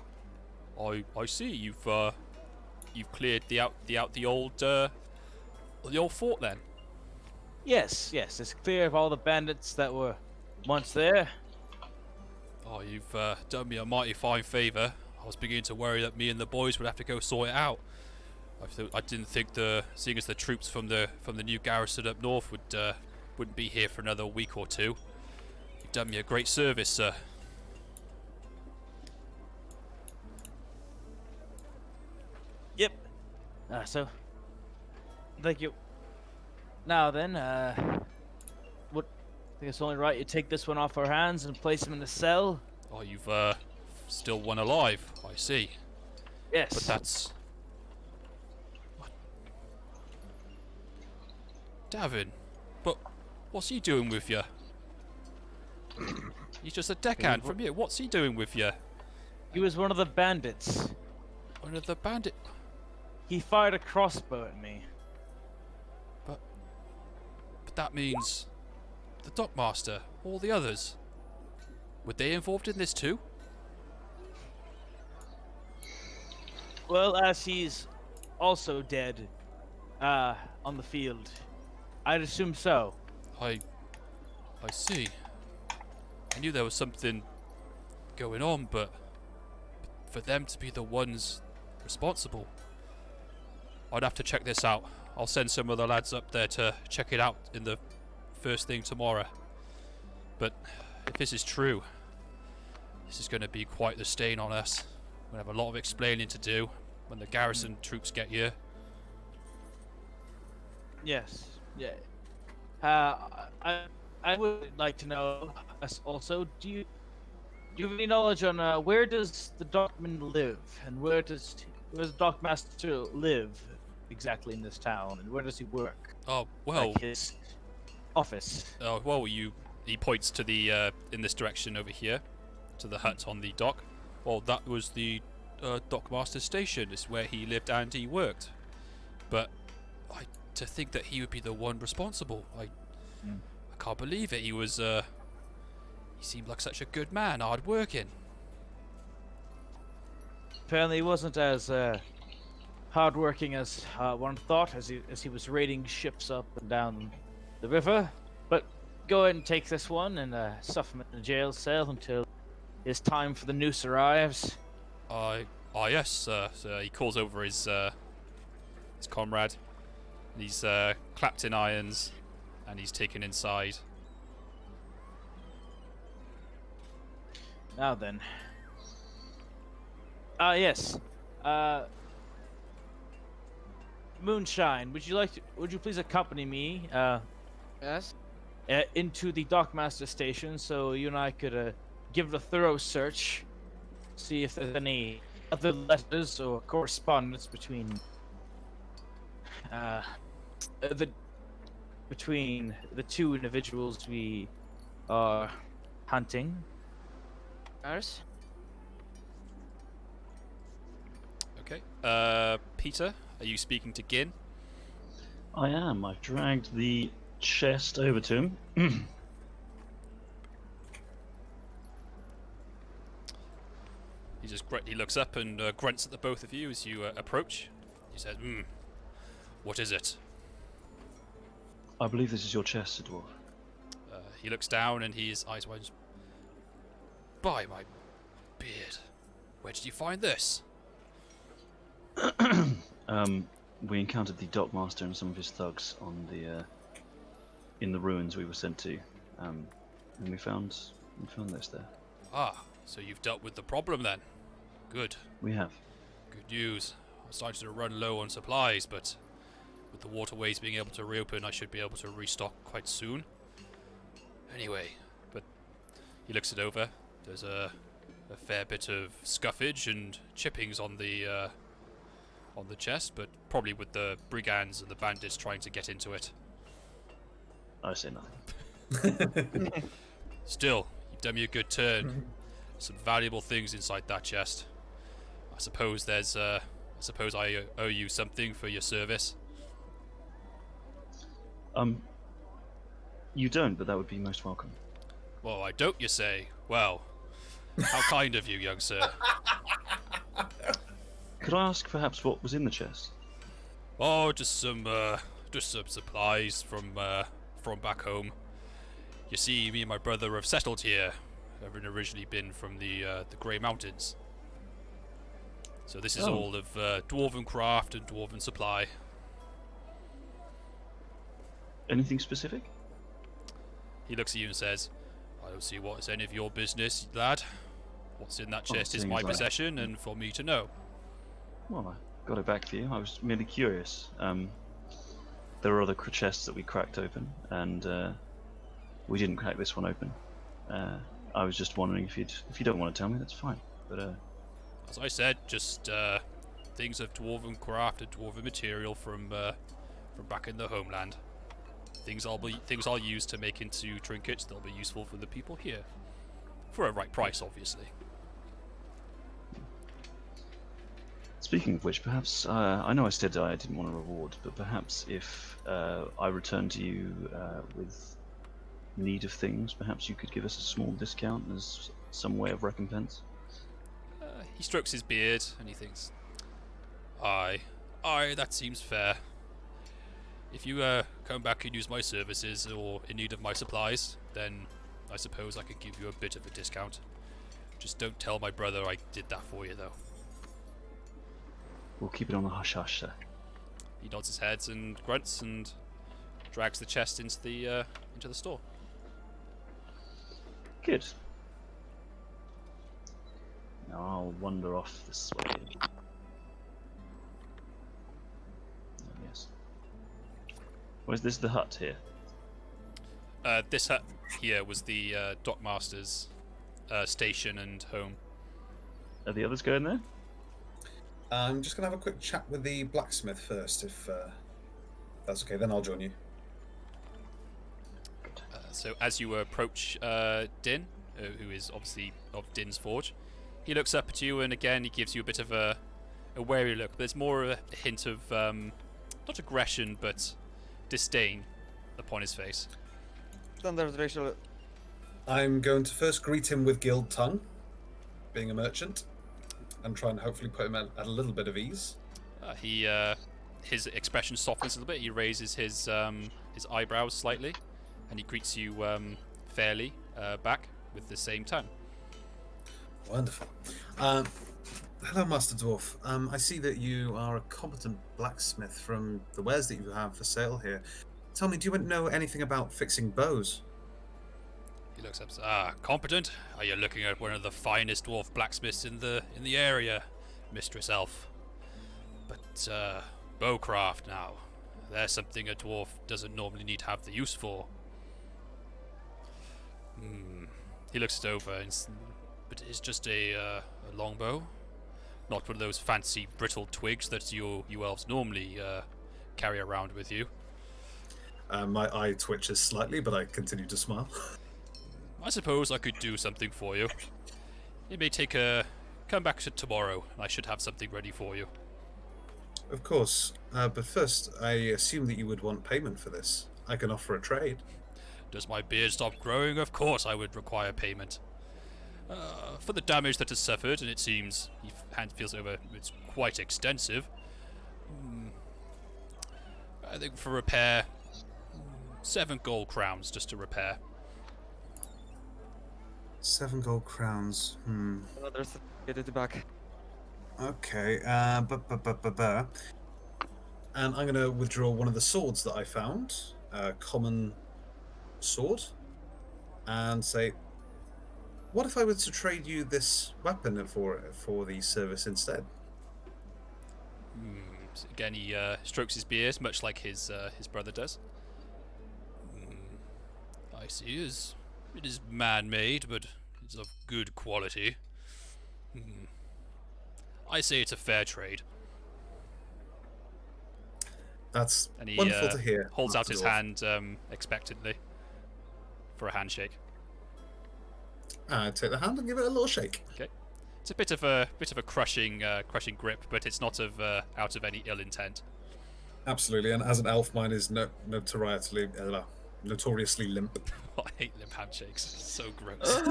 I see you've cleared the old fort then. Yes, it's clear of all the bandits that were once there. Oh, you've done me a mighty fine favour. I was beginning to worry that me and the boys would have to go sort it out. I didn't think seeing as the troops from the new garrison up north wouldn't be here for another week or two. You've done me a great service, sir. Yep. So, thank you. Now then, what? I think it's only right you take this one off our hands and place him in the cell. Oh, you've still one alive. I see. Yes. But that's... What? Davin, but what's he doing with you? He's just a deckhand from you. What's he doing with you? He was one of the bandits. One of the bandit... He fired a crossbow at me. But that means... the Dockmaster, all the others. Were they involved in this too? Well, as he's also dead, on the field, I'd assume so. I see. I knew there was something going on, but for them to be the ones responsible, I'd have to check this out. I'll send some of the lads up there to check it out in the first thing tomorrow. But if this is true, this is going to be quite the stain on us. We'll have a lot of explaining to do when the garrison troops get here. Yes. Yeah. I would like to know also. Do you have any knowledge on where does the dockman live, and where does the dockmaster live exactly in this town, and where does he work? Oh well. Like his office. Oh well. He points to the in this direction over here, to the hut on the dock. Well, that was the Dockmaster's station. It's where he lived and he worked. But to think that he would be the one responsible, I can't believe it. He was he seemed like such a good man, hard working. Apparently, he wasn't as hardworking as one thought, as he was raiding ships up and down the river. But go ahead and take this one and stuff him in a jail cell until his time for the noose arrives. Yes, sir. So he calls over his comrade. He's clapped in irons, and he's taken inside. Now then. Yes. Moonshine, would you please accompany me Yes. into the Dockmaster station so you and I could give it a thorough search, see if there's any other letters or correspondence between the two individuals we are hunting. Yes. Okay. Peter, are you speaking to Gin? I am. I've dragged the chest over to him. He looks up and grunts at the both of you as you approach. He says, what is it? I believe this is your chest, dwarf. He looks down and his eyes widen. By my beard, where did you find this? We encountered the Dockmaster and some of his thugs on the in the ruins we were sent to, and we found this there. Ah, so you've dealt with the problem then. Good. We have. Good news. I'm starting to run low on supplies, but with the waterways being able to reopen, I should be able to restock quite soon. Anyway, but he looks it over. There's a fair bit of scuffage and chippings on the chest, but probably with the brigands and the bandits trying to get into it. I say nothing. Still, you've done me a good turn. Some valuable things inside that chest. I suppose I owe you something for your service. You don't, but that would be most welcome. Well, I don't, you say? Well, how kind of you, young sir. Could I ask perhaps what was in the chest? Oh, just some supplies from back home. You see, me and my brother have settled here, having originally been from the Grey Mountains. So this is all of dwarven craft and dwarven supply. Anything specific? He looks at you and says, I don't see what is any of your business, lad. What's in that chest is seeing my as I- possession and for me to know. Well, I got it back for you. I was merely curious. There are other chests that we cracked open, and we didn't crack this one open. I was just wondering if you don't want to tell me, that's fine. But As I said, just things of dwarven craft and dwarven material from back in the homeland. Things I'll use to make into trinkets that'll be useful for the people here, for a right price, obviously. speaking of which, perhaps I know I said I didn't want a reward, but perhaps if I return to you with need of things, perhaps you could give us a small discount as some way of recompense. He strokes his beard and he thinks, Aye, that seems fair. If you come back and use my services or in need of my supplies, then I suppose I could give you a bit of a discount. Just don't tell my brother I did that for you, though. We'll keep it on the hush-hush, sir. He nods his head and grunts and drags the chest into the store. Good. Now I'll wander off this way. Oh, yes. Where's this the hut here? This hut here was the dockmaster's station and home. Are the others going there? I'm just gonna have a quick chat with the blacksmith first, if that's okay. Then I'll join you. So as you approach Din, who is obviously of Din's Forge, he looks up at you and again he gives you a bit of a wary look. There's more of a hint of not aggression but disdain upon his face. Standard racial. I'm going to first greet him with guild tongue, being a merchant, and try and hopefully put him at a little bit of ease. His expression softens a little bit. He raises his eyebrows slightly, and he greets you fairly back with the same tongue. Wonderful. Hello, Master Dwarf. I see that you are a competent blacksmith from the wares that you have for sale here. Tell me, do you know anything about fixing bows? He looks up. Competent? Are you looking at one of the finest dwarf blacksmiths in the area, Mistress Elf? But bowcraft now. There's something a dwarf doesn't normally need to have the use for. He looks it over, but it's just a longbow, not one of those fancy brittle twigs that you elves normally carry around with you. My eye twitches slightly, but I continue to smile. I suppose I could do something for you. It may take come back to tomorrow. I should have something ready for you. Of course, but first, I assume that you would want payment for this. I can offer a trade. Does my beard stop growing? Of course I would require payment. For the damage that is suffered, and it seems, he feels over, it's quite extensive. I think for repair, 7 gold crowns just to repair. 7 gold crowns. Another get it back. Okay. And I'm going to withdraw one of the swords that I found, a common sword, and say, what if I were to trade you this weapon for the service instead? Again, he strokes his beard, much like his brother does. I see. It is man-made, but it's of good quality. I say it's a fair trade. That's And he wonderful to hear. holds out Master his Dwarf. hand expectantly for a handshake. I take the hand and give it a little shake. Okay, it's a bit of a crushing grip, but it's not of out of any ill intent. Absolutely, and as an elf, mine is notoriously limp. I hate limp handshakes. It's so gross. It's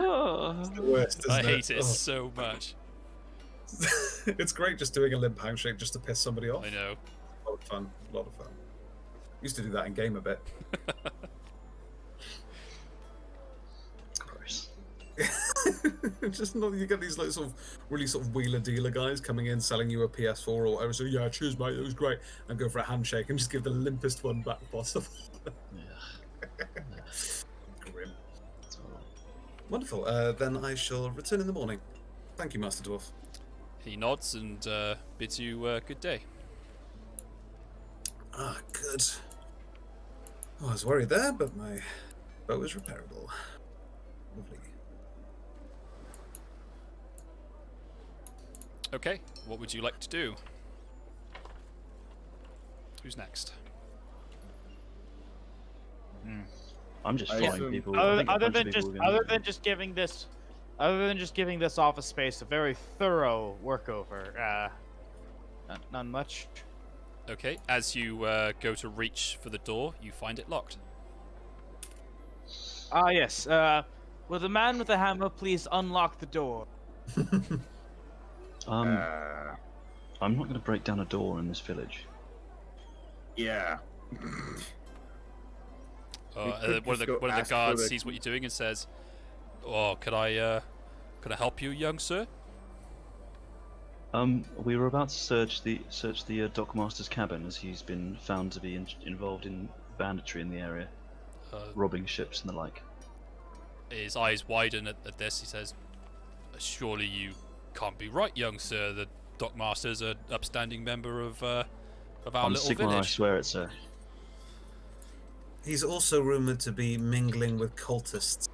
the worst, isn't I it? hate it Oh. so much. It's great just doing a limp handshake just to piss somebody off. I know. A lot of fun. A lot of fun. Used to do that in game a bit. Gross. Just not you get these like sort of really sort of wheeler dealer guys coming in selling you a PS4 or whatever. So yeah, cheers mate, it was great. And go for a handshake and just give the limpest one back possible. Grim. Wonderful. Then I shall return in the morning. Thank you, Master Dwarf. He nods and bids you good day. Ah, good. Oh, I was worried there, but my bow is repairable. Lovely. Okay, what would you like to do? Who's next? I'm just I flying assume- people. I think a bunch of people are gonna- other than just giving this office space a very thorough workover, not much. Okay, as you go to reach for the door, you find it locked. Ah yes. Will the man with the hammer please unlock the door? I'm not going to break down a door in this village. Yeah. One of could just the go one of the ask for guards the sees what you're doing and says, "Oh, could I help you, young sir?" We were about to search the dockmaster's cabin as he's been found to be involved in banditry in the area, robbing ships and the like. His eyes widen at this. He says, "Surely you can't be right, young sir. The dockmaster's an upstanding member of our On little Sigma, I village." swear it, sir. He's also rumoured to be mingling with cultists.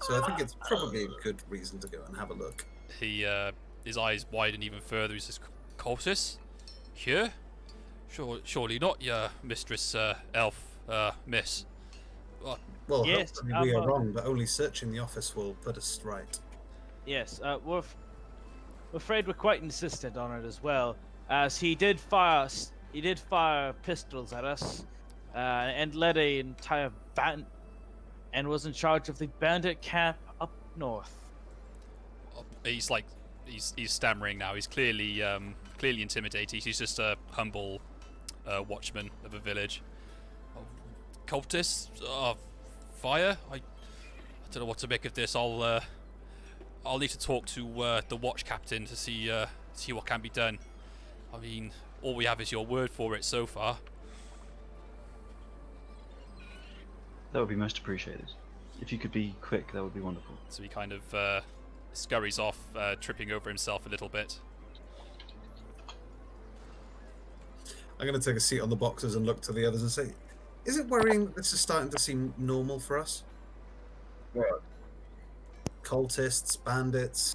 So I think it's probably a good reason to go and have a look. He his eyes widen even further. He says, "Cultists? Here? Surely not, your mistress, elf, miss." Well, Yes, hopefully we are wrong, but only searching the office will put us right. Yes. We're afraid we're quite insistent on it as well, as he did fire pistols at us, and led an entire band, and was in charge of the bandit camp up north. He's like he's stammering now. He's clearly intimidated. He's just a humble watchman of a village. Cultists? Fire? I don't know what to make of this. I'll need to talk to the watch captain to see what can be done. I mean, all we have is your word for it so far. That would be most appreciated. If you could be quick, that would be wonderful. So he kind of scurries off, tripping over himself a little bit. I'm going to take a seat on the boxes and look to the others and say, is it worrying that this is starting to seem normal for us? What? Cultists, bandits.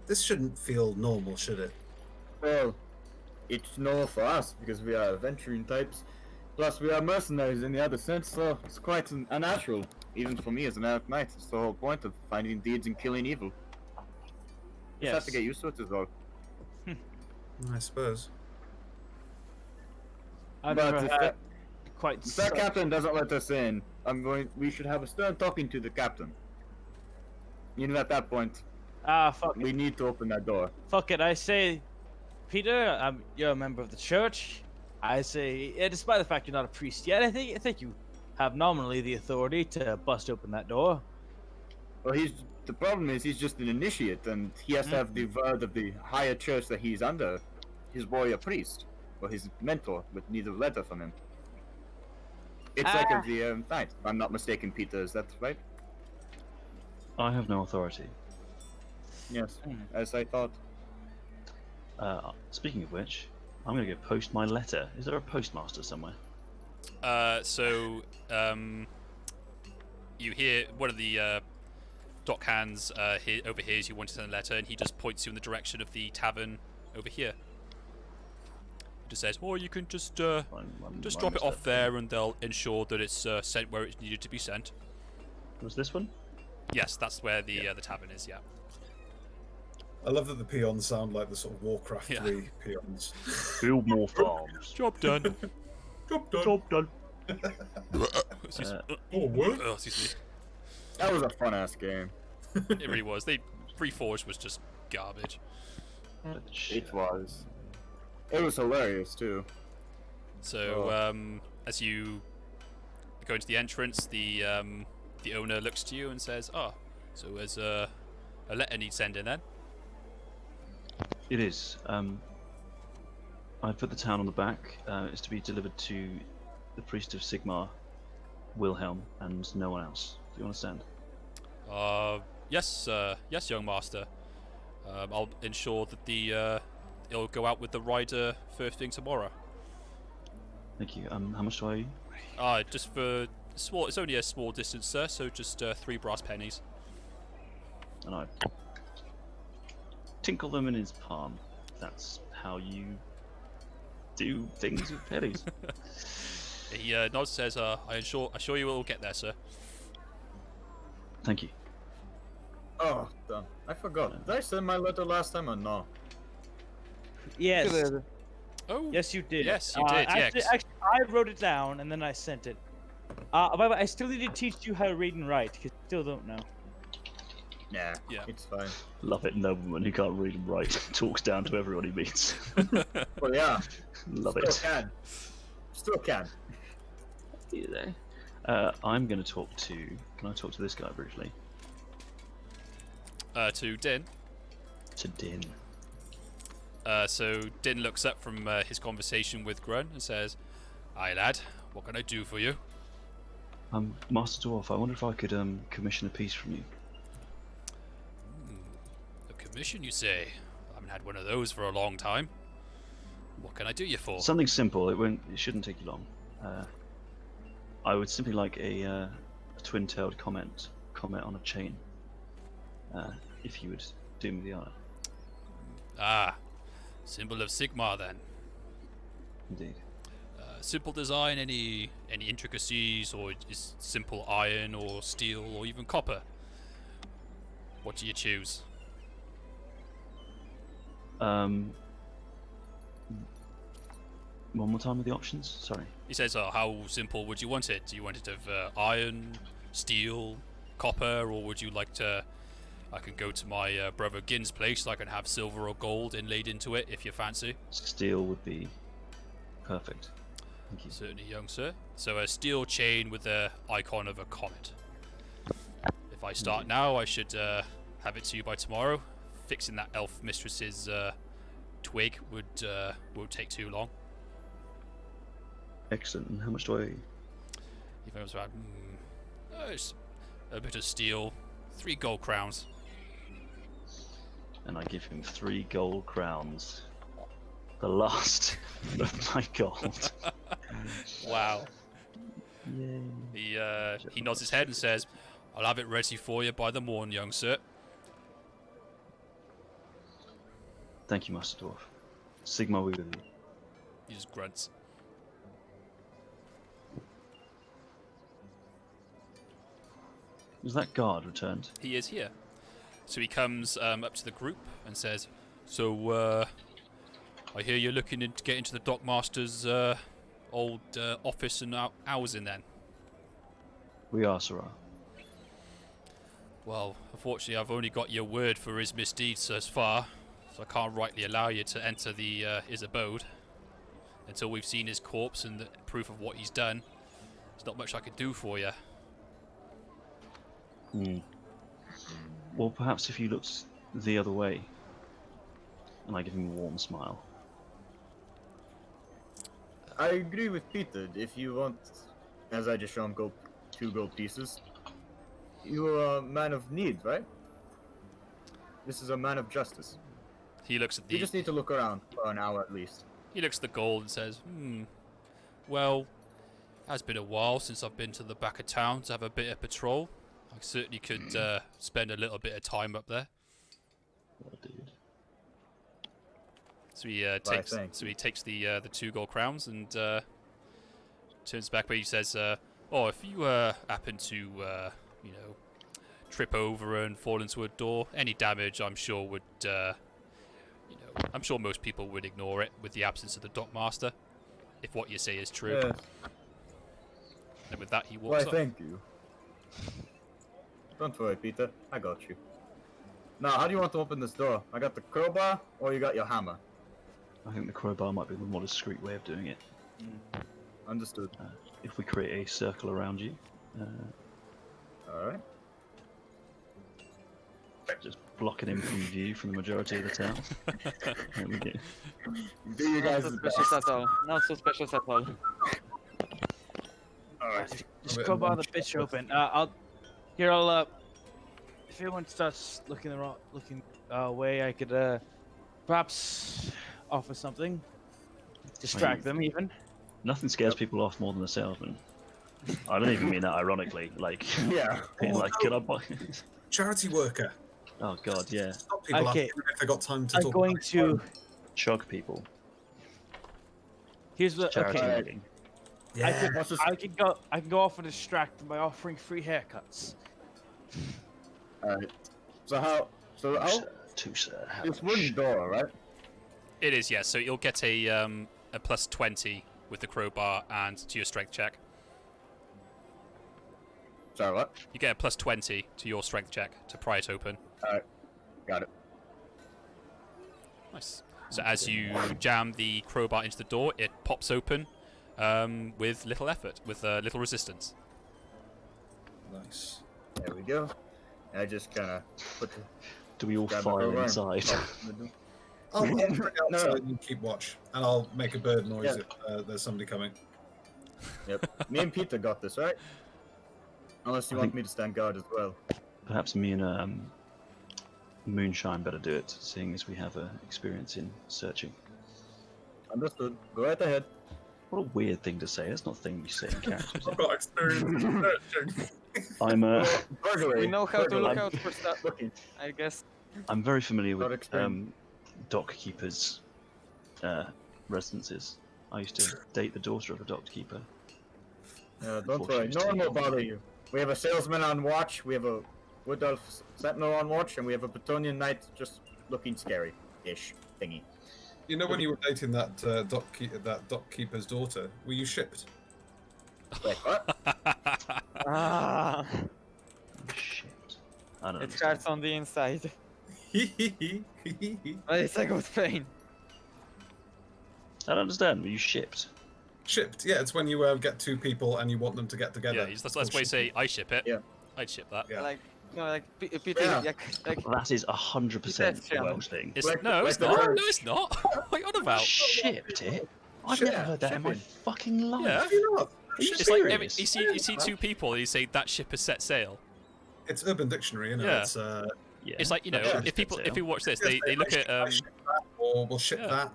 This shouldn't feel normal, should it? Well, it's normal for us because we are adventuring types. Plus, we are mercenaries in the other sense, so it's quite unnatural. Even for me as an elf knight, it's the whole point of finding deeds and killing evil. Just have to get used to it as well. I suppose. I've But never if had that- quite If that such- captain doesn't let us in, we should have a stern talking to the captain. You know, at that point, fuck we need to open that door. Fuck it, I say, Peter, you're a member of the church. I say, despite the fact you're not a priest yet, I think you have nominally the authority to bust open that door. Well, the problem is he's just an initiate, and he has to have the word of the higher church that he's under, his warrior priest, or his mentor, with neither letter from him. It's like of the knight. If I'm not mistaken, Peter, is that right? I have no authority. Yes, as I thought. Speaking of which, I'm going to go post my letter. Is there a postmaster somewhere? You hear one of the dock hands overhears you want to send a letter, and he just points you in the direction of the tavern over here. He just says, "Oh, you can just drop it off there, and they'll ensure that it's sent where it's needed to be sent." Was this one? Yes, that's where the tavern is. Yeah. I love that the peons sound like the sort of Warcraft Yeah. 3 peons. Build more farms. Job done. Job done. Job done. Excuse me. Oh, what? Oh, excuse That was a fun ass game. me. It really was. Reforged was just garbage. It was. It was hilarious too. So as you go into the entrance, the owner looks to you and says, "Oh, So there's a letter needs sending then. It is. I put the town on the back. It's to be delivered to the priest of Sigmar, Wilhelm, and no one else. Do you understand? Yes, yes, young master. I'll ensure that it'll go out with the rider first thing tomorrow. Thank you. How much do I owe you? Just for small. It's only a small distance, sir. So just 3 brass pennies. And I tinkle them in his palm. That's how you do things with pennies. He nods and says, I assure you it will get there, sir. Thank you. Oh, damn. I forgot. Did I send my letter last time or no? Yes. Oh, Yes, you did. Yes, you did. Actually, Yes. actually, I wrote it down and then I sent it. By the way, I still need to teach you how to read and write because you still don't know. Nah, Yeah. it's fine. Love it. Nobleman who can't read and write talks down to everyone he meets. Well, yeah. Love Still it. can. Still can. I'm going to talk to. Can I talk to this guy briefly? To Din. To Din. So Din looks up from his conversation with Grun and says, "Aye, lad, what can I do for you?" Master Dwarf, I wonder if I could commission a piece from you. A commission, you say? I haven't had one of those for a long time. What can I do you for? Something simple. It shouldn't take you long. I would simply like a twin-tailed comet on a chain. If you would do me the honor. Ah, symbol of Sigmar then. Indeed. Simple design, any intricacies, or is simple iron or steel or even copper? What do you choose? One more time with the options. Sorry. He says, how simple would you want it? Do you want it of iron, steel, copper, or would you like to... I can go to my brother Gin's place, I can have silver or gold inlaid into it if you fancy. Steel would be perfect. Thank you. Certainly, young sir. So a steel chain with the icon of a comet. If I start now, I should have it to you by tomorrow. Fixing that elf mistress's twig won't take too long. Excellent. And how much do I owe you? If it was about it's a bit of steel, 3 gold crowns. And I give him 3 gold crowns. The last of my gold. Wow. Yay. He nods his head and says, "I'll have it ready for you by the morn, young sir." Thank you, Master Dwarf. Sigma, we with you. He just grunts. Was that guard returned? He is here. So he comes up to the group and says, "So, I hear you're looking to get into the Dockmaster's old office and housing then?" We are, Sirrah. "Well, unfortunately, I've only got your word for his misdeeds thus far, so I can't rightly allow you to enter his abode until we've seen his corpse and the proof of what he's done. There's not much I could do for you." Well, perhaps if you looked the other way. And I give him a warm smile. I agree with Peter. If you want, as I just show him, 2 gold pieces. You're a man of need, right? This is a man of justice. He looks at You just need to look around for an hour at least. He looks at the gold and says, well, it has been a while since I've been to the back of town to have a bit of patrol. I certainly could spend a little bit of time up there." Well, dude. So he takes the 2 gold crowns and turns back, but he says, if you happen to trip over and fall into a door, any damage I'm sure would I'm sure most people would ignore it with the absence of the Dockmaster, if what you say is true. Yes. And with that, he Why, walks up. thank you. Don't worry, Peter. I got you. Now, how do you want to open this door? I got the crowbar, or you got your hammer? I think the crowbar might be the more discreet way of doing it. Understood. If we create a circle around you. Alright. Just blocking him from view from the majority of the town. There we go. Do you Not guys suspicious at all. Not suspicious at all. Alright. Just bit crowbar the nonchalant. bitch open. If anyone starts looking away, I could perhaps offer something, distract them even. Nothing scares people off more than a salesman. I don't even mean that ironically. Like, Yeah. being like, can I buy? Charity worker. Oh God, yeah. Stop people Okay. asking if they got time to I'm talk going about to. Chug people. Here's what. Charity Okay. mugging. Yeah. I can go off and distract them by offering free haircuts. Alright. So how? Two, sir. How It's much? wooden door, right? It is, yes. So you'll get a plus 20 with the crowbar and to your strength check. Sorry, what? You get a plus 20 to your strength check to pry it open. Alright. Got it. Nice. So as you jam the crowbar into the door, it pops open with little effort, with little resistance. Nice. There we go. I just kind of put the Do we all grab the file crowbar. inside? I'll put it No, outside no. and keep watch, and I'll make a bird noise Yeah. if there's somebody coming. Yep. Me and Peter got this, right? Unless you I want think- me to stand guard as well. Perhaps me and Moonshine better do it, seeing as we have experience in searching. Understood. Go right ahead. What a weird thing to say. That's not a thing you say in characters. I've got experience in searching. I'm Burglary. We know how to look Burglary. out for stuff, Looking. I guess. I'm very familiar Got with experience. dock keepers' residences. I used to date the daughter of a dock keeper. Don't Before worry. she No was one will taken. bother you. We have a salesman on watch. We have a wood elf sentinel on watch, and we have a Bretonian knight just looking scary-ish thingy. You know when you were dating that dock keeper's daughter, were you shipped? Wait, what? Ah, Shit. I don't it understand. hurts on the inside. But it's a good pain. I don't understand. Were you shipped? Shipped, yeah. It's when you get two people and you want them to get together. Yeah, that's why you say I ship it. Yeah. I'd ship that. Yeah. Like, you know, like Peter, Yeah. like That is 100% Yes, a yeah. Welsh thing. It's Like- no, like it's the not. word. No, it's not. What are you on about? Shipped it? I've Ship- never heard that in my shipping. fucking life. Yeah. Have you not? Are you It's like serious? you see two people and you say that ship has set sail. It's Urban Dictionary, you know. Yeah. It's Yeah. It's like, you know, Yeah. if people watch this, they look ship at that, or we'll ship yeah.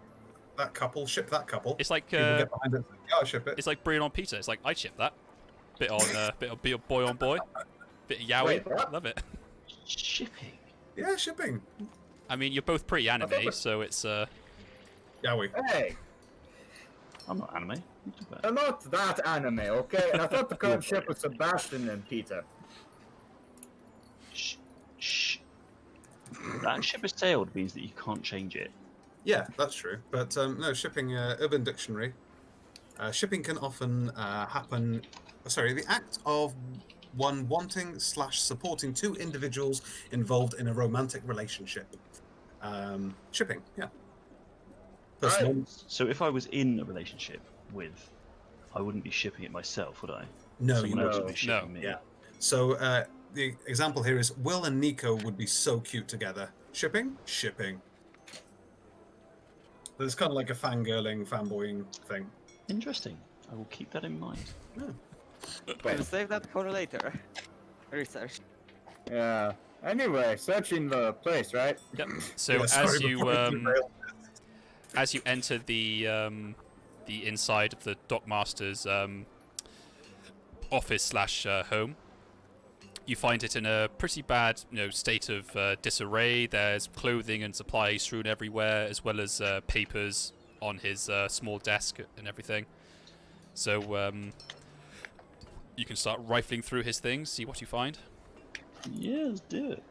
that couple, ship that couple. it's like People get behind it and say, yeah, I'll ship it. it's like Brian on Peter. It's like I'd ship that. Bit of boy on boy, bit of yaoi. Wait, what? Love it. Shipping. Yeah, shipping. I mean, you're both pretty anime, thought- so it's Yeah, we. Hey, I'm not anime. What are you talking about? I'm not that anime, okay? And I thought the current ship was Sebastian and Peter. Shh. That ship has sailed means that you can't change it. Yeah, that's true. But no, shipping. Urban Dictionary. Shipping can often happen. Sorry, the act of one wanting / supporting two individuals involved in a romantic relationship. Shipping, yeah. Personal. So if I was in a relationship with, I wouldn't be shipping it myself, would I? No, you Someone else know. would be shipping me. Yeah. So the example here is Will and Nico would be so cute together. Shipping? Shipping. There's kind of like a fangirling, fanboying thing. Interesting. I will keep that in mind. we'll save that for later. Research. Yeah. Anyway, searching the place, right? yep. So Yeah, sorry, as you before we derail. as you enter the inside of the dockmaster's office / home, you find it in a pretty bad state of disarray. There's clothing and supplies strewn everywhere, as well as papers on his small desk and everything. So you can start rifling through his things, see what you find. Yeah, let's do it.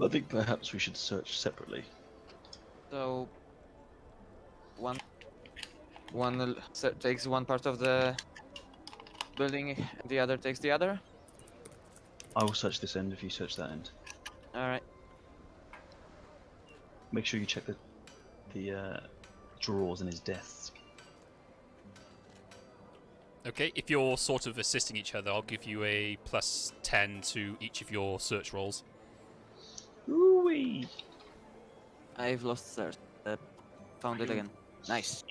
I think perhaps we should search separately. So one takes one part of the building, and the other takes the other. I will search this end if you search that end. All right. Make sure you check the drawers in his desk. Okay, if you're sort of assisting each other, I'll give you a +10 to each of your search rolls. I've lost search. Found it again. Nice.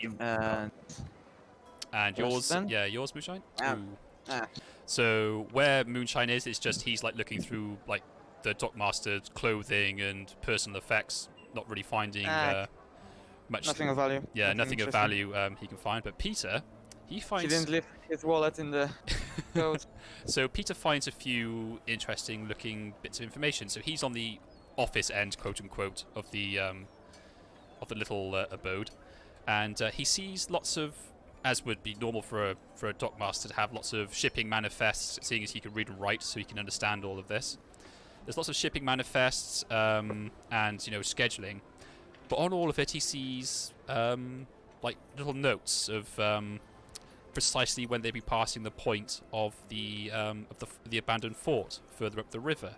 And yours, Then? yeah, yours, Moonshine. Ah. Ooh. Ah. So where Moonshine is, it's just he's like looking through like the Dockmaster's clothing and personal effects, not really finding much. Nothing of value. Yeah, nothing of interesting. value he can find. But Peter, he finds. He didn't leave his wallet in the code. So Peter finds a few interesting looking bits of information. So he's on the office end, quote unquote, of the little abode, and he sees lots of, as would be normal for a dockmaster to have lots of shipping manifests, seeing as he can read and write, so he can understand all of this. There's lots of shipping manifests and scheduling, but on all of it he sees like little notes of precisely when they'd be passing the point of the abandoned fort further up the river.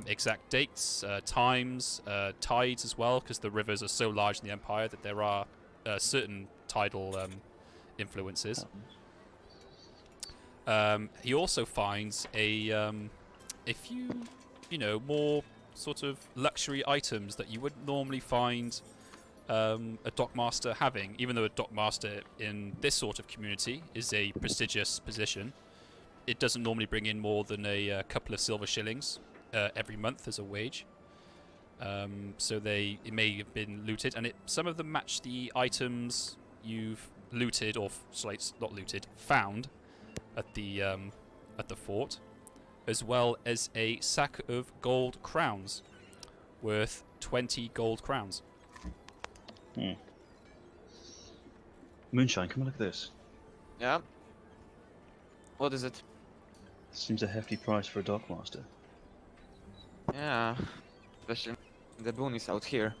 Exact dates, times, tides as well, because the rivers are so large in the Empire that there are certain tidal influences. He also finds a few, more sort of luxury items that you wouldn't normally find a dockmaster having, even though a dockmaster in this sort of community is a prestigious position. It doesn't normally bring in more than a couple of silver shillings every month as a wage. So it may have been looted, and some of them match the items you've looted, or not looted, found at the fort, as well as a sack of gold crowns worth 20 gold crowns. Moonshine, come and look at this. Yeah. What is it? Seems a hefty price for a dockmaster. Yeah. Especially the boonies out here.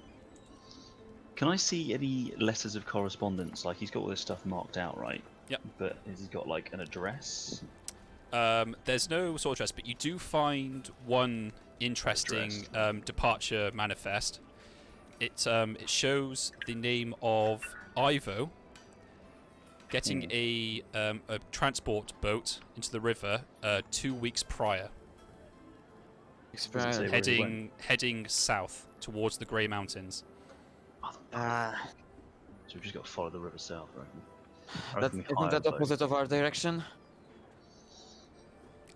Can I see any letters of correspondence? Like, he's got all this stuff marked out, right? Yep. But has he got, like, an address? There's no sort of address, but you do find one interesting departure manifest. It shows the name of Ivo getting a transport boat into the river 2 weeks prior. Heading south towards the Grey Mountains. So we've just got to follow the river south, I reckon. Isn't that opposite of our direction?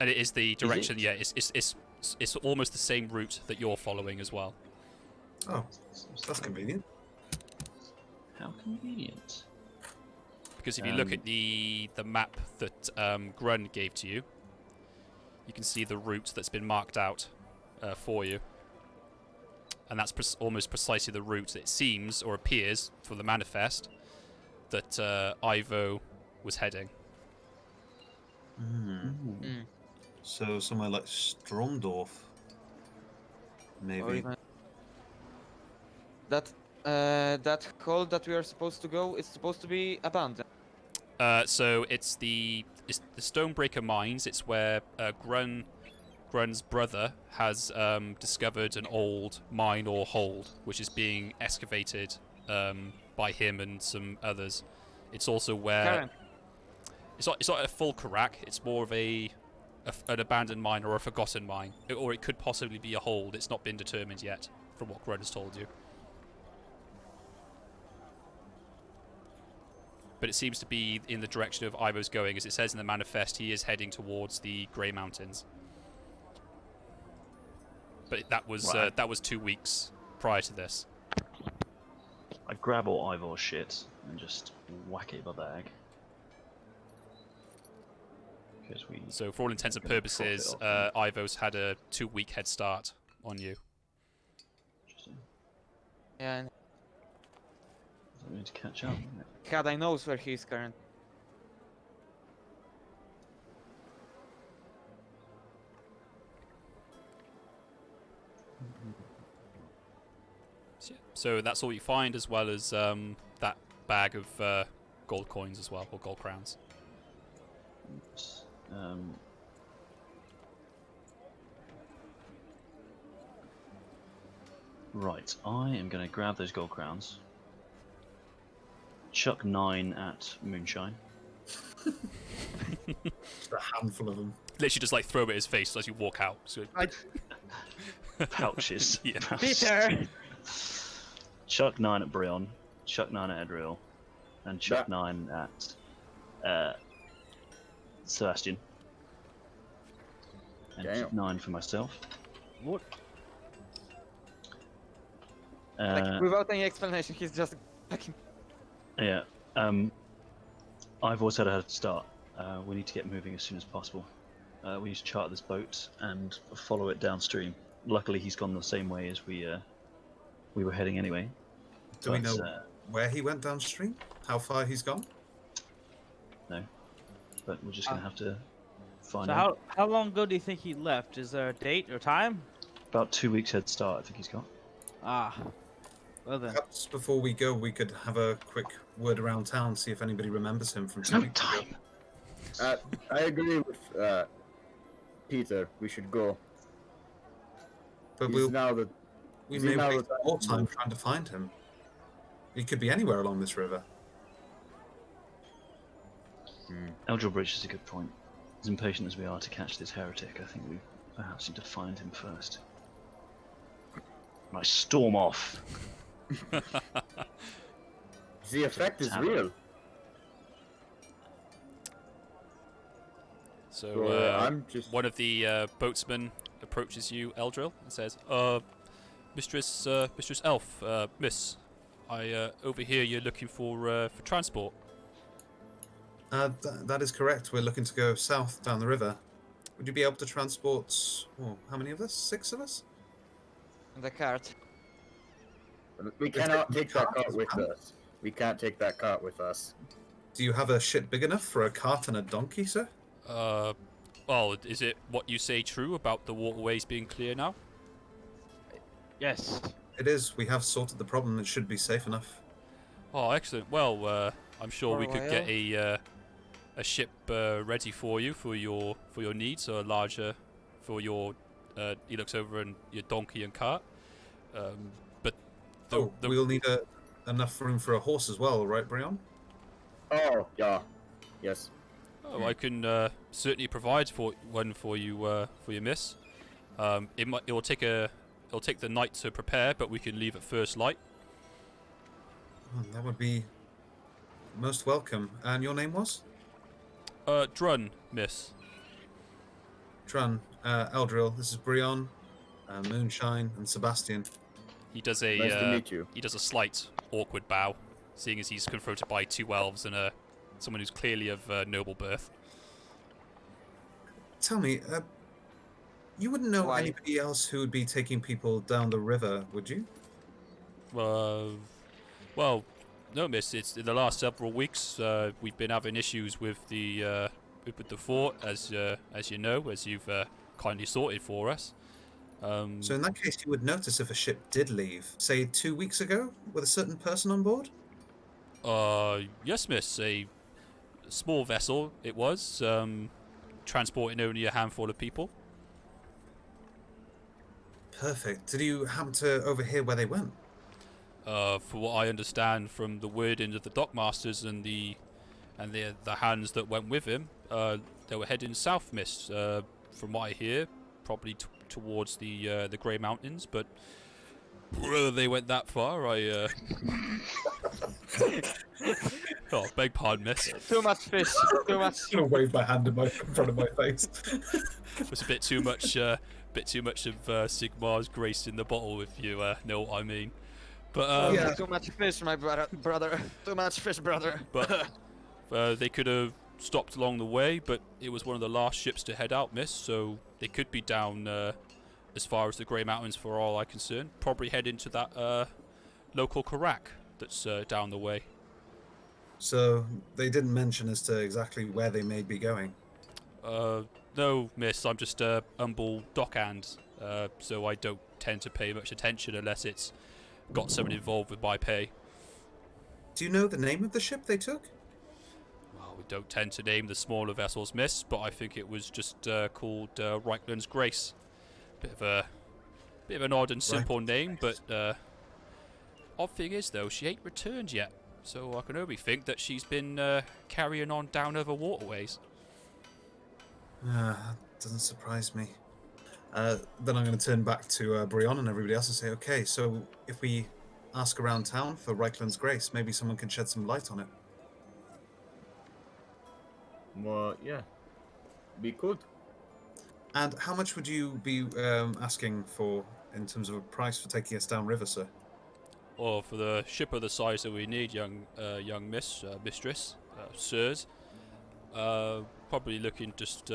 And it is the direction. Yeah, it's almost the same route that you're following as well. Oh, that's convenient. How convenient. Because if you look at the map that Grun gave to you, you can see the route that's been marked out for you. And that's almost precisely the route that it seems, or appears, from the manifest, that Ivo was heading. So somewhere like Stromdorf, maybe. Or even that hole that we are supposed to go is supposed to be abandoned. So it's the Stonebreaker Mines. It's where Grun's brother has discovered an old mine or hold, which is being excavated by him and some others. It's also where Karen. It's not a full Karak. It's more of an abandoned mine or a forgotten mine, or it could possibly be a hold. It's not been determined yet, from what Grun has told you. But it seems to be in the direction of Ivo's going, as it says in the manifest. He is heading towards the Grey Mountains. But that was 2 weeks prior to this. I grab all Ivor's shit and just whack it in my bag. So for all intents and purposes, Ivo's had a 2-week head start on you. Interesting. Yeah. I need to catch up. Isn't it? Kadai knows where he is current. So that's all you find, as well as that bag of gold coins as well, or gold crowns. Right, I am going to grab those gold crowns, chuck 9 at Moonshine. Just a handful of them. Literally just like throw it at his face as you walk out. So Pouches. Yeah. Peter! Chuck 9 at Brion, Chuck 9 at Edriel, and Chuck 9 at Sebastian. And Damn. 9 for myself. What? Like, without any explanation, he's just fucking. Yeah. I've also had to start. We need to get moving as soon as possible. We need to chart this boat and follow it downstream. Luckily, he's gone the same way as we were heading anyway. Do we know where he went downstream? How far he's gone? No, but we're just gonna have to find So out. how long ago do you think he left? Is there a date or time? About 2 weeks head start, I think he's got. Ah, well then. Perhaps before we go, we could have a quick word around town, see if anybody remembers him from There's 2 no weeks ago. time. I agree with Peter. We should go. But He's now the we he's may now waste the- more time trying to find him. He could be anywhere along this river. Eldril Bridge is a good point. As impatient as we are to catch this heretic, I think we perhaps need to find him first. Right, storm off. The effect is Tavern. real. So I'm just. one of the boatsmen approaches you, Eldril, and says, Mistress Elf, Miss, I overhear you're looking for transport. That is correct. We're looking to go south down the river. Would you be able to transport, how many of us? 6 of us? In the cart. We cannot take that cart with us. We can't take that cart with us. Do you have a ship big enough for a cart and a donkey, sir? Well, is it what you say true about the waterways being clear now? Yes. It is. We have sorted the problem. It should be safe enough. Oh, excellent. Well, I'm sure For we a could while. get a ship ready for you for your needs, or a larger for your. He looks over and your donkey and cart. But We'll need enough room for a horse as well, right, Brion? Oh, yeah. Yes. Oh, I can certainly provide one for you, miss. It'll take the night to prepare, but we can leave at first light. Oh, that would be most welcome. And your name was? Drun, miss. Trun, Eldril. This is Brion, Moonshine, and Sebastian. He does Nice to meet you. He does a slight awkward bow, seeing as he's confronted by 2 elves and someone who's clearly of noble birth. Tell me, you wouldn't know Why? anybody else who would be taking people down the river, would you? Well, no, miss. It's in the last several weeks we've been having issues with the fort, as you know, as you've kindly sorted for us. So in that case, you would notice if a ship did leave, say 2 weeks ago, with a certain person on board? Yes, miss. A small vessel it was, transporting only a handful of people. Perfect. Did you happen to overhear where they went? For what I understand from the wording of the dockmasters and the hands that went with him, they were heading south, miss. From what I hear, probably towards the Grey Mountains, but whether they went that far, I oh, beg pardon, miss. Too much fish. Too much. I'm gonna wave my hand in front of my face. It was a bit too much of Sigmar's grace in the bottle, if you know what I mean. But Yeah. Too much fish, my brother. Too much fish, brother. but they could have stopped along the way, but it was one of the last ships to head out, miss. So they could be down as far as the Grey Mountains, for all I'm concerned. Probably head into that local Karak that's down the way. So they didn't mention as to exactly where they may be going. No, miss. I'm just a humble dockhand, so I don't tend to pay much attention unless it's got someone involved with my pay. Do you know the name of the ship they took? Well, we don't tend to name the smaller vessels, miss, but I think it was just called Reichland's Grace. Bit of an odd and simple name, but odd thing is though, she ain't returned yet, so I can only think that she's been carrying on down other waterways. Doesn't surprise me. Then I'm going to turn back to Brion and everybody else and say, okay, so if we ask around town for Reichland's Grace. Maybe someone can shed some light on it. Well, yeah. Be good. And how much would you be asking for in terms of a price for taking us downriver, sir? Or for the ship of the size that we need, young mistress, sirs, probably looking just.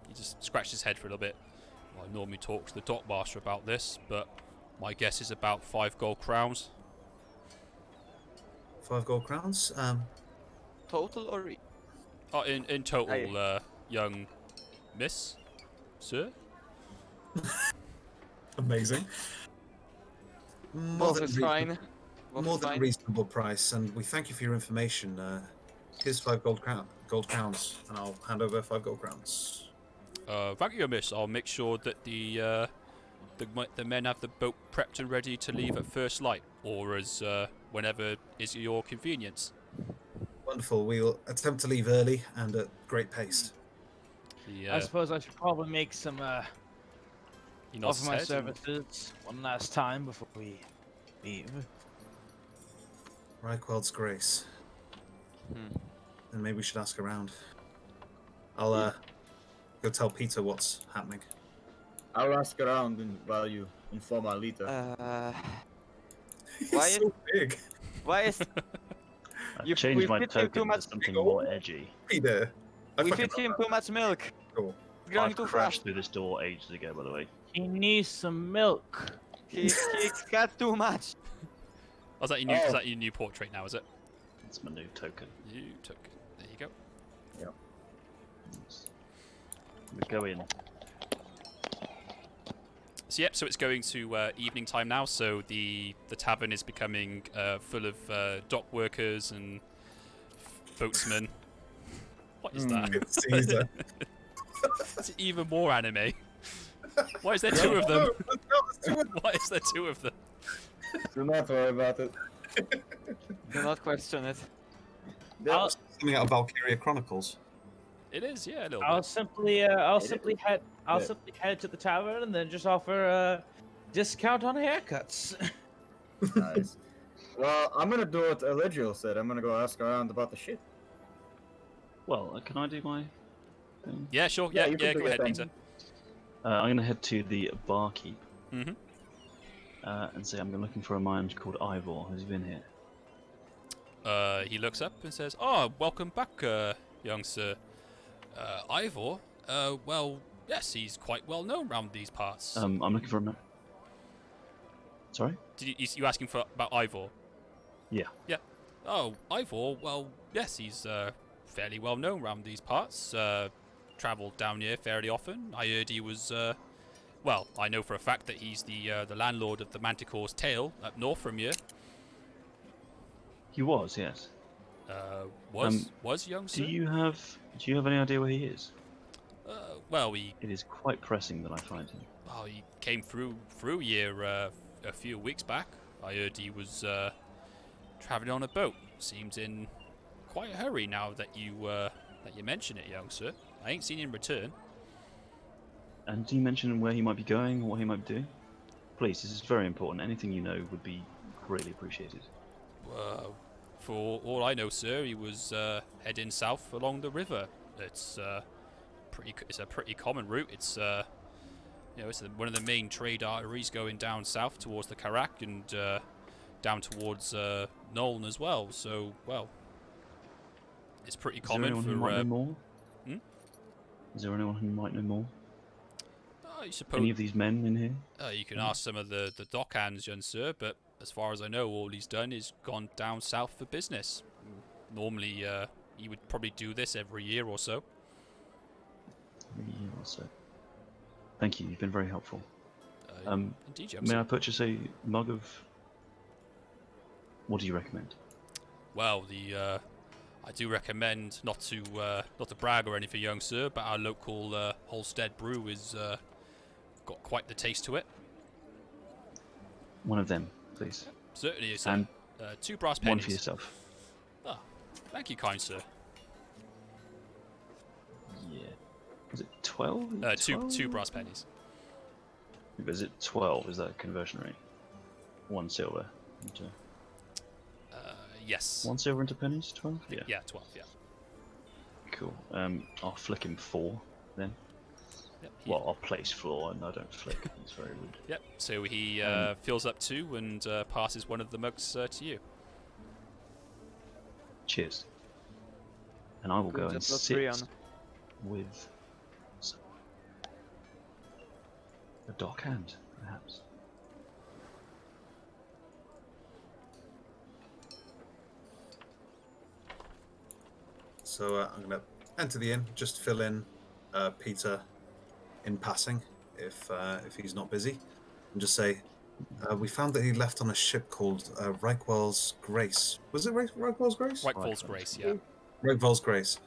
He just scratched his head for a little bit. I normally talk to the dockmaster about this, but my guess is about 5 gold crowns. 5 gold crowns. Total or Oh, in total, young miss, sir. Amazing. both is fine. More than a reasonable price, and we thank you for your information. Here's 5 gold crowns, and I'll hand over 5 gold crowns. Thank you, miss. I'll make sure that the men have the boat prepped and ready to leave at first light, or as whenever is your convenience. Wonderful. We'll attempt to leave early and at great pace. I suppose I should probably make some offer my services one last time before we leave. Reichweld's Grace. And maybe we should ask around. I'll go tell Peter what's happening. I'll ask around and while you inform Alita. He's why so big. Why is I've You- changed we my fit him too token to much- something more edgy. Peter. we feed him too much milk? Cool. He's growing I've too crashed fast. through this door ages ago, by the way. He needs some milk. He's got too much. Oh, is that your new? Is that your new portrait now? Is it? It's my new token. You took. There you go. We go in. So yep. So it's going to evening time now. So the tavern is becoming full of dock workers and boatsmen. What is that? Caesar. It's even more anime. Why is there 2 of them? Why is there 2 of them? Do not worry about it. Do not question it. Something out of Valkyria Chronicles. It is, yeah, a little I'll bit. simply head to the tavern and then just offer a discount on haircuts. Nice. Well, I'm gonna do what Eligio said. I'm gonna go ask around about the shit. Well, can I do my thing? Yeah, sure. Yeah, Yeah, you can yeah. do Go your ahead, thing. Peter. I'm going to head to the barkeep Mm-hmm. and say I'm looking for a man called Ivor. Has he been here? He looks up and says, "Oh, welcome back, young sir. Ivor. Well, yes, he's quite well known around these parts. I'm looking for a man. Sorry? Did you asking for about Ivor? Yeah. Yeah. Oh, Ivor. Well, yes, he's fairly well known around these parts. Travelled down here fairly often. I heard he was. Well, I know for a fact that he's the landlord of the Manticore's Tail up north from here. He was, yes. Was young sir? Do you have any idea where he is? Well, he It is quite pressing that I find him. he came through here a few weeks back. I heard he was travelling on a boat. Seems in quite a hurry now that you mention it, young sir. I ain't seen him return. And do you mention where he might be going or what he might be doing? Please, this is very important. Anything you know would be greatly appreciated. For all I know, sir, he was heading south along the river. It's a pretty common route. It's it's one of the main trade arteries going down south towards the Karak and down towards Noln as well. So, well, it's pretty common Is there anyone for. who might know more? Hmm? Is there anyone who might know more? I suppose Any of these men in here? you can ask some of the dock hands, young sir. But as far as I know, all he's done is gone down south for business. Normally, he would probably do this every year or so. Yeah, so. Thank you. You've been very helpful. Indeed, young May sir. I purchase a mug of? What do you recommend? Well, I do recommend not to brag or anything, young sir, but our local Holstead brew is got quite the taste to it. One of them, please. Certainly, sir. And 2 brass one pennies. for yourself. Ah, thank you, kind sir. Yeah. Was it 12? Two brass pennies. Is it 12? Is that a conversion rate? 1 silver. Into Yes. 1 silver into pennies, 12? Yeah. Yeah, 12. Yeah. Cool. I'll flick him 4 then. Yep. Well, I'll place 4 and I don't flick. It's very rude. Yep. So he fills up 2 and passes one of the mugs to you. Cheers. And I will go and Just sit three on. with a dock hand, perhaps. So I'm going to enter the inn, just fill in Peter in passing if he's not busy, and just say, we found that he left on a ship called Reichwell's Grace. Was it Reichwell's Grace? Whitefall's Grace, yeah. Reichwell's Grace.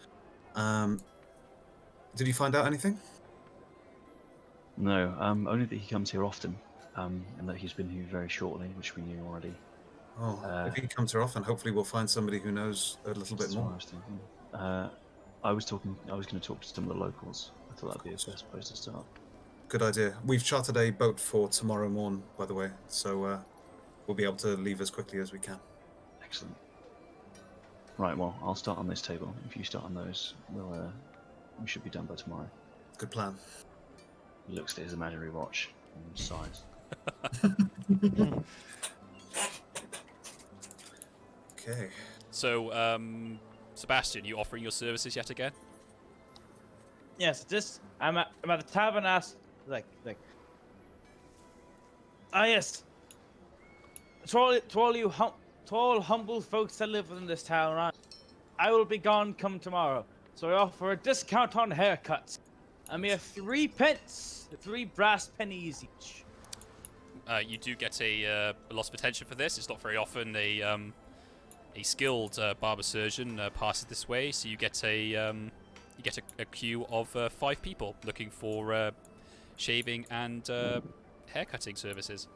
Did you find out anything? No, only that he comes here often, and that he's been here very shortly, which we knew already. Oh, if he comes here often, hopefully we'll find somebody who knows a little bit That's what more. I was thinking. I was going to talk to some of the locals. I thought that'd be the best place to start. Good idea. We've chartered a boat for tomorrow morn, by the way, so we'll be able to leave as quickly as we can. Excellent. Right, well, I'll start on this table. If you start on those, we should be done by tomorrow. Good plan. He looks at his imaginary watch and sighs. Okay. So, Sebastian, you offering your services yet again? Yes, I'm at the tavern. Like. Ah, yes. To all humble folks that live within this town, I will be gone come tomorrow. So I offer a discount on haircuts. A mere 3 pence, 3 brass pennies each. You do get a loss of attention for this. It's not very often a skilled barber surgeon passes this way, so you get a queue of 5 people looking for shaving and haircutting services.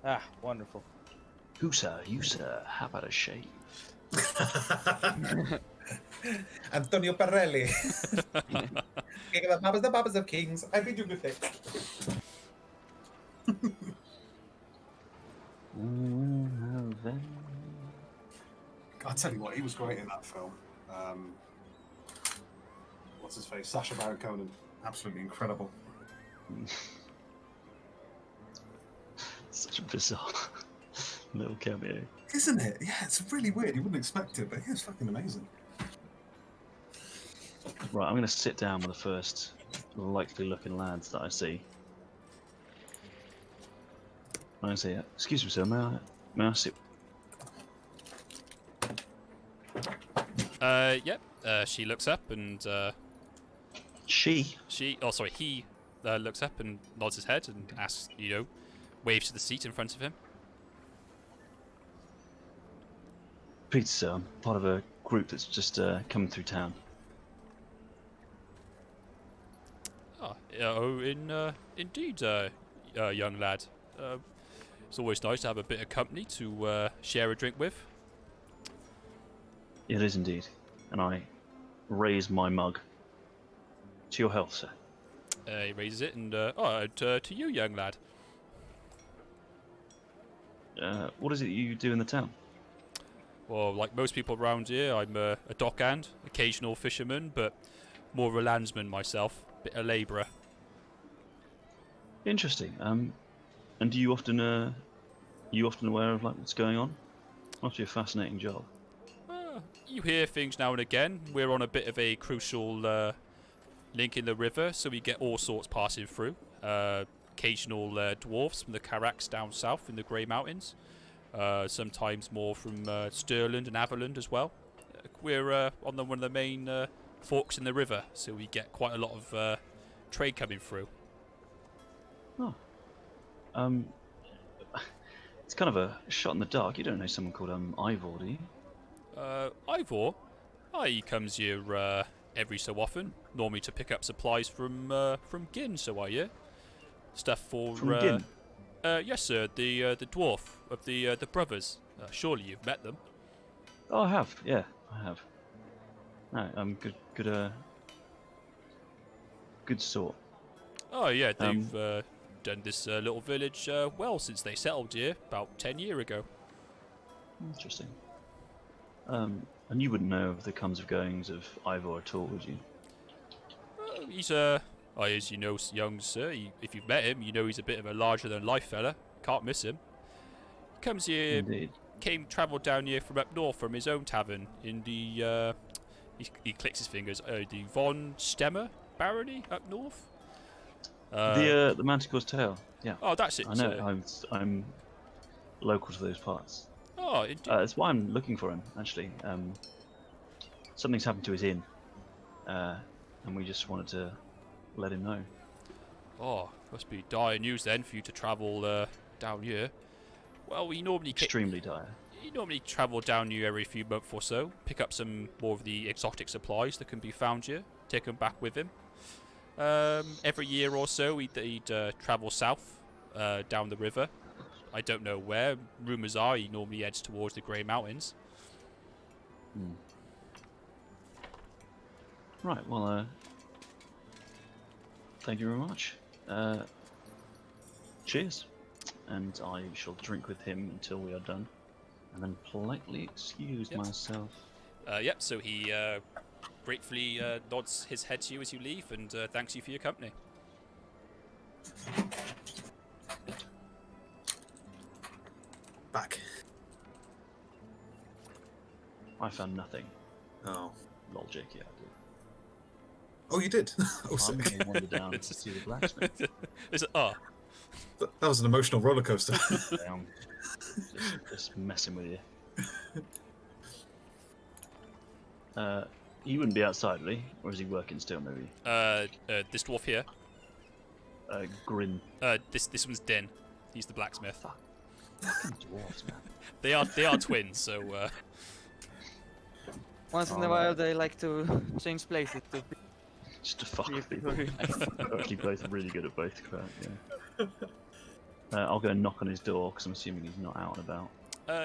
Ah, wonderful. You sir, how about a shave? Antonio Parelli. King of the Barbers of Kings. I bid you good day. I'll tell you what, he was great in that film. What's his face? Sacha Baron Cohen. Absolutely incredible. Such a bizarre little cameo. Isn't it? Yeah, it's really weird. You wouldn't expect it, but he was fucking amazing. Right, I'm going to sit down with the first likely-looking lads that I see. I say, excuse me, sir, may I sit? Yep. She looks up and He looks up and nods his head and asks, waves to the seat in front of him. Peter, sir, I'm part of a group that's just coming through town. Indeed, young lad. It's always nice to have a bit of company to share a drink with. It is indeed. And I raise my mug. To your health, sir. He raises it and, to you, young lad. What is it you do in the town? Well, like most people around here, I'm a dockhand, occasional fisherman, but more of a landsman myself, bit of labourer. Interesting. And do you often aware of what's going on? Must be a fascinating job. You hear things now and again. We're on a bit of a crucial link in the river, so we get all sorts passing through. Occasional dwarfs from the Carracks down south in the Grey Mountains. Sometimes more from Stirland and Averland as well. We're on one of the main forks in the river, so we get quite a lot of trade coming through. Oh. It's kind of a shot in the dark. You don't know someone called Ivor, do you? Ivor? He comes here every so often, normally to pick up supplies from Gin, so I hear. Stuff for... From Gin? Yes, sir, the dwarf of the brothers. Surely you've met them. Oh, I have. Yeah, I have. No, good sort. Oh yeah, they've done this little village well since they settled here about 10 years ago. Interesting. And you wouldn't know of the comes of goings of Ivor at all, would you? He's as you know, young sir, if you've met him, you know he's a bit of a larger-than-life fella. Can't miss him. He comes here, Indeed. travelled down here from up north from his own tavern in the, he clicks his fingers, the Von Stemmer barony up north. The Manticore's Tail. Yeah. Oh, that's it. I know. I'm local to those parts. Oh, indeed. That's why I'm looking for him, actually. Something's happened to his inn, and we just wanted to let him know. Oh, must be dire news then for you to travel down here. Well, we normally Extremely dire. You normally travel down here every few months or so, pick up some more of the exotic supplies that can be found here, take them back with him. Every year or so, he'd travel south down the river. I don't know where. Rumours are he normally heads towards the Grey Mountains. Right, well, thank you very much. Cheers. And I shall drink with him until we are done, and then politely excuse myself. Yep, so he gratefully nods his head to you as you leave, and thanks you for your company. Back. I found nothing. Oh. Lol, JK, I did. Oh, you did? Oh, I'm sick. going to wander down to see the blacksmith. That was an emotional roller coaster. I'm just messing with you. He wouldn't be outside, would he? Or is he working still, maybe? This dwarf here. Grin. This one's Din. He's the blacksmith. Fucking dwarves, man. They are twins, so. Once in a while, they like to change places too. Just to fuck with people. They're actually both really good at both crap, yeah. I'll go and knock on his door, because I'm assuming he's not out and about.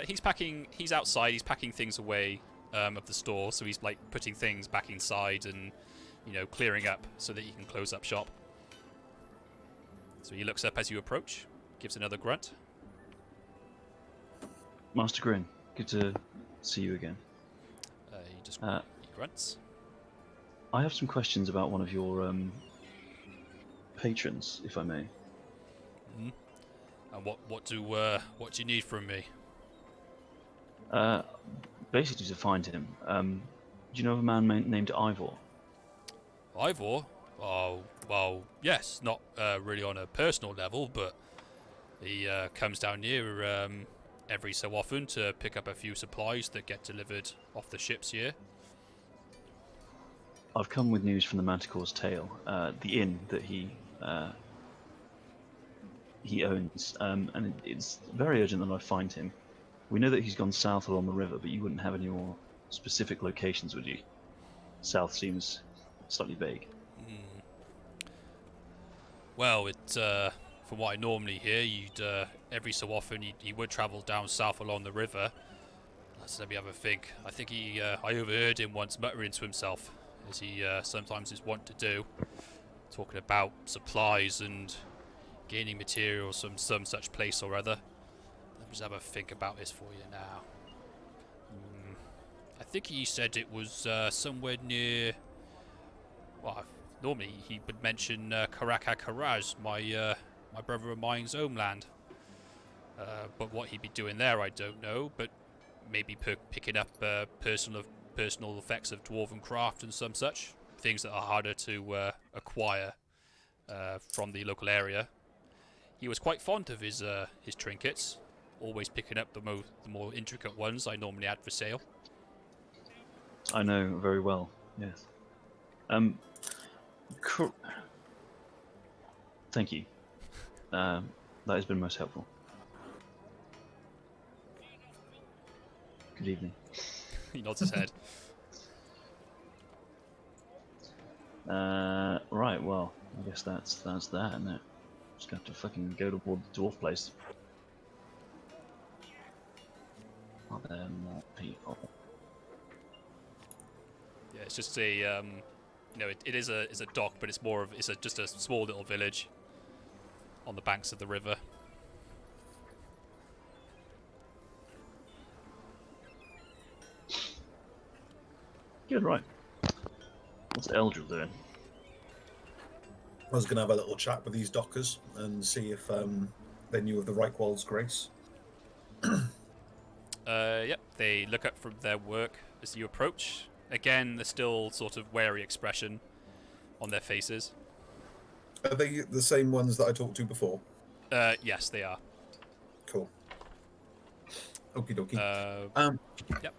He's outside, he's packing things away of the store, so he's like putting things back inside and, clearing up so that he can close up shop. So he looks up as you approach, gives another grunt. Master Grin, good to see you again. He grunts. I have some questions about one of your patrons, if I may. And what do you need from me? Basically to find him. Do you know of a man named Ivor? Ivor? Oh, well, yes. Not really on a personal level, but he comes down here every so often to pick up a few supplies that get delivered off the ships here. I've come with news from the Manticore's Tail, the inn that he owns, and it's very urgent that I find him. We know that he's gone south along the river, but you wouldn't have any more specific locations, would you? South seems slightly vague. Well, from what I normally hear, you'd every so often he would travel down south along the river. Let's let me have a think. I think I overheard him once muttering to himself, as he sometimes is wont to do, talking about supplies and gaining materials from some such place or other. Let me just have a think about this for you now. I think he said it was somewhere near. Well, normally he would mention Karaka Karaz, my brother of mine's homeland. But what he'd be doing there, I don't know. But maybe picking up personal effects of dwarven craft and some such things that are harder to acquire from the local area. He was quite fond of his trinkets, always picking up the more intricate ones I normally had for sale. I know very well, yes. Thank you. That has been most helpful. Good evening. He nods his head. Right, well, I guess that's that, isn't it? Just got to fucking go to the dwarf place. Are there more people? Yeah, it's just a it is a dock, but it's more of just a small little village on the banks of the river. Good, right. What's Eldril doing? I was going to have a little chat with these dockers and see if they knew of the Reichwald's Grace. Yep, they look up from their work as you approach. Again, there's still sort of wary expression on their faces. Are they the same ones that I talked to before? Yes, they are. Cool. Okie dokie. Yep.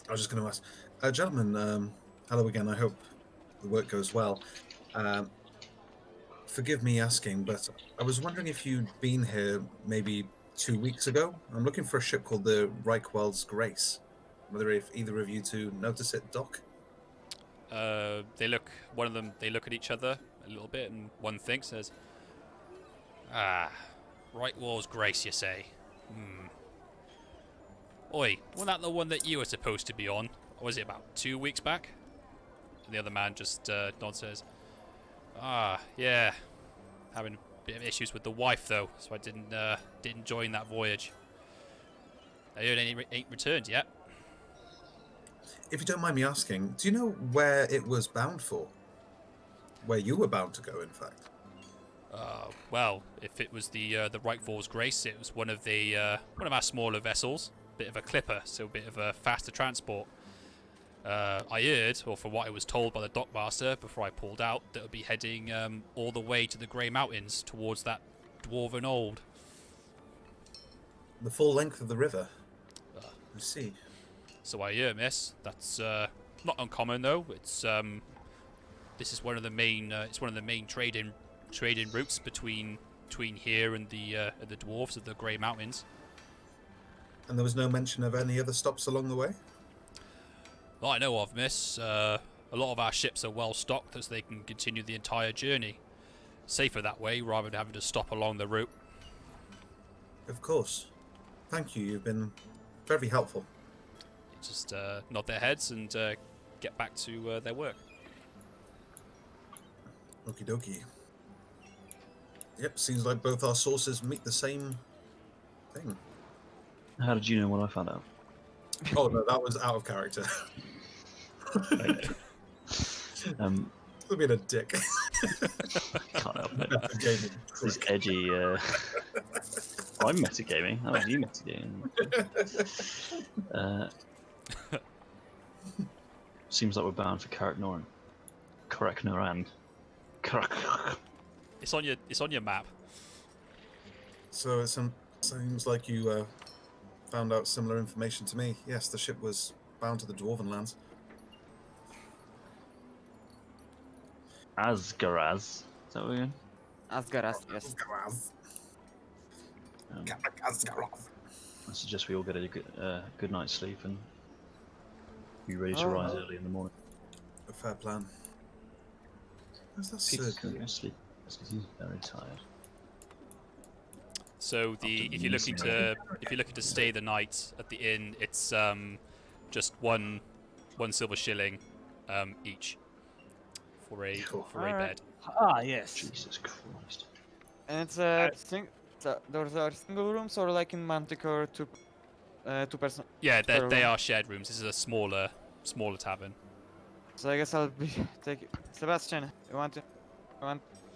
I was just going to ask, gentlemen, hello again. I hope the work goes well. Forgive me asking, but I was wondering if you'd been here maybe 2 weeks ago. I'm looking for a ship called the Reichwald's Grace. Whether if either of you two notice it, Doc? They look at each other a little bit, and one thinks, says, Reichwald's Grace, you say? Oi, wasn't that the one that you were supposed to be on? Or was it about 2 weeks back? And the other man just nods, says, yeah. Having a bit of issues with the wife, though, so I didn't join that voyage. I heard ain't returned yet. If you don't mind me asking, do you know where it was bound for? Where you were bound to go, in fact? Well, if it was the Reichwald's Grace, it was one of our smaller vessels, bit of a clipper, so a bit of a faster transport. I heard, or from what I was told by the dockmaster before I pulled out, that it would be heading all the way to the Grey Mountains towards that dwarven hold. The full length of the river. I see. So I hear, miss. That's not uncommon though. It's this is one of the main trading routes between here and the dwarves of the Grey Mountains. And there was no mention of any other stops along the way? That I know of, miss. A lot of our ships are well stocked as they can continue the entire journey. Safer that way rather than having to stop along the route. Of course. Thank you. You've been very helpful. Just nod their heads and get back to their work. Okie dokie. Yep, seems like both our sources meet the same thing. How did you know what I found out? Oh no, that was out of character. You're being a dick. Can't help it. This is edgy. I'm metagaming. How are you metagaming? Seems like we're bound for Carrick-Noran. Carrick-Noran. It's on your map. So it seems like you found out similar information to me. Yes, the ship was bound to the Dwarven lands. Asgaraz. Is that what we're going? Asgaras, yes. I suggest we all get a good night's sleep and be ready to rise early in the morning. A fair plan. Where's that Peter's circle? going to sleep because he's very tired. So if you're looking to stay the night at the inn, it's just one silver shilling each for a bed. Ah, yes. Jesus Christ. And it's those are single rooms or like in Manticore, two person. Yeah, they are shared rooms. This is a smaller tavern. So I guess I'll be take Sebastian. You want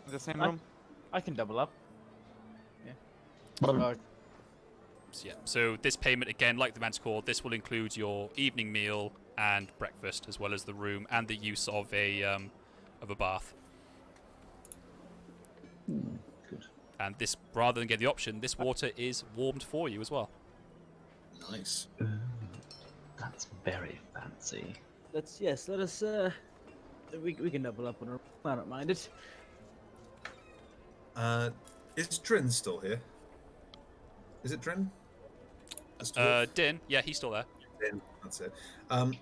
the same room? I can double up. So this payment again, like the Manticore, this will include your evening meal and breakfast, as well as the room and the use of a bath. Good. And this, rather than get the option, this water is warmed for you as well. Nice. That's very fancy. Let us we can double up on her. I don't mind it. Is Drin still here? Is it Drin? Din, yeah, he's still there. Din, that's it. I'm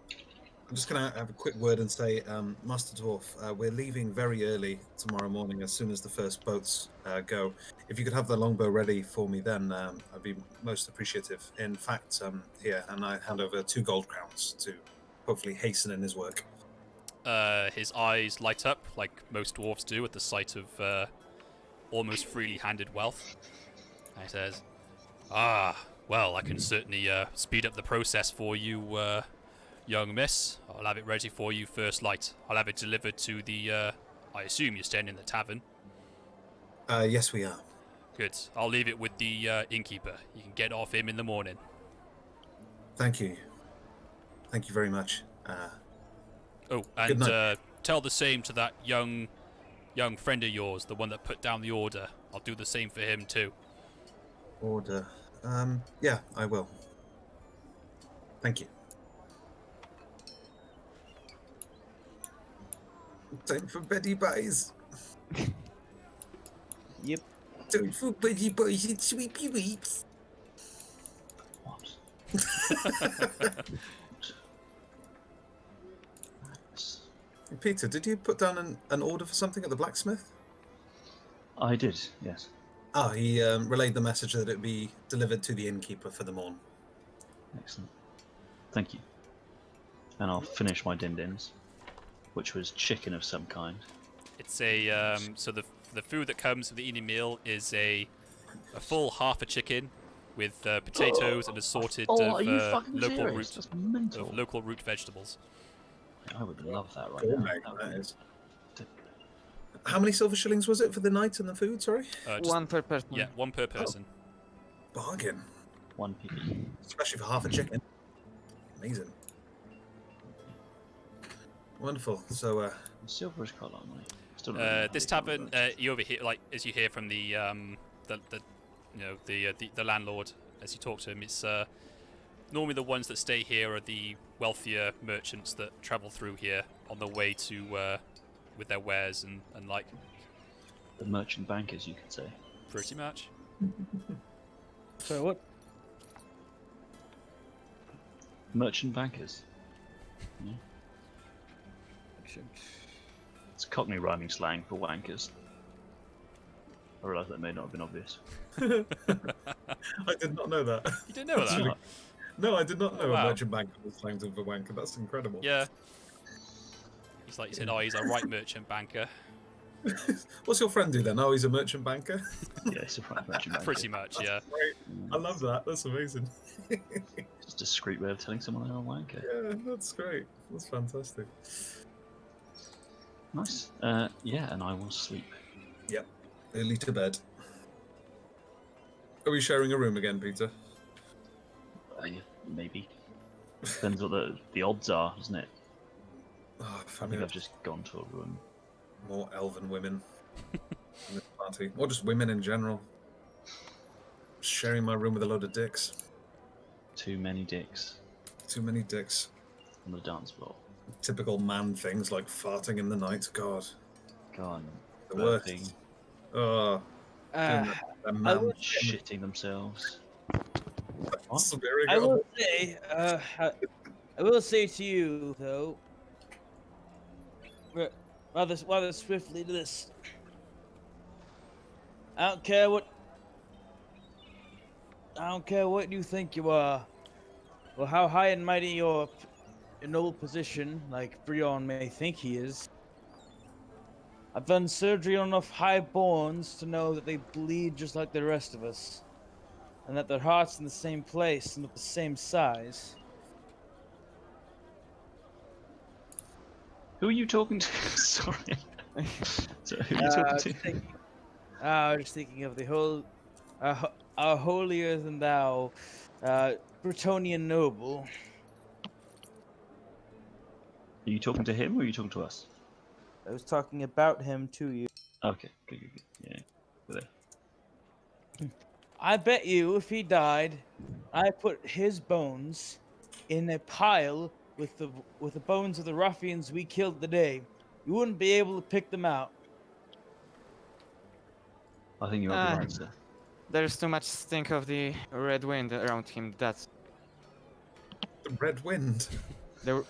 just going to have a quick word and say, Master Dwarf, we're leaving very early tomorrow morning as soon as the first boats go. If you could have the longbow ready for me then, I'd be most appreciative. In fact, here, and I hand over 2 gold crowns to hopefully hasten in his work. his eyes light up like most dwarves do at the sight of almost freely handed wealth. And he says, "Ah, well, I can certainly speed up the process for you, young miss. I'll have it ready for you first light. I'll have it delivered to the, I assume you're staying in the tavern." Yes, we are. "Good. I'll leave it with the innkeeper. You can get off him in the morning." Thank you. Thank you very much. Oh, Good and night. tell the same to that young friend of yours, the one that put down the order. I'll do the same for him too. Order. Yeah, I will. Thank you. Time for Betty Boys. Yep. Time for Betty Boys and Sweepy Weeps. What? Peter, did you put down an order for something at the blacksmith? I did, yes. He relayed the message that it be delivered to the innkeeper for the morn. Excellent. Thank you. And I'll finish my din-dins, which was chicken of some kind. It's a so the food that comes with the evening meal is a full half a chicken with potatoes and assorted are you fucking local serious? root That's mental. of local root vegetables. I would love that right Gourmet, now. that is. How many silver shillings was it for the night and the food, sorry? One per person. Yeah, one per person. Bargain. 1 PP. Especially for half a chicken. Amazing. Wonderful. So, Silver is quite a lot of money. Still not really This happy tavern, about that. you overhear, like as you hear from the landlord as you talk to him. It's normally the ones that stay here are the wealthier merchants that travel through here on their way to with their wares and like. The merchant bankers, you could say. Pretty much. So what? Merchant bankers. Yeah. It's Cockney rhyming slang for wankers. I realise that may not have been obvious. I did not know that. You didn't know that? No, I did not know Wow. a merchant banker was slang to for wanker. That's incredible. Yeah. He's like you said, he's a right merchant banker. What's your friend do then? Oh, he's a merchant banker? Yeah, it's a right merchant banker. Pretty much, yeah. Great. I love that. That's amazing. Just a discreet way of telling someone they're a wanker. Yeah, that's great. That's fantastic. Nice. Yeah, and I will sleep. Yep. Early to bed. Are we sharing a room again, Peter? Yeah, maybe. Depends what the odds are, doesn't it? Oh, I if I think I've just gone to a room. more elven women in this party, or just women in general. Sharing my room with a load of dicks. Too many dicks Too many dicks. on the dance floor. Typical man things like farting in the night. God, God, the worst. burping, Oh, doing that man shitting themselves. What? swearing I at will say, I will say to you though, rather swiftly to this. I don't care what you think you are, or how high and mighty your noble position, like Brion may think he is. I've done surgery on enough highborns to know that they bleed just like the rest of us, and that their heart's in the same place and of the same size. Who are you talking to? Sorry. So, who are you talking to? I was just thinking of the whole, our holier than thou, Bretonian noble. Are you talking to him or are you talking to us? I was talking about him to you. Okay, good. Yeah, we're there. I bet you, if he died, I put his bones in a pile with the bones of the ruffians we killed today, you wouldn't be able to pick them out. I think you might be right, sir. There's too much stink of the red wind around him. That's the red wind. the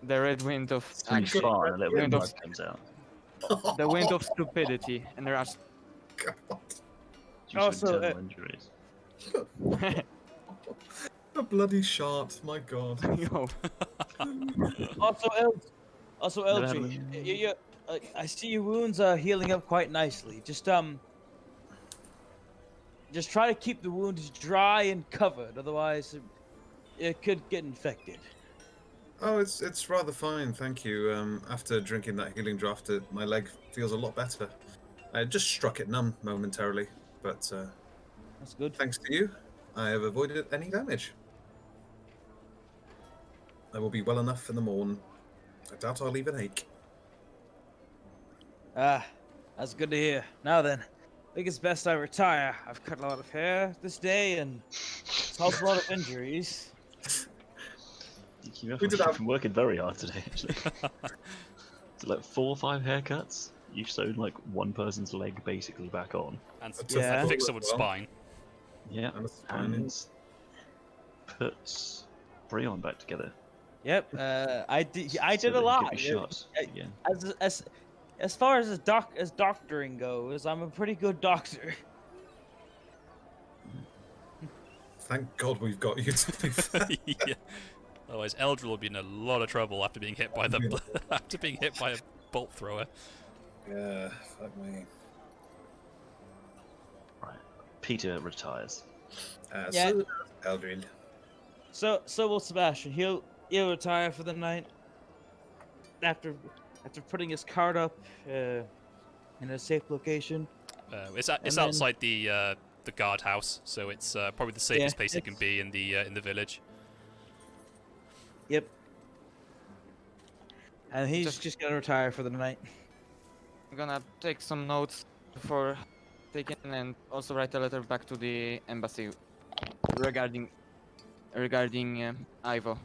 red wind of So you fart and a little bit of wind of- blood comes out. the wind of stupidity and rush. God. Due to Also, internal injuries. A bloody shart, my god. Yo, Also, Also, Never had LG, I see your wounds healing up quite nicely. Just try to keep the wounds dry and covered, otherwise it could get infected. Oh, it's rather fine, thank you. After drinking that healing draft, my leg feels a lot better. I just struck it numb momentarily, but That's good. thanks to you, I have avoided any damage. I will be well enough in the morn. I doubt I'll even ache. Ah, that's good to hear. Now then, I think it's best I retire. I've cut a lot of hair this day and caused a lot of injuries. We did have- You've been working very hard today, actually. So like 4 or 5 haircuts. You've sewn like one person's leg basically back on. And Yeah. fix someone's spine. Yeah, And it's fine. and puts Breon back together. Yep. I did so a that he could lot. be shot again. As far as doctoring goes, I'm a pretty good doctor. Thank God we've got you to be fair. Yeah. Otherwise, Eldril will be in a lot of trouble after being hit by a bolt thrower. Yeah, fuck me. Right. Peter retires. Yeah. So, Eldrin. So will Sebastian. He'll retire for the night after putting his card up in a safe location. It's And then- outside the guardhouse, so it's probably the safest place it can be in the village. Yep. And he's just gonna retire for the night. I'm gonna take some notes before taking and also write a letter back to the embassy regarding Ivo.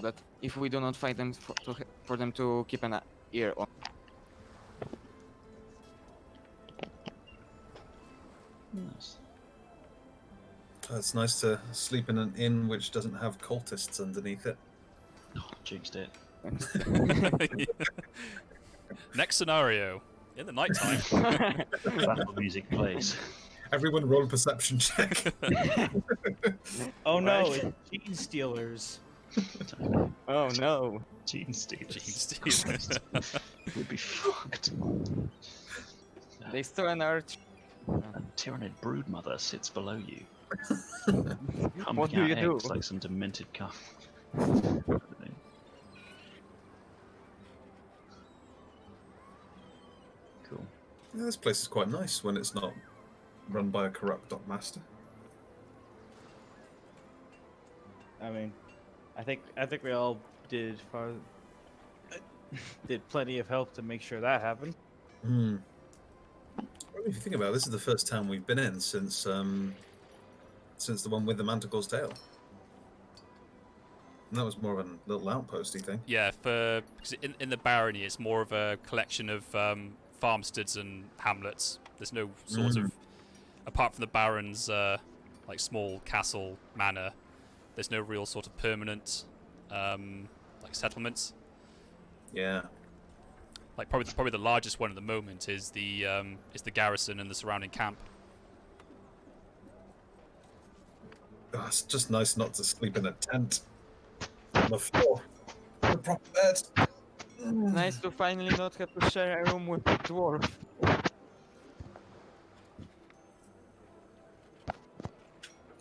That if we do not find them, for them to keep an ear on. Nice. It's nice to sleep in an inn which doesn't have cultists underneath it. Oh, jinxed it. Next scenario, in the nighttime. Battle music plays. Everyone roll a perception check. Oh no, it's gene stealers. Oh no. Gene stealers. Gene stealers. We'd be fucked. They stole an arch. A Tyrannid broodmother sits below you. Pumping What do out you do? eggs like some demented cow. Cool. Yeah, this place is quite nice when it's not run by a corrupt dock master. I mean, I think we all did plenty of help to make sure that happened. Hmm. Well, if you think about it, this is the first town we've been in since the one with the Manticore's tail. And that was more of a little outposty thing. Yeah, because in the barony, it's more of a collection of farmsteads and hamlets. There's no sort of, apart from the baron's like small castle manor, there's no real sort of permanent like settlements. Yeah. Like probably the largest one at the moment is the garrison and the surrounding camp. Oh, it's just nice not to sleep in a tent on the floor. A proper bed. Nice to finally not have to share a room with a dwarf.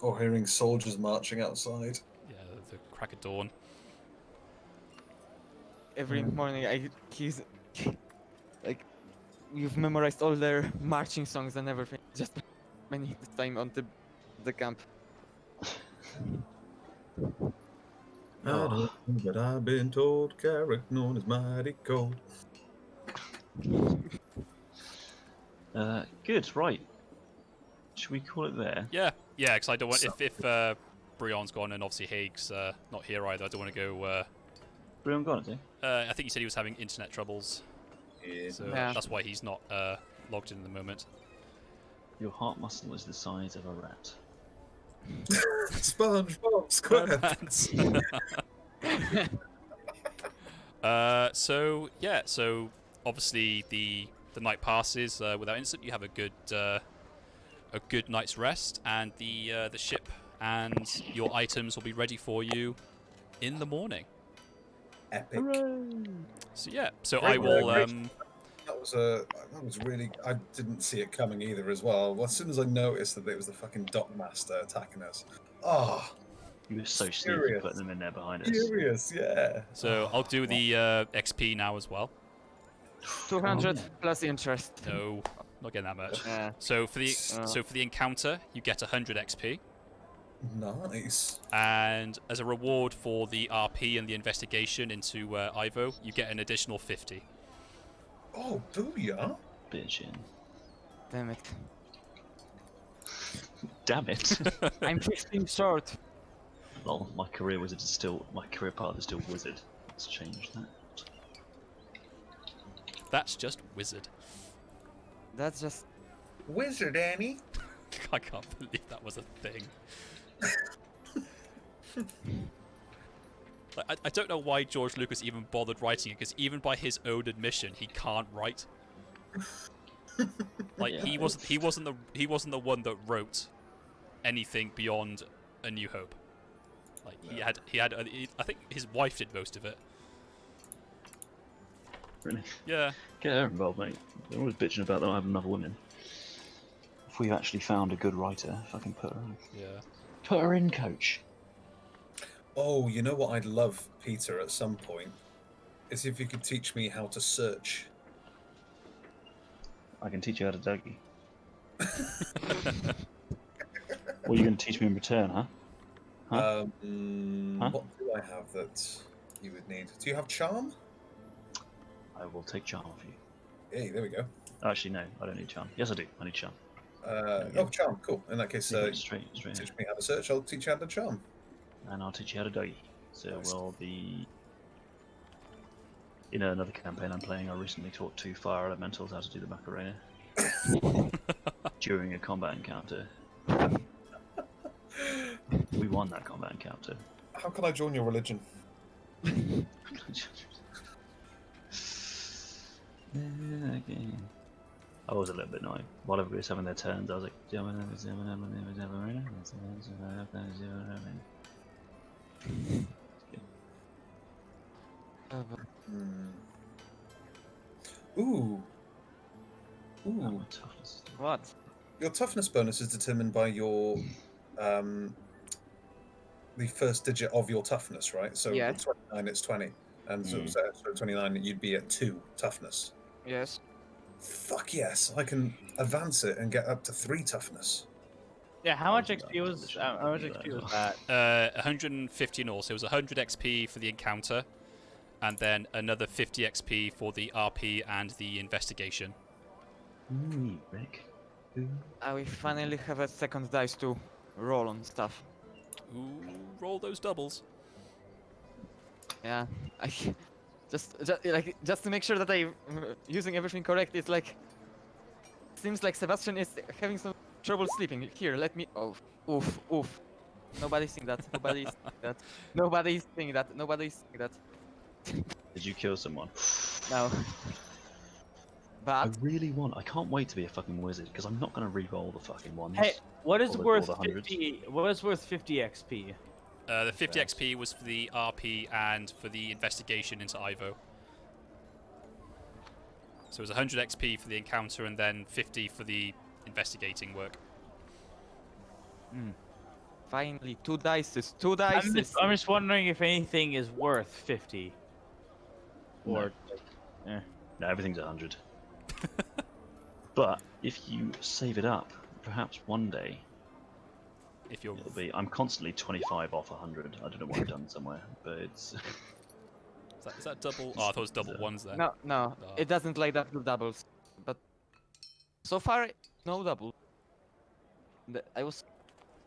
Or hearing soldiers marching outside. Yeah, the crack of dawn. Every morning he's like, you've memorized all their marching songs and everything. Just spending the time on the camp. I don't know, but I've been told Carrick known as mighty cold. Good, right. Should we call it there? Yeah, because I don't want if Breon's gone and obviously Haig's not here either. I don't want to go. Breon gone, is he? I think he said he was having internet troubles, Yeah. so Yeah. that's why he's not logged in at the moment. Your heart muscle is the size of a rat. SpongeBob SquarePants. So obviously the night passes without incident. You have a good night's rest, and the ship and your items will be ready for you in the morning. epic. So yeah, so Great I will. work, That was really. I didn't see it coming either as well. As soon as I noticed that it was the fucking Dockmaster attacking us, You were so sneaky furious. putting them in there behind us. Furious, yeah. So I'll do the XP now as well. 200 plus interest. No, not getting that much. Yeah. So for the encounter, you get 100 XP, Nice. and as a reward for the RP and the investigation into Ivo, you get an additional 50. Oh, booyah! Bitchin'. Damn it. Damn it. I'm 15 short. Lol, my career path is still wizard. Let's change that. That's just wizard. That's just. Wizard Annie. I can't believe that was a thing. Like, I don't know why George Lucas even bothered writing it, because even by his own admission, he can't write. Like Yeah, he wasn't the one that wrote anything beyond A New Hope. Like I think his wife did most of it. Really? Yeah. Get her involved, mate. They're always bitching about not having enough women. If we've actually found a good writer, fucking put her in. Yeah. Put her in, coach. Oh, you know what I'd love, Peter, at some point? Is if you could teach me how to search. I can teach you how to Dougie. What are you going to teach me in return, huh? Huh? What do I have that you would need? Do you have charm? I will take charm off you. Hey, there we go. Actually, no, I don't need charm. Yes, I do. I need charm. Charm, cool. In that case, Straight teach me how to search, I'll teach you how to charm. And I'll teach you how to Dougie. So Nice. we'll be... In another campaign I'm playing, I recently taught 2 fire elementals how to do the Macarena. During a combat encounter. We won that combat encounter. How can I join your religion? I was a little bit annoyed. While everybody was having their turns, I was like, Ooh. toughness. What? Your toughness bonus is determined by your the first digit of your toughness, right? So Yeah. with 29 it's 20. And so 29 you'd be at 2 toughness. Yes. Fuck yes, I can advance it and get up to 3 toughness. Yeah, how much XP was that? 150 in all. So it was 100 XP for the encounter, and then another 50 XP for the RP and the investigation. Rick. We finally have a second dice to roll on stuff. Ooh, roll those doubles. Yeah, I just to make sure that I'm using everything correct. It's like seems like Sebastian is having some trouble sleeping. Here, let me. Oh, oof. Nobody's seeing that. Nobody's seeing that. Nobody's seeing that. Nobody's seeing that. Did you kill someone? No. I But really want. I can't wait to be a fucking wizard because I'm not going to re-roll the fucking ones. Hey, what is All the worth hundreds. 50? What is worth 50 XP? The 50 XP was for the RP and for the investigation into Ivo. So it was 100 XP for the encounter and then 50 for the investigating work. finally, 2 dice. 2 dice. I'm just wondering if anything is worth 50. Or, No, everything's 100. But if you save it up, perhaps one day If you're it'll be. I'm constantly 25 off 100. I don't know what I've done somewhere, but it's. is that double? Oh, I thought it was double ones there. No, Oh. it doesn't like that with doubles. But so far, no double. I was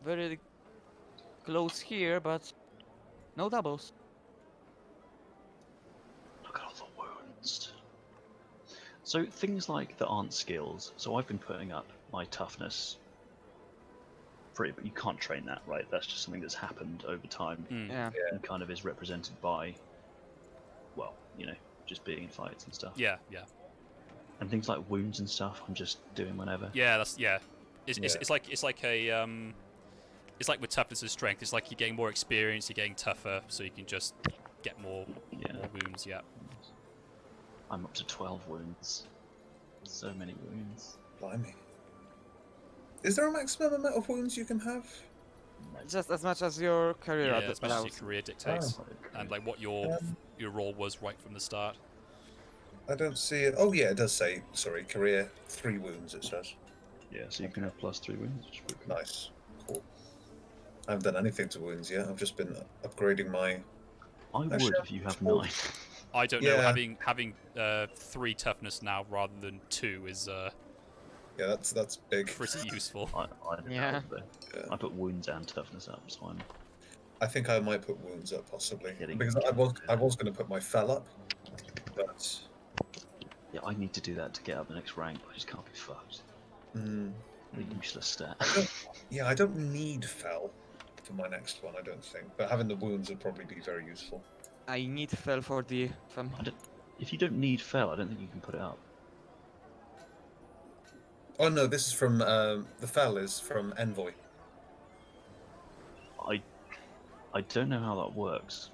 very close here, but no doubles. Look at all the wounds. So things like that aren't skills. So I've been putting up my toughness. Free, but you can't train that, right? That's just something that's happened over time Yeah. and kind of is represented by, well, you know, just being in fights and stuff. Yeah. And things like wounds and stuff, I'm just doing whenever. Yeah, It's like it's like with toughness and strength. It's like you're getting more experience, you're getting tougher, so you can just get more wounds. Yeah. I'm up to 12 wounds. So many wounds. Blimey. Is there a maximum amount of wounds you can have? Just as much as your career Yeah, as much as your allows. career dictates, Oh. and like what your role was right from the start. I don't see it. Oh yeah, it does say. Sorry, career 3 wounds. It says. Yeah, so you can have +3 wounds. Which is pretty cool. Nice, cool. I haven't done anything to wounds yet. I've just been upgrading my. I would Actually, if you have 12. 9. I don't know. Yeah. Having 3 toughness now rather than 2 is Yeah, that's big. pretty useful. I don't Yeah. know, but Yeah. I put wounds and toughness up, so I'm I think I might put wounds up possibly Getting because I was going to put my fell up, but yeah, I need to do that to get up the next rank. I just can't be fucked. A useless stat. yeah, I don't need fell for my next one. I don't think, but having the wounds would probably be very useful. I need fell for the If you don't need fell, I don't think you can put it up. Oh no, this is from the fell is from Envoy. I don't know how that works.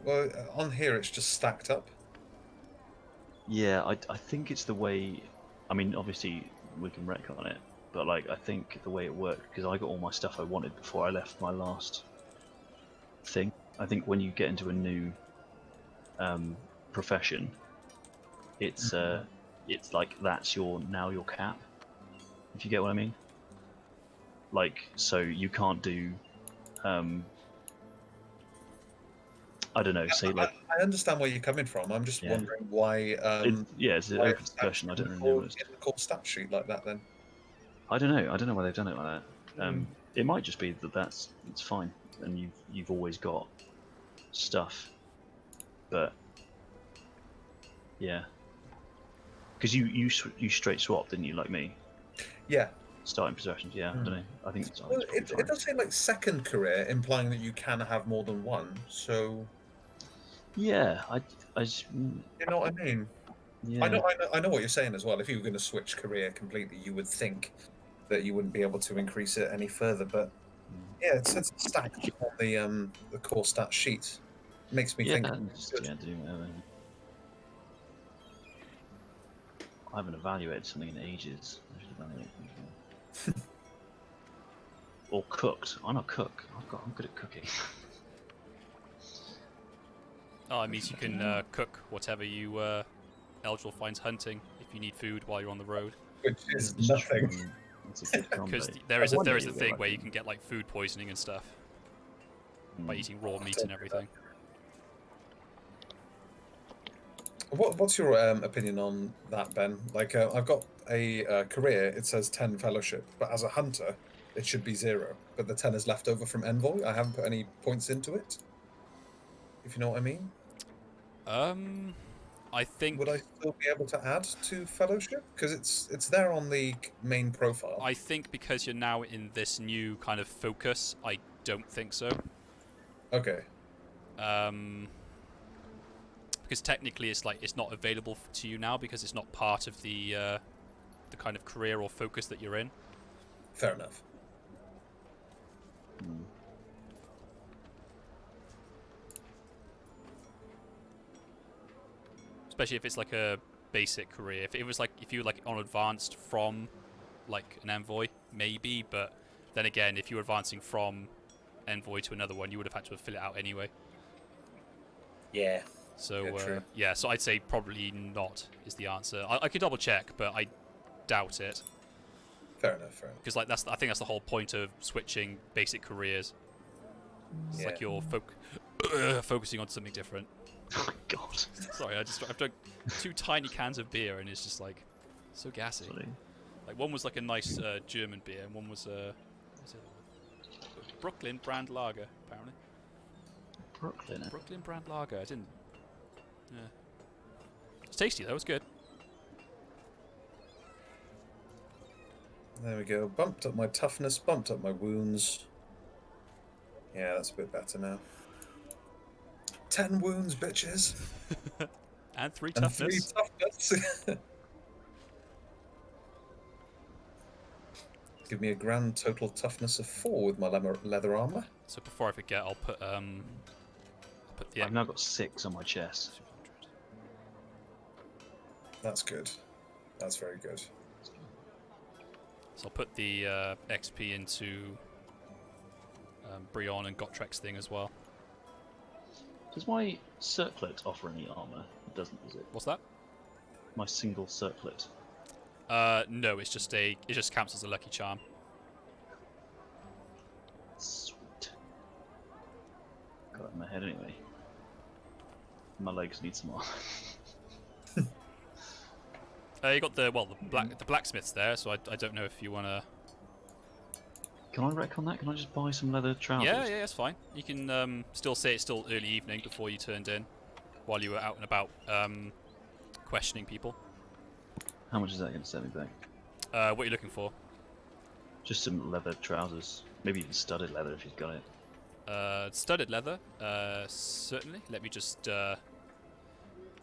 Well, on here it's just stacked up. Yeah, I think it's the way. I mean, obviously we can wreck on it, but like I think the way it worked, because I got all my stuff I wanted before I left my last thing. I think when you get into a new profession, it's like that's your cap. If you get what I mean. Like, so you can't do. I don't know. Say like. I understand where you're coming from. I'm just wondering why. It's an open discussion. I don't really know. It's in the core stat sheet like that then. I don't know. I don't know why they've done it like that. It might just be that it's fine, and you've always got stuff, but yeah, because you straight swapped, didn't you? Like me. Yeah. Starting possessions. Yeah. I don't know. I think it's Well, it does say like second career, implying that you can have more than one. So. Yeah, I just. You know what I mean? Yeah. I know what you're saying as well. If you were going to switch career completely, you would think that you wouldn't be able to increase it any further. But yeah, it's stacked on the core stat sheet. It makes me think. Do whatever. I haven't evaluated something in ages. I should evaluate something. Or cooked. I'm not cook. I'm good at cooking. Oh, it means you can cook whatever you Eldril finds hunting if you need food while you're on the road. Which is nothing. Because there is a thing where you can get like food poisoning and stuff by eating raw meat and everything. What's your opinion on that, Ben? Like, I've got a career. It says 10 fellowship, but as a hunter, it should be 0. But the 10 is left over from Envoy. I haven't put any points into it. If you know what I mean. I think. Would I still be able to add to fellowship? Because it's there on the main profile. I think because you're now in this new kind of focus, I don't think so. Okay. Because technically it's not available to you now because it's not part of the kind of career or focus that you're in. Fair enough. Especially if it's like a basic career. If you were like on advanced from like an envoy, maybe, but then again, if you were advancing from envoy to another one, you would have had to fill it out anyway. Yeah. So yeah, so I'd say probably not is the answer. I could double check, but I doubt it. Fair enough. Because like I think that's the whole point of switching basic careers. It's like you're focusing on something different. Oh my god. Sorry, I've drunk 2 tiny cans of beer and it's just like so gassy. Sorry. Like one was like a nice German beer and one was Brooklyn brand lager apparently. Brooklyn brand lager. I didn't. Yeah. It's tasty though. It's good. There we go. Bumped up my toughness. Bumped up my wounds. Yeah, that's a bit better now. 10 wounds, bitches. And 3 toughness. And 3 toughness. Give me a grand total toughness of 4 with my leather armor. So before I forget, I'll put put the I've now got 6 on my chest. 200. That's good. That's very good. So I'll put the XP into Brion and Gottrek's thing as well. Does my circlet offer any armor? It doesn't, does it? What's that? My single circlet. No, it just counts as a lucky charm. Sweet. Got it in my head anyway. My legs need some armor. You got the blacksmiths there, so I don't know if you wanna. Can I wreck on that? Can I just buy some leather trousers? Yeah, that's fine. You can still say it's still early evening before you turned in, while you were out and about questioning people. How much is that going to set me back? What are you looking for? Just some leather trousers. Maybe even studded leather if you've got it. Studded leather, certainly. Let me just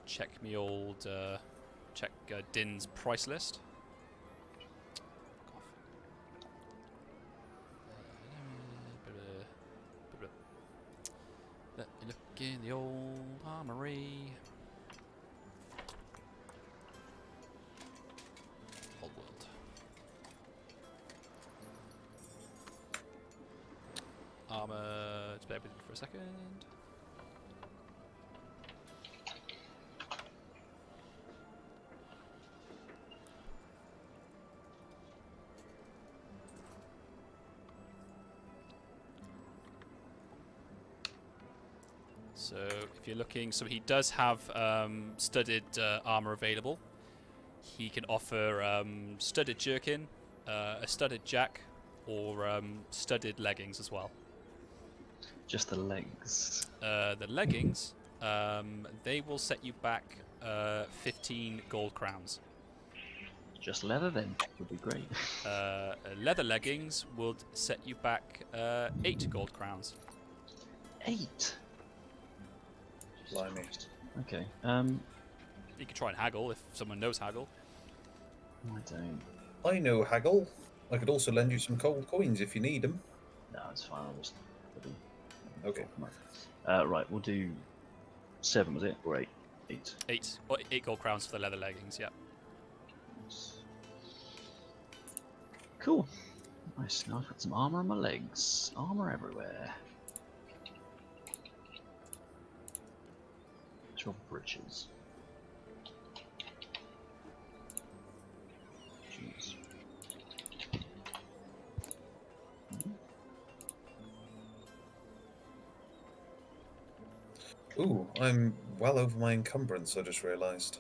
check me old Din's price list. Let me look in the old armory. Old world. Armor, just bear with me for a second. So if you're looking, so he does have studded armor available. He can offer studded jerkin, a studded jack, or studded leggings as well. Just the legs. The leggings, they will set you back 15 gold crowns. Just leather then would be great. Leather leggings would set you back 8 gold crowns. 8? Blimey. Okay. You could try and haggle if someone knows haggle. I don't. I know haggle. I could also lend you some gold coins if you need them. No, it's fine. I'll just. Okay. Right, we'll do 7, was it? Or 8? 8. 8 gold crowns for the leather leggings. Yeah. Cool. Nice. Now I've got some armor on my legs. Armor everywhere. Your britches. Jeez. Ooh, I'm well over my encumbrance, I just realised.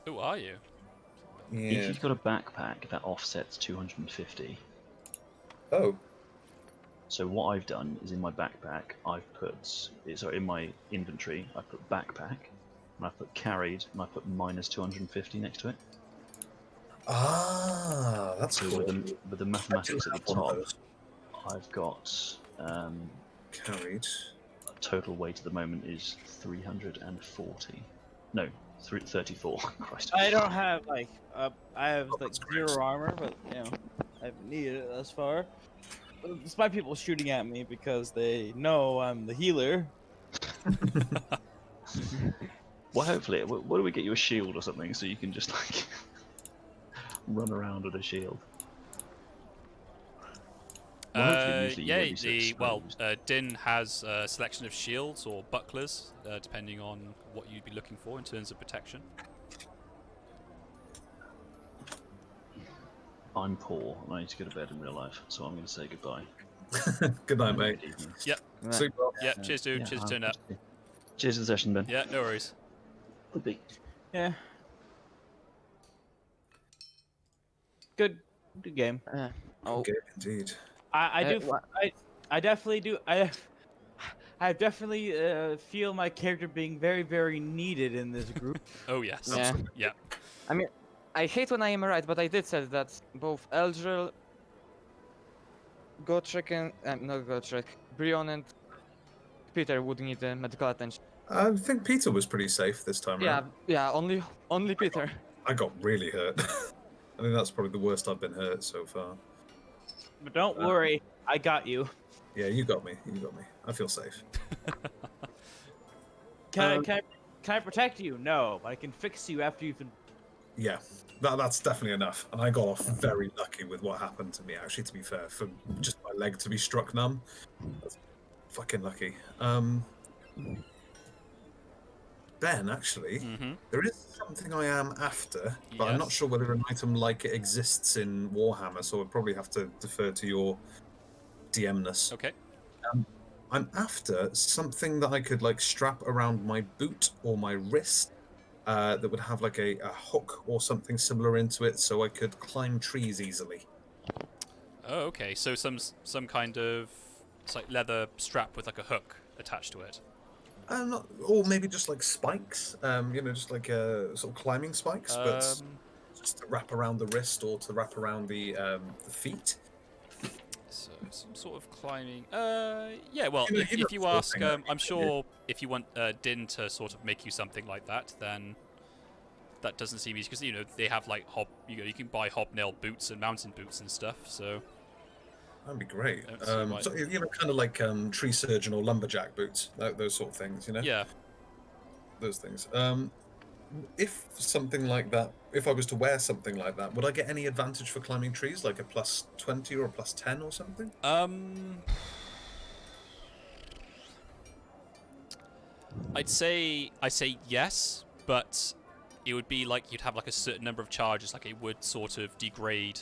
Who are you? Yeah. If you've got a backpack, that offsets 250. Oh. So what I've done is in my backpack, I've put, sorry, in my inventory, I put backpack, and I put carried, and I put minus 250 next to it. Ah, that's So cool. with the mathematics at the One of top, those. I've got Carried. total weight at the moment is 340. No, 34. Christ. I don't have I have like that's great. 0 armor, but you know, I haven't needed it thus far. Despite people shooting at me because they know I'm the healer. Well, hopefully, what do we get you a shield or something so you can just like run around with a shield? Din has a selection of shields or bucklers, depending on what you'd be looking for in terms of protection. I'm poor and I need to go to bed in real life, so I'm going to say goodbye. Good night, mate. Yep. Sleep well. Yeah, cheers, dude. Cheers for turning up. Cheers for the session, Ben. Yeah, no worries. Goodbye. Yeah. Good game. Okay, indeed. I definitely do. I definitely feel my character being very, very needed in this group. Oh yes. Yeah. Yeah. I mean, I hate when I am right, but I did say that both Eldril, Gotrek and not Gotrek, Brion and Peter would need medical attention. I think Peter was pretty safe this time Yeah, around. yeah, only Peter. I got really hurt. I think that's probably the worst I've been hurt so far. But don't worry, I got you. Yeah, you got me. You got me. I feel safe. Can I protect you? No, but I can fix you after you've been. Yeah, that's definitely enough. And I got off very lucky with what happened to me, actually, to be fair, for just my leg to be struck numb. That's fucking lucky. Ben, actually, there is something I am after, but I'm not sure whether an item like it exists in Warhammer, so I'll probably have to defer to your DMness. Okay. I'm after something that I could like strap around my boot or my wrist that would have like a hook or something similar into it, so I could climb trees easily. Oh, okay. So some kind of it's like leather strap with like a hook attached to it. Not, or maybe just like spikes. Just like sort of climbing spikes, but just to wrap around the wrist or to wrap around the feet. So some sort of climbing. Yeah. Well, You know, if you ask, I'm sure do. if you want Din to sort of make you something like that, then that doesn't seem easy because they have like you can buy hobnail boots and mountain boots and stuff. So that'd be great. So kind of like tree surgeon or lumberjack boots, those sort of things. Yeah. Those things. If something like that, if I was to wear something like that, would I get any advantage for climbing trees, like a +20 or a +10 or something? I say yes, but it would be like you'd have like a certain number of charges, like it would sort of degrade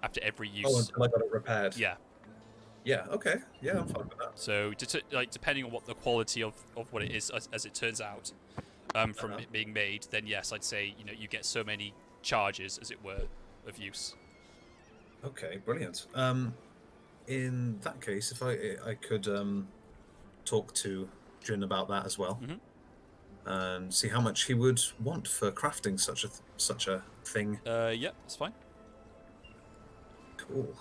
after every use. Oh, until I got it repaired. Yeah. Yeah. Okay. Yeah, I'm fine with that. So, depending on what the quality of what it is, as it turns out, from it being made, then yes, I'd say you get so many charges, as it were, of use. Okay, brilliant. In that case, if I could talk to Jin about that as well, and see how much he would want for crafting such a thing. Yeah, that's fine. Cool.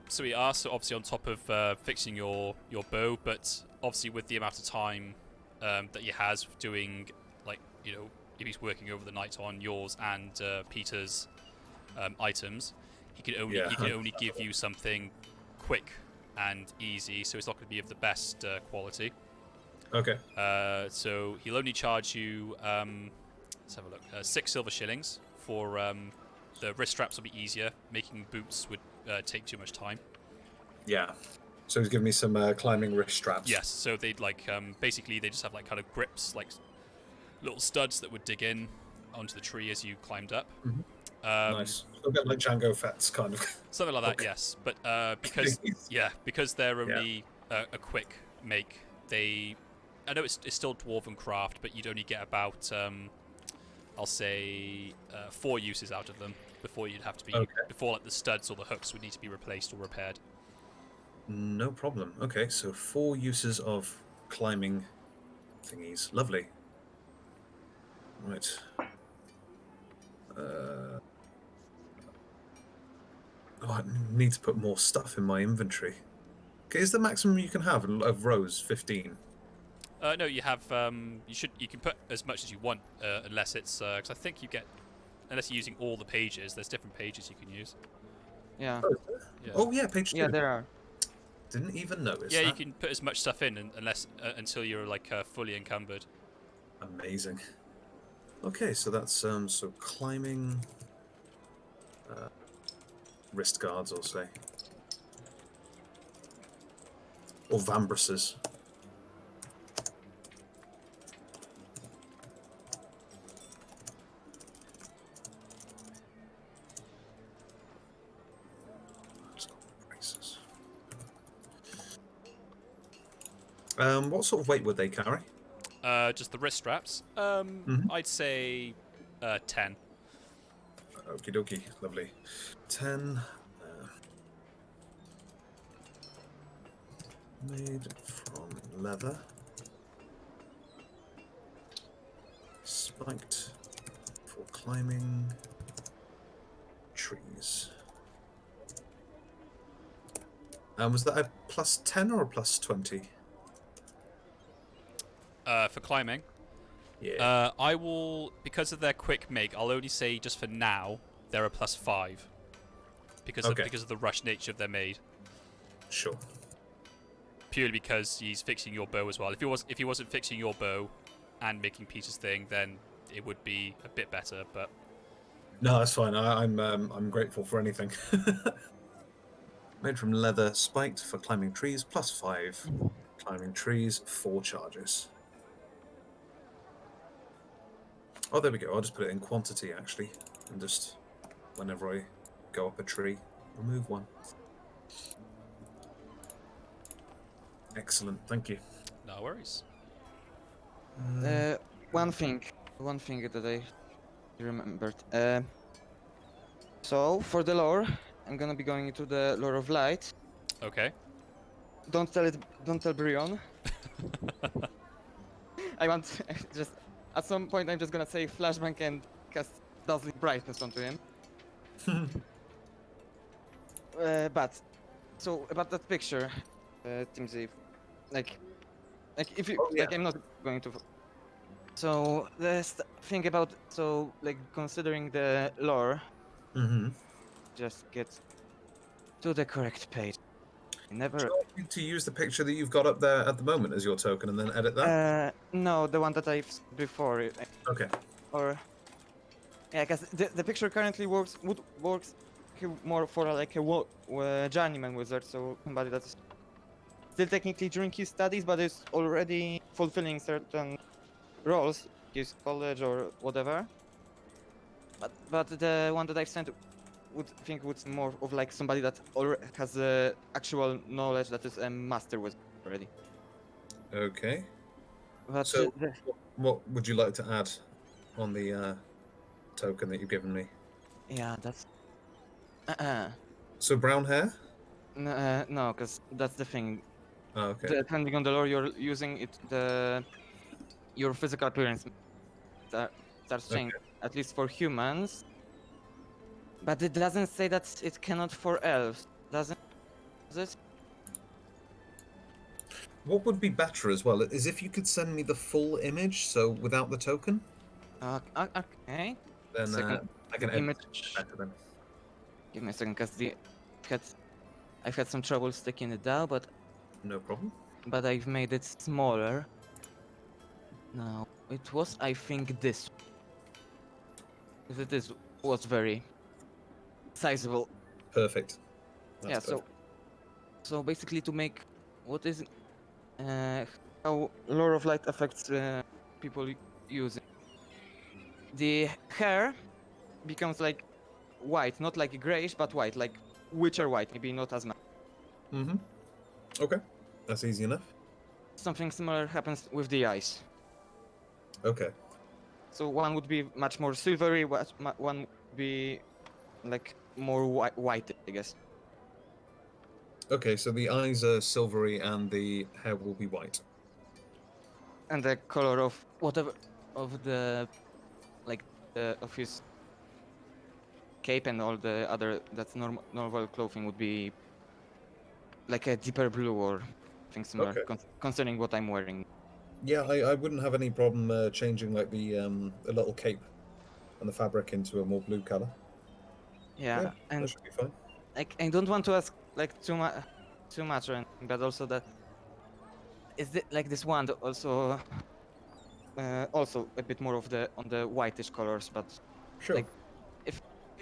So we are obviously on top of fixing your bow, but obviously with the amount of time that he has doing, like if he's working over the night on yours and Peter's items, he can only give you something quick and easy, so it's not going to be of the best quality. Okay. So he'll only charge you let's have a look, 6 silver shillings for the wrist straps. Will be easier. Making boots would take too much time. Yeah. So he's giving me some climbing wrist straps. Yes. So they'd like basically they just have like kind of grips, like little studs that would dig in onto the tree as you climbed up. Nice. A bit like Django Fett's kind of. Something like that, yes. But because they're only a quick make, I know it's still dwarven craft, but you'd only get about I'll say 4 uses out of them before you'd have to be before like the studs or the hooks would need to be replaced or repaired. No problem. Okay, so 4 uses of climbing thingies. Lovely. Right. I need to put more stuff in my inventory. Okay, is the maximum you can have of rows 15? No, you have. You can put as much as you want, unless it's because I think unless you're using all the pages. There's different pages you can use. Yeah. Oh yeah, page 2. Yeah, there are. Didn't even notice. Yeah, that. you can put as much stuff in until you're like fully encumbered. Amazing. Okay, so that's so climbing, wrist guards, I'll say, or vambraces. What sort of weight would they carry? Just the wrist straps. I'd say 10. Okie dokie, lovely. 10. Made from leather. Spiked for climbing trees. Was that a +10 or a +20? For climbing. Yeah. I will, because of their quick make, I'll only say just for now they're a +5 because of the rush nature of their made. Sure. purely because he's fixing your bow as well. If he wasn't fixing your bow and making Peter's thing, then it would be a bit better. But No, that's fine. I'm grateful for anything. Made from leather, spiked for climbing trees, +5. Climbing trees, 4 charges. Oh, there we go. I'll just put it in quantity, actually. And just, whenever I go up a tree, remove 1. Excellent, thank you. no worries. One thing that I remembered. So for the lore, I'm gonna be going into the lore of light. Okay. Don't tell Brion. I want just at some point I'm just gonna say flashbang and cast dazzling brightness onto him. But so about that picture, Timsy, like if you like, I'm not going to. So the thing about like considering the lore, just get to the correct page. Never. Do you want me to use the picture that you've got up there at the moment as your token and then edit that? No, the one that I've before. Okay. Or yeah, because the picture currently works more for like a journeyman wizard, so somebody that's still technically during his studies, but is already fulfilling certain roles, his college or whatever. But the one that I've sent would more of like somebody that already has actual knowledge that is a master wizard already. Okay. But So, what would you like to add on the token that you've given me? yeah, that's. So brown hair? No, because that's the thing. Oh, okay. Depending on the lore you're using, your physical appearance starts changing, at least for humans. But it doesn't say that it cannot for elves, does it? What would be better as well is if you could send me the full image, so without the token. Okay. Then I can edit image. better then. Give me a second, because I've had some trouble sticking it down, but No problem. I've made it smaller. No, it was, I think, this. Because was very sizable. Perfect. Yeah, That's so basically to make what is how lore of light affects people using the hair becomes like white, not like grayish but white, like witcher white, maybe not as much. Okay, that's easy enough. Something similar happens with the eyes. Okay. So one would be much more silvery, one would be like more white, I guess. Okay, so the eyes are silvery and the hair will be white. And the color of whatever of the of his cape and all the other that's normal clothing would be like a deeper blue or something similar. Okay. Concerning what I'm wearing. Yeah, I wouldn't have any problem changing like the little cape and the fabric into a more blue color. Yeah, and that should be fine. like I don't want to ask like too much or anything, but also that is it like this one also also a bit more of the on the whitish colors, but Sure. like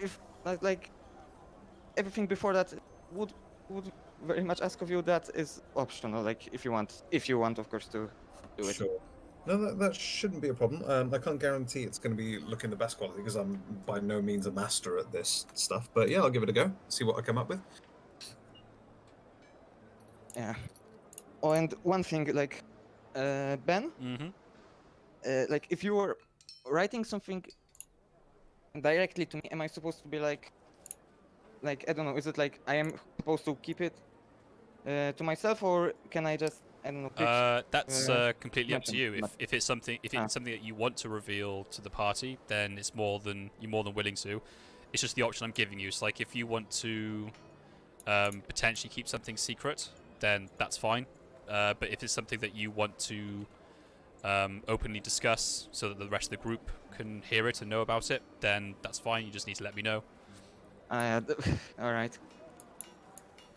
if like everything before that would very much ask of you, that is optional, like if you want of course to do it. Sure. No, that shouldn't be a problem. I can't guarantee it's going to be looking the best quality because I'm by no means a master at this stuff. But yeah, I'll give it a go. See what I come up with. Yeah. Oh, and one thing, like, Ben, like if you were writing something directly to me, am I supposed to be like I don't know, is it like I am supposed to keep it to myself, or can I just, I don't know, that's completely up to you. If it's something that you want to reveal to the party, then you're more than willing to. It's just the option I'm giving you. It's like if you want to potentially keep something secret, then that's fine. But if it's something that you want to openly discuss so that the rest of the group can hear it and know about it, then that's fine. You just need to let me know. all right.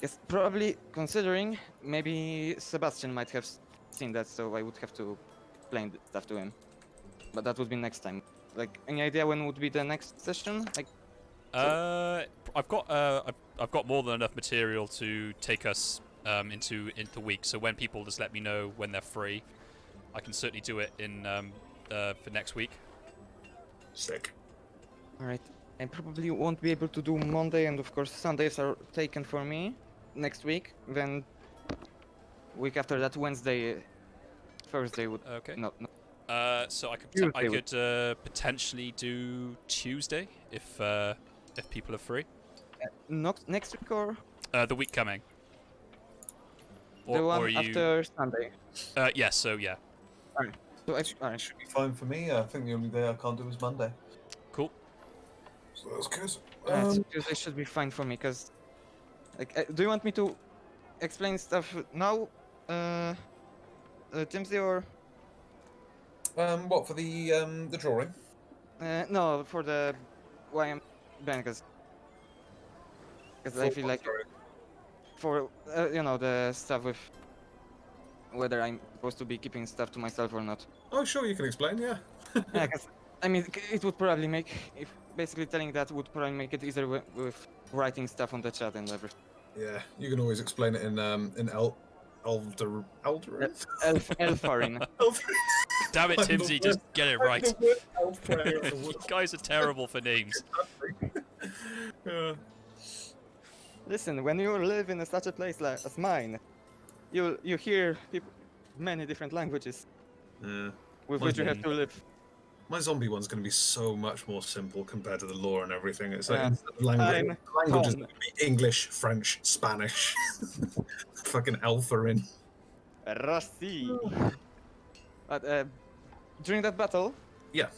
Yes, probably considering maybe Sebastian might have seen that, so I would have to explain the stuff to him. But that would be next time. Like, any idea when would be the next session? Like, I've got more than enough material to take us into the week. So when people just let me know when they're free, I can certainly do it in for next week. Sick. all right. I probably won't be able to do Monday, and of course Sundays are taken for me next week. Then week after that, Wednesday, Thursday would Okay. no. So I could Tuesday potentially do Tuesday if people are free. Not next week or The week coming. the one or are you... after Sunday. Yes. So yeah. So alright. Should be fine for me. I think the only day I can't do is Monday. Cool. So that's good. So Tuesday should be fine for me, cause like, do you want me to explain stuff now, Timsy, or What for the drawing? no, for the YM band, cause I feel like for the stuff with whether I'm supposed to be keeping stuff to myself or not. Oh, sure, you can explain. Yeah. Yeah, 'cause, I mean, it would probably make, if basically telling that would probably make it easier with writing stuff on the chat and everything. Yeah, you can always explain it in Eldarin. Elfarin. Damn it, Find the Timsy, just word- get it find right. the word Eldarin is the You word. guys are terrible for names. Yeah. Listen, when you live in such a place as mine, you hear people many different languages Yeah. with which you have to live. My zombie one's going to be so much more simple compared to the lore and everything. It's like Yeah. instead of language is Tom. going to be English, French, Spanish. Fucking Elfarin. Rusty. But during that battle, Yeah.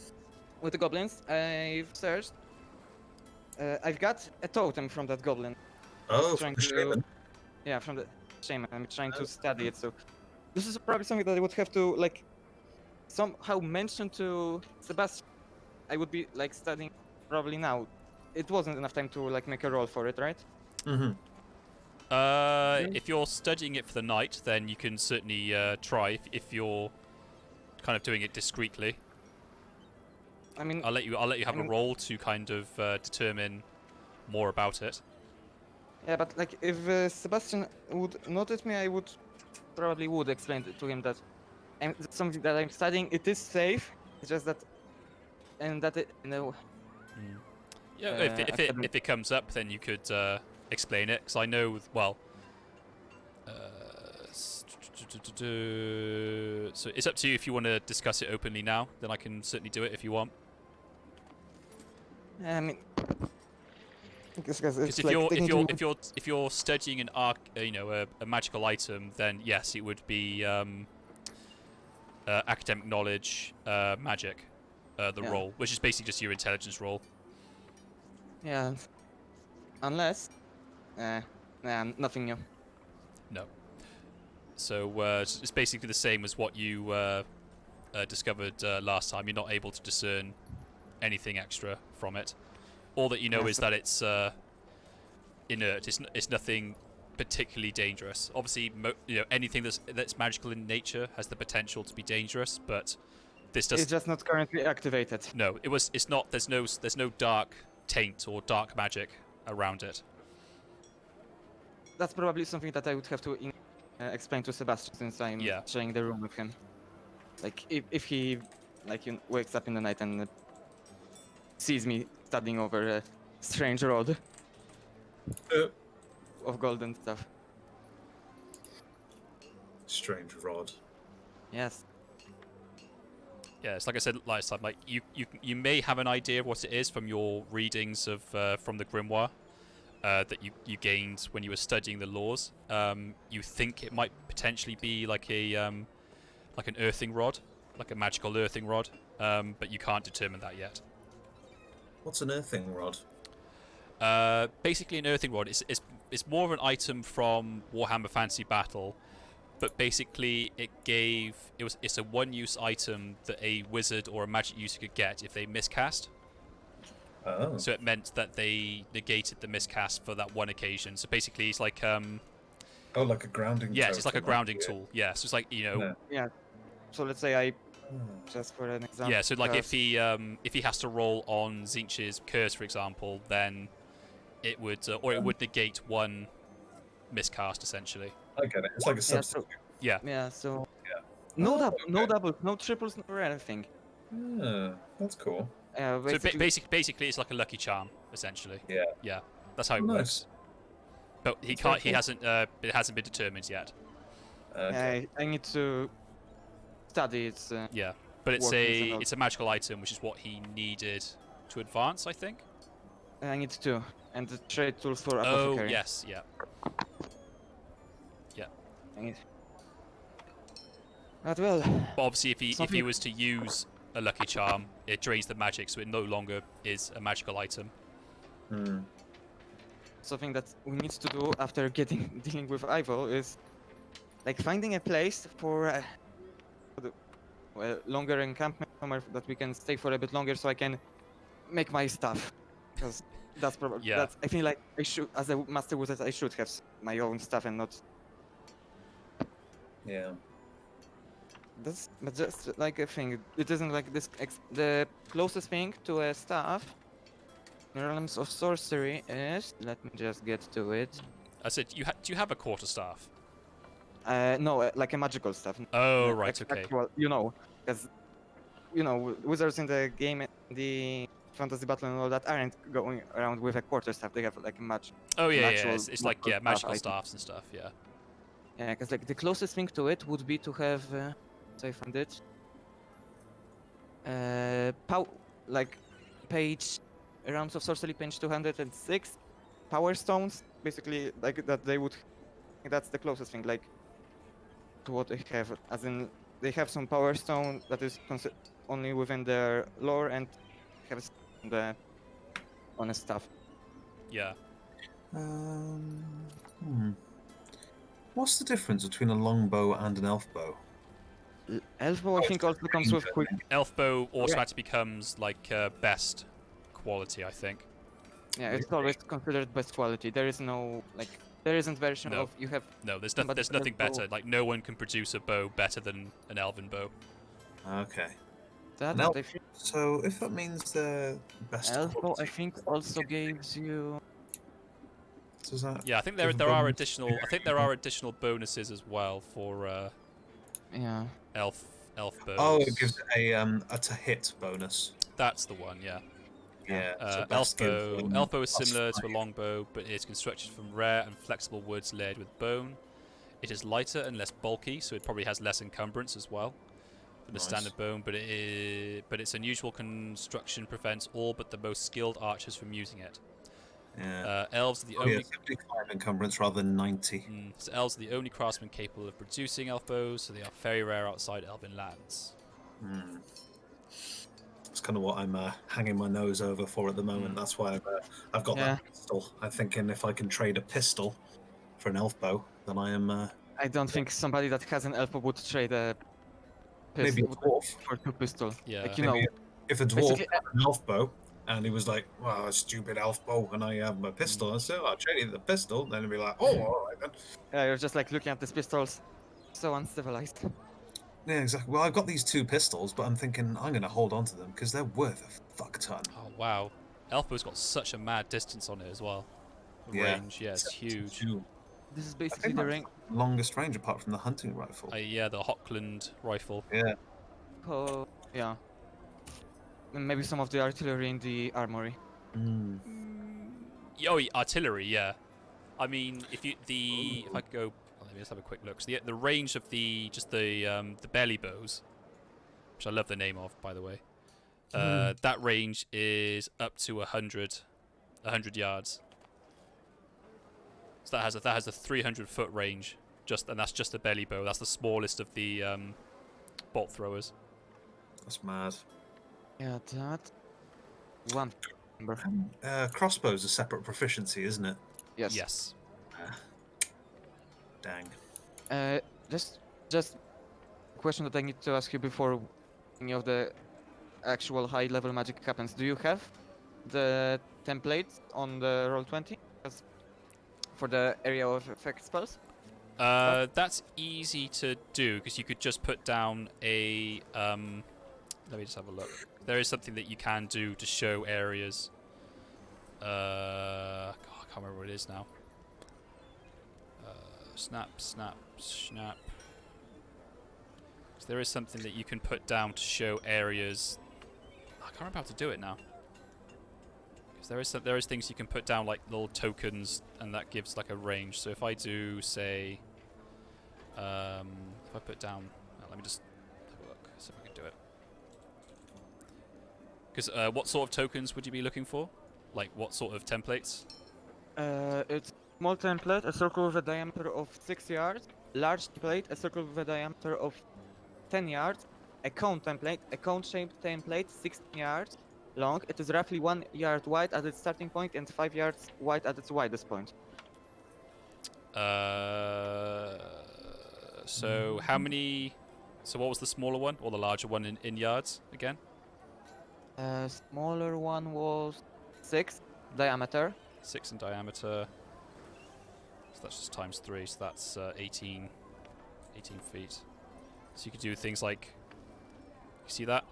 with the goblins, I've searched. I've got a totem from that goblin. Oh, Trying for to- shaman. Yeah, from the shaman. I'm trying to study it, so this is probably something that I would have to like somehow mention to Sebastian. I would be like studying probably now. It wasn't enough time to like make a roll for it, right? Mm-hmm. If you're studying it for the night, then you can certainly try if you're kind of doing it discreetly. I mean, I'll let you have a roll to kind of determine more about it. yeah, but like if Sebastian would notice me, I would probably explain to him that that's something that I'm studying. It is safe. It's just that, and that Yeah, academic- if it comes up, then you could explain it, because I know so it's up to you if you want to discuss it openly now. Then I can certainly do it if you want. I mean, Because if you're studying an a magical item, then yes, it would be academic knowledge, magic, the roll, which is basically just your intelligence roll. yeah, unless, nothing new. No. So it's basically the same as what you discovered last time. You're not able to discern anything extra from it. All that you know is that it's inert. It's nothing particularly dangerous. Obviously, anything that's magical in nature has the potential to be dangerous, but this doesn't. It's just not currently activated. No, it's not. There's no dark taint or dark magic around it. That's probably something that I would have to explain to Sebastian, since I'm sharing the room with him. Like if he wakes up in the night and sees me studying over a strange rod of gold and stuff. Strange rod. Yes. Yeah, it's like I said last time. Like you may have an idea of what it is from your readings of from the grimoire that you gained when you were studying the laws. You think it might potentially be like an earthing rod, like a magical earthing rod, but you can't determine that yet. What's an earthing rod? Basically, an earthing rod is more of an item from Warhammer Fantasy Battle, but basically it's a one-use item that a wizard or a magic user could get if they miscast. Oh. So it meant that they negated the miscast for that one occasion. So basically, it's like Oh, like a grounding. yes, it's like a totem, grounding yeah. tool. Yeah, so it's like Yeah. So let's say I Oh. just for an example. yeah. So like cast- if he has to roll on Zinch's curse, for example, then it would or it would negate one miscast essentially. I get it. It's like a Yeah, substitute. Yeah. Yeah, so Yeah. no Oh, no okay. doubles, no triples, no anything. That's cool. So Basically, basically, it's like a lucky charm essentially. Yeah. Yeah, that's how it Nice. works. But he That's very can't. He cool. hasn't. It hasn't been determined yet. Okay. I need to study its. Yeah, but it's Workings and all. a magical item, which is what he needed to advance, I think. I need two, and the trade tools for Oh apothecary. yes, yeah. I need. But well, But obviously, if he Something- was to use a lucky charm, it drains the magic, so it no longer is a magical item. something that we need to do after dealing with Ivo is like finding a place for longer encampment somewhere that we can stay for a bit longer, so I can make my stuff. Because that's probably Yeah. I feel like I should, as a master wizard, I should have my own stuff and not. Yeah. That's but just like a thing. It isn't like this. The closest thing to a staff in realms of sorcery is. Let me just get to it. I said, do you have a quarterstaff? No, like a magical stuff. Oh No, right, okay. Actual, because wizards in the game, the fantasy battle and all that aren't going around with a quarter staff. They have like a match. Oh yeah, actual it's like magical magical staff, I think. staffs and stuff. Yeah. Yeah, because like the closest thing to it would be to have. So I found it. Like page realms of sorcery, page 206. Power stones, basically like that they would. That's the closest thing, like to what they have. As in, they have some power stone that is only within their lore and have the honest stuff. Yeah. What's the difference between a longbow and an elf bow? Elfbow, I think, also comes with quick. Elf bow automatically becomes like best quality, I think. Yeah, it's always considered best quality. There is no like. There isn't version No. of you have. No, there's But there's nothing elf bow- better. Like no one can produce a bow better than an elven bow. Okay. That An elf- I think So if that means they're best Elfbow, I quality, think, also gives you. does that? Yeah, I think give a there are bonus? additional. I think there are additional bonuses as well for Yeah. elf bows. Oh, it gives a to hit bonus. That's the one. Yeah. Yeah. so Elf best gives bow. them Elf bow is plus similar to a 5. longbow, but is constructed from rare and flexible woods layered with bone. It is lighter and less bulky, so it probably has less encumbrance as well than a Nice. standard bone. But its unusual construction prevents all but the most skilled archers from using it. Yeah. Elves are the Oh, only. yeah, 75 encumbrance rather than 90. So elves are the only craftsmen capable of producing elf bows, so they are very rare outside elven lands. That's kind of what I'm hanging my nose over for at the moment. That's why I've got Yeah. that pistol. I'm thinking if I can trade a pistol for an elf bow, then I am I don't think somebody that has an elf would trade a maybe a pistol dwarf. for two pistol. Yeah. Like you Maybe know, if a dwarf basically, had an elf bow and he was like, "Well, a stupid elf bow," and I have my pistol, I said, "I'll trade you the pistol." Then he'd be like, "Oh, all right then." yeah, you're just like looking at these pistols, so uncivilized. Yeah, exactly. Well, I've got these 2 pistols, but I'm thinking I'm going to hold on to them because they're worth a fuck ton. Oh wow, elf bow's got such a mad distance on it as well. The Yeah. range, yeah, it's huge. This is I basically think the that's ring. longest range apart from the hunting rifle. Yeah, the Hockland rifle. Yeah. Oh, yeah. And maybe some of the artillery in the armory. Oh, artillery, yeah. I mean, if I could go, let me just have a quick look. So the range of the belly bows, which I love the name of, by the way. That range is up to 100 yards. So that has a 300-foot range, and that's just the belly bow. That's the smallest of the bolt throwers. That's mad. Yeah, that one number. Crossbow's a separate proficiency, isn't it? Yes. Yes. Dang. Just a question that I need to ask you before any of the actual high-level magic happens. Do you have the templates on the Roll20 for the area of effect spells? That's easy to do because you could just put down a. Let me just have a look. There is something that you can do to show areas. God, I can't remember what it is now. Snap, snap, snap. So there is something that you can put down to show areas. I can't remember how to do it now. Because there is things you can put down like little tokens, and that gives like a range. So if I do say, if I put down, let me just have a look, see if I can do it. Because what sort of tokens would you be looking for? Like what sort of templates? It's small template, a circle with a diameter of 6 yards. Large template, a circle with a diameter of 10 yards. A cone template, a cone-shaped template, 16 yards long. It is roughly 1 yard wide at its starting point and 5 yards wide at its widest point. So how many? So what was the smaller one or the larger one in yards again? Smaller one was 6 diameter. 6 in diameter. So that's just times 3. So that's 18 feet. So you could do things like. You see that?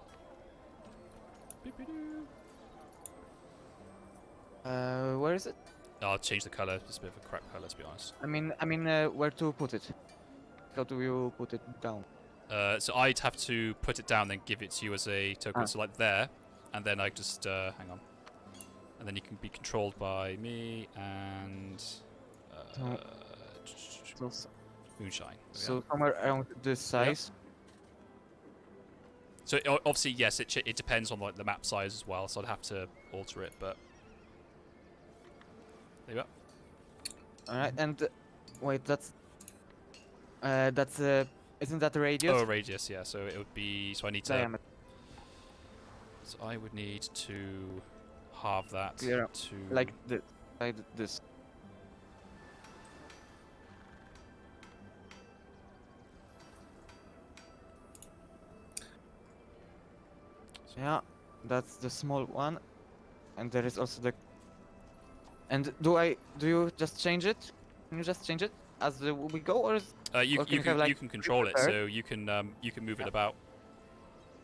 Where is it? I'll change the color. It's a bit of a crap color, to be honest. I mean, where to put it? How do you put it down? So I'd have to put it down, then give it to you as a token. So like there, and then I just hang on, and then you can be controlled by me and Moonshine. So somewhere around this size. So obviously, yes, it depends on like the map size as well. So I'd have to alter it, but there you go. All right, and wait, that's isn't that the radius? Oh, radius, yeah. So it would be. So I need to. Diameter. So I would need to halve that Yeah, to like this. Yeah, that's the small one, and there is also the. And do you just change it? Can you just change it as we go, or is? you or can you can have, like, you can control it, prepared? so you can move it about.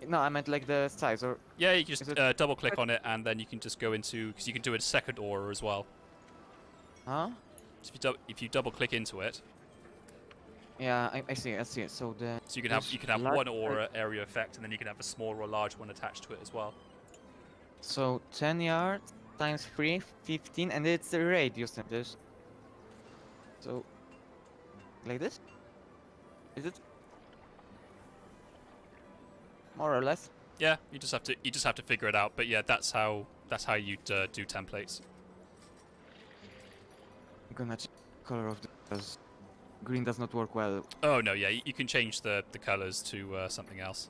No, I meant like the size, or. Yeah, you just Is it- double click on it, and then you can just go into because you can do a second aura as well. Huh? So if you double click into it, Yeah, I see it. So so you can have large one aura area effect, and then you can have a smaller or large one attached to it as well. So 10 yards times 3, 15, and it's a radius in this. So, like this? Is it? More or less. Yeah, you just have to figure it out. But yeah, that's how you'd do templates. I'm gonna change the color of this because green does not work well. Oh no, yeah, you can change the colors to something else.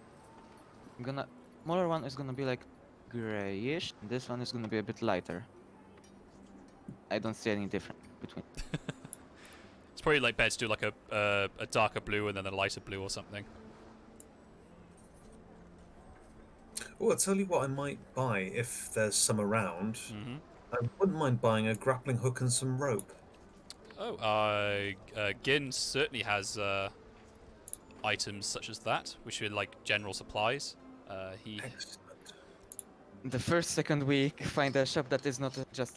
Smaller one is gonna be like grayish. And this one is gonna be a bit lighter. I don't see any difference between. It's probably like better to do like a darker blue and then a lighter blue or something. Oh, I'll tell you what I might buy if there's some around. Mm-hmm. I wouldn't mind buying a grappling hook and some rope. Oh, Gin certainly has items such as that, which are like general supplies. Excellent. The second week, find a shop that is not just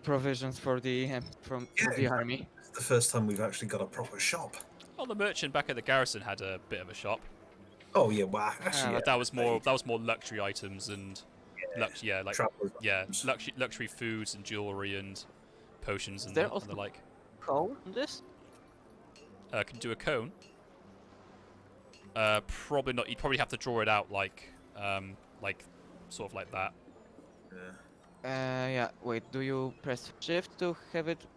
provisions for the from the army. It's the first time we've actually got a proper shop. Well, the merchant back at the garrison had a bit of a shop. Oh yeah, well actually, But that was more luxury items and luxury foods and jewelry and potions and there the also like. Cone on this? Can do a cone. Probably not. You'd probably have to draw it out like sort of like that. Yeah. Yeah. Wait. Do you press shift to have it?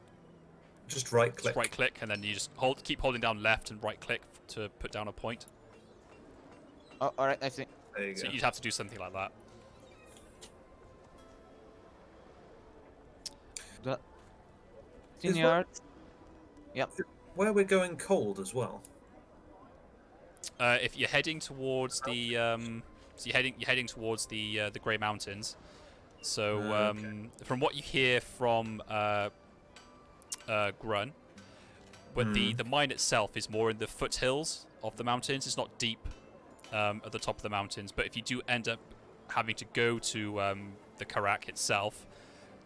Just right click. Just right click, and then you just keep holding down left and right click to put down a point. Oh, all right. I see. There you So go. you'd have to do something like that. The Is 10 what- yards. Yep. Where we're going cold as well. If you're heading towards the So you're heading towards the Grey Mountains. So Okay. from what you hear from Grun, but the mine itself is more in the foothills of the mountains. It's not deep at the top of the mountains. But if you do end up having to go to the Karak itself,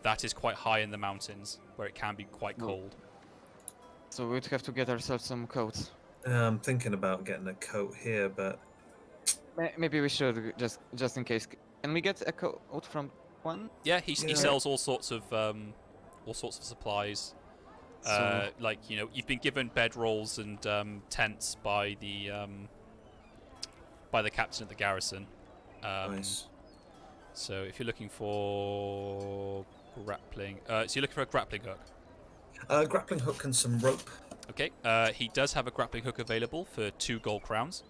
that is quite high in the mountains, where it can be quite cold. So we'd have to get ourselves some coats. I'm thinking about getting a coat here, but Maybe we should just in case. Can we get a coat from one? Yeah, he Yeah. sells all sorts of supplies. So Like you've been given bedrolls and tents by the captain at the garrison. nice. So if you're looking for grappling, so you're looking for a grappling hook. Grappling hook and some rope. Okay. He does have a grappling hook available for 2 gold crowns.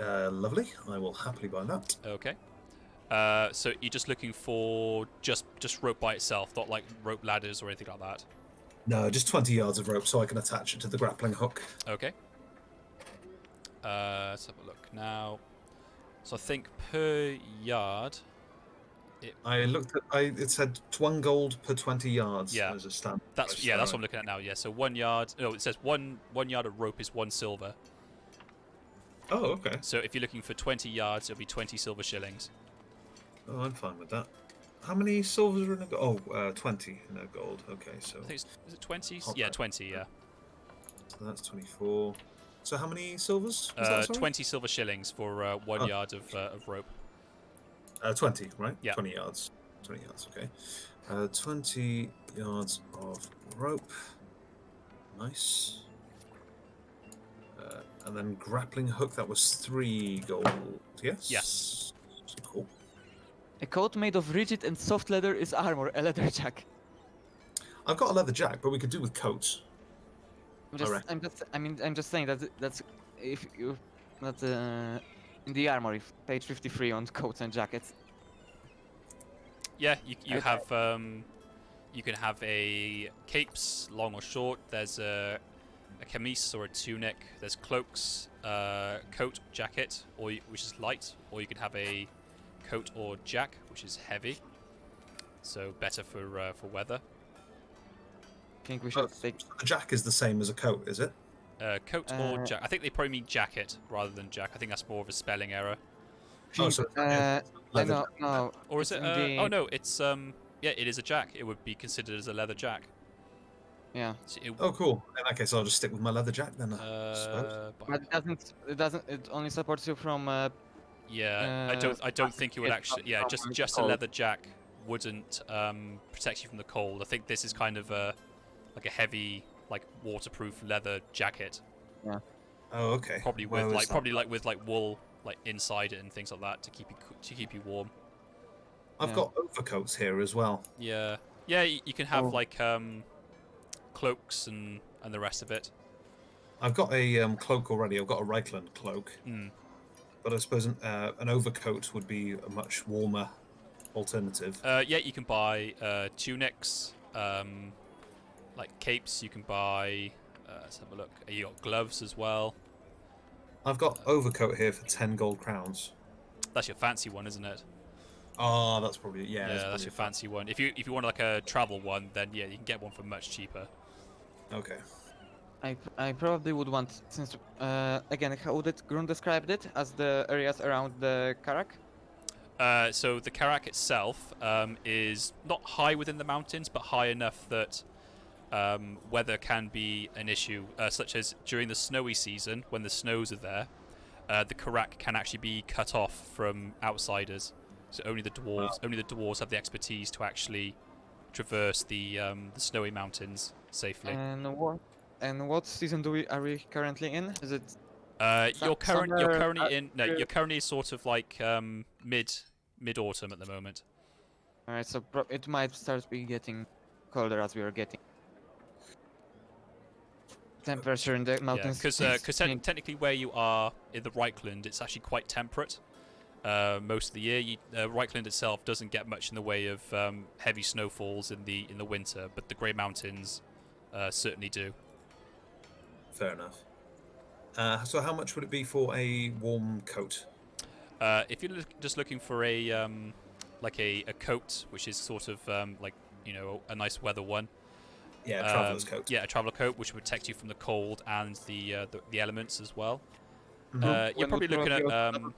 Lovely. I will happily buy that. Okay. So you're just looking for just rope by itself, not like rope ladders or anything like that. No, just 20 yards of rope so I can attach it to the grappling hook. Okay. Let's have a look now. So I think per yard. I looked at. It said 1 gold per 20 yards. Yeah. As a standard. That's price, that's so what I'm looking at now. Yeah. So 1 yard. No, it says one yard of rope is 1 silver. Oh, okay. So if you're looking for 20 yards, it'll be 20 silver shillings. Oh, I'm fine with that. How many silvers are in a gold? 20 in a gold. Okay, so I think is it 20? Okay. Yeah, 20. Yeah. so that's 24. So how many silvers? Was that, sorry? 20 silver shillings for 1 Oh. yard of rope. 20, right? Yeah. 20 yards. 20 yards, okay. 20 yards of rope. Nice. And then grappling hook, that was 3 gold. Yes? Yes. Cool. a coat made of rigid and soft leather is armor, a leather jack. I've got a leather jack, but we could do with coats. I'm just saying that's if you not in the armor, if page 53 on coats and jackets. Yeah, you Okay. have you can have a capes, long or short. There's a camise or a tunic. There's cloaks, coat, jacket, which is light, or you can have a coat or jack, which is heavy. So better for weather. I think we should take. The jack is the same as a coat, is it? Coat or jack. I think they probably mean jacket rather than jack. I think that's more of a spelling error. Oh, so leather No. Or is it? in the- Oh no, it's yeah, it is a jack. It would be considered as a leather jack. Yeah, So Oh, cool. In that case, I'll just stick with my leather jack then. I suppose. but it only supports you from. Yeah, I don't think it would actually. Yeah, just a cold. leather jack wouldn't protect you from the cold. I think this is kind of like a heavy, like waterproof leather jacket, Oh, okay. probably Where with was like that? with like wool like inside it and things like that to keep you warm. I've Yeah. got overcoats here as well. Yeah, yeah, you can have Oh. like cloaks and the rest of it. I've got a cloak already. I've got a Reichland cloak, Mm. but I suppose an overcoat would be a much warmer alternative. Yeah, you can buy tunics, like capes. You can buy. Let's have a look. You got gloves as well. I've got overcoat here for 10 gold crowns. That's your fancy one, isn't it? Oh, that's probably Yeah, that's your fancy one. If you want like a travel one, then yeah, you can get one for much cheaper. Okay. I probably would want, since again, how did Grun described it as the areas around the Karak? So the Karak itself is not high within the mountains, but high enough that weather can be an issue, such as during the snowy season when the snows are there. The Karak can actually be cut off from outsiders, so only the dwarves have the expertise to actually traverse the snowy mountains safely. And what season are we currently in? Is it You're currently in after- you're currently sort of like mid autumn at the moment. alright? So it might start be getting colder as we are getting. Temperature in the mountains. Because technically where you are in the Reichland, it's actually quite temperate most of the year. Reichland itself doesn't get much in the way of heavy snowfalls in the winter, but the Grey Mountains certainly do. Fair enough. So how much would it be for a warm coat? If you're just looking for a like a coat, which is sort of like a nice weather one. Yeah, traveler's coat. Yeah, a traveler coat, which would protect you from the cold and the elements as well. Mhm. You're probably looking at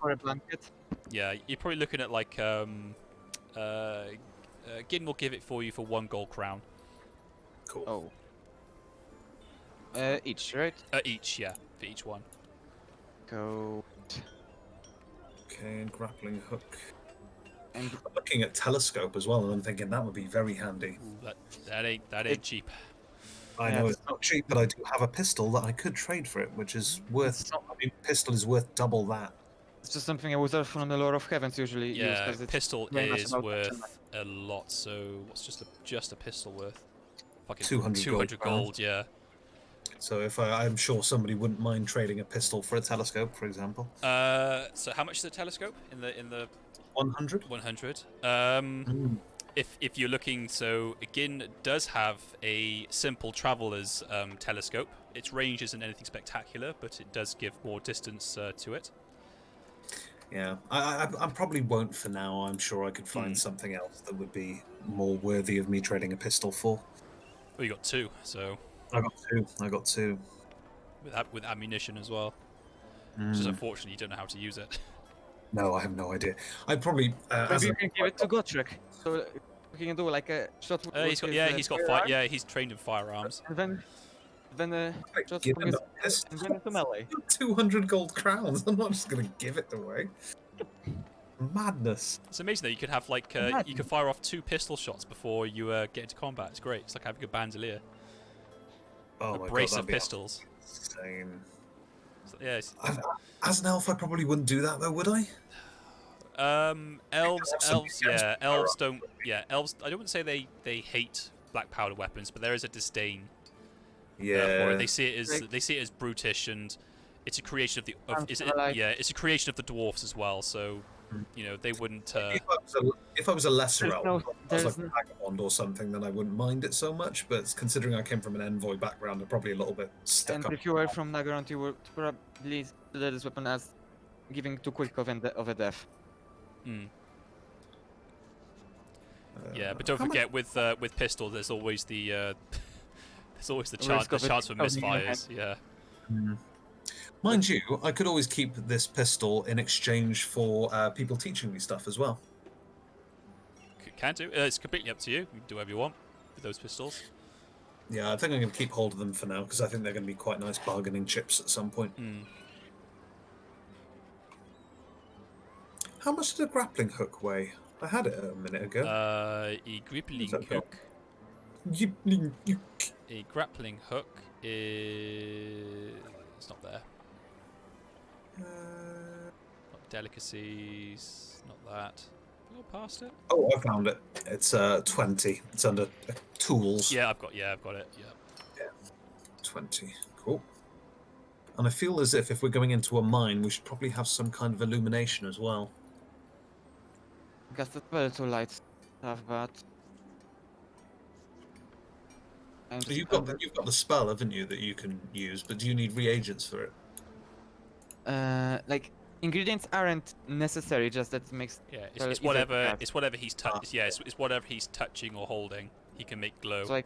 for a blanket. yeah, you're probably looking at like Gin will give it for you for 1 gold crown. Cool. Oh. Each, right? Each, yeah, for each one. Go. Okay, grappling hook. And I'm looking at telescope as well, and I'm thinking that would be very handy. Ooh, that ain't cheap. I know it's not cheap, but I do have a pistol that I could trade for it, which is worth. I mean, pistol is worth double that. it's just something a wizard from the Lord of Heavens usually use. Yeah, 'Cause it's pistol very much is about worth a lot. So what's just a pistol worth? Fucking 200 gold, yeah. So if I'm sure somebody wouldn't mind trading a pistol for a telescope, for example. So how much is the telescope in the 100. 100? Mm. If you're looking, so Gin does have a simple traveler's telescope. Its range isn't anything spectacular, but it does give more distance to it. Yeah, I probably won't for now. I'm sure I could find something else that would be more worthy of me trading a pistol for. Well, you got 2, so I got two. with ammunition as well. Just unfortunately, you don't know how to use it. No, I have no idea. I probably Maybe you can give it to Gotrek. So he can do like a shot with He's got his, firearm. Yeah, he's trained in firearms. And then shot give from him his a pistol. and then into melee. 200 gold crowns. I'm not just gonna give it away. Madness. It's amazing that you could have like you could fire off 2 pistol shots before you get into combat. It's great. It's like having a bandolier, Oh a my brace god, of pistols. insane. So, yeah. As an elf, I probably wouldn't do that though, would I? Elves don't. Yeah, elves. I don't say they hate black powder weapons, but there is a disdain. For it. They see it as brutish, and it's a creation of the. It's a creation of the dwarfs as well. So, they wouldn't. If I was a lesser There's elf, no- if I was there's like no- a vagabond or something, then I wouldn't mind it so much. But considering I came from an envoy background, I'm probably a little bit stuck And up. if you were from Nagarant, you would probably consider this weapon as giving too quick of a death. Yeah, but don't forget with pistol, there's always the chance for misfires. Yeah. Mind you, I could always keep this pistol in exchange for people teaching me stuff as well. Can do. It's completely up to you. You can do whatever you want with those pistols. Yeah, I think I'm going to keep hold of them for now because I think they're going to be quite nice bargaining chips at some point. How much did a grappling hook weigh? I had it a minute ago. A grappling hook. A grappling hook is not there. Not delicacies. Not that. Did I go past it? Oh, I found it. It's 20. It's under tools. Yeah, I've got it. Yeah. 20. Cool. And I feel as if we're going into a mine, we should probably have some kind of illumination as well. I guess that's very too light stuff, but You've got the spell, haven't you, that you can use? But do you need reagents for it? like ingredients aren't necessary, just that it makes it's whatever he's it's whatever he's touching or holding. He can make glow. So I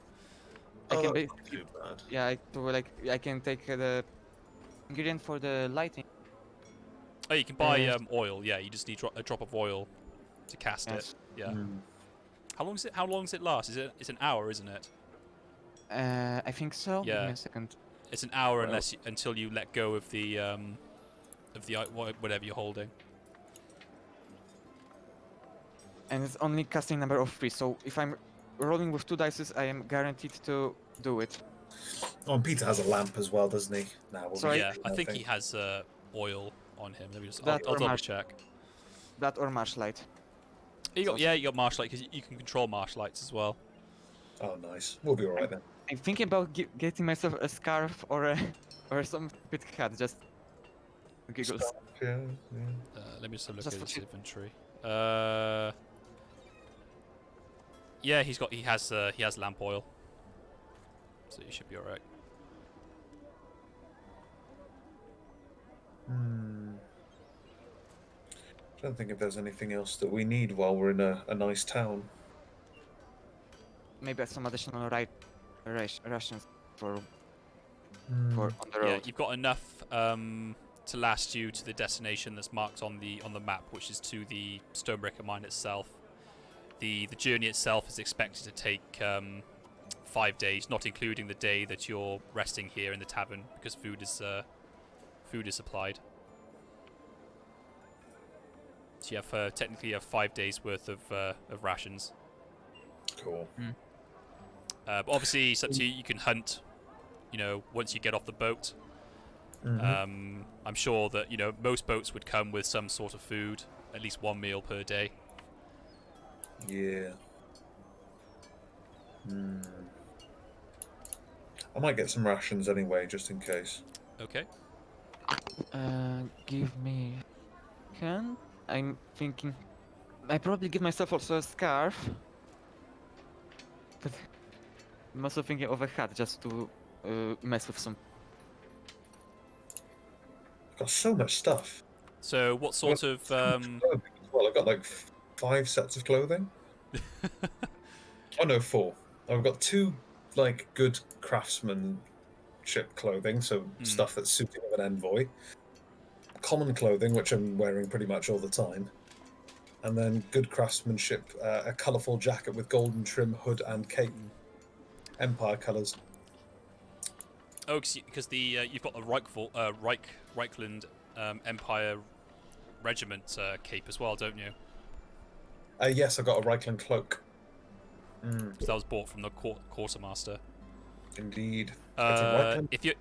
Oh, can that's not too bad. yeah, I can take the ingredient for the lighting. Oh, you can buy oil. Yeah, you just need a drop of oil to cast it. Yeah. How long does it last? It's an hour, isn't it? I think so. Yeah. Give me a second. It's an hour until you let go of the whatever you're holding. And it's only casting number of 3. So if I'm rolling with 2 dice, I am guaranteed to do it. Oh, and Peter has a lamp as well, doesn't he? So yeah, I think he has oil on him. Let me just. I'll double check. That or marshlight. You got marshlight because you can control marshlights as well. Oh, nice. We'll be alright then. I'm thinking about getting myself a scarf or some stupid hat, just giggles. Yeah. Let me just have a look Just at for his cheap. inventory. Yeah, he has lamp oil, so you should be alright. I don't think if there's anything else that we need while we're in a nice town. Maybe some additional rations for Hmm. on the Yeah, road. you've got enough to last you to the destination that's marked on the map, which is to the Stonebreaker mine itself. The journey itself is expected to take 5 days, not including the day that you're resting here in the tavern, because food is supplied. So you have technically 5 days worth of rations. Cool. But obviously, it's up to you. You can hunt, once you get off the boat. Mhm. I'm sure that most boats would come with some sort of food, at least one meal per day. Yeah. I might get some rations anyway, just in case. Okay. Give me. I'm thinking. I probably give myself also a scarf. But I'm also thinking of a hat just to mess with some. I've got so much stuff. So what sort of Clothing as well. I've got like 5 sets of clothing. Oh no, 4. I've got 2 like good craftsmanship clothing, so stuff that's suiting of an envoy. Common clothing, which I'm wearing pretty much all the time. And then good craftsmanship, a colourful jacket with golden trim, hood and cape. Empire colours. Oh, because you've got the Reichland Empire Regiment cape as well, don't you? Yes, I got a Reichland cloak. Because that was bought from the quartermaster. Indeed. If you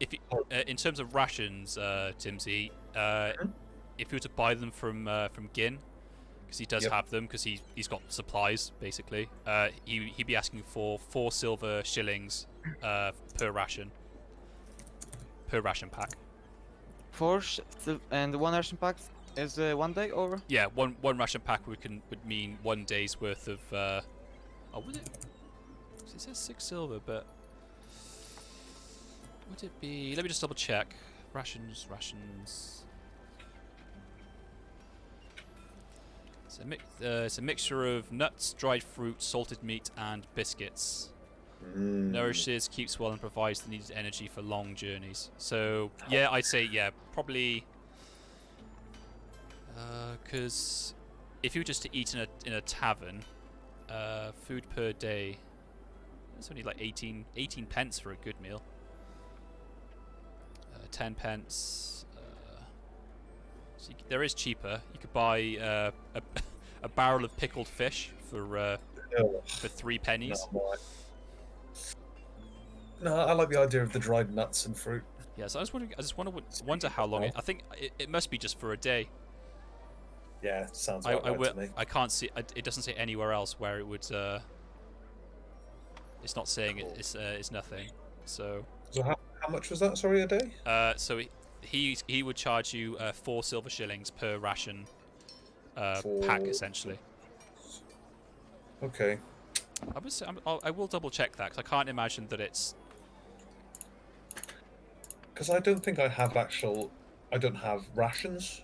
in terms of rations, Timsy, if you were to buy them from Gin, because he does have them, because he's got supplies basically, he'd be asking for 4 silver shillings per ration pack. And 1 ration pack is 1 day or? Yeah, one ration pack would mean 1 day's worth of. Oh, would it? It says 6 silver, but would it be? Let me just double check. Rations. It's a mixture of nuts, dried fruit, salted meat, and biscuits. Nourishes, keeps well, and provides the needed energy for long journeys. So yeah, I'd say probably. Because if you were just to eat in a tavern, food per day, it's only like 18 pence for a good meal. 10 pence. So there is cheaper. You could buy a barrel of pickled fish for 3 pennies. No, I like the idea of the dried nuts and fruit. Yeah, so I just wonder how long I think it must be just for a day. Yeah, sounds right to me. I can't see. It doesn't say anywhere else where it would. It's not saying it's nothing. So how much was that? Sorry, a day? So he would charge you 4 silver shillings per ration pack, essentially. Okay. I will double check that, because I can't imagine that it's. Because I don't think I have I don't have rations.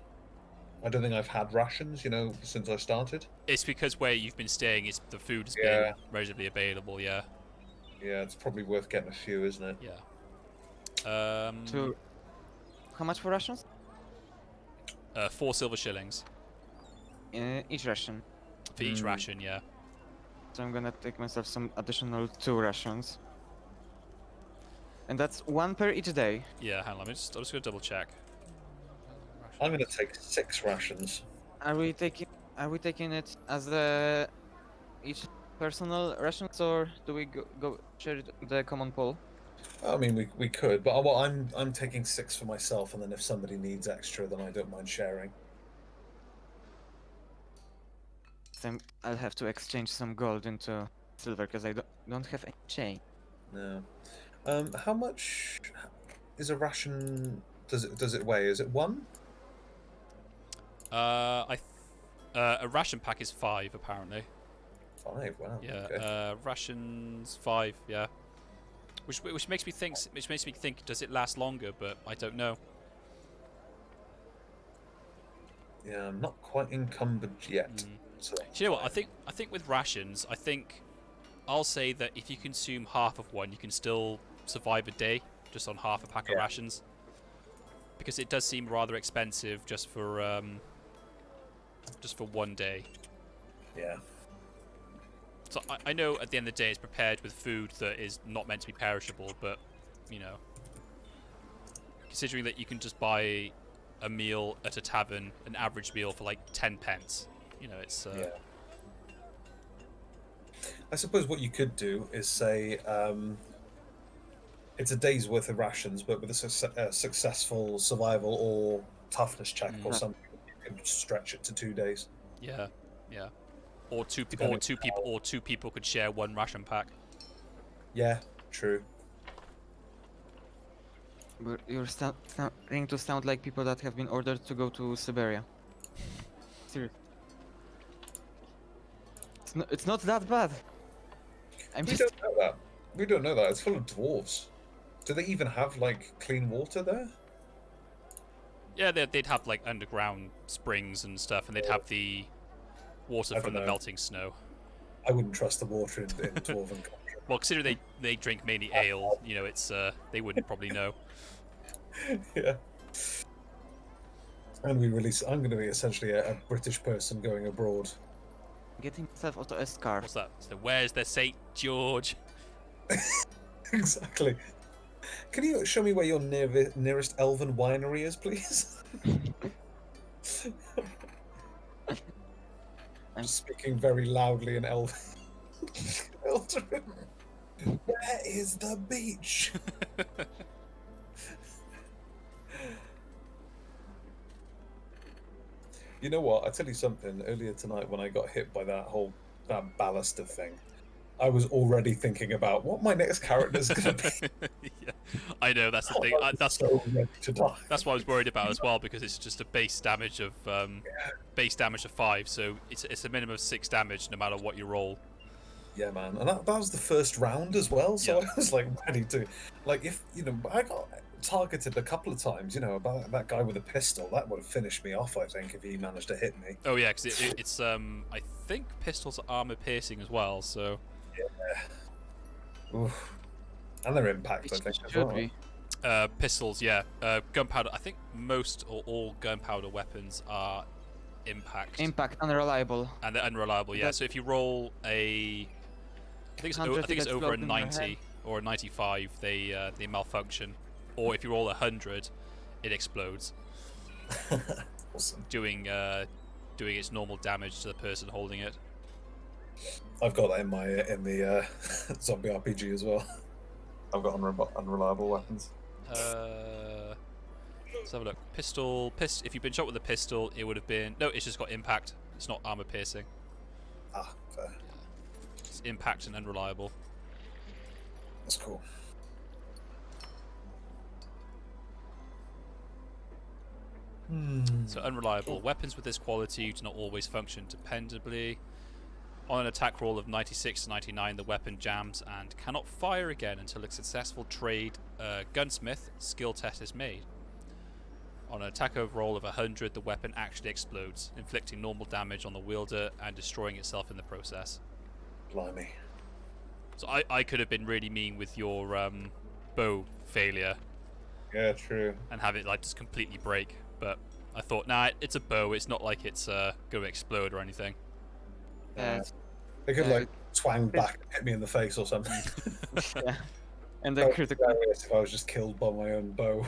I don't think I've had rations, since I started. It's because where you've been staying, the food has been relatively available. Yeah. Yeah, it's probably worth getting a few, isn't it? Yeah. How much for rations? 4 silver shillings. Each ration. For each ration, yeah. So I'm gonna take myself some additional 2 rations. And that's 1 per each day. Yeah, hang on. I'm just gonna double check. I'm gonna take 6 rations. Are we taking it as each personal rations, or do we go share the common pool? I mean, we could, but I'm taking 6 for myself, and then if somebody needs extra, then I don't mind sharing. So I'll have to exchange some gold into silver because I don't have any chain. No. How much is a ration? Does it weigh? Is it 1? A ration pack is 5 apparently. 5. Wow. Yeah. Okay. Rations 5. Yeah. Which makes me think. Does it last longer? But I don't know. Yeah, I'm not quite encumbered yet. So Do you know what? I think with rations, I'll say that if you consume half of one, you can still survive a day just on half a pack of rations. Because it does seem rather expensive just for 1 day. Yeah. So I know at the end of the day it's prepared with food that is not meant to be perishable, but you know, considering that you can just buy a meal at a tavern, an average meal for like 10 pence, you know, it's Yeah. I suppose what you could do is say it's a day's worth of rations, but with a successful survival or toughness check or something, you can stretch it to 2 days. Yeah, yeah. Or two people could share one ration pack. Yeah, true. But you're starting to sound like people that have been ordered to go to Siberia. Seriously. It's not that bad. We don't know that. We don't know that. It's full of dwarves. Do they even have like clean water there? Yeah, they'd have like underground springs and stuff, and they'd have the water from the melting snow. I wouldn't trust the water in dwarven country. Well, considering they drink mainly ale, you know, it's they wouldn't probably know. Yeah. And I'm going to be essentially a British person going abroad. Getting myself out of a scarf. What's that? So where's the St. George? Exactly. Can you show me where your nearest elven winery is, please? I'm speaking very loudly in elven. Where is the beach? You know what? I tell you something. Earlier tonight, when I got hit by that baluster thing, I was already thinking about what my next character is going to be. Yeah, I know, that's the thing. That's what I was worried about as well, because it's just a base damage of 5, so it's a minimum of 6 damage no matter what you roll. Yeah, man, and that was the first round as well, so I was like ready to, like, if you know, I got targeted a couple of times, you know, about that guy with a pistol. That would have finished me off, I think, if he managed to hit me. Oh yeah, because it's I think pistols are armor piercing as well, so. Yeah. Oof. And they're impact, I think, as well. Pistols, yeah. Gunpowder. I think most or all gunpowder weapons are impact. Impact, unreliable. And they're unreliable, yeah. So if you roll I think it's over a 90 or a 95, they malfunction. Or if you roll 100, it explodes. Awesome. Doing its normal damage to the person holding it. I've got that in the zombie RPG as well. I've got unreliable weapons. Let's have a look. Pistol. If you've been shot with a pistol, it would have been... No, it's just got impact. It's not armor piercing. Ah, fair. It's impact and unreliable. That's cool. So unreliable. Weapons with this quality do not always function dependably. On an attack roll of 96 to 99, the weapon jams and cannot fire again until a successful trade gunsmith skill test is made. On an attack roll of 100, the weapon actually explodes, inflicting normal damage on the wielder and destroying itself in the process. Blimey. So I could have been really mean with your bow failure. Yeah, true. And have it like just completely break, but I thought, nah, it's a bow. It's not like it's going to explode or anything. They could like twang back and hit me in the face or something. Yeah. And then critical. If I was just killed by my own bow.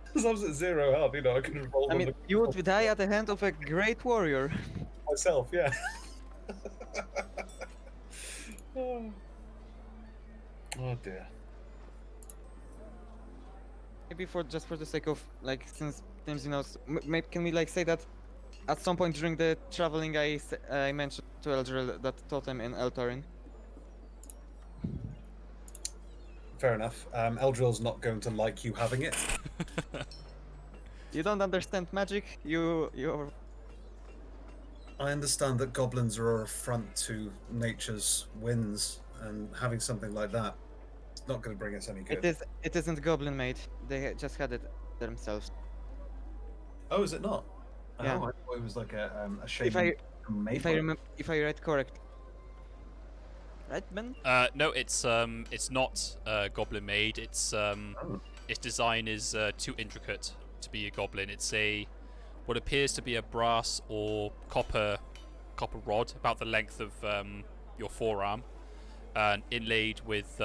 Because I was at 0 health, you know, I could have rolled. I mean, you would die at the hand of a great warrior. Myself, yeah. Oh dear. Maybe just for the sake of like, since you know, can we like say that at some point during the traveling, I mentioned to Eldril that totem in Eltarin. Fair enough. Eldril's not going to like you having it. You don't understand magic. You're. I understand that goblins are a affront to nature's winds, and having something like that is not going to bring us any good. It isn't goblin made. They just had it themselves. Oh, is it not? Yeah. Oh, I thought it was like a If shaman I made if I by- remember, if I read correctly. Right, Ben? No, it's not goblin made. Its design is too intricate to be a goblin. It's what appears to be a brass or copper rod about the length of your forearm, and inlaid with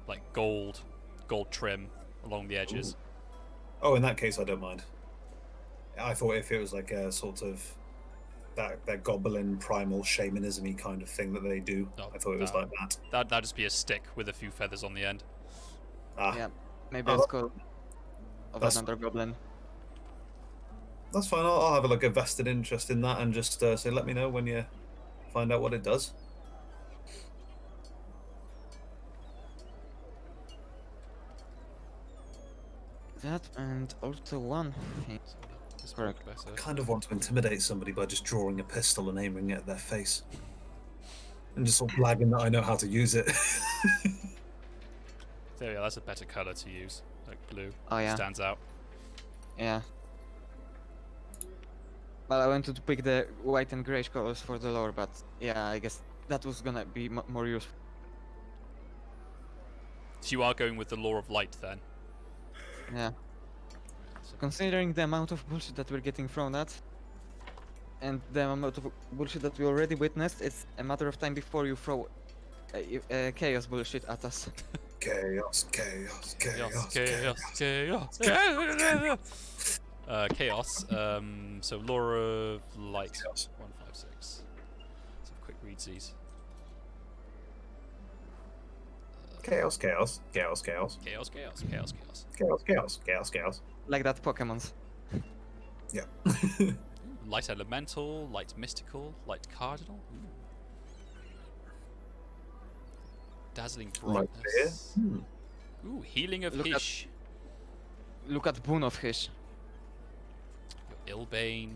like gold trim along the edges. Oh, in that case, I don't mind. I thought if it was like a sort of that goblin primal shamanism-y kind of thing that they do, Oh, I thought it was like that. That'd just be a stick with a few feathers on the end. Ah, Yeah. Maybe Oh, it's called of that's- another goblin. that's fine. I'll have like a vested interest in that and just say, let me know when you find out what it does. That and also one thing. This Correct. worked better. I kind of want to intimidate somebody by just drawing a pistol and aiming it at their face. And just sort of blagging that I know how to use it. There we are. That's a better color to use. Like blue. Oh yeah. Stands out. Yeah. Well, I wanted to pick the white and grayish colors for the lore, but yeah, I guess that was gonna be more useful. So you are going with the law of light then. Yeah. Considering the amount of bullshit that we're getting thrown at, and the amount of bullshit that we already witnessed, it's a matter of time before you throw chaos bullshit at us. Chaos, chaos, chaos, chaos. Chaos. So Law of Light. Chaos. 156. Let's have a quick read these. Chaos, chaos, chaos, chaos, Chaos. chaos, chaos, chaos, chaos. Like that Pokemons. Yeah. Light Elemental, Light Mystical, Light Cardinal. Dazzling Light Brightness. fear. Ooh, Healing of Look at- Hish. Look at Boon of Hish. Ilbane.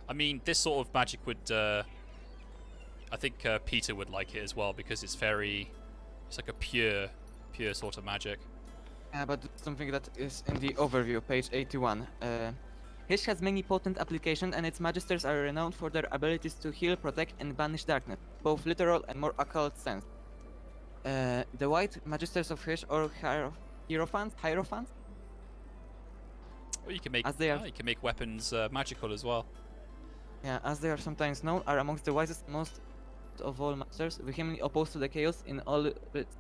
I mean, this sort of magic would. I think Peter would like it as well because it's very. It's like a pure sort of magic. Yeah, but something that is in the overview, page 81. Hish has many potent applications, and its magisters are renowned for their abilities to heal, protect, and banish darkness, both literal and more occult sense. The white magisters of Hish, or Hierophants, Or you can make. As they are- You can make weapons magical as well. yeah, as they are sometimes known, are amongst the wisest most of all masters, vehemently opposed to the chaos in all its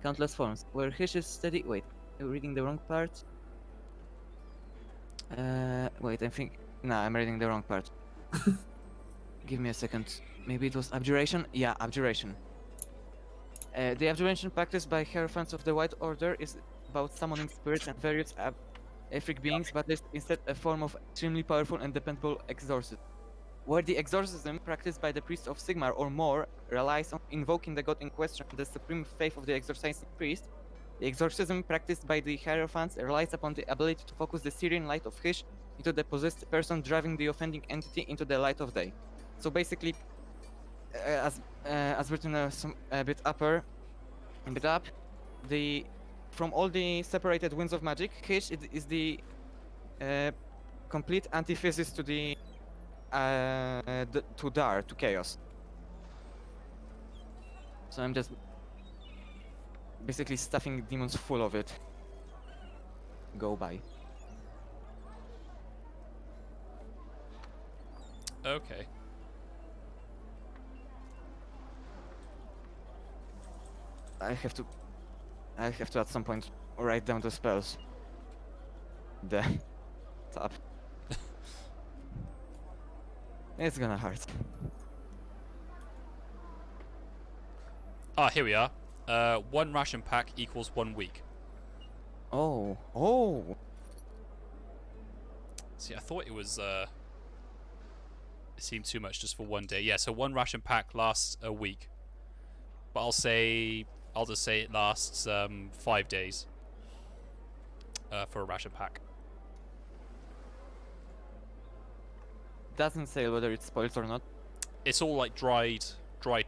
countless forms. Where Hish is steady. Wait, I'm reading the wrong part. Wait, I think. Nah, I'm reading the wrong part. Give me a second. Maybe it was abjuration? Yeah, abjuration. The abjuration practiced by Hierophants of the White Order is about summoning spirits and various etheric beings, but is instead a form of extremely powerful and dependable exorcism. Where the exorcism practiced by the priest of Sigmar or more relies on invoking the god in question, the supreme faith of the exorcising priest, the exorcism practiced by the Hierophants relies upon the ability to focus the Syrian light of Hish into the possessed person, driving the offending entity into the light of day. So basically, as written a bit up, from all the separated winds of magic, Hish is the complete antithesis to to chaos. So I'm just basically stuffing demons full of it. Go by. Okay. I have to at some point write down the spells. The top. It's gonna hurt. Ah, here we are. 1 ration pack equals 1 week. Oh. See, I thought it was. It seemed too much just for 1 day. Yeah, so 1 ration pack lasts a week. But I'll just say it lasts 5 days for a ration pack. Doesn't say whether it spoils or not. It's all like dried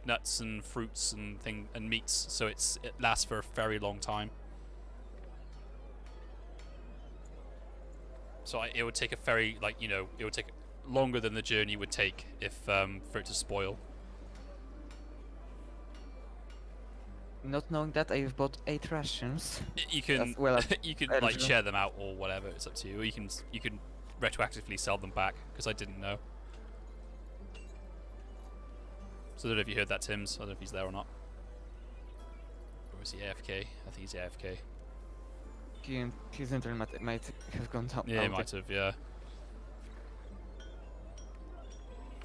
nuts and fruits and meats, so it lasts for a very long time. So it would take a very it would take longer than the journey would take if for it to spoil. Not knowing that, I've bought 8 rations. You can As well as you can energy. like share them out or whatever. It's up to you. Or you can retroactively sell them back because I didn't know. So I don't know if you heard that, Tim's. I don't know if he's there or not. Or is he AFK? I think he's AFK. His internet might have gone down. Yeah, he might have. Yeah.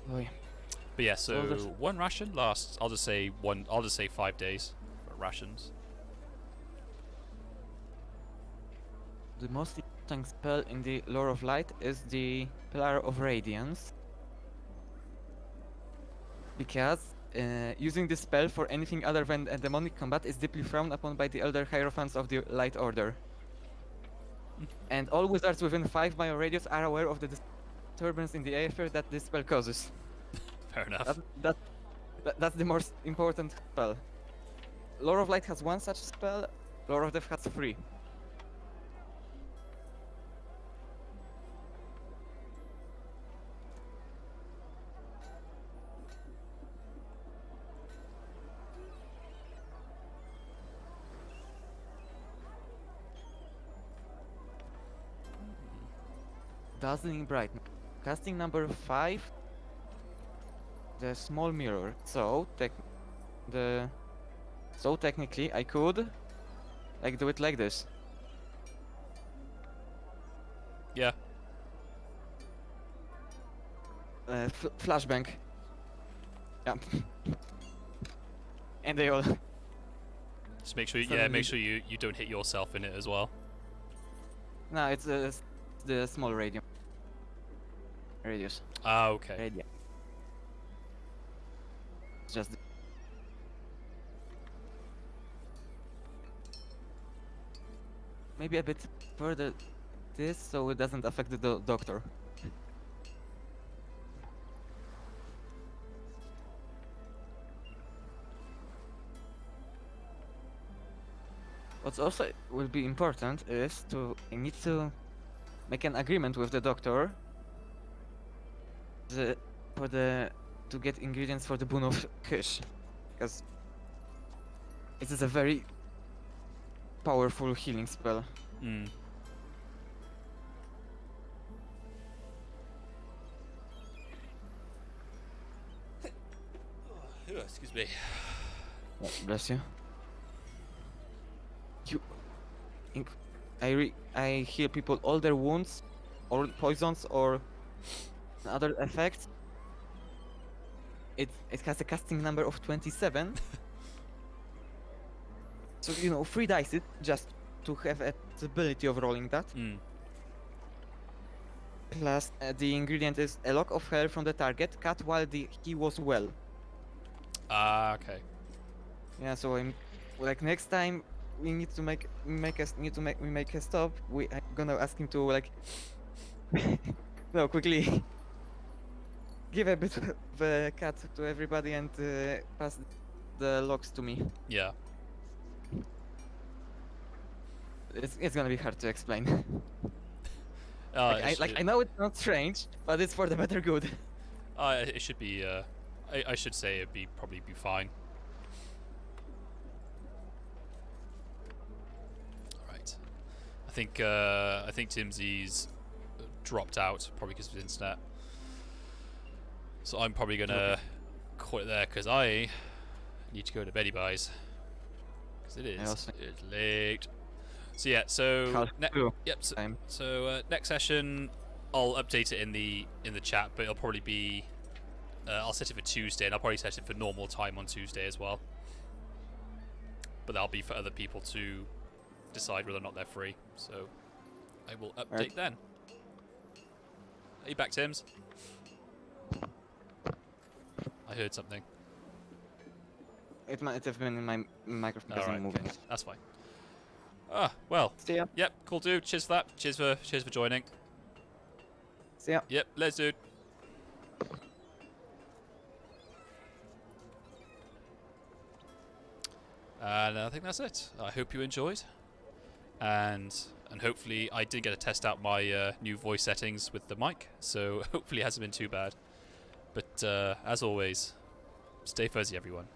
Boy. But yeah, so Well, one ration lasts. I'll just say 5 days for rations. The most interesting spell in the Lore of Light is the Pillar of Radiance. Because using this spell for anything other than a demonic combat is deeply frowned upon by the Elder Hierophants of the Light Order. And all wizards within 5 mile radius are aware of the disturbance in the aether that this spell causes. Fair enough. That's the most important spell. Lore of Light has 1 such spell, Lore of Death has 3. Dazzling Brightness. Casting number 5. The small mirror. So technically I could like do it like this. Yeah. Flashbang. Yeah. And they all. Just make sure. Suddenly- Make sure you don't hit yourself in it as well. No, it's the small radius. Ah, okay. Radius. Just. Maybe a bit further this so it doesn't affect the doctor. What's also will be important is I need to make an agreement with the doctor to get ingredients for the Boon of Kish, because it is a very powerful healing spell. Mm. Excuse me. Bless you. I heal people all their wounds, or poisons, or other effects. It has a casting number of 27. So 3 dice it just to have a possibility of rolling that. Mm. Plus the ingredient is a lock of hair from the target cut while he was well. Ah, okay. Yeah, so I'm like next time we need to make a stop. I'm gonna ask him to like no quickly give a bit of a cut to everybody and pass the logs to me. Yeah. It's gonna be hard to explain. I I know it's not strange, but it's for the better good. it should be. I should say it'd probably be fine. Right. I think Timsy's dropped out probably because of his internet. So I'm probably gonna call it there because I need to go to beddy buys. Because it's late. So yeah, so next session I'll update it in the chat, but it'll probably be I'll set it for Tuesday, and I'll probably set it for normal time on Tuesday as well. But that'll be for other people to decide whether or not they're free. So I will update then. Are you back, Tims? I heard something. It might have been in my microphone because I'm moving. That's fine. Ah, well. See ya. Yep, cool dude. Cheers for that. Cheers for joining. See ya. Yep, let's dude. And I think that's it. I hope you enjoyed. And And hopefully, I did get to test out my new voice settings with the mic, so hopefully it hasn't been too bad. But as always, stay fuzzy, everyone.